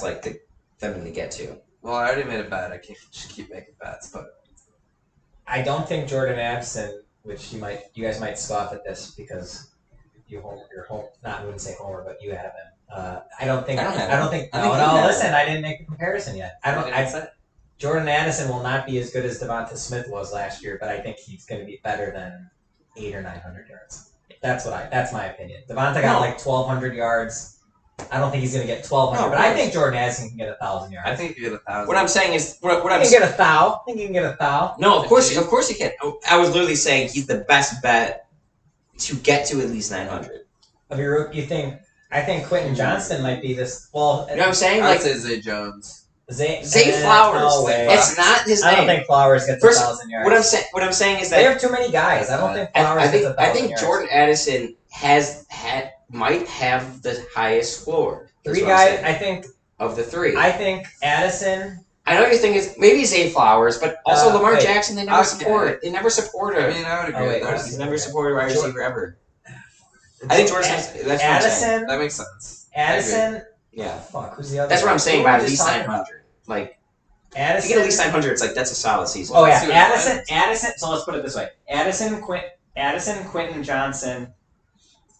Speaker 3: like the something to get to.
Speaker 2: Well, I already made a bet. I can't just keep making bets, but
Speaker 1: I don't think Jordan Addison, which you guys might scoff at this because you're home. Not I wouldn't say homer, but you have him. I don't think.
Speaker 3: I don't have
Speaker 1: I don't
Speaker 3: him.
Speaker 1: think.
Speaker 3: I
Speaker 1: No,
Speaker 3: think you
Speaker 1: no.
Speaker 3: have
Speaker 1: Listen, I didn't make the comparison yet. I don't.
Speaker 2: What did I say?
Speaker 1: Jordan Addison will not be as good as Devonta Smith was last year, but I think he's going to be better than 800 or 900 yards. That's my opinion. Devonta got
Speaker 3: No.
Speaker 1: like 1,200 yards. I don't think he's going to get 1,200,
Speaker 3: No,
Speaker 1: but I
Speaker 3: of
Speaker 1: think Jordan Addison can get 1,000 yards.
Speaker 2: I think you get 1,000.
Speaker 3: What I'm saying is what
Speaker 1: he
Speaker 3: I'm
Speaker 1: can get 1,000. I think he can get 1,000.
Speaker 3: No, of course he can. I was literally saying he's the best bet to get to at least 900.
Speaker 1: Of your, I think Quentin Johnston might be this. Well,
Speaker 3: You know what I'm saying?
Speaker 2: I would
Speaker 3: Like
Speaker 2: say Zay Jones.
Speaker 3: Zay Flowers.
Speaker 1: No way.
Speaker 3: It's not his
Speaker 1: I don't
Speaker 3: name.
Speaker 1: think Flowers gets
Speaker 3: First,
Speaker 1: 1,000 yards.
Speaker 3: What I'm saying is
Speaker 1: They
Speaker 3: that
Speaker 1: have too many guys. I don't think Flowers
Speaker 3: I
Speaker 1: gets 1,000
Speaker 3: think
Speaker 1: yards.
Speaker 3: Jordan Addison might have the highest floor. is
Speaker 1: Three
Speaker 3: what I'm
Speaker 1: guys.
Speaker 3: saying,
Speaker 1: I think.
Speaker 3: of the three.
Speaker 1: I think Addison.
Speaker 3: I know your thing is maybe Zay Flowers, but also Lamar
Speaker 1: wait.
Speaker 3: Jackson. They never
Speaker 2: Okay.
Speaker 3: support. They never support
Speaker 2: I
Speaker 3: him.
Speaker 2: mean, I would agree
Speaker 1: Oh, wait,
Speaker 2: with that.
Speaker 3: He's never supported a wide
Speaker 1: Jordan-
Speaker 3: receiver ever. I think Jordan. That's what I'm saying.
Speaker 1: Addison.
Speaker 2: That makes sense.
Speaker 1: Addison.
Speaker 3: Yeah,
Speaker 1: Fuck. Who's the other?
Speaker 3: that's what
Speaker 1: guy?
Speaker 3: I'm saying.
Speaker 1: Who
Speaker 3: By
Speaker 1: were
Speaker 3: at
Speaker 1: we
Speaker 3: least
Speaker 1: just talking
Speaker 3: 900. Like If
Speaker 4: Addison.
Speaker 3: you get at least 900, it's like that's a solid season.
Speaker 4: Oh
Speaker 2: Let's
Speaker 4: yeah,
Speaker 2: see what
Speaker 4: Addison.
Speaker 2: happens.
Speaker 4: Addison. So let's put it this way: Addison, Quentin Johnson,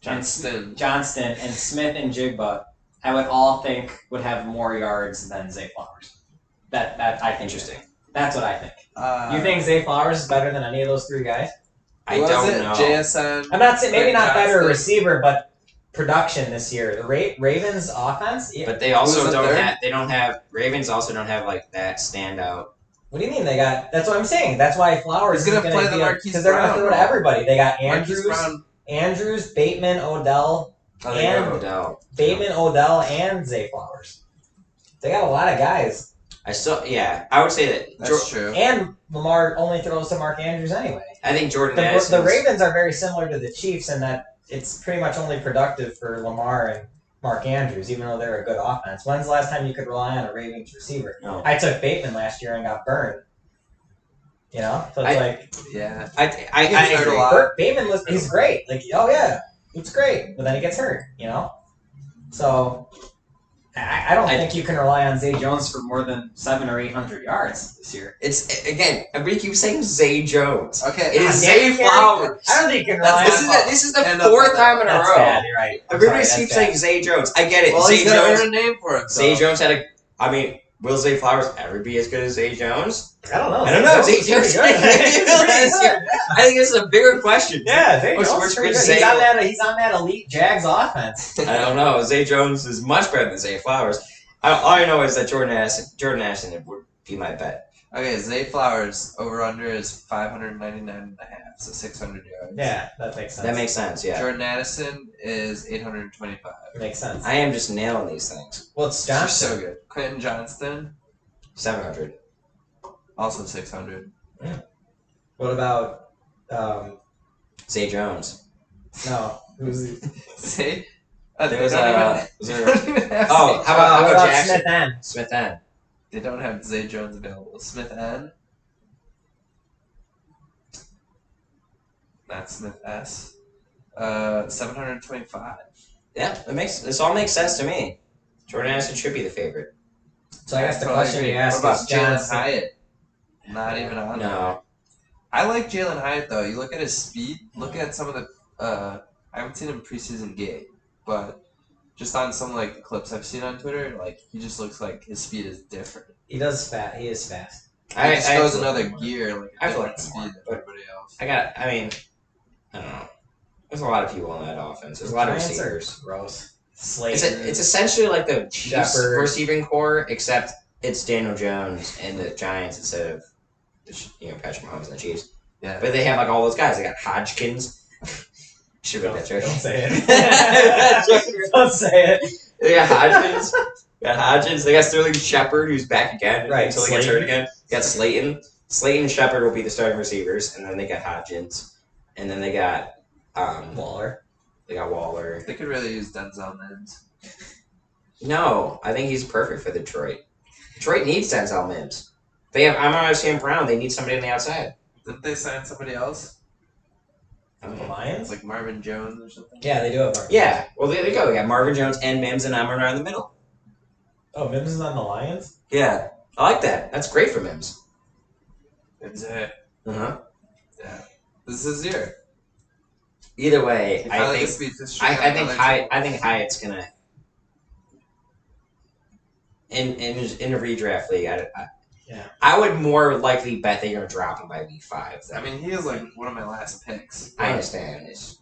Speaker 2: Johnston.
Speaker 4: Johnston, and Smith and Jigba. I would all think would have more yards than Zay Flowers. That I think.
Speaker 3: Interesting.
Speaker 4: That's what I think.
Speaker 2: Uh,
Speaker 4: You think Zay Flowers is better than any of those three guys?
Speaker 3: I
Speaker 2: who was
Speaker 3: don't
Speaker 2: it?
Speaker 3: know.
Speaker 2: JSN.
Speaker 4: I'm not saying maybe not better
Speaker 2: Johnston.
Speaker 4: receiver, but production this year. The Ravens offense. Yeah.
Speaker 3: But they also
Speaker 2: Who's the
Speaker 3: don't
Speaker 2: third?
Speaker 3: have. They don't have. Ravens also don't have like that standout.
Speaker 4: What do you mean they got? That's what I'm saying. That's why Flowers
Speaker 2: He's gonna
Speaker 4: is
Speaker 2: play
Speaker 4: be
Speaker 2: the Marquise
Speaker 4: because they're
Speaker 2: Brown
Speaker 4: gonna throw to
Speaker 2: role.
Speaker 4: everybody. They got
Speaker 2: Marquise Brown.
Speaker 4: Andrews, Bateman, Odell,
Speaker 2: Oh, they
Speaker 4: and-
Speaker 2: go.
Speaker 3: Odell.
Speaker 4: Bateman, Odell, and Zay Flowers. They got a lot of guys.
Speaker 3: I would say that.
Speaker 2: That's true.
Speaker 4: And Lamar only throws to Mark Andrews anyway.
Speaker 3: I think Jordan
Speaker 4: The
Speaker 3: Addison.
Speaker 4: Ravens are very similar to the Chiefs in that it's pretty much only productive for Lamar and Mark Andrews, even though they're a good offense. When's the last time you could rely on a Ravens receiver?
Speaker 3: No.
Speaker 4: I took Bateman last year and got burned. You know, so it's like
Speaker 2: Yeah.
Speaker 3: I
Speaker 2: He's hurt a
Speaker 3: agree.
Speaker 2: lot.
Speaker 4: Bateman was he's great. Like, oh yeah, it's great, but then he gets hurt. You know, so I don't think you can rely on Zay Jones for more than 700 or 800 yards this year.
Speaker 3: It's again. Everybody keeps saying Zay Jones.
Speaker 2: Okay.
Speaker 3: It is
Speaker 4: God
Speaker 3: Zay
Speaker 4: damn it, Gary.
Speaker 3: Flowers.
Speaker 4: I don't think you can
Speaker 2: That's-
Speaker 4: rely
Speaker 3: This
Speaker 4: on.
Speaker 3: is the, this is the
Speaker 2: End up
Speaker 3: fourth
Speaker 2: with
Speaker 3: time in a
Speaker 4: That's
Speaker 3: row.
Speaker 4: bad. You're right. I'm
Speaker 3: Everybody
Speaker 4: sorry,
Speaker 3: keeps
Speaker 4: that's
Speaker 3: saying Zay Jones. I get it.
Speaker 2: Well,
Speaker 3: Zay
Speaker 2: he's got to
Speaker 3: Jones.
Speaker 2: earn a name for himself.
Speaker 3: Zay Jones had a. I mean, will Zay Flowers ever be as good as Zay Jones?
Speaker 4: bad. I don't know.
Speaker 3: I don't know.
Speaker 4: Zay
Speaker 3: Zay Jones.
Speaker 4: is pretty good. He's pretty good.
Speaker 3: I think this is a bigger question.
Speaker 4: Yeah, Zay
Speaker 3: Which-
Speaker 4: Jones
Speaker 3: which
Speaker 4: is pretty
Speaker 3: would
Speaker 4: good.
Speaker 3: Zay-
Speaker 4: He's on that elite Jags offense.
Speaker 3: I don't know. Zay Jones is much better than Zay Flowers. All I know is that Jordan Addison would be my bet.
Speaker 2: Okay, Zay Flowers over under is 599.5, so 600 yards.
Speaker 4: Yeah, that makes sense.
Speaker 3: That makes sense. Yeah.
Speaker 2: Jordan Addison is 825.
Speaker 4: makes sense.
Speaker 3: I am just nailing these things.
Speaker 4: Well, it's
Speaker 2: You're
Speaker 4: Johnson.
Speaker 2: so good. Quentin Johnston,
Speaker 3: 700.
Speaker 2: also 600.
Speaker 4: What about
Speaker 3: Zay Jones.
Speaker 4: no? Who's
Speaker 2: See?
Speaker 3: There
Speaker 2: They
Speaker 3: was
Speaker 2: don't
Speaker 3: a.
Speaker 2: even- they don't even have
Speaker 3: Oh,
Speaker 2: Zay
Speaker 3: how about
Speaker 2: Jones.
Speaker 3: Jackson?
Speaker 4: Smith N?
Speaker 3: Smith N.
Speaker 2: They don't have Zay Jones available. Smith N. Not Smith S. 725.
Speaker 3: Yeah, this all makes sense to me. Jordan Addison should be the favorite.
Speaker 4: So I guess the
Speaker 2: Totally
Speaker 4: question
Speaker 2: agree.
Speaker 4: you ask
Speaker 2: What about
Speaker 4: is
Speaker 2: Jalen
Speaker 4: Johnson.
Speaker 2: Hyatt? Not even on there.
Speaker 3: No.
Speaker 2: I like Jalen Hyatt though. You look at his speed. Look at some of the. I haven't seen him preseason game, but just on some like the clips I've seen on Twitter, like he just looks like his speed is different.
Speaker 4: He does fast. He is fast.
Speaker 2: He just goes another gear, like
Speaker 3: I
Speaker 2: a
Speaker 3: feel
Speaker 2: different
Speaker 3: like
Speaker 2: speed than
Speaker 3: but-
Speaker 2: everybody else.
Speaker 3: I don't know. There's a lot of people on that offense. There's a lot of
Speaker 4: Giants are
Speaker 3: receivers.
Speaker 4: gross.
Speaker 3: It's
Speaker 4: Slayton.
Speaker 3: it's essentially like the Chiefs
Speaker 4: Shepard.
Speaker 3: receiving core, except it's Daniel Jones and the Giants instead of Patrick Mahomes and the Chiefs.
Speaker 2: Yeah.
Speaker 3: But they have like all those guys. They got Hodgkins. Should be
Speaker 4: Don't,
Speaker 3: that
Speaker 4: don't say
Speaker 3: That's
Speaker 4: it. Don't say it.
Speaker 3: They got Hodgkins. They got Sterling Shepard, who's back again
Speaker 4: Right,
Speaker 3: until he gets
Speaker 4: Slayton.
Speaker 3: hurt again. They got Slayton. Slayton and Shepard will be the starting receivers, and then they got Hodgins, and then they got
Speaker 4: Waller.
Speaker 3: They got Waller.
Speaker 2: They could really use Denzel Mims.
Speaker 3: No, I think he's perfect for Detroit. Detroit needs Denzel Mims. They have Amon St. Brown. They need somebody on the outside.
Speaker 2: Didn't they sign somebody else?
Speaker 4: The Lions.
Speaker 2: Like Marvin Jones or something?
Speaker 4: Yeah, they do have Marvin.
Speaker 3: Yeah, well, there they go. They got Marvin Jones and Mims, and Amon are in the middle.
Speaker 4: Oh, Mims is on the Lions.
Speaker 3: Yeah, I like that. That's great for Mims.
Speaker 2: It's it.
Speaker 3: Uh-huh.
Speaker 2: Yeah. This is his year.
Speaker 3: Either way,
Speaker 2: He
Speaker 3: I
Speaker 2: finally
Speaker 3: think
Speaker 2: gets beat this streak
Speaker 3: I
Speaker 2: on
Speaker 3: think
Speaker 2: another
Speaker 3: I think Hyatt's gonna in a redraft league.
Speaker 4: Yeah.
Speaker 3: I would more likely bet that you're gonna drop him by week 5.
Speaker 2: I mean, he is like one of my last picks.
Speaker 3: I understand this.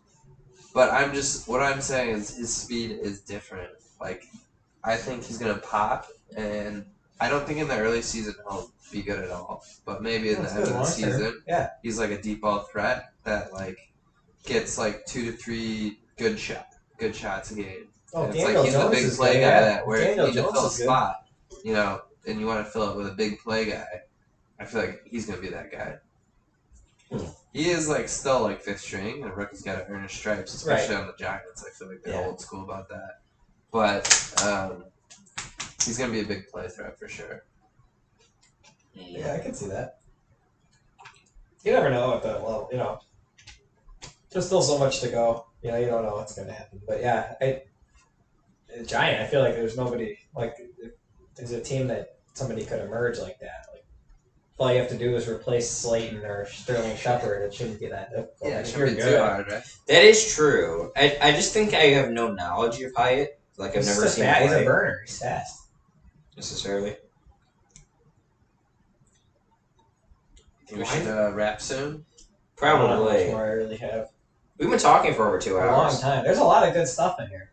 Speaker 2: But what I'm saying is his speed is different. Like, I think he's gonna pop, and I don't think in the early season he'll be good at all. But maybe in
Speaker 4: That's
Speaker 2: the end
Speaker 4: good
Speaker 2: of the
Speaker 4: long term.
Speaker 2: season,
Speaker 4: Yeah.
Speaker 2: he's like a deep ball threat that like gets like 2 to 3 good shots a game.
Speaker 4: Oh,
Speaker 2: And it's
Speaker 4: Daniel
Speaker 2: like he's the
Speaker 4: Jones
Speaker 2: big
Speaker 4: is
Speaker 2: play
Speaker 4: good,
Speaker 2: guy
Speaker 4: yeah.
Speaker 2: that where
Speaker 4: Daniel
Speaker 2: you need to
Speaker 4: Jones
Speaker 2: fill a
Speaker 4: is good.
Speaker 2: spot, and you want to fill it with a big play guy. I feel like he's gonna be that guy. He is like still like 5th string, and a rookie's got to earn his stripes, especially on the Giants. I feel like they're
Speaker 4: Yeah.
Speaker 2: old school about that. But he's gonna be a big play threat for sure.
Speaker 4: Yeah, I can see that. You never know at that level, There's still so much to go. You don't know what's going to happen. But yeah, Giant, I feel like there's nobody, like, if there's a team that somebody could emerge like that. Like, all you have to do is replace Slayton or Sterling Shepard. It shouldn't be that difficult.
Speaker 2: Yeah, it
Speaker 4: If
Speaker 2: should
Speaker 4: you're
Speaker 2: be too
Speaker 4: good.
Speaker 2: hard, right?
Speaker 3: That is true. I just think I have no knowledge of Hyatt. Like I've
Speaker 4: He's
Speaker 3: never
Speaker 4: just
Speaker 3: seen
Speaker 4: fast.
Speaker 3: him
Speaker 4: He's a
Speaker 3: play
Speaker 4: burner. He's fast.
Speaker 3: necessarily.
Speaker 2: We should wrap soon.
Speaker 4: I don't know how much
Speaker 3: Probably.
Speaker 4: more I really have.
Speaker 3: We've been talking for over 2
Speaker 4: A long
Speaker 3: hours.
Speaker 4: time. There's a lot of good stuff in here.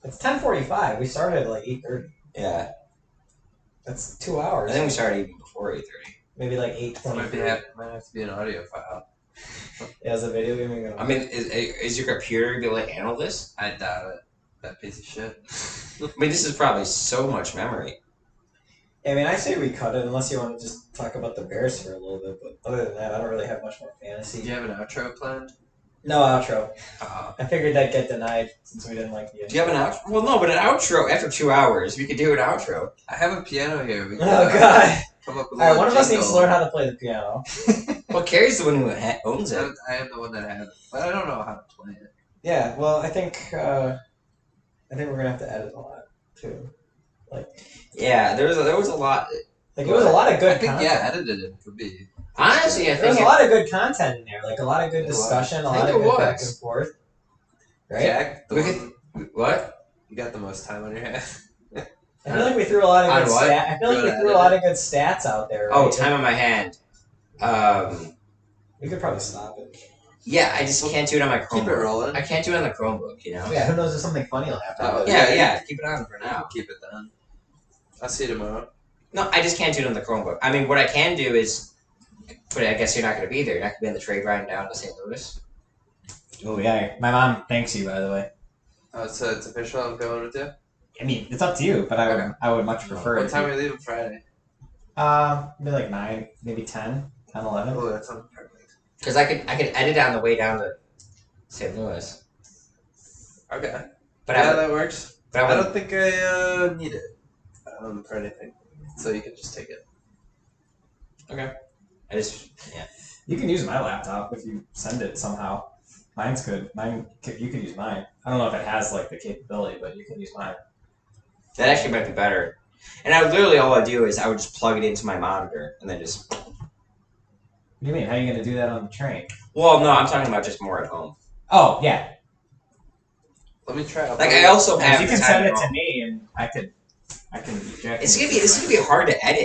Speaker 4: It's 10:45. We started at like 8:30.
Speaker 3: Yeah.
Speaker 4: That's 2 hours.
Speaker 3: I think we started even before 8:30.
Speaker 4: Maybe like
Speaker 2: Might have
Speaker 4: 8:23.
Speaker 2: to be an audio file.
Speaker 4: Yeah, is a video game gonna?
Speaker 3: I mean, is your computer gonna be able to handle this?
Speaker 2: I doubt it. That piece of shit.
Speaker 3: I mean, this is probably so much memory.
Speaker 4: I mean, I say we cut it unless you want to just talk about the Bears for a little bit. But other than that, I don't really have much more fantasy.
Speaker 2: Do you have an outro planned?
Speaker 4: No outro.
Speaker 2: Uh,
Speaker 4: I figured that'd get denied since we didn't like the.
Speaker 3: Do you have an outro? Well, no, but an outro after 2 hours. We could do an outro.
Speaker 2: I have a piano here. We can,
Speaker 4: Oh god!
Speaker 2: come up with a
Speaker 4: All right,
Speaker 2: little
Speaker 4: one of us needs to
Speaker 2: jingle.
Speaker 4: learn how to play the piano.
Speaker 3: Well, Carrie's the one who owns it.
Speaker 2: I am the one that has it, but I don't know how to play it.
Speaker 4: Yeah, well, I think we're gonna have to edit a lot too.
Speaker 3: Yeah, there was a lot.
Speaker 4: Like it was a lot of good
Speaker 2: I think
Speaker 4: content.
Speaker 2: edited it could be.
Speaker 3: Honestly, I
Speaker 4: There was
Speaker 3: think
Speaker 4: a lot of good content in there, like a lot of good
Speaker 2: There was.
Speaker 4: discussion, a
Speaker 2: I
Speaker 4: lot
Speaker 2: think
Speaker 4: of
Speaker 2: there
Speaker 4: good back
Speaker 2: was.
Speaker 4: and forth. Right?
Speaker 2: Jack, the
Speaker 3: We
Speaker 2: one,
Speaker 3: what?
Speaker 2: you got the most time on your hands.
Speaker 4: I feel like we threw a lot of
Speaker 3: On
Speaker 4: good
Speaker 3: what?
Speaker 4: I feel like we
Speaker 2: Good
Speaker 4: threw a lot of good stats out there.
Speaker 3: Oh,
Speaker 4: right?
Speaker 3: time on my hand.
Speaker 4: We could probably stop it.
Speaker 3: Yeah, I just can't do it on my Chromebook.
Speaker 2: Keep it rolling.
Speaker 3: I can't do it on the Chromebook, you know?
Speaker 4: Yeah, who knows if something funny will happen.
Speaker 2: Oh,
Speaker 3: Yeah, keep it on for now.
Speaker 2: Keep it then. I'll see you tomorrow.
Speaker 3: No, I just can't do it on the Chromebook. I mean, what I can do is, but I guess you're not going to be there. You're not going to be on the trade ride down to St. Louis.
Speaker 4: Oh yeah, my mom thanks you, by the way.
Speaker 2: Oh, so it's official. I'm going with you.
Speaker 4: I mean, it's up to you, but I would much prefer
Speaker 2: What
Speaker 4: it.
Speaker 2: time are you leaving Friday?
Speaker 4: Maybe like 9, maybe 10, 11.
Speaker 2: Oh, that sounds perfect.
Speaker 3: Because I could edit on the way down to St. Louis.
Speaker 2: Okay.
Speaker 3: But
Speaker 2: yeah,
Speaker 3: I,
Speaker 2: that works.
Speaker 3: but
Speaker 2: I
Speaker 3: I would,
Speaker 2: don't think I need it for anything, so you can just take it.
Speaker 3: I just, yeah.
Speaker 4: You can use my laptop if you send it somehow. Mine's good. You can use mine. I don't know if it has like the capability, but you can use mine.
Speaker 3: That actually might be better. And I would literally, all I do is I would just plug it into my monitor and then just.
Speaker 4: What do you mean? How are you gonna do that on the train?
Speaker 3: Well, no, I'm talking about just more at home.
Speaker 4: Oh yeah.
Speaker 2: Let me try.
Speaker 3: Like I also have.
Speaker 4: You can
Speaker 3: the time
Speaker 4: send it
Speaker 3: at
Speaker 4: to
Speaker 3: home.
Speaker 4: me, and I can.
Speaker 3: This is gonna be hard to edit.